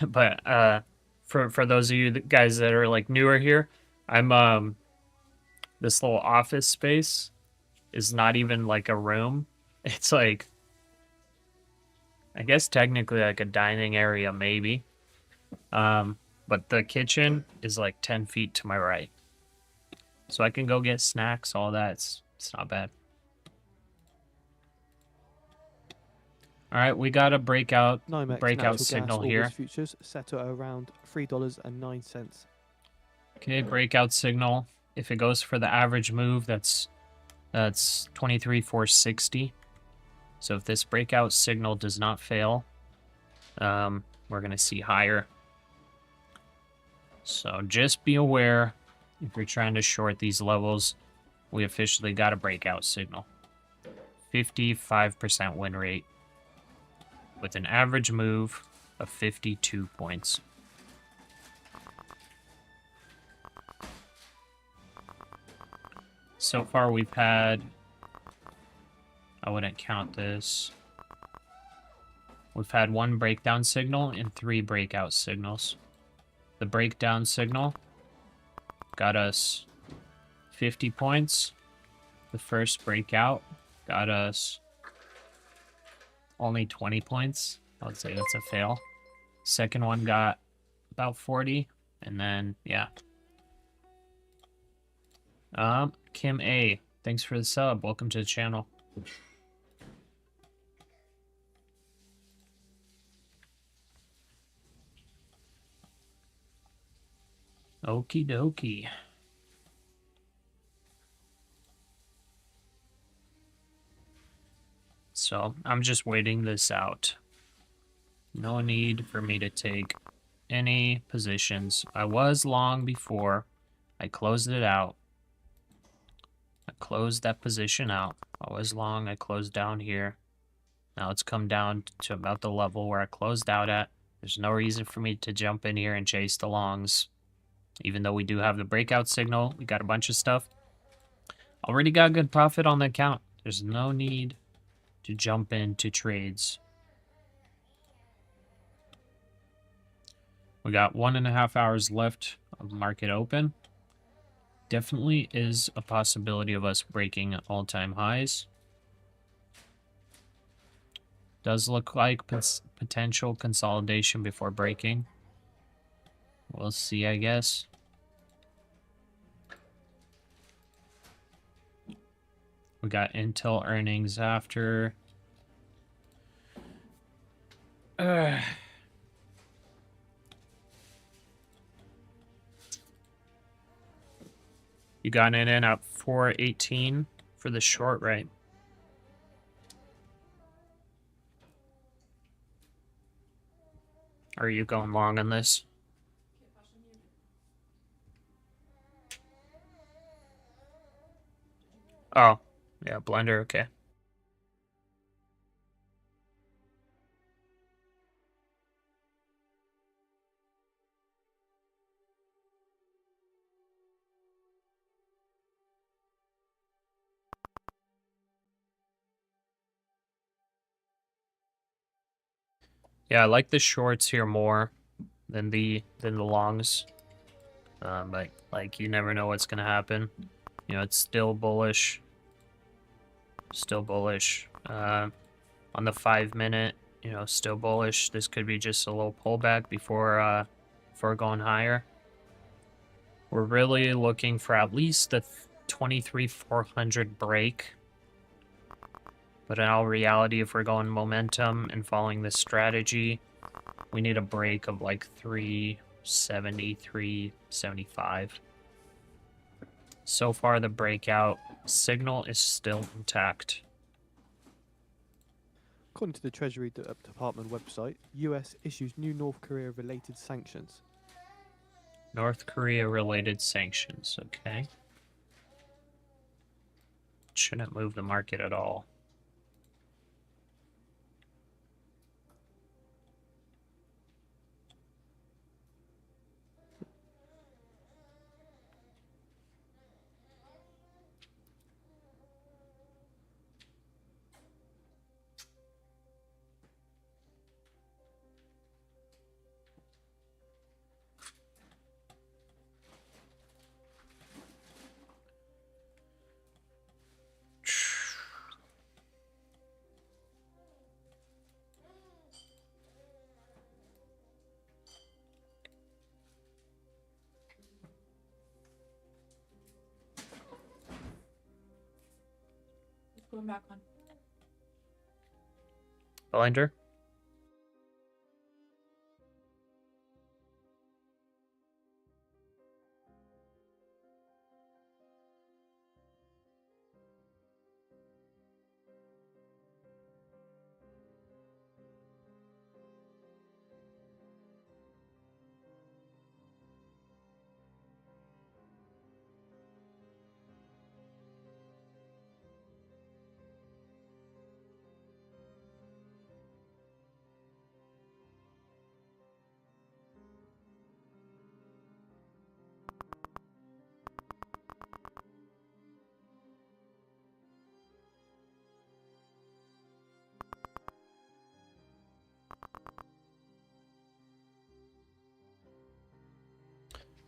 But for those of you guys that are like newer here, I'm this little office space is not even like a room. It's like, I guess technically like a dining area maybe. But the kitchen is like 10 feet to my right. So I can go get snacks, all that. It's not bad. All right, we got a breakout signal here. Futures settle at around $3.09. Okay, breakout signal. If it goes for the average move, that's 23,460. So if this breakout signal does not fail, we're going to see higher. So just be aware, if you're trying to short these levels, we officially got a breakout signal. 55% win rate with an average move of 52 points. So far we've had, I wouldn't count this, we've had 1 breakdown signal and 3 breakout signals. The breakdown signal got us 50 points. The first breakout got us only 20 points. I would say that's a fail. Second one got about 40, and then, yeah. Kim A, thanks for the sub. Welcome to the channel. Okie dokie. So I'm just waiting this out. No need for me to take any positions. I was long before. I closed it out. I closed that position out. I was long. I closed down here. Now it's come down to about the level where I closed out at. There's no reason for me to jump in here and chase the longs. Even though we do have the breakout signal, we got a bunch of stuff. Already got good profit on the account. There's no need to jump into trades. We got 1.5 hours left of market open. Definitely is a possibility of us breaking all-time highs. Does look like potential consolidation before breaking. We'll see, I guess. We got Intel earnings after. You got it in at 418 for the short, right? Are you going long on this? Oh, yeah, blender, okay. Yeah, I like the shorts here more than the longs. But like you never know what's gonna happen. You know, it's still bullish. Still bullish. On the 5-minute, you know, still bullish. This could be just a little pullback before going higher. We're really looking for at least the 23,400 break. But in all reality, if we're going momentum and following this strategy, we need a break of like 370, 375. So far, the breakout signal is still intact. According to the Treasury Department website, US issues new North Korea-related sanctions. North Korea-related sanctions, okay. Shouldn't move the market at all. Going back on. Blinder?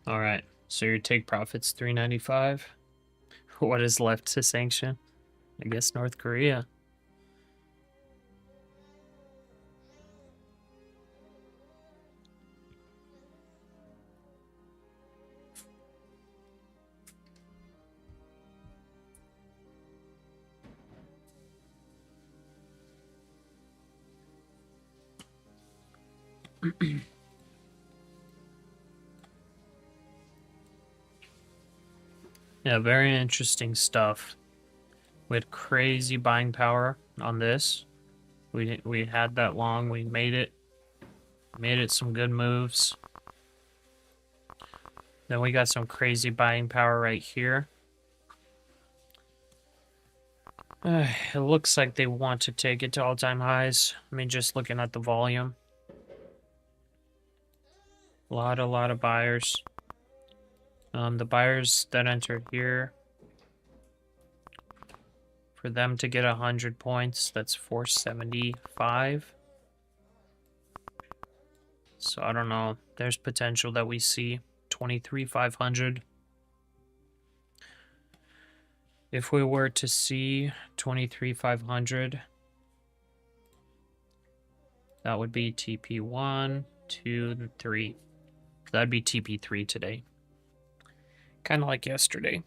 All right. So your take profit's 395. What is left to sanction? I guess North Korea. Yeah, very interesting stuff. We had crazy buying power on this. We had that long. We made it some good moves. Then we got some crazy buying power right here. It looks like they want to take it to all-time highs. I mean, just looking at the volume. A lot of buyers. The buyers that enter here, for them to get 100 points, that's 475. So I don't know. There's potential that we see 23,500. If we were to see 23,500, that would be TP1, 2, and 3. That'd be TP3 today. Kind of like yesterday.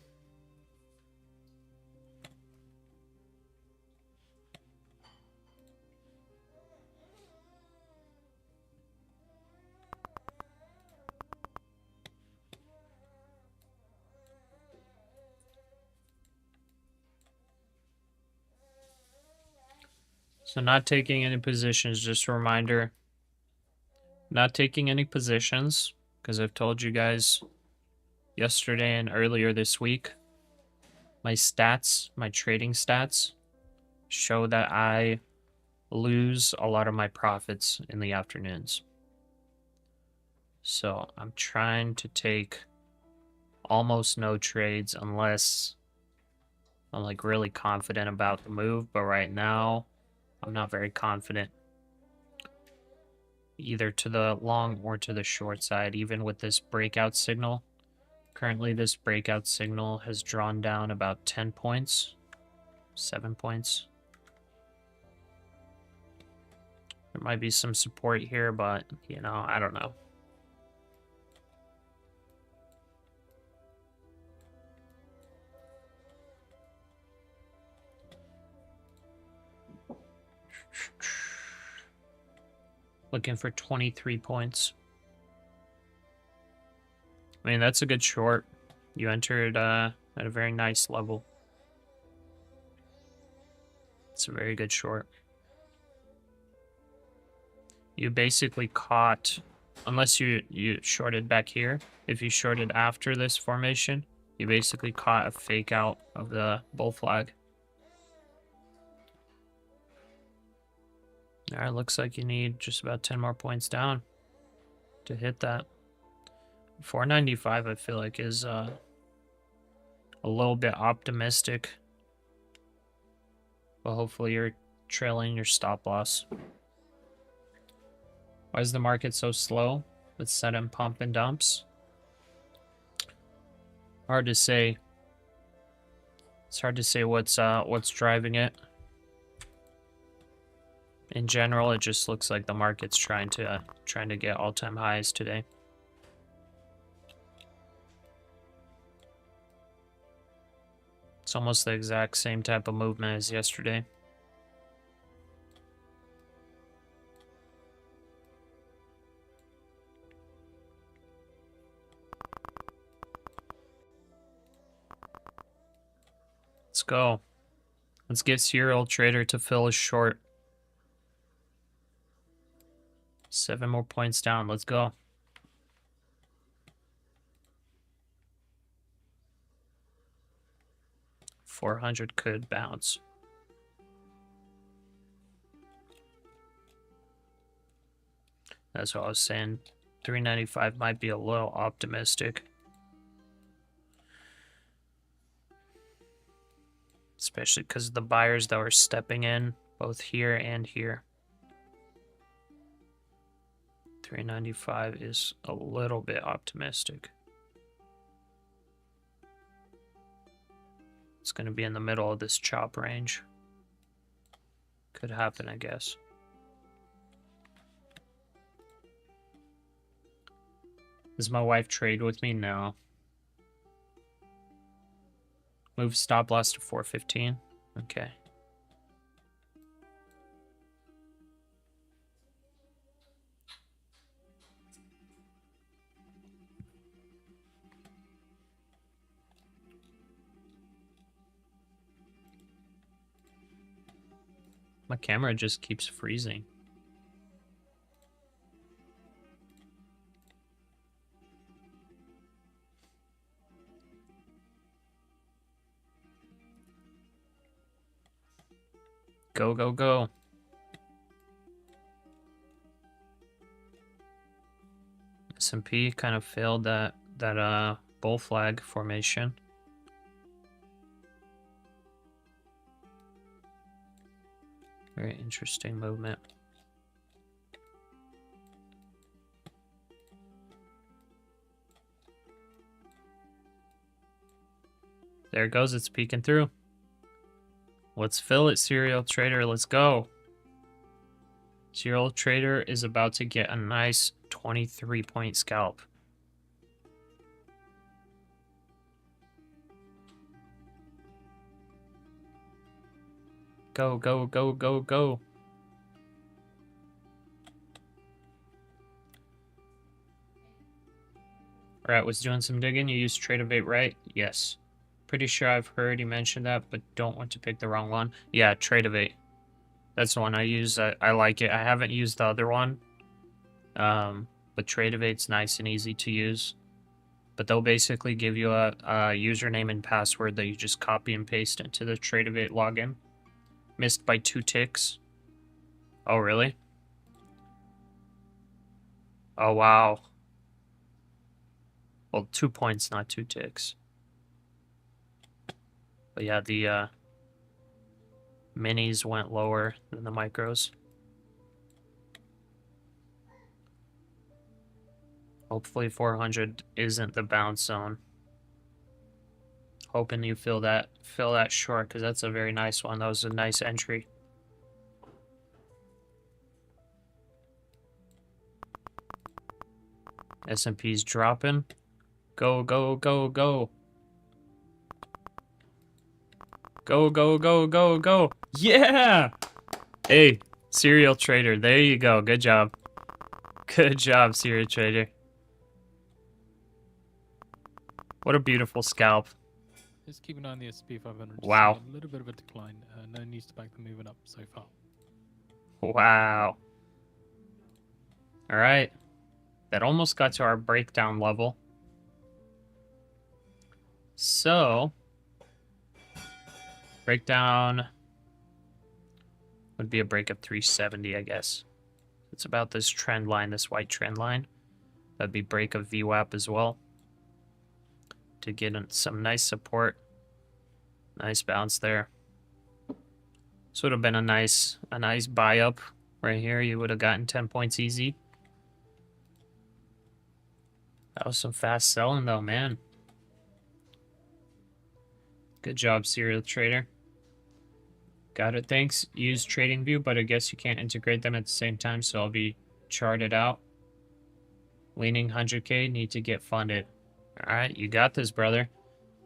So not taking any positions, just a reminder. Not taking any positions, because I've told you guys yesterday and earlier this week, my stats, my trading stats, show that I lose a lot of my profits in the afternoons. So I'm trying to take almost no trades unless I'm like really confident about the move, but right now I'm not very confident either to the long or to the short side, even with this breakout signal. Currently this breakout signal has drawn down about 10 points, 7 points. There might be some support here, but you know, I don't know. Looking for 23 points. I mean, that's a good short. You entered at a very nice level. It's a very good short. You basically caught, unless you shorted back here, if you shorted after this formation, you basically caught a fake out of the bull flag. Alright, looks like you need just about 10 more points down to hit that. 495 I feel like is a little bit optimistic. But hopefully you're trailing your stop loss. Why is the market so slow with sudden pump and dumps? Hard to say. It's hard to say what's driving it. In general, it just looks like the market's trying to get all-time highs today. It's almost the exact same type of movement as yesterday. Let's go. Let's get Serial Trader to fill his short. 7 more points down. Let's go. $400 could bounce. That's what I was saying. 395 might be a little optimistic. Especially because of the buyers that were stepping in both here and here. 395 is a little bit optimistic. It's going to be in the middle of this chop range. Could happen, I guess. Does my wife trade with me? No. Move stop loss to 415. Okay. My camera just keeps freezing. Go, go, go. S&P kind of failed that bull flag formation. Very interesting movement. There it goes, it's peeking through. Let's fill it, serial trader. Let's go. Serial trader is about to get a nice 23-point scalp. Go, go, go, go, go. Alright, was doing some digging. You use Trade Evade, right? Yes. Pretty sure I've heard you mention that, but don't want to pick the wrong one. Yeah, Trade Evade. That's the one I use. I like it. I haven't used the other one. But Trade Evade's nice and easy to use. But they'll basically give you a username and password that you just copy and paste into the Trade Evade login. Missed by 2 ticks. Oh, really? Oh, wow. Well, 2 points, not 2 ticks. But yeah, the minis went lower than the micros. Hopefully 400 isn't the bounce zone. Hoping you fill that short, because that's a very nice one. That was a nice entry. S&P's dropping. Go, go, go, go. Go, go, go, go, go. Yeah! Hey, serial trader. There you go. Good job. Good job, serial trader. What a beautiful scalp. Just keep an eye on the S&P 500. Wow. Just a little bit of a decline. No news to back the movement up so far. Wow. All right. That almost got to our breakdown level. So, breakdown would be a break of 370, I guess. It's about this trend line, this white trend line. That'd be break of VWAP as well. To get some nice support. Nice bounce there. This would have been a nice buy up right here. You would have gotten 10 points easy. That was some fast selling though, man. Good job, serial trader. Got it, thanks. Use TradingView, but I guess you can't integrate them at the same time, so I'll be charted out. Leaning 100K, need to get funded. All right, you got this, brother.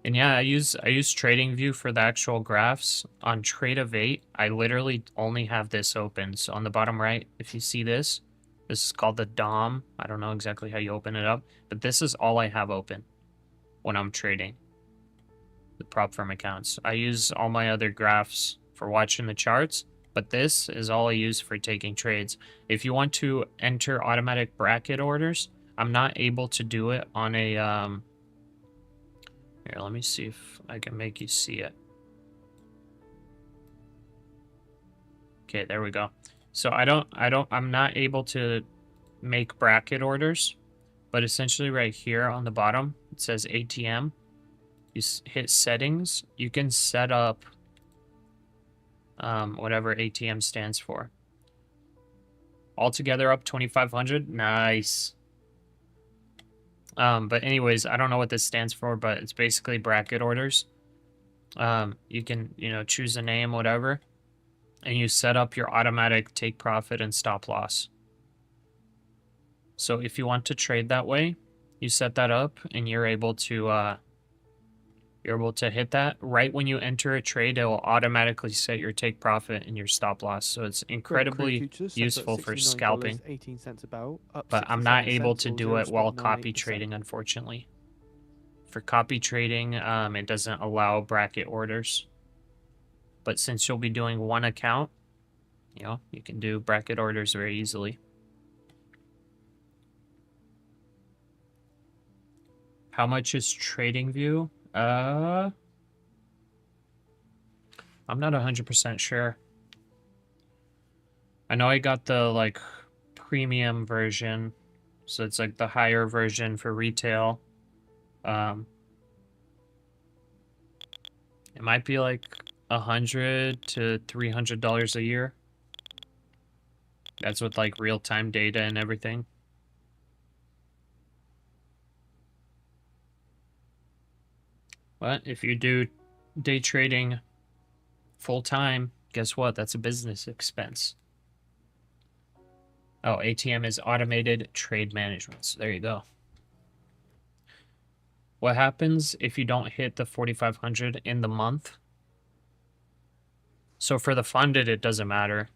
And yeah, I use TradingView for the actual graphs. On Trade Evade, I literally only have this open. So on the bottom right, if you see this is called the DOM. I don't know exactly how you open it up, but this is all I have open when I'm trading the prop firm accounts. I use all my other graphs for watching the charts, but this is all I use for taking trades. If you want to enter automatic bracket orders, I'm not able to do it on a here, let me see if I can make you see it. Okay, there we go. So I'm not able to make bracket orders, but essentially right here on the bottom, it says ATM. You hit settings, you can set up whatever ATM stands for. Altogether up 2,500, nice. But anyways, I don't know what this stands for, but it's basically bracket orders. You can, choose a name, whatever, and you set up your automatic take profit and stop loss. So if you want to trade that way, you set that up and you're able to hit that right when you enter a trade. It will automatically set your take profit and your stop loss. So it's Brent crude incredibly futures set at useful for scalping. $69.18 a barrel, up But I'm not 67 able cents to or do it while copy 0.98%. trading, unfortunately. For copy trading, it doesn't allow bracket orders. But since you'll be doing one account, you can do bracket orders very easily. How much is TradingView? I'm not 100% sure. I know I got the premium version, so it's like the higher version for retail. It might be like $100 to $300 a year. That's with like real-time data and everything. But if you do day trading full-time, guess what? That's a business expense. Oh, ATM is automated trade management. So there you go. What happens if you don't hit the 4,500 in the month? So for the funded, it doesn't matter.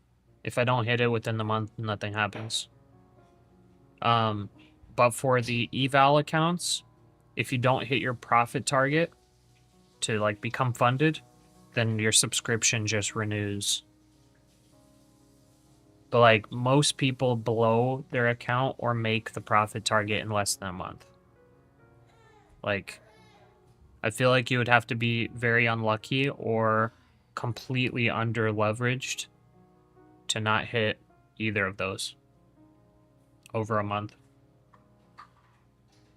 If I don't hit it within the month, nothing happens. But for the eval accounts, if you don't hit your profit target to become funded, then your subscription just renews. But most people blow their account or make the profit target in less than a month. I feel like you would have to be very unlucky or completely under leveraged to not hit either of those over a month.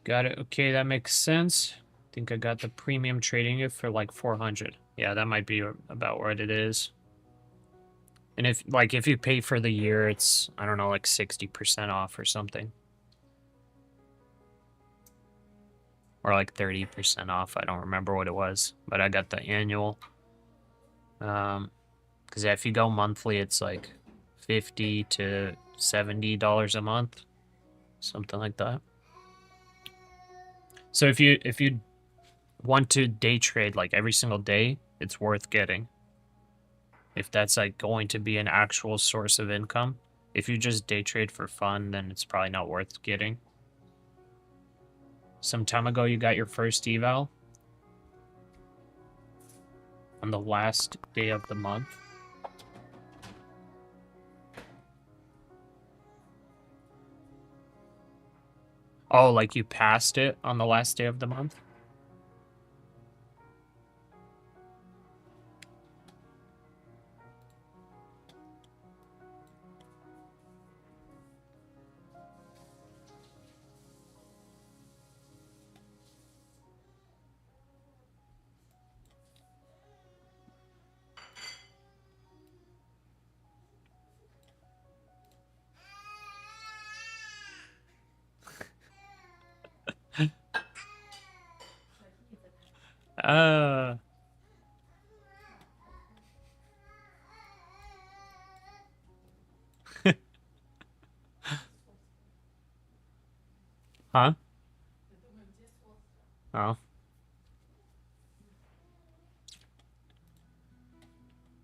Got it. Okay, that makes sense. I think I got the premium trading it for 400. Yeah, that might be about what it is. And if you pay for the year, it's, I don't know, 60% off or something. Or 30% off. I don't remember what it was, but I got the annual. Because if you go monthly, it's $50 to $70 a month, something like that. So if you want to day trade every single day, it's worth getting. If that's going to be an actual source of income. If you just day trade for fun, then it's probably not worth getting. Some time ago, you got your first eval on the last day of the month. Oh, you passed it on the last day of the month? Huh? Oh.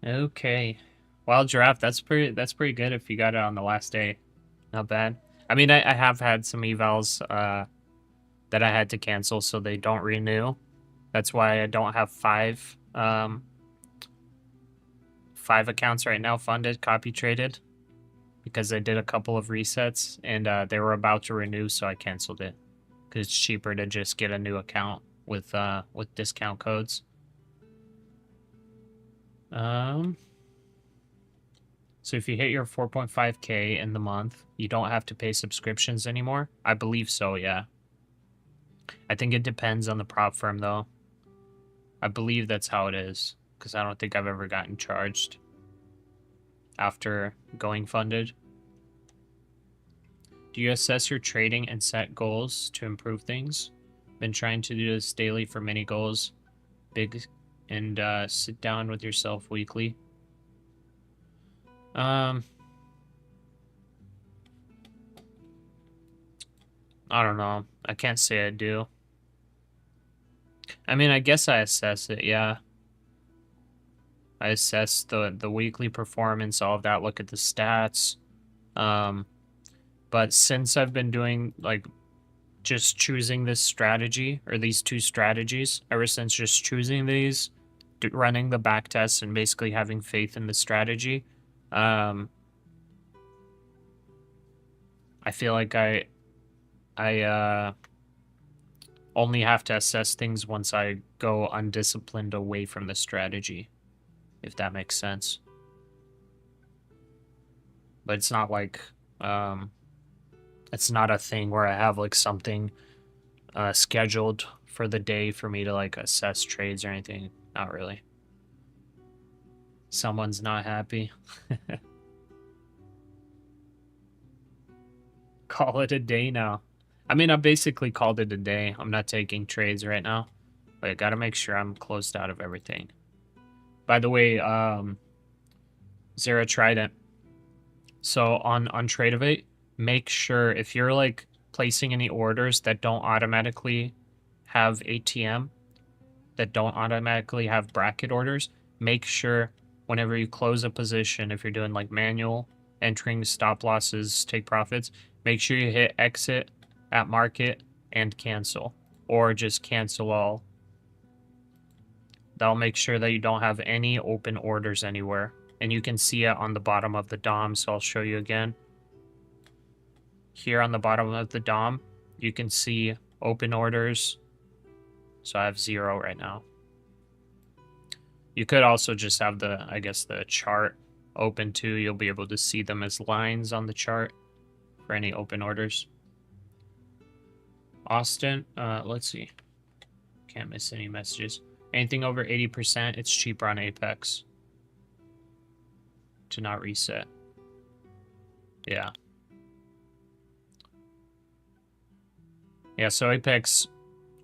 Okay. Wild Giraffe, that's pretty good if you got it on the last day. Not bad. I mean, I have had some evals that I had to cancel, so they don't renew. That's why I don't have five accounts right now funded, copy traded, because I did a couple of resets and they were about to renew, so I canceled it because it's cheaper to just get a new account with discount codes. So if you hit your 4.5K in the month, you don't have to pay subscriptions anymore. I believe so, yeah. I think it depends on the prop firm, though. I believe that's how it is, because I don't think I've ever gotten charged after going funded. Do you assess your trading and set goals to improve things? Been trying to do this daily for many goals. Big and sit down with yourself weekly. I don't know. I can't say I do. I mean, I guess I assess it, yeah. I assess the weekly performance, all of that, look at the stats. But since I've been doing, like, just choosing this strategy, or these two strategies, ever since just choosing these, running the back tests, and basically having faith in the strategy, I feel like I only have to assess things once I go undisciplined away from the strategy, if that makes sense. But it's not like, it's not a thing where I have like something scheduled for the day for me to like assess trades or anything. Not really. Someone's not happy. Call it a day now. I mean, I basically called it a day. I'm not taking trades right now, but I gotta make sure I'm closed out of everything. By the way, Zero Trident. So on Tradeovate, make sure if you're like placing any orders that don't automatically have ATM, that don't automatically have bracket orders, make sure whenever you close a position, if you're doing like manual, entering stop losses, take profits, make sure you hit exit at market and cancel, or just cancel all. That'll make sure that you don't have any open orders anywhere. And you can see it on the bottom of the DOM, so I'll show you again. Here on the bottom of the DOM, you can see open orders. So I have 0 right now. You could also just have the, I guess, the chart open too. You'll be able to see them as lines on the chart for any open orders. Austin, let's see. Can't miss any messages. Anything over 80%, it's cheaper on Apex to not reset. Yeah. Yeah, so Apex...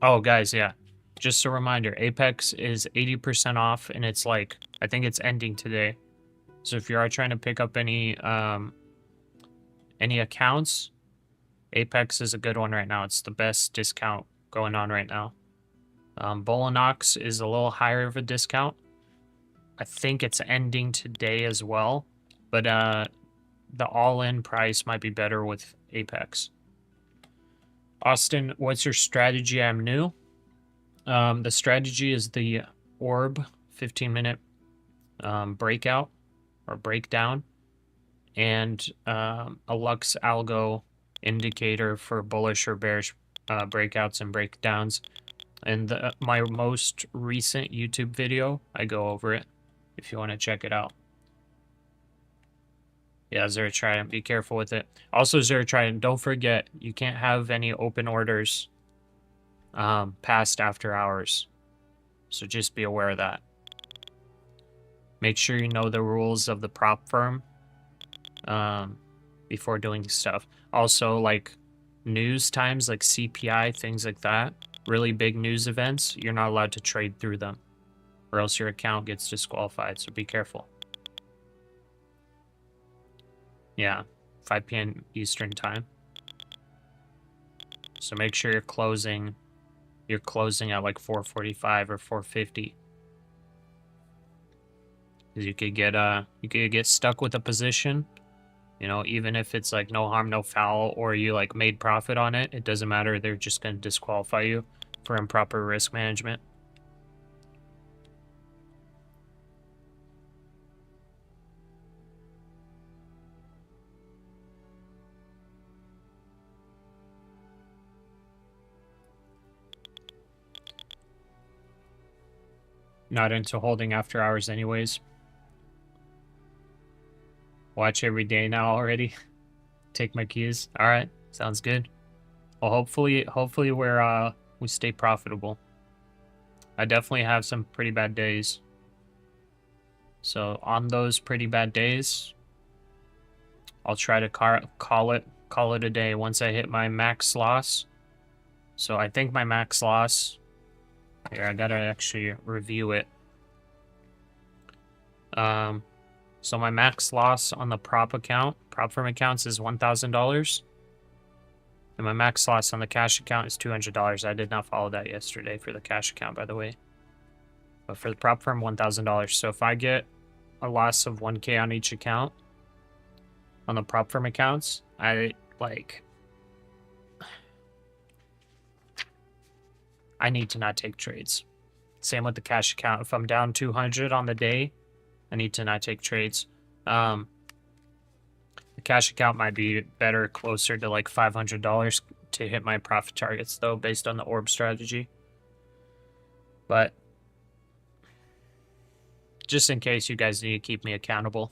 Oh, guys, yeah. Just a reminder, Apex is 80% off, and it's like, I think it's ending today. So if you are trying to pick up any accounts, Apex is a good one right now. It's the best discount going on right now. Bolinox is a little higher of a discount. I think it's ending today as well, but the all-in price might be better with Apex. Austin, what's your strategy? I'm new. The strategy is the orb 15-minute breakout or breakdown, and a Lux algo indicator for bullish or bearish breakouts and breakdowns. And my most recent YouTube video, I go over it if you want to check it out. Yeah, Zero Trident, be careful with it. Also, Zero Trident, don't forget, you can't have any open orders past after hours. So just be aware of that. Make sure you know the rules of the prop firm before doing stuff. Also, like news times, like CPI, things like that, really big news events, you're not allowed to trade through them, or else your account gets disqualified, so be careful. Yeah, 5 p.m. Eastern time. So make sure you're closing at like 4:45 or 4:50. Because you could get stuck with a position, you know, even if it's like no harm, no foul, or you like made profit on it, it doesn't matter. They're just going to disqualify you for improper risk management. Not into holding after hours anyways. Watch every day now already. Take my keys. All right, sounds good. Well, hopefully we stay profitable. I definitely have some pretty bad days. So on those pretty bad days, I'll try to call it a day once I hit my max loss. So I think my max loss, here, I gotta actually review it. So my max loss on the prop firm accounts is $1,000. And my max loss on the cash account is $200. I did not follow that yesterday for the cash account, by the way. But for the prop firm, $1,000. So if I get a loss of 1K on each account, on the prop firm accounts, I need to not take trades. Same with the cash account. If I'm down 200 on the day, I need to not take trades. The cash account might be better, closer to like $500 to hit my profit targets, though, based on the orb strategy. But just in case, you guys need to keep me accountable.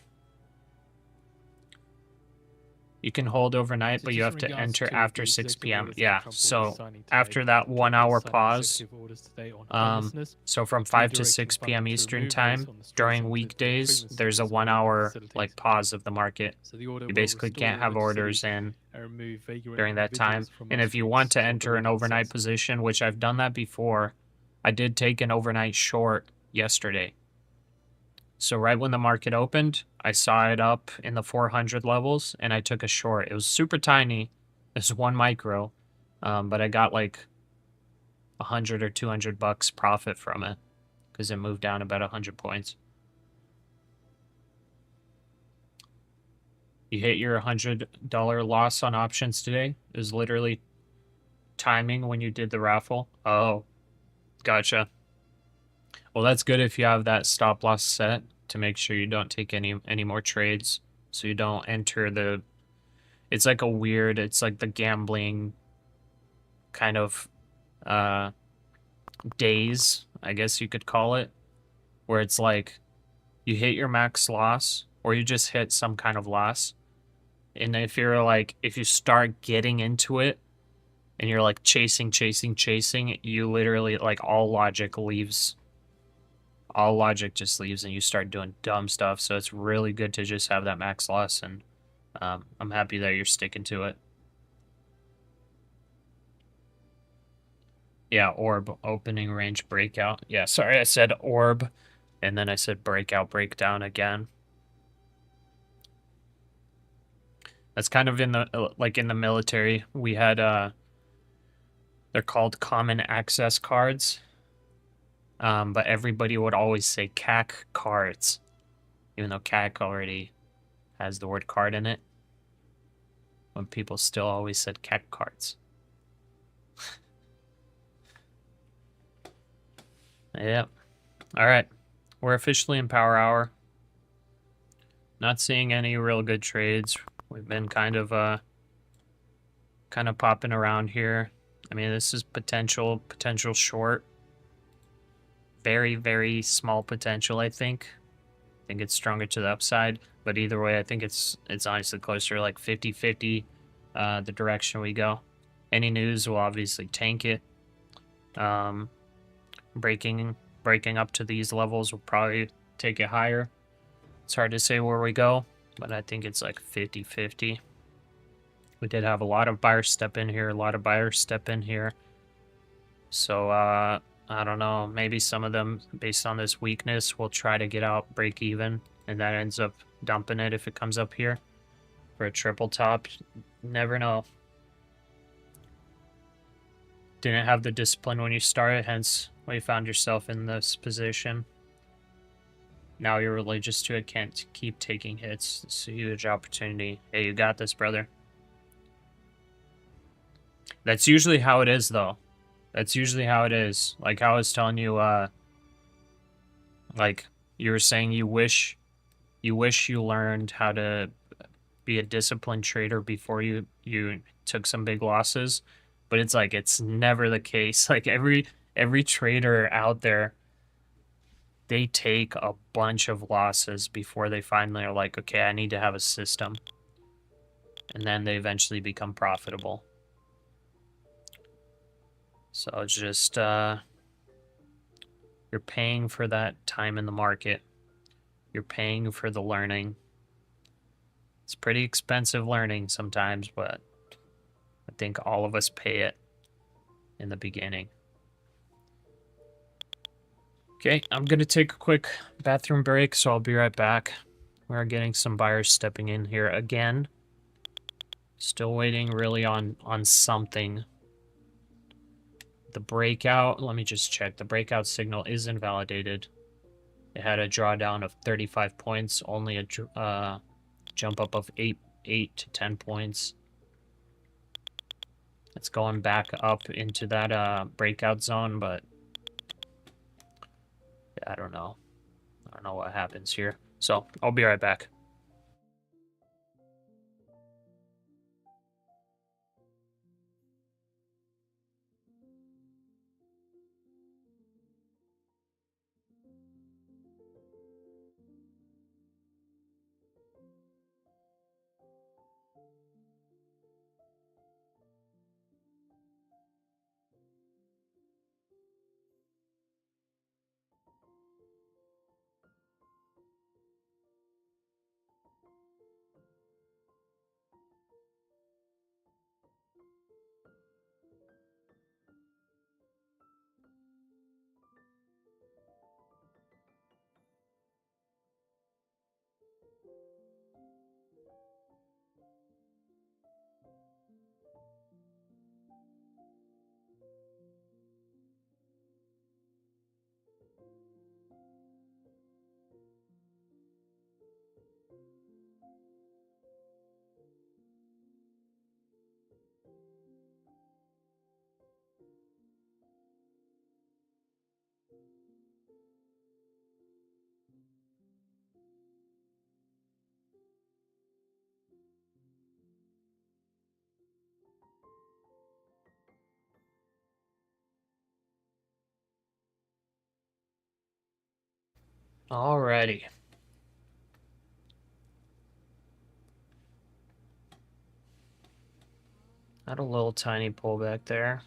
You can hold overnight, but you have to enter after 6 p.m. Yeah, so after that 1 hour pause, so from 5 to 6 p.m. Eastern time, during weekdays, there's a 1 hour like pause of the market. You basically can't have orders in during that time. And if you want to enter an overnight position, which I've done that before, I did take an overnight short yesterday. So right when the market opened, I saw it up in the 400 levels, and I took a short. It was super tiny. It's 1 micro, but I got like 100 or 200 bucks profit from it because it moved down about 100 points. You hit your $100 loss on options today. It was literally timing when you did the raffle. Oh, gotcha. Well, that's good if you have that stop loss set to make sure you don't take any more trades, so you don't enter the... It's like a weird... It's like the gambling kind of days, I guess you could call it, where it's like you hit your max loss or you just hit some kind of loss. And if you're like... If you start getting into it and you're like chasing, you literally, like, all logic leaves... All logic just leaves and you start doing dumb stuff. So it's really good to just have that max loss, and I'm happy that you're sticking to it. Yeah, orb, opening range, breakout. Yeah, sorry, I said orb, and then I said breakout, breakdown again. That's kind of in the, like in the military, we had, they're called common access cards. But everybody would always say CAC cards, even though CAC already has the word card in it. When people still always said CAC cards. Yep. All right. We're officially in power hour. Not seeing any real good trades. We've been kind of popping around here. I mean, this is potential short. Very, very small potential, I think. I think it's stronger to the upside. But either way, I think it's honestly closer to like 50-50 the direction we go. Any news will obviously tank it. Breaking up to these levels will probably take it higher. It's hard to say where we go, but I think it's like 50-50. We did have a lot of buyers step in here, So, I don't know, maybe some of them, based on this weakness, will try to get out, break even, and that ends up dumping it if it comes up here for a triple top. Never know. Didn't have the discipline when you started, hence why you found yourself in this position. Now you're religious to it, can't keep taking hits. It's a huge opportunity. Hey, you got this, brother. That's usually how it is, though. That's usually how it is. Like how I was telling you, like you were saying you wish you learned how to be a disciplined trader before you took some big losses. But it's like, it's never the case. Like every trader out there, they take a bunch of losses before they finally are like, okay, I need to have a system. And then they eventually become profitable. So it's just, you're paying for that time in the market. You're paying for the learning. It's pretty expensive learning sometimes, but I think all of us pay it in the beginning. Okay, I'm going to take a quick bathroom break, so I'll be right back. We're getting some buyers stepping in here again. Still waiting really on something. The breakout, let me just check. The breakout signal is invalidated. It had a drawdown of 35 points, only a jump up of 8 to 10 points. It's going back up into that breakout zone, but I don't know. I don't know what happens here. So I'll be right back. Alrighty. Had a little tiny pullback there.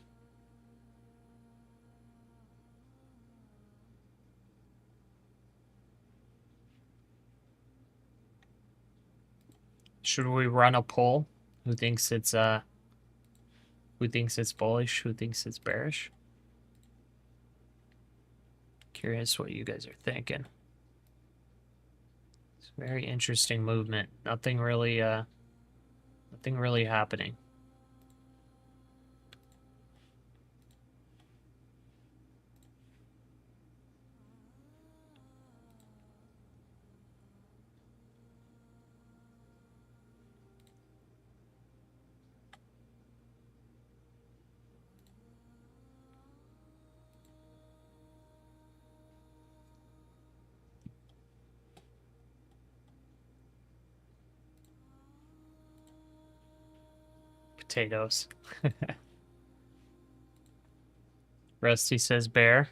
Should we run a poll? Who thinks it's bullish? Who thinks it's bearish? Curious what you guys are thinking. It's a very interesting movement. Nothing really happening. Potatoes. Rusty says bear.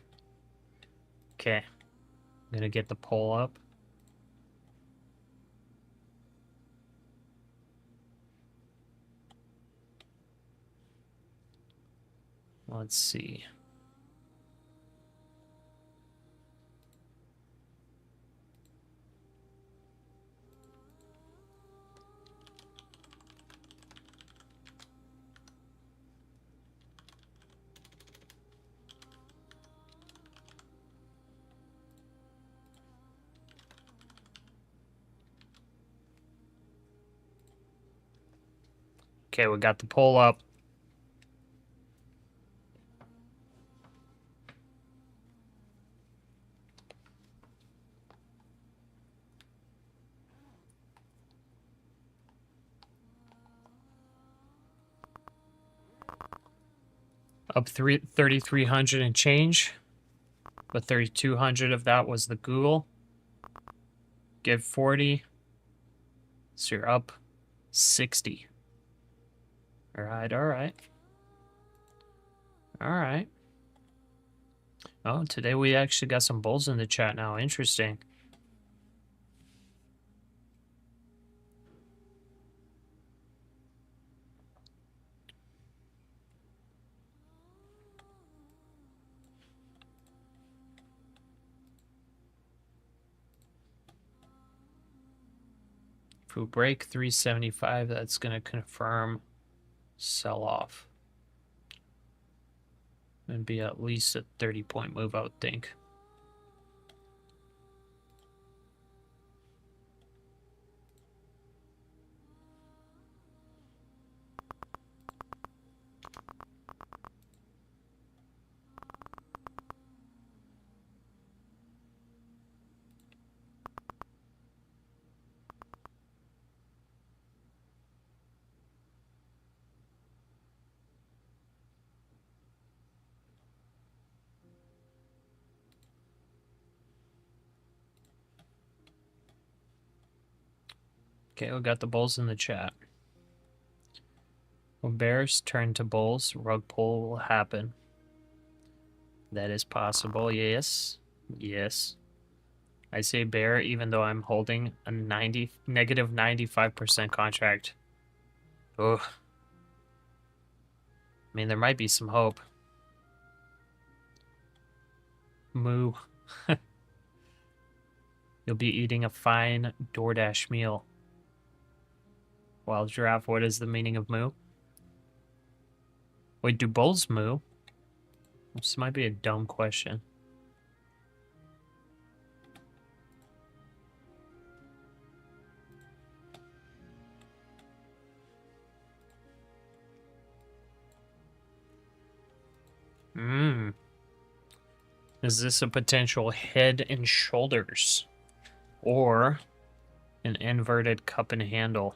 Okay. I'm gonna get the poll up. Let's see. Okay, we got the poll up. Up 3,300 and change. But 3,200 of that was the Google. Give 40. So you're up 60. All right, all right. All right. Oh, today we actually got some bulls in the chat now. Interesting. If we break 375, that's going to confirm sell-off. And be at least a 30-point move, I would think. Okay, we got the bulls in the chat. When bears turn to bulls, rug pull will happen. That is possible, yes. Yes. I say bear even though I'm holding a negative 95% contract. Ugh. I mean, there might be some hope. Moo. You'll be eating a fine DoorDash meal. Wild giraffe, what is the meaning of moo? Wait, do bulls moo? This might be a dumb question. Is this a potential head and shoulders? Or an inverted cup and handle?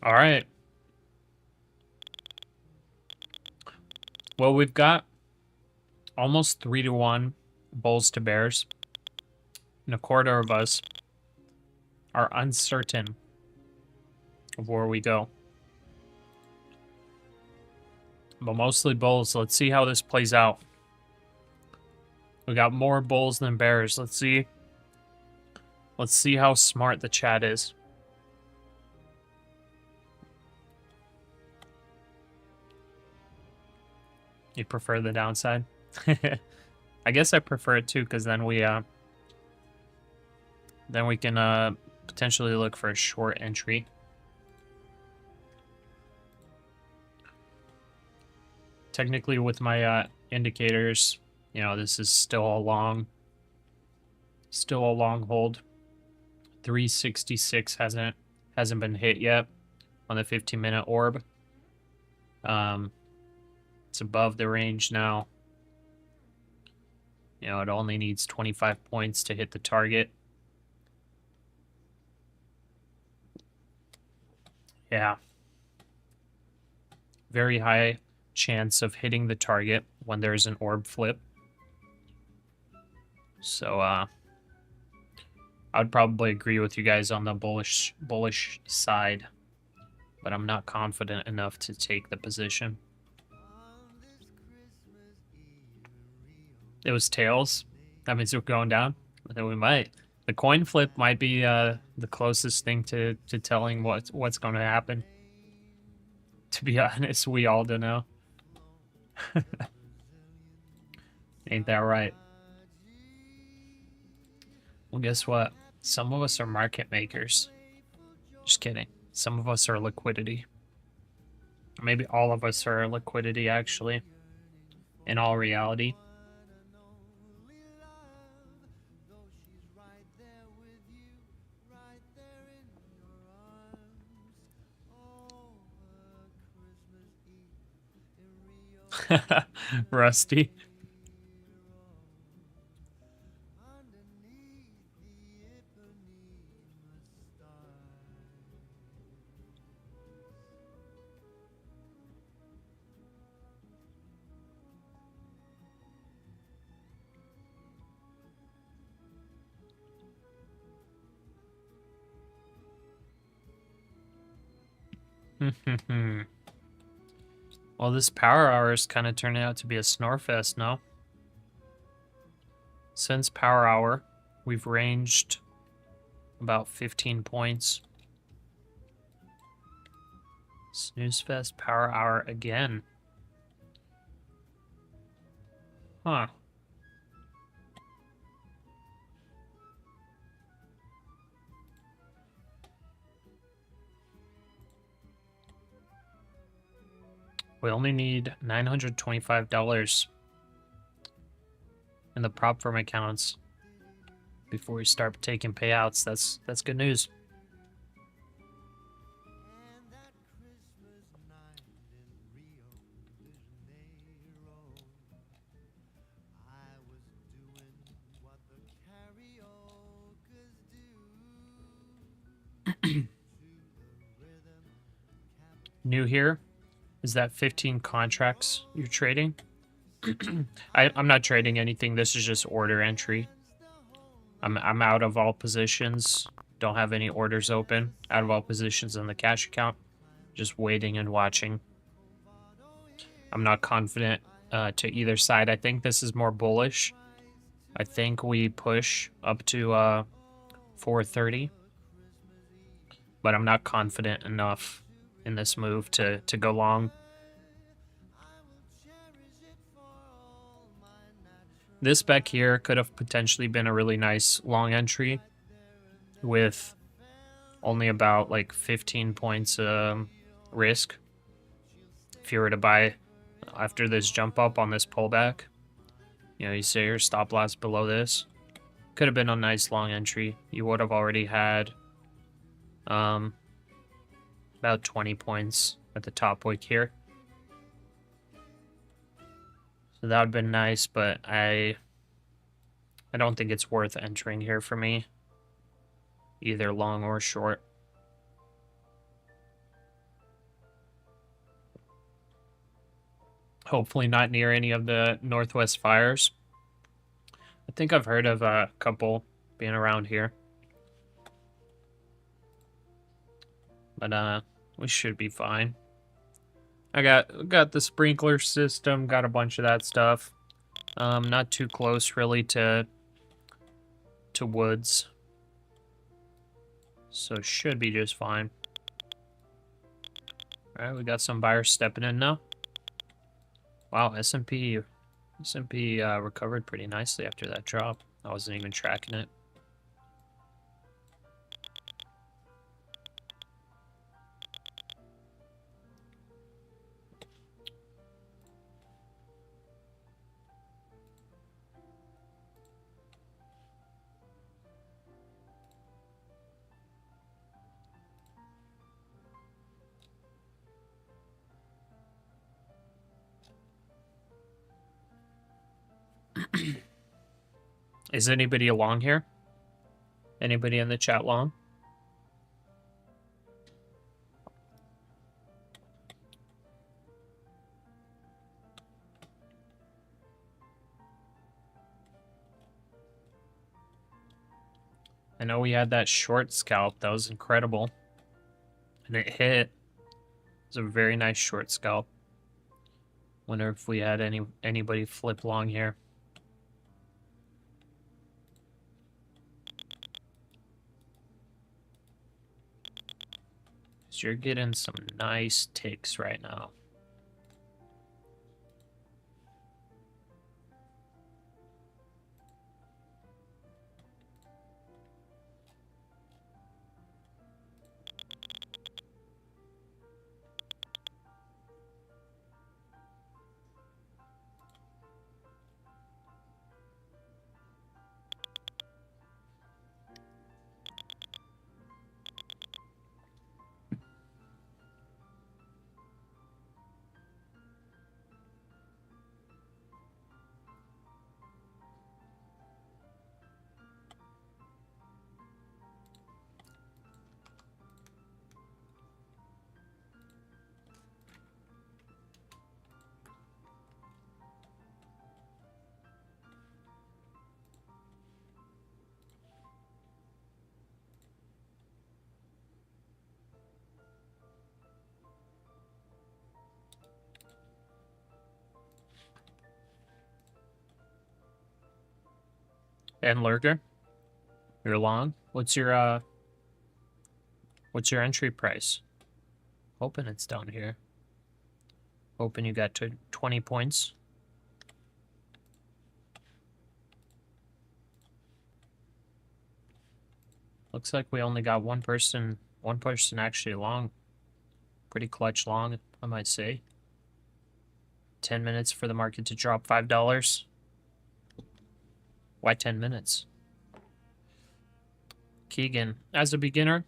All right. Well, we've got almost 3-to-1 bulls to bears. And a quarter of us are uncertain of where we go. But mostly bulls. Let's see how this plays out. We got more bulls than bears. Let's see how smart the chat is. You prefer the downside? I guess I prefer it too, because then we can potentially look for a short entry. Technically, with my indicators, you know, this is still a long hold. 366 hasn't been hit yet on the 15-minute orb. It's above the range now. You know, it only needs 25 points to hit the target. Yeah. Very high chance of hitting the target when there's an orb flip. So, I'd probably agree with you guys on the bullish side, but I'm not confident enough to take the position. It was tails. That means we're going down. Then we might. The coin flip might be the closest thing to telling what's going to happen. To be honest, we all don't know. Ain't that right? Well, guess what? Some of us are market makers. Just kidding. Some of us are liquidity. Maybe all of us are liquidity, actually. In all reality. Rusty. Well, this power hour is kind of turning out to be a snore fest, no? Since power hour, we've ranged about 15 points. Snooze fest, power hour again. Huh. We only need $925 in the prop firm accounts before we start taking payouts. That's good news. New here is that 15 contracts you're trading. I'm not trading anything. This is just order entry. I'm out of all positions. Don't have any orders open. Out of all positions in the cash account. Just waiting and watching. I'm not confident to either side. I think this is more bullish. I think we push up to 430. But I'm not confident enough in this move to go long. This spec here could have potentially been a really nice long entry with only about like 15 points risk. If you were to buy after this jump up on this pullback, you know, you say your stop loss below this, could have been a nice long entry. You would have already had about 20 points at the top wick here. So that would have been nice, but I don't think it's worth entering here for me, either long or short. Hopefully not near any of the Northwest fires. I think I've heard of a couple being around here. But we should be fine. I got the sprinkler system, got a bunch of that stuff. Not too close really to woods. So should be just fine. Alright, we got some buyers stepping in now. Wow, S&P recovered pretty nicely after that drop. I wasn't even tracking it. Is anybody along here? Anybody in the chat long? I know we had that short scalp. That was incredible. And it hit. It was a very nice short scalp. Wonder if we had anybody flip long here. So you're getting some nice ticks right now. And lurker, you're long. What's your entry price? Hoping it's down here. Hoping you got to 20 points. Looks like we only got one person actually long. Pretty clutch long, I might say. 10 minutes for the market to drop $5. Why 10 minutes? Keegan, as a beginner,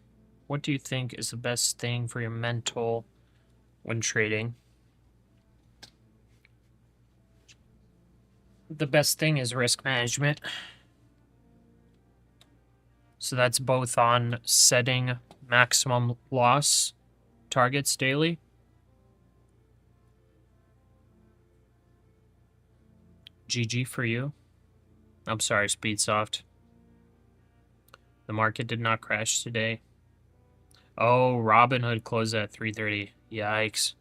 what do you think is the best thing for your mental when trading? The best thing is risk management. So that's both on setting maximum loss targets daily. GG for you. I'm sorry, Speedsoft. The market did not crash today. Oh, Robinhood closed at 3:30. Yikes.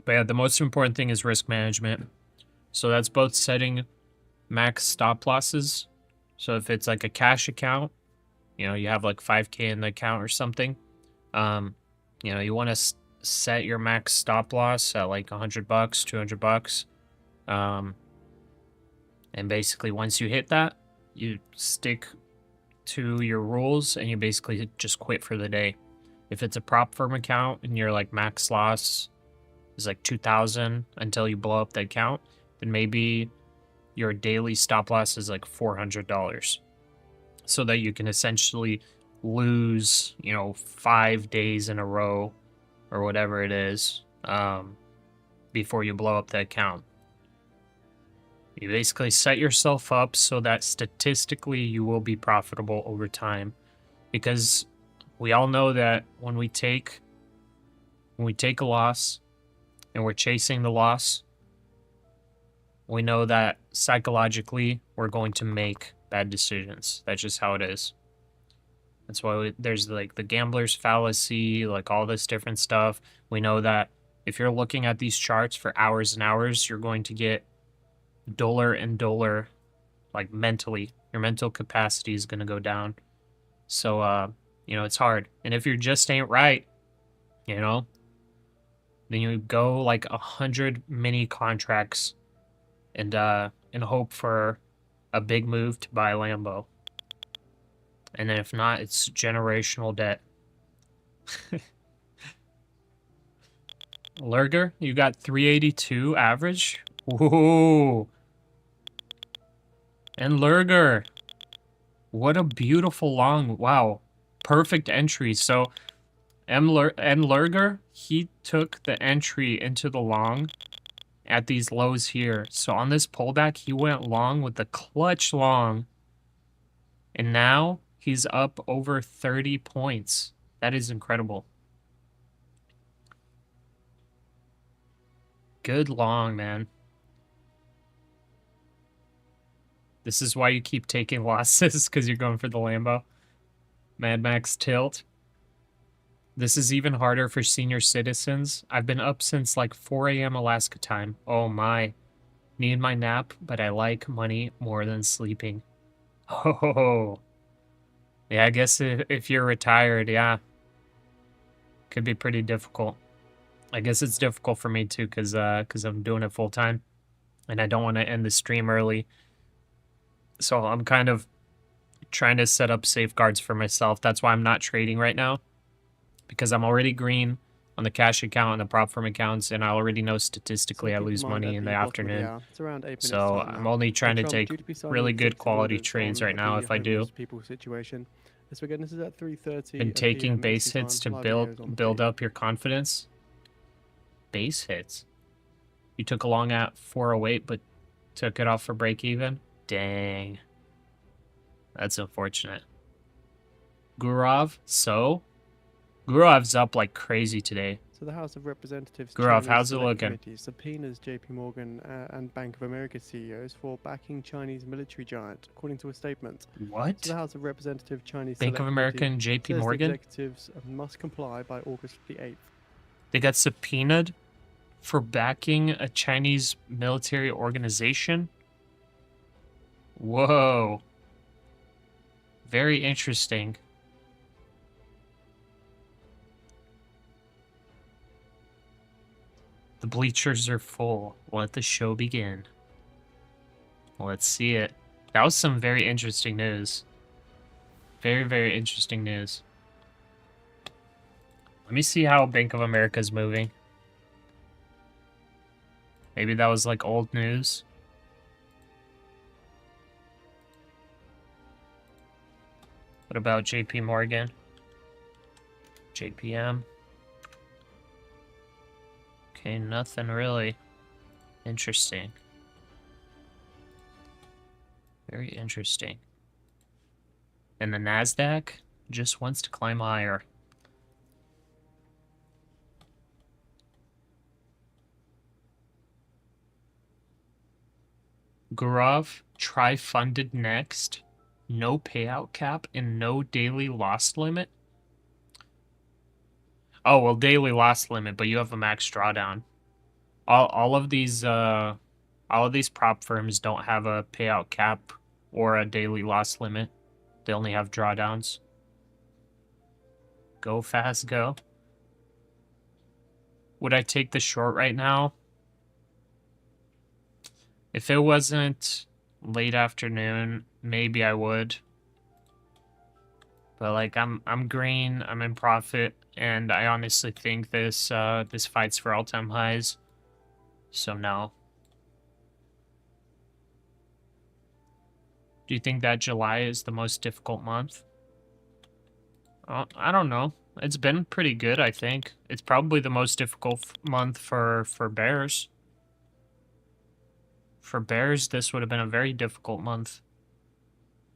But yeah, the most important thing is risk management. So that's both setting max stop losses. So if it's like a cash account, you know, you have like 5K in the account or something, you know, you want to set your max stop loss at like $100, $200. And basically once you hit that, you stick to your rules and you basically just quit for the day. If it's a prop firm account and your like max loss is like 2,000 until you blow up the account, then maybe your daily stop loss is like $400, so that you can essentially lose, you know, 5 days in a row or whatever it is, before you blow up the account. You basically set yourself up so that statistically you will be profitable over time, because we all know that when we take a loss and we're chasing the loss, we know that psychologically we're going to make bad decisions. That's just how it is. That's why there's like the gambler's fallacy, like all this different stuff. We know that if you're looking at these charts for hours and hours, you're going to get duller and duller, like mentally. Your mental capacity is going to go down. So, you know, it's hard. And if you just ain't right, you know, then you go like 100 mini contracts and hope for a big move to buy a Lambo. And then if not, it's generational debt. Lurger, you got 382 average? Ooh. And Lurger, what a beautiful long, wow, perfect entry. So Lurger, he took the entry into the long at these lows here. So on this pullback, he went long with the clutch long. And now he's up over 30 points. That is incredible. Good long, man. This is why you keep taking losses, because you're going for the Lambo. Mad Max tilt. This is even harder for senior citizens. I've been up since like 4 a.m. Alaska time. Oh my. Need my nap, but I like money more than sleeping. Oh. Yeah, I guess if you're retired, yeah. Could be pretty difficult. I guess it's difficult for me too, because I'm doing it full time. And I don't want to end the stream early. So I'm kind of trying to set up safeguards for myself. That's why I'm not trading right now, because I'm already green on the cash account and the prop firm accounts, and I already know statistically I lose money in the afternoon. It's around 8 minutes So time I'm now. only trying to Trump take due to be signing really good executive quality orders trades on right now the if I do. homeless people situation. Let's begin. This is at 3:30. Been taking PM base Eastern hits to time. Live videos on the build feed. up your confidence. Base hits? You took a long at 408, but took it off for break even? Dang. That's unfortunate. Gurov, so? Gurov's up like crazy today. So the House of Representatives Gurov, Chinese how's it Select looking? Committee subpoenas JP Morgan and Bank of America CEOs for backing Chinese military giant, according to a statement. What? So the House of Representatives Chinese Bank Select of America Committee and JP says Morgan? the executives must comply by August the 8th. They got subpoenaed for backing a Chinese military organization? Whoa. Very interesting. The bleachers are full. Let the show begin. Let's see it. That was some very interesting news. Very, very interesting news. Let me see how Bank of America is moving. Maybe that was like old news. What about JP Morgan? JPM? Okay, nothing really. Interesting. Very interesting. And the NASDAQ just wants to climb higher. Gurov, try funded next. No payout cap and no daily loss limit. Oh, well, daily loss limit, but you have a max drawdown. All of these prop firms don't have a payout cap or a daily loss limit. They only have drawdowns. Go fast, go. Would I take the short right now? If it wasn't late afternoon, maybe I would. But like I'm green, I'm in profit, and I honestly think this this fights for all-time highs. So no. Do you think that July is the most difficult month? I don't know. It's been pretty good, I think. It's probably the most difficult month for bears. For bears, this would have been a very difficult month.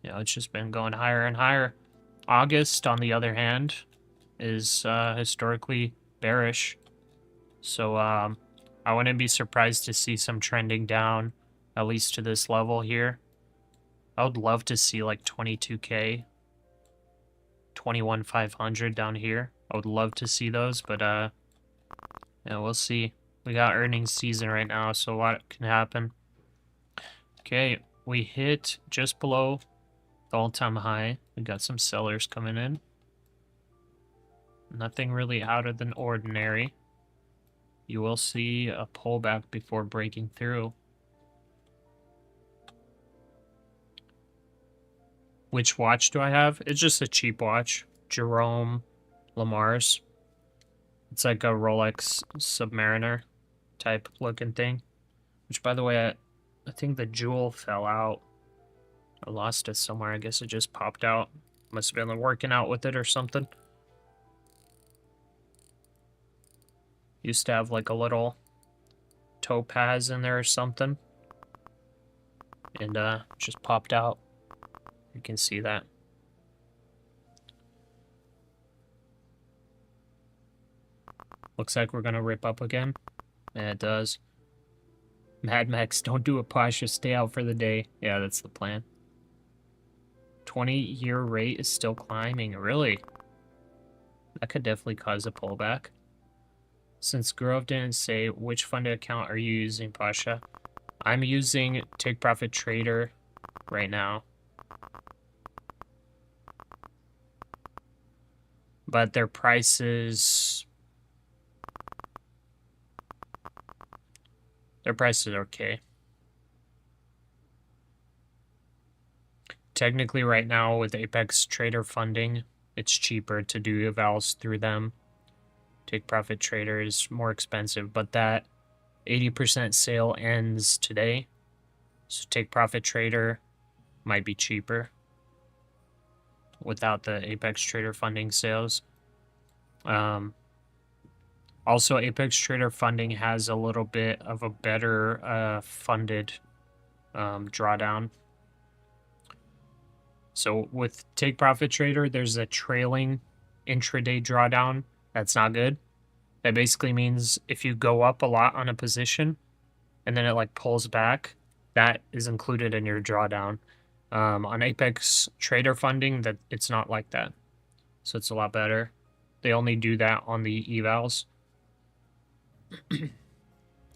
You know, it's just been going higher and higher. August, on the other hand, is historically bearish. So I wouldn't be surprised to see some trending down, at least to this level here. I would love to see like 22K, 21,500 down here. I would love to see those, but yeah, we'll see. We got earnings season right now, so a lot can happen. Okay, we hit just below the all-time high. We got some sellers coming in. Nothing really out of the ordinary. You will see a pullback before breaking through. Which watch do I have? It's just a cheap watch. Jerome Lamar's. It's like a Rolex Submariner type looking thing. Which, by the way, I think the jewel fell out. I lost it somewhere. I guess it just popped out. Must have been working out with it or something. Used to have like a little topaz in there or something. And just popped out. You can see that. Looks like we're gonna rip up again. Yeah, it does. Mad Max, don't do a Pasha, stay out for the day. Yeah, that's the plan. 20-year rate is still climbing. Really? That could definitely cause a pullback. Since Grove didn't say which funded account are you using, Pasha, I'm using Take Profit Trader right now. But their prices... Their prices are okay. Technically right now with Apex Trader funding, it's cheaper to do evals through them. Take Profit Trader is more expensive, but that 80% sale ends today. So Take Profit Trader might be cheaper without the Apex Trader funding sales. Also, Apex Trader funding has a little bit of a better funded drawdown. So with Take Profit Trader, there's a trailing intraday drawdown. That's not good. That basically means if you go up a lot on a position and then it like pulls back, that is included in your drawdown. On Apex Trader funding, that it's not like that. So it's a lot better. They only do that on the evals.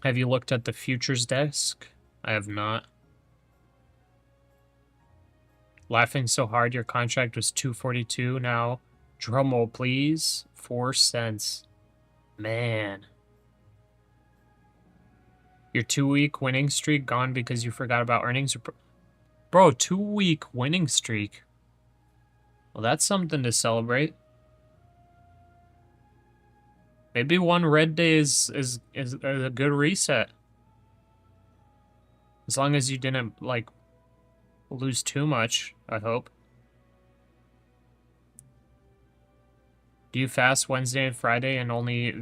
Have you looked at the futures desk? I have not. Laughing so hard your contract was 242. Now, drumroll please, 4 cents. Man. Your 2-week winning streak gone because you forgot about earnings? Bro, 2-week winning streak. Well, that's something to celebrate. Maybe one red day is a good reset. As long as you didn't, like, lose too much, I hope. Do you fast Wednesday and Friday and only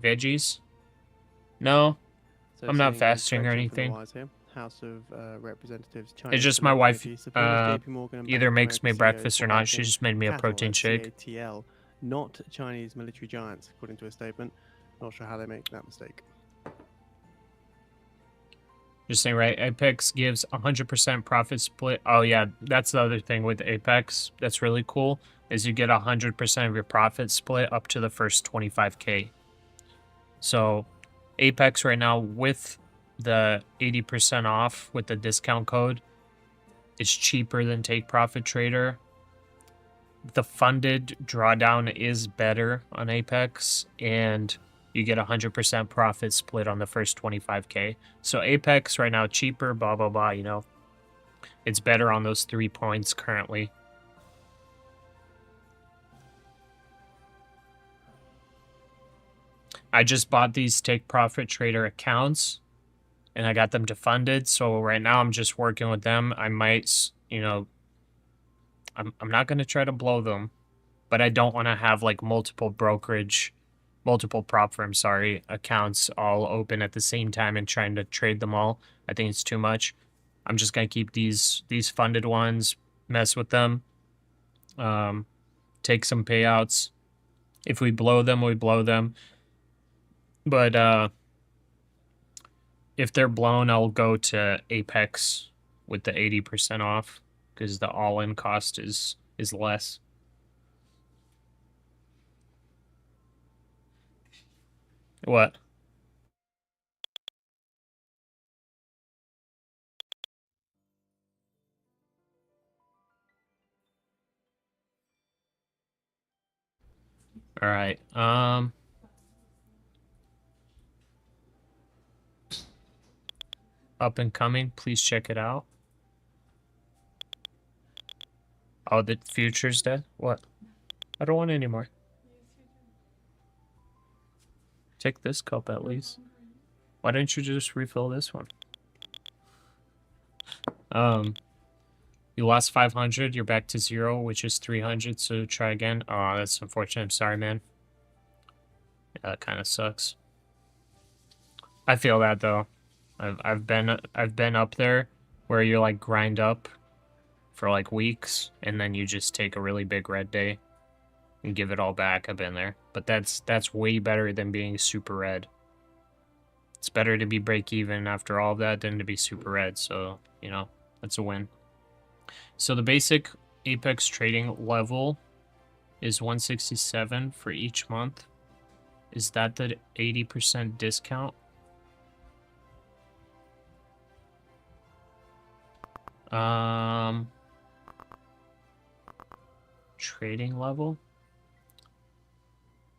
veggies? No, So I'm not seeing a fasting or correction from the anything. wise here. House of Representatives, It's Chinese just my Select wife Committee, supporters JP Morgan and either Bank of makes me America breakfast CEOs or were not. She backing just made me a cattle protein at shake. CATL, not Chinese military giants, according to a statement. Not sure how they make that mistake. Just saying, right? Apex gives 100% profit split. Oh yeah, that's the other thing with Apex. That's really cool. Is you get 100% of your profit split up to the first 25K. So Apex right now with the 80% off with the discount code is cheaper than Take Profit Trader. The funded drawdown is better on Apex, and you get 100% profit split on the first 25K. So Apex right now cheaper, blah blah blah, you know. It's better on those 3 points currently. I just bought these Take Profit Trader accounts and I got them to funded, so right now I'm just working with them. I might, you know, I'm not going to try to blow them, but I don't want to have like multiple prop firms, accounts all open at the same time and trying to trade them all. I think it's too much. I'm just going to keep these funded ones, mess with them, take some payouts. If we blow them, we blow them. But if they're blown, I'll go to Apex with the 80% off because the all-in cost is less. What? All right. Up and coming, please check it out. Oh, the future's dead? What? I don't want any more. Take this cup at least. Why don't you just refill this one? You lost 500, you're back to 0, which is 300, so try again. Oh, that's unfortunate. I'm sorry, man. Yeah, that kind of sucks. I feel that though. I've been up there where you like grind up for like weeks and then you just take a really big red day and give it all back. I've been there. But that's way better than being super red. It's better to be break even after all of that than to be super red, so, you know, that's a win. So the basic Apex trading level is 167 for each month. Is that the 80% discount? Trading level?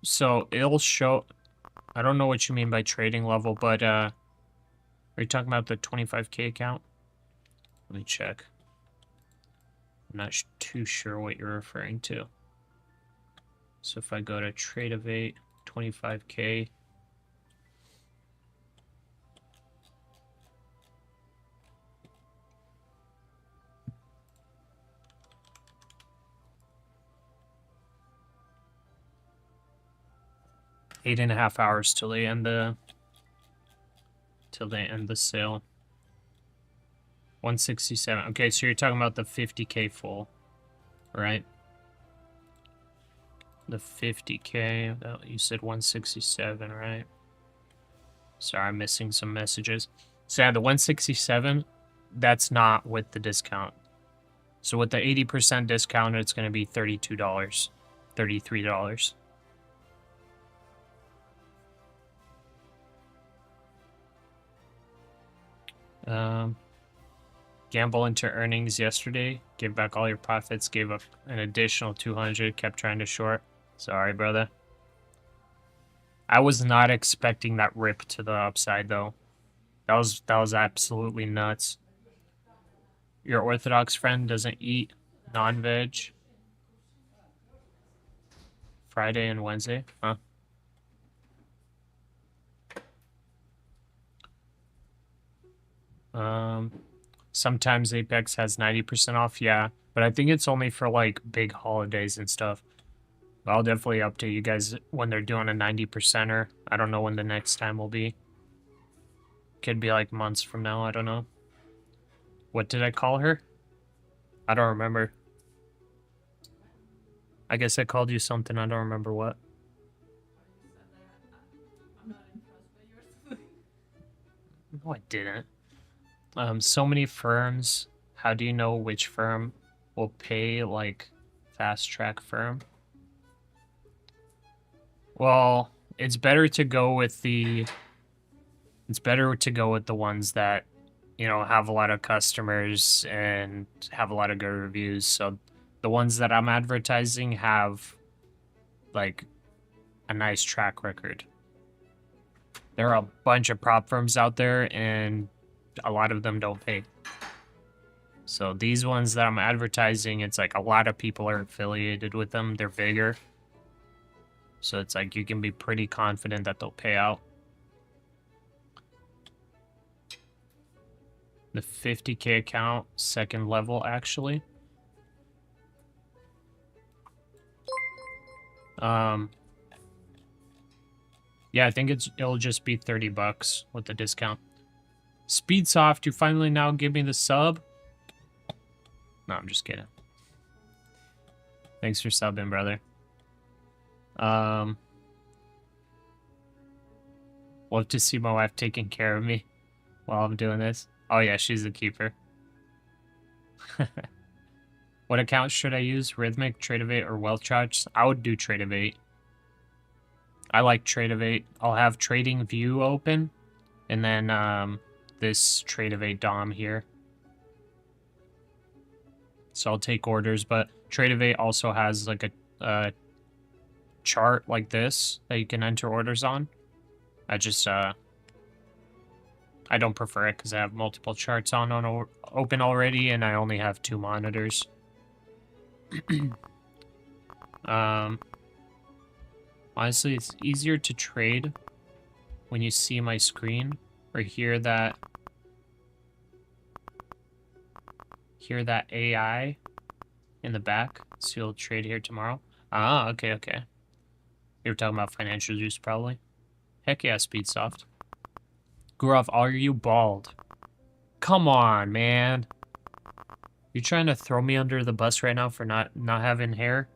So it'll show, I don't know what you mean by trading level, but are you talking about the 25K account? Let me check. I'm not too sure what you're referring to. So if I go to Tradeovate, 25K. Eight and a half hours till they end the sale. 167. Okay, so you're talking about the 50K full, right? The 50K, you said 167, right? Sorry, I'm missing some messages. So yeah, the 167, that's not with the discount. So with the 80% discount, it's going to be $32, $33. Gamble into earnings yesterday. Give back all your profits. Gave up an additional 200. Kept trying to short. Sorry, brother. I was not expecting that rip to the upside though. That was absolutely nuts. Your Orthodox friend doesn't eat non-veg Friday and Wednesday, huh? Sometimes Apex has 90% off, yeah. But I think it's only for like big holidays and stuff. I'll definitely update you guys when they're doing a 90%er. I don't know when the next time will be. Could be like months from now, I don't know. What did I call her? I don't remember. I guess I called you something, I don't remember what. No, I didn't. So many firms. How do you know which firm will pay like fast track firm? Well, it's better to go with the ones that, you know, have a lot of customers and have a lot of good reviews. So the ones that I'm advertising have like a nice track record. There are a bunch of prop firms out there and a lot of them don't pay. So these ones that I'm advertising, it's like a lot of people are affiliated with them. They're bigger. So it's like you can be pretty confident that they'll pay out. The 50K account, second level actually. Yeah, I think it'll just be $30 with the discount. Speedsoft, you finally now give me the sub? No, I'm just kidding. Thanks for subbing, brother. Love to see my wife taking care of me while I'm doing this. Oh yeah, she's the keeper. What account should I use? Rhythmic, Trade-Evate, or Wealth Charts? I would do Trade-Evate. I like Trade-Evate. I'll have Trading View open, and then this Trade-Evate DOM here. So I'll take orders, but Trade-Evate also has like a chart like this that you can enter orders on. I just I don't prefer it because I have multiple charts on open already, and I only have 2 monitors. Honestly, it's easier to trade when you see my screen or hear that AI in the back. So you'll trade here tomorrow. Ah, okay, okay. You were talking about financial juice, probably. Heck yeah, Speedsoft. Gurov, are you bald? Come on, man. You trying to throw me under the bus right now for not having hair?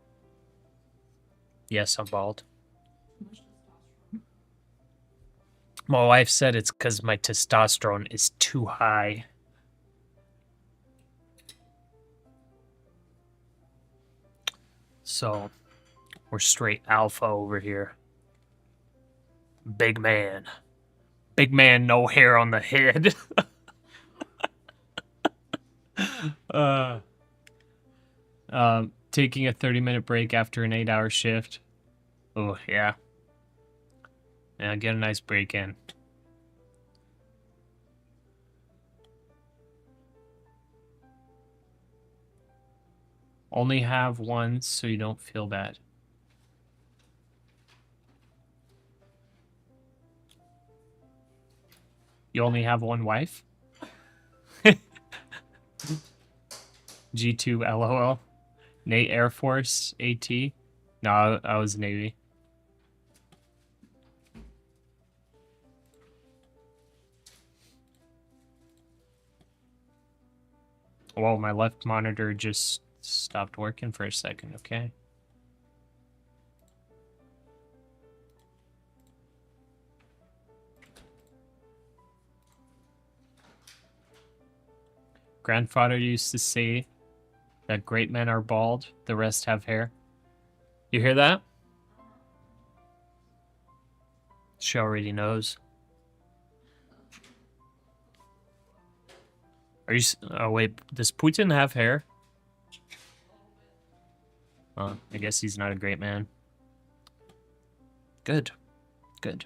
Yes, I'm bald. My wife said it's because my testosterone is too high. So, we're straight alpha over here. Big man. Big man, no hair on the head. Taking a 30-minute break after an 8-hour shift. Oh, yeah. Yeah, get a nice break in. Only have one so you don't feel bad. You only have one wife? G2 LOL. Nate Air Force AT. No, I was Navy. Well, my left monitor just stopped working for a second, okay. Grandfather used to say that great men are bald, the rest have hair. You hear that? She already knows. Are you? Oh wait, does Putin have hair? Well, I guess he's not a great man. Good, good.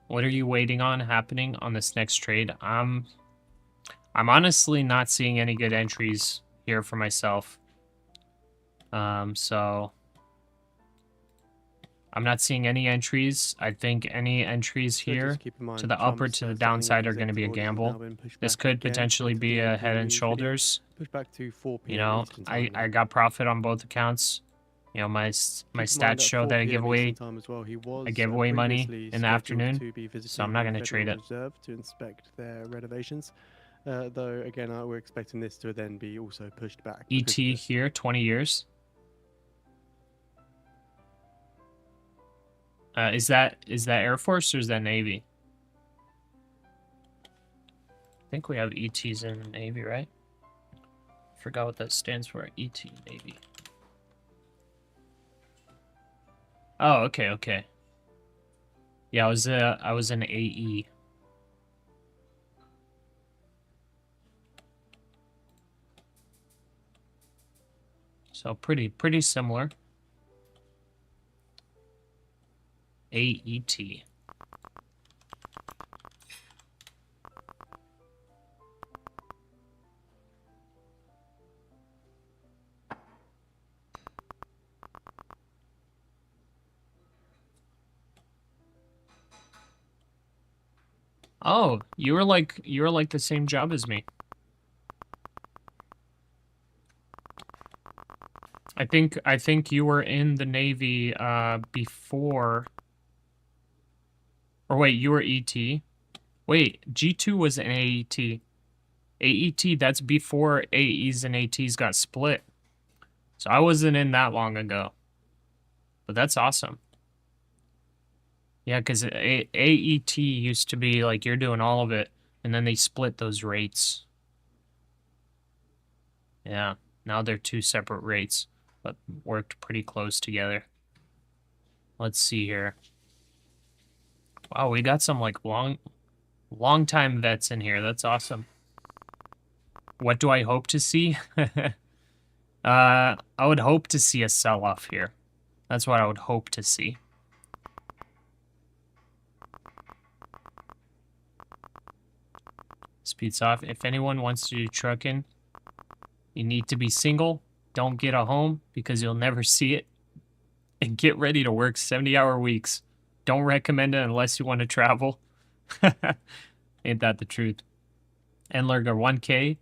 What are you waiting on happening on this next trade? I'm honestly not seeing any good entries here for myself. So I'm not seeing any entries. I think any entries So here just keep in mind, to the up or Trump's, to the selling downside are executive going to be a orders have now gamble. been pushed This back could again potentially into the be end a of the head and news video. shoulders. Pushed back to 4 You p.m. know, Eastern time now. I got profit on both accounts. You know, my Keep in mind stats at show 4 that I p.m. give away Eastern time as well. He was away money previously in the scheduled afternoon, to be so visiting I'm not the going to trade Federal it. Reserve to inspect their renovations. Though again, we're expecting this to then be also pushed back. ET because of this. here, 20 years. Is that Air Force or is that Navy? I think we have ETs in Navy, right? Forgot what that stands for. ET Navy. Oh, okay, okay. Yeah, I was in AE. So pretty similar. AET. Oh, you were like the same job as me. I think you were in the Navy before. Or wait, you were ET. Wait, G2 was an AET. AET, that's before AEs and ATs got split. So I wasn't in that long ago. But that's awesome. Yeah, because AET used to be like you're doing all of it, and then they split those rates. Yeah, now they're two separate rates, but worked pretty close together. Let's see here. Wow, we got some like long time vets in here. That's awesome. What do I hope to see? I would hope to see a sell-off here. That's what I would hope to see. Speeds off. If anyone wants to do trucking, you need to be single. Don't get a home because you'll never see it. And get ready to work 70-hour weeks. Don't recommend it unless you want to travel. Ain't that the truth? Endlerger 1K.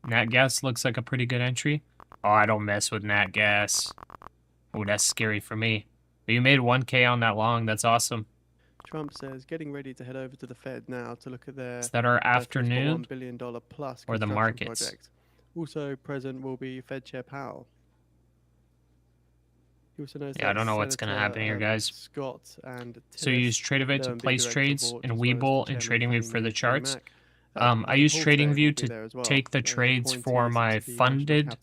Nat Gas looks like a pretty good entry. Oh, I don't mess with Nat Gas. Oh, that's scary for me. But you made 1K on that long. That's awesome. Trump says getting ready to head over to the Fed now to look at their Is that our afternoon? $3.1 billion plus or the construction markets? project. Also present will be Fed Chair Powell. He also knows Yeah, I that don't know what's going to happen here, guys. Scott and So you use TradeAway to place trades and Webull and TradingView for the charts. I use TradingView to take the trades for my funded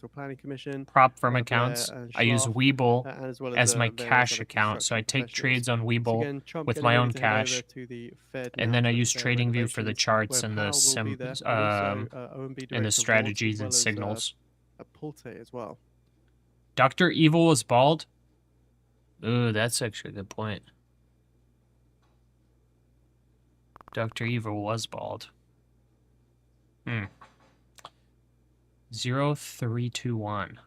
prop firm accounts. I use Webull as my cash account, so I take trades on Webull with my own cash, and then I use TradingView for the charts and the strategies and signals. As well. Dr. Evil was bald. Ooh, that's actually a good point. Dr. Evil was bald. 0321.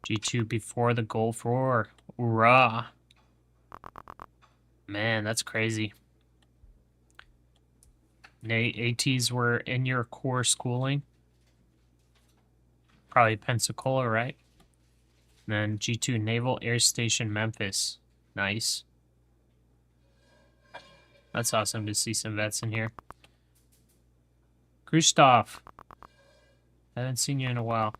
G2 before the Gulf War. Hoorah. Man, that's crazy. ATs were in your core schooling. Probably Pensacola, right? And then G2 Naval Air Station Memphis. Nice. That's awesome to see some vets in here. Krzysztof. Haven't seen you in a while.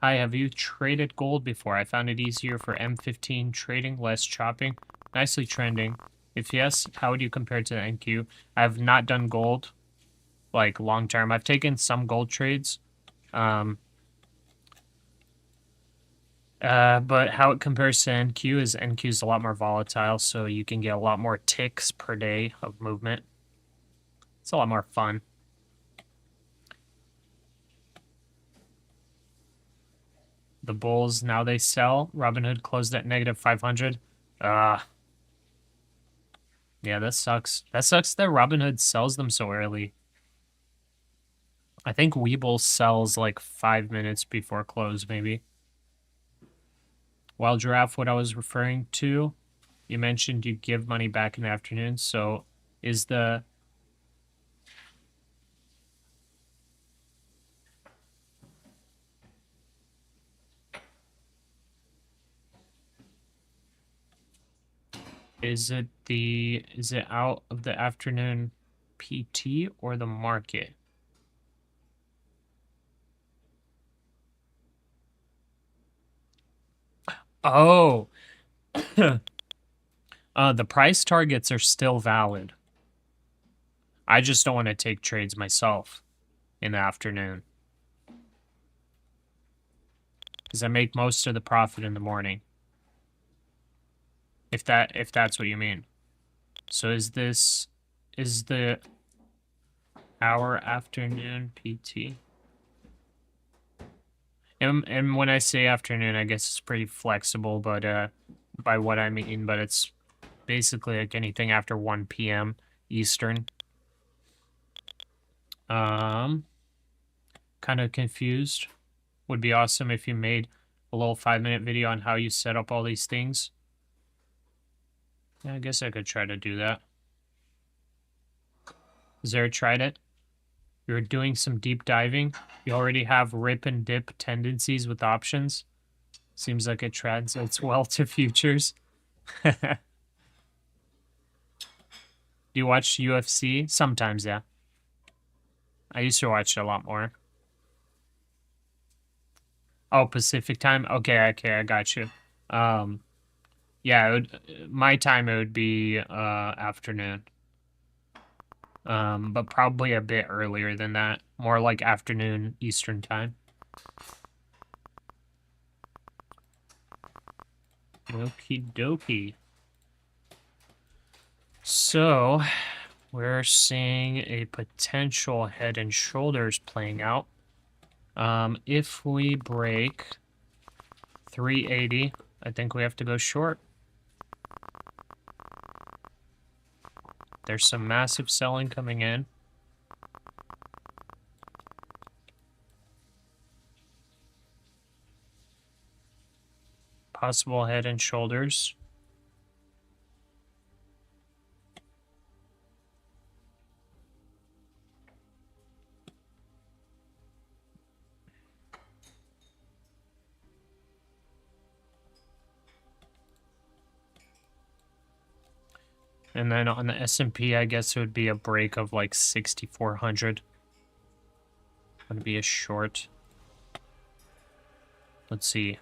Hi, have you traded gold before? I found it easier for M15 trading, less chopping. Nicely trending. If yes, how would you compare to the NQ? I have not done gold, like long term. I've taken some gold trades. But how it compares to NQ is NQ is a lot more volatile, so you can get a lot more ticks per day of movement. It's a lot more fun. The bulls, now they sell. Robinhood closed at -500. Yeah, that sucks. That sucks that Robinhood sells them so early. I think Webull sells like 5 minutes before close, maybe. Wild Giraffe, what I was referring to, you mentioned you give money back in the afternoon. So is the... Is it out of the afternoon PT or the market? Oh, the price targets are still valid. I just don't want to take trades myself in the afternoon, because I make most of the profit in the morning. If that's what you mean. So is the hour afternoon PT? And when I say afternoon, I guess it's pretty flexible, but by what I mean, but it's basically like anything after 1 p.m. Eastern. Kind of confused. Would be awesome if you made a little 5-minute video on how you set up all these things. Yeah, I guess I could try to do that. Zara tried it. You're doing some deep diving. You already have rip and dip tendencies with options. Seems like it translates well to futures. Do you watch UFC? Sometimes, yeah. I used to watch it a lot more. Oh, Pacific time? Okay, I got you. Yeah, my time it would be afternoon. But probably a bit earlier than that. More like afternoon Eastern time. Okie dokie. So, we're seeing a potential head and shoulders playing out. If we break 380, I think we have to go short. There's some massive selling coming in. Possible head and shoulders. And then on the S&P, I guess it would be a break of like 6,400. Would be a short. Let's see.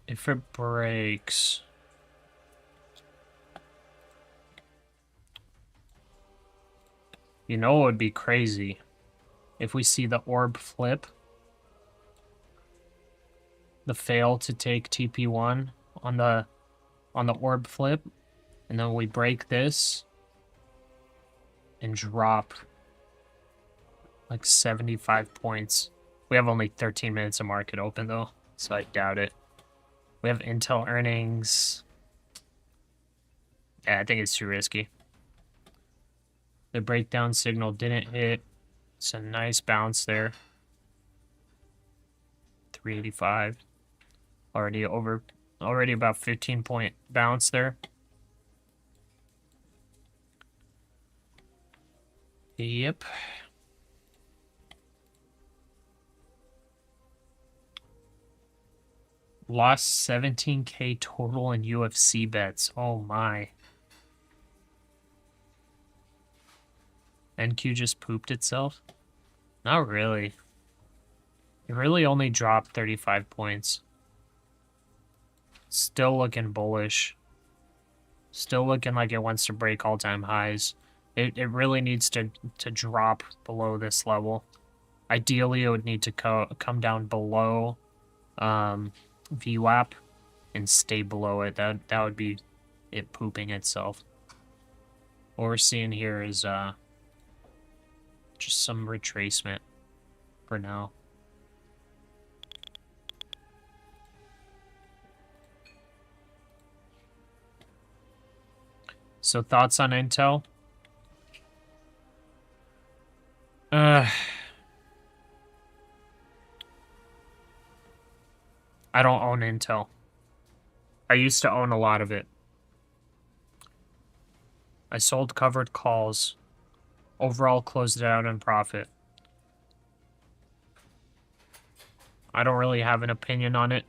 If it breaks... You know it would be crazy if we see the orb flip. The fail to take TP1 on the orb flip. And then we break this and drop like 75 points. We have only 13 minutes of market open though, so I doubt it. We have Intel earnings. Yeah, I think it's too risky. The breakdown signal didn't hit. It's a nice bounce there. 385. Already about 15-point bounce there. Yep. Lost 17K total in UFC bets. Oh my. NQ just pooped itself? Not really. It really only dropped 35 points. Still looking bullish. Still looking like it wants to break all-time highs. It really needs to drop below this level. Ideally, it would need to come down below VWAP and stay below it. That would be it pooping itself. What we're seeing here is just some retracement for now. So thoughts on Intel? I don't own Intel. I used to own a lot of it. I sold covered calls. Overall, closed it out in profit. I don't really have an opinion on it.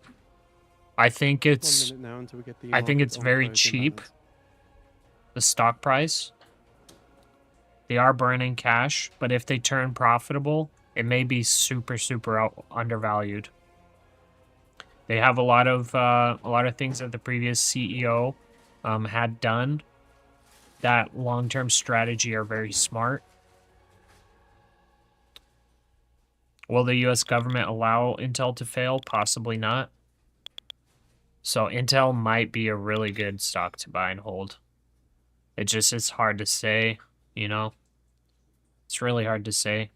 I think 1 it's minute now until we get the I think markets it's on very close cheap. imbalance. The stock price. They are burning cash, but if they turn profitable, it may be super undervalued. They have a lot of things that the previous CEO had done that long-term strategy are very smart. Will the US government allow Intel to fail? Possibly not. So Intel might be a really good stock to buy and hold. It's hard to say, you know. It's really hard to say.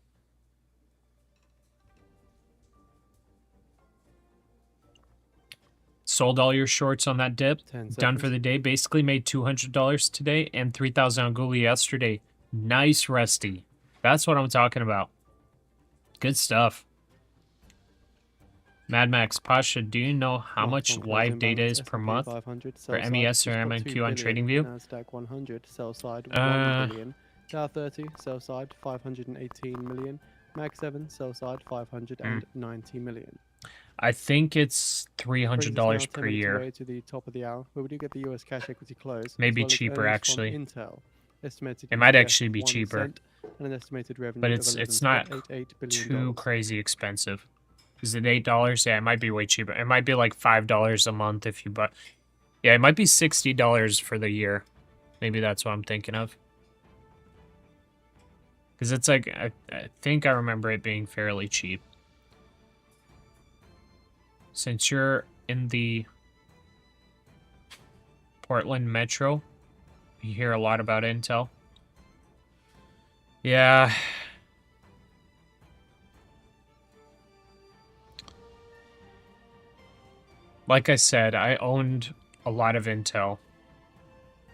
Sold all your shorts on that dip. 10 Done for seconds. the day. Basically made $200 today and 3,000 on Google yesterday. Nice, Rusty. That's what I'm talking about. Good stuff. Mad Max Pasha, do you know how Markets much on close live data imbalance, is per S&P month 500, for sell side, MES or 2.2 MNQ on billion, TradingView? NASDAQ 100, sell side 1 Uh, billion, Dow 30, sell side 518 million, Mag 7, sell side 590 million. I think it's Brings us now $300 10 per minutes year. away to the top of the hour, where we do get the US cash equity close, Maybe as well cheaper, as earnings actually. from Intel, estimated It might EPS actually be 1 cheaper, cent, and an estimated revenue but of it's not $11.88 billion. too crazy expensive. Is it $8? Yeah, it might be way cheaper. It might be like $5 a month if you buy. Yeah, it might be $60 for the year. Maybe that's what I'm thinking of. Because it's like, I think I remember it being fairly cheap. Since you're in the Portland Metro, you hear a lot about Intel. Yeah. Like I said, I owned a lot of Intel.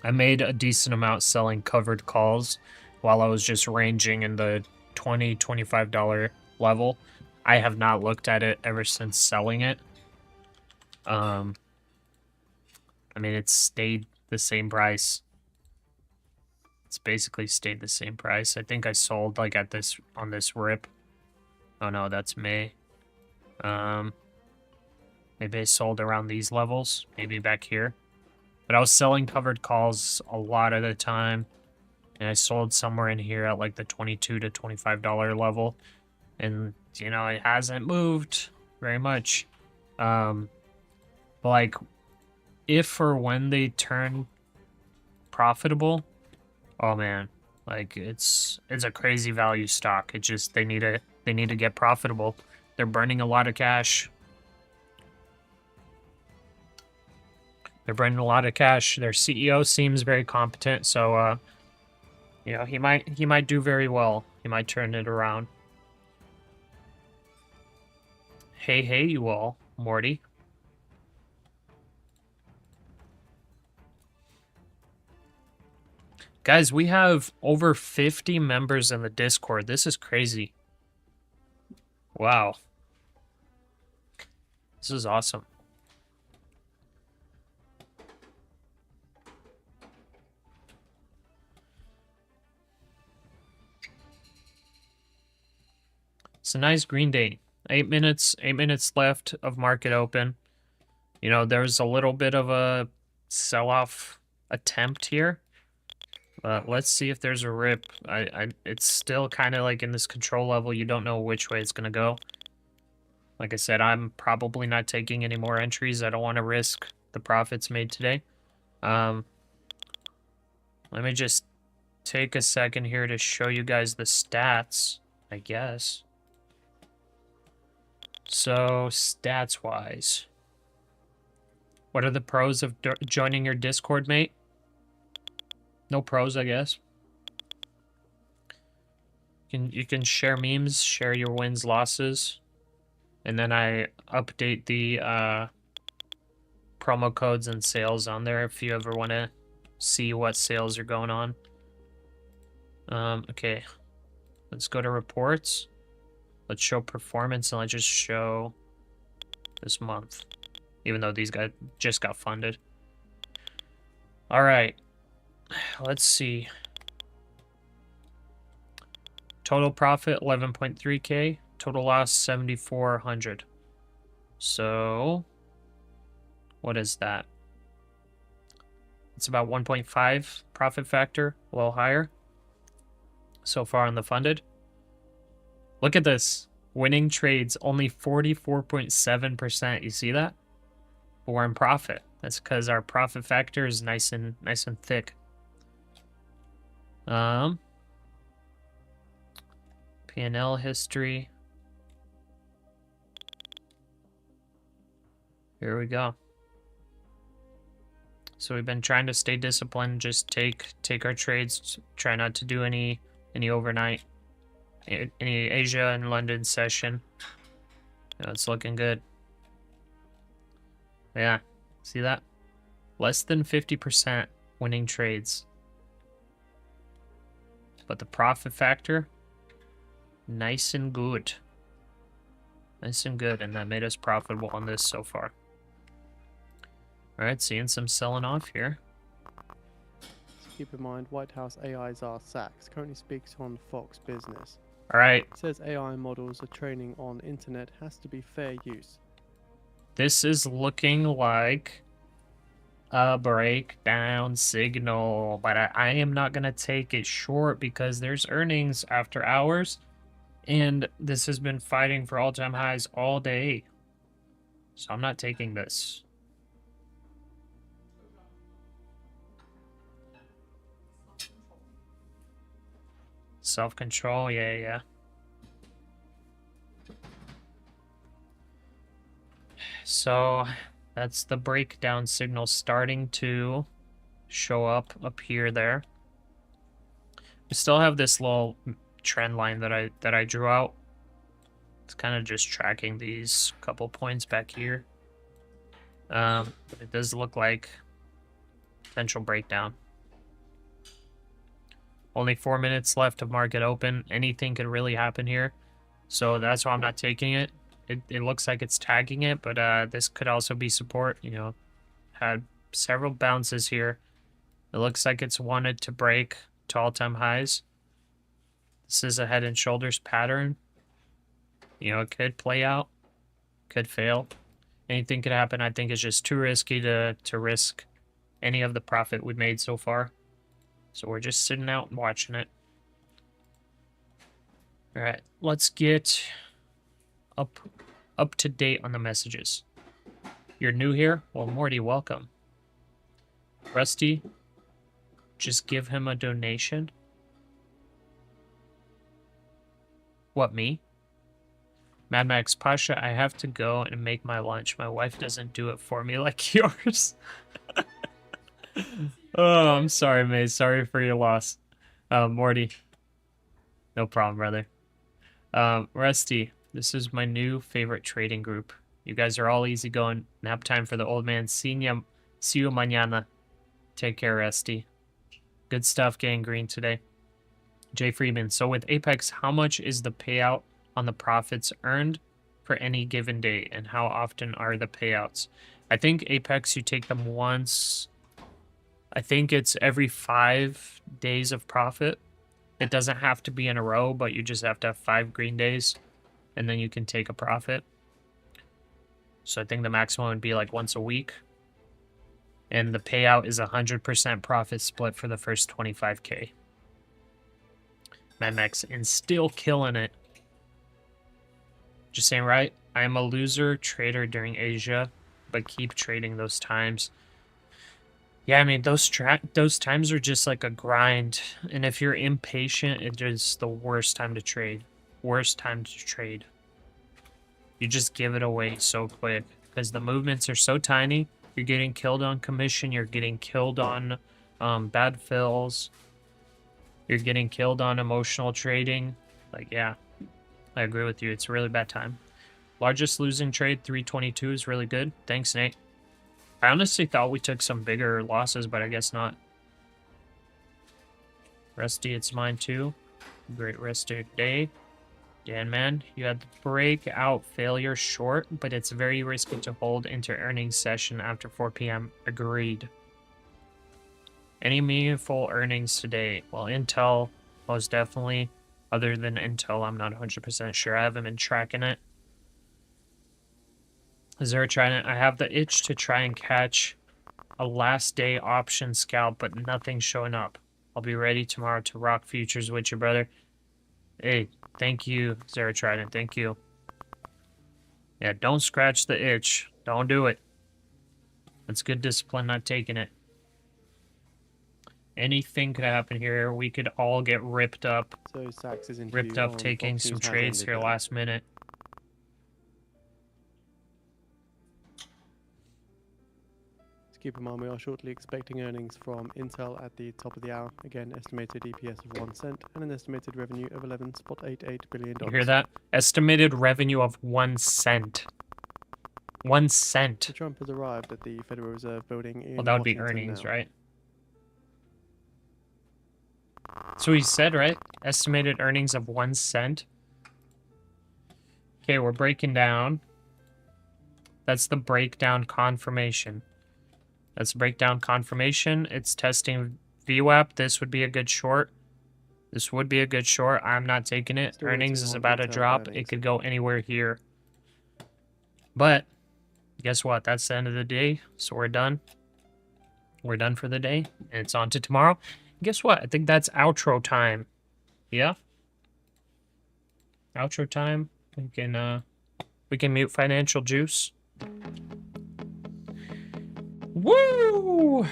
I made a decent amount selling covered calls while I was just ranging in the $20, $25 level. I have not looked at it ever since selling it. I mean, it's stayed the same price. It's basically stayed the same price. I think I sold like at this on this rip. Oh no, that's May. Maybe I sold around these levels, maybe back here. But I was selling covered calls a lot of the time. And I sold somewhere in here at like the $22 to $25 level. And, you know, it hasn't moved very much. But like, if or when they turn profitable, oh man, like it's a crazy value stock. It just they need to get profitable. They're burning a lot of cash. They're burning a lot of cash. Their CEO seems very competent, so you know, he might do very well. He might turn it around. Hey, you all, Morty. Guys, we have over 50 members in the Discord. This is crazy. Wow. This is awesome. It's a nice green day. 8 minutes left of market open. You know, there's a little bit of a sell-off attempt here. But let's see if there's a rip. It's still kind of like in this control level. You don't know which way it's going to go. Like I said, I'm probably not taking any more entries. I don't want to risk the profits made today. Let me just take a second here to show you guys the stats, I guess. So, stats-wise, what are the pros of joining your Discord, mate? No pros, I guess. You can share memes, share your wins, losses, and then I update the promo codes and sales on there if you ever want to see what sales are going on. Okay. Let's go to reports. Let's show performance, and let's just show this month. Even though these guys just got funded. Alright. Let's see. Total profit 11.3k. Total loss 7,400. So what is that? It's about 1.5 profit factor, a little higher so far on the funded. Look at this. Winning trades only 44.7%. You see that? But we're in profit. That's because our profit factor is nice and thick. P&L history. Here we go. So we've been trying to stay disciplined, just take our trades, try not to do any overnight, any Asia and London session. It's looking good. Yeah, see that? Less than 50% winning trades. But the profit factor, nice and good. Nice and good, and that made us profitable on this so far. Alright, seeing some selling off here. Keep in mind, White House AI czar Sachs currently speaks on Fox Business. Alright, It says AI models are training on internet has to be fair use. this is looking like a breakdown signal, but I am not going to take it short because there's earnings after hours, and this has been fighting for all-time highs all day. So I'm not taking this. Self-control, yeah. So that's the breakdown signal starting to show up here there. We still have this little trend line that I drew out. It's kind of just tracking these couple points back here. It does look like potential breakdown. Only 4 minutes left of market open. Anything could really happen here. So that's why I'm not taking it. It looks like it's tagging it, but this could also be support. You know, had several bounces here. It looks like it's wanted to break to all-time highs. This is a head and shoulders pattern. You know, it could play out, could fail. Anything could happen. I think it's just too risky to risk any of the profit we've made so far. So we're just sitting out and watching it. All right, let's get up to date on the messages. You're new here? Well, Morty, welcome. Rusty, just give him a donation. What, me? Mad Max Pasha, I have to go and make my lunch. My wife doesn't do it for me like yours. Oh, I'm sorry, mate. Sorry for your loss. Morty. No problem, brother. Rusty, this is my new favorite trading group. You guys are all easygoing. Nap time for the old man. See you mañana. Take care, Rusty. Good stuff, getting green today. Jay Freeman, so with Apex, how much is the payout on the profits earned for any given day, and how often are the payouts? I think Apex, you take them once. I think it's every 5 days of profit. It doesn't have to be in a row, but you just have to have 5 green days, and then you can take a profit. So I think the maximum would be like once a week. And the payout is 100% profit split for the first 25K. Mad Max, and still killing it. Just saying, right? I am a loser trader during Asia, but keep trading those times. Yeah, I mean, those times are just like a grind. And if you're impatient, it is the worst time to trade. Worst time to trade. You just give it away so quick because the movements are so tiny. You're getting killed on commission. You're getting killed on bad fills. You're getting killed on emotional trading. Like, yeah, I agree with you. It's a really bad time. Largest losing trade, 322 is really good. Thanks, Nate. I honestly thought we took some bigger losses, but I guess not. Rusty, it's mine too. Great rest of your day. Dan, man, you had the breakout failure short, but it's very risky to hold into earnings session after 4 p.m. Agreed. Any meaningful earnings today? Well, Intel, most definitely. Other than Intel, I'm not 100% sure. I haven't been tracking it. Is there a try? I have the itch to try and catch a last day option scalp, but nothing's showing up. I'll be ready tomorrow to rock futures with you, brother. Hey, thank you, Zara Trident. Thank you. Yeah, don't scratch the itch. Don't do it. That's good discipline, not taking it. Anything could happen here. We could all get ripped up. So Sachs's interview Ripped up on taking Fox some News has trades ended here then. last minute. Keep in mind, we are shortly expecting earnings from Intel at the top of the hour. Again, estimated EPS of 1 cent and an estimated revenue of $11.88 billion. You hear that? Estimated revenue of 1 cent. 1 cent. So Trump has arrived at the Federal Reserve building in Well, that would be Washington earnings, now. right? So he said, right? Estimated earnings of 1 cent. Okay, we're breaking down. That's the breakdown confirmation. That's breakdown confirmation. It's testing VWAP. This would be a good short. This would be a good short. I'm not taking it. Still Earnings waiting is on about to Intel drop. It earnings. could go anywhere here. But guess what? That's the end of the day. So we're done. We're done for the day. And it's on to tomorrow. Guess what? I think that's outro time. Yeah? Outro time. We can mute Financial Juice. Woo!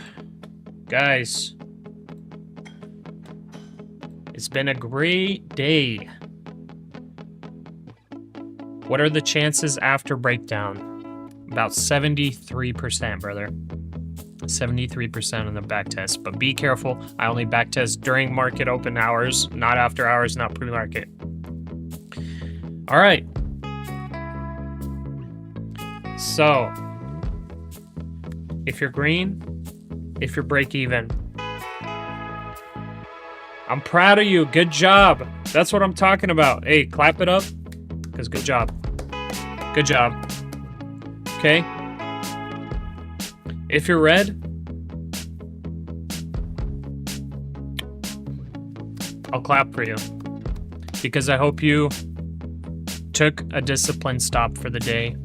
Guys, it's been a great day. What are the chances after breakdown? About 73%, brother. 73% on the back test, but be careful. I only back test during market open hours, not after hours, not pre-market. All right. So, if you're green, if you're break even, I'm proud of you. Good job. That's what I'm talking about. Hey, clap it up, because good job. Good job. Okay. If you're red, I'll clap for you, because I hope you took a disciplined stop for the day.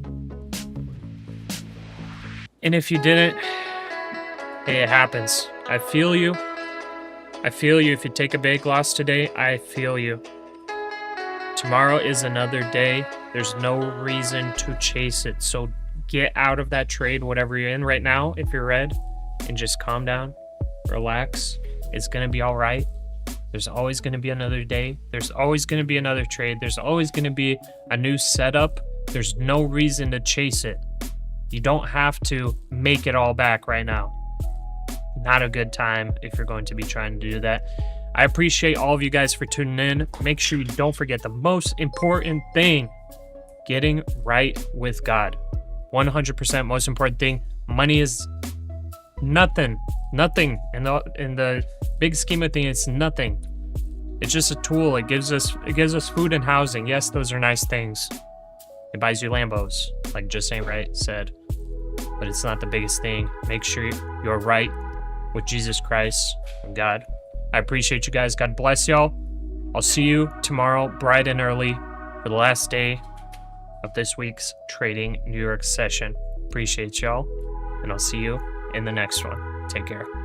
And if you didn't, hey, it happens. I feel you. I feel you. If you take a big loss today, I feel you. Tomorrow is another day. There's no reason to chase it. So get out of that trade, whatever you're in right now, if you're red, and just calm down, relax. It's going to be all right. There's always going to be another day. There's always going to be another trade. There's always going to be a new setup. There's no reason to chase it. You don't have to make it all back right now. Not a good time if you're going to be trying to do that. I appreciate all of you guys for tuning in. Make sure you don't forget the most important thing, getting right with God. 100% most important thing. Money is nothing. Nothing. In the big scheme of things, it's nothing. It's just a tool. It gives us food and housing. Yes, those are nice things. It buys you Lambos, like Just Ain't Right said. But it's not the biggest thing. Make sure you're right with Jesus Christ and God. I appreciate you guys. God bless y'all. I'll see you tomorrow, bright and early, for the last day of this week's Trading New York session. Appreciate y'all, and I'll see you in the next one. Take care.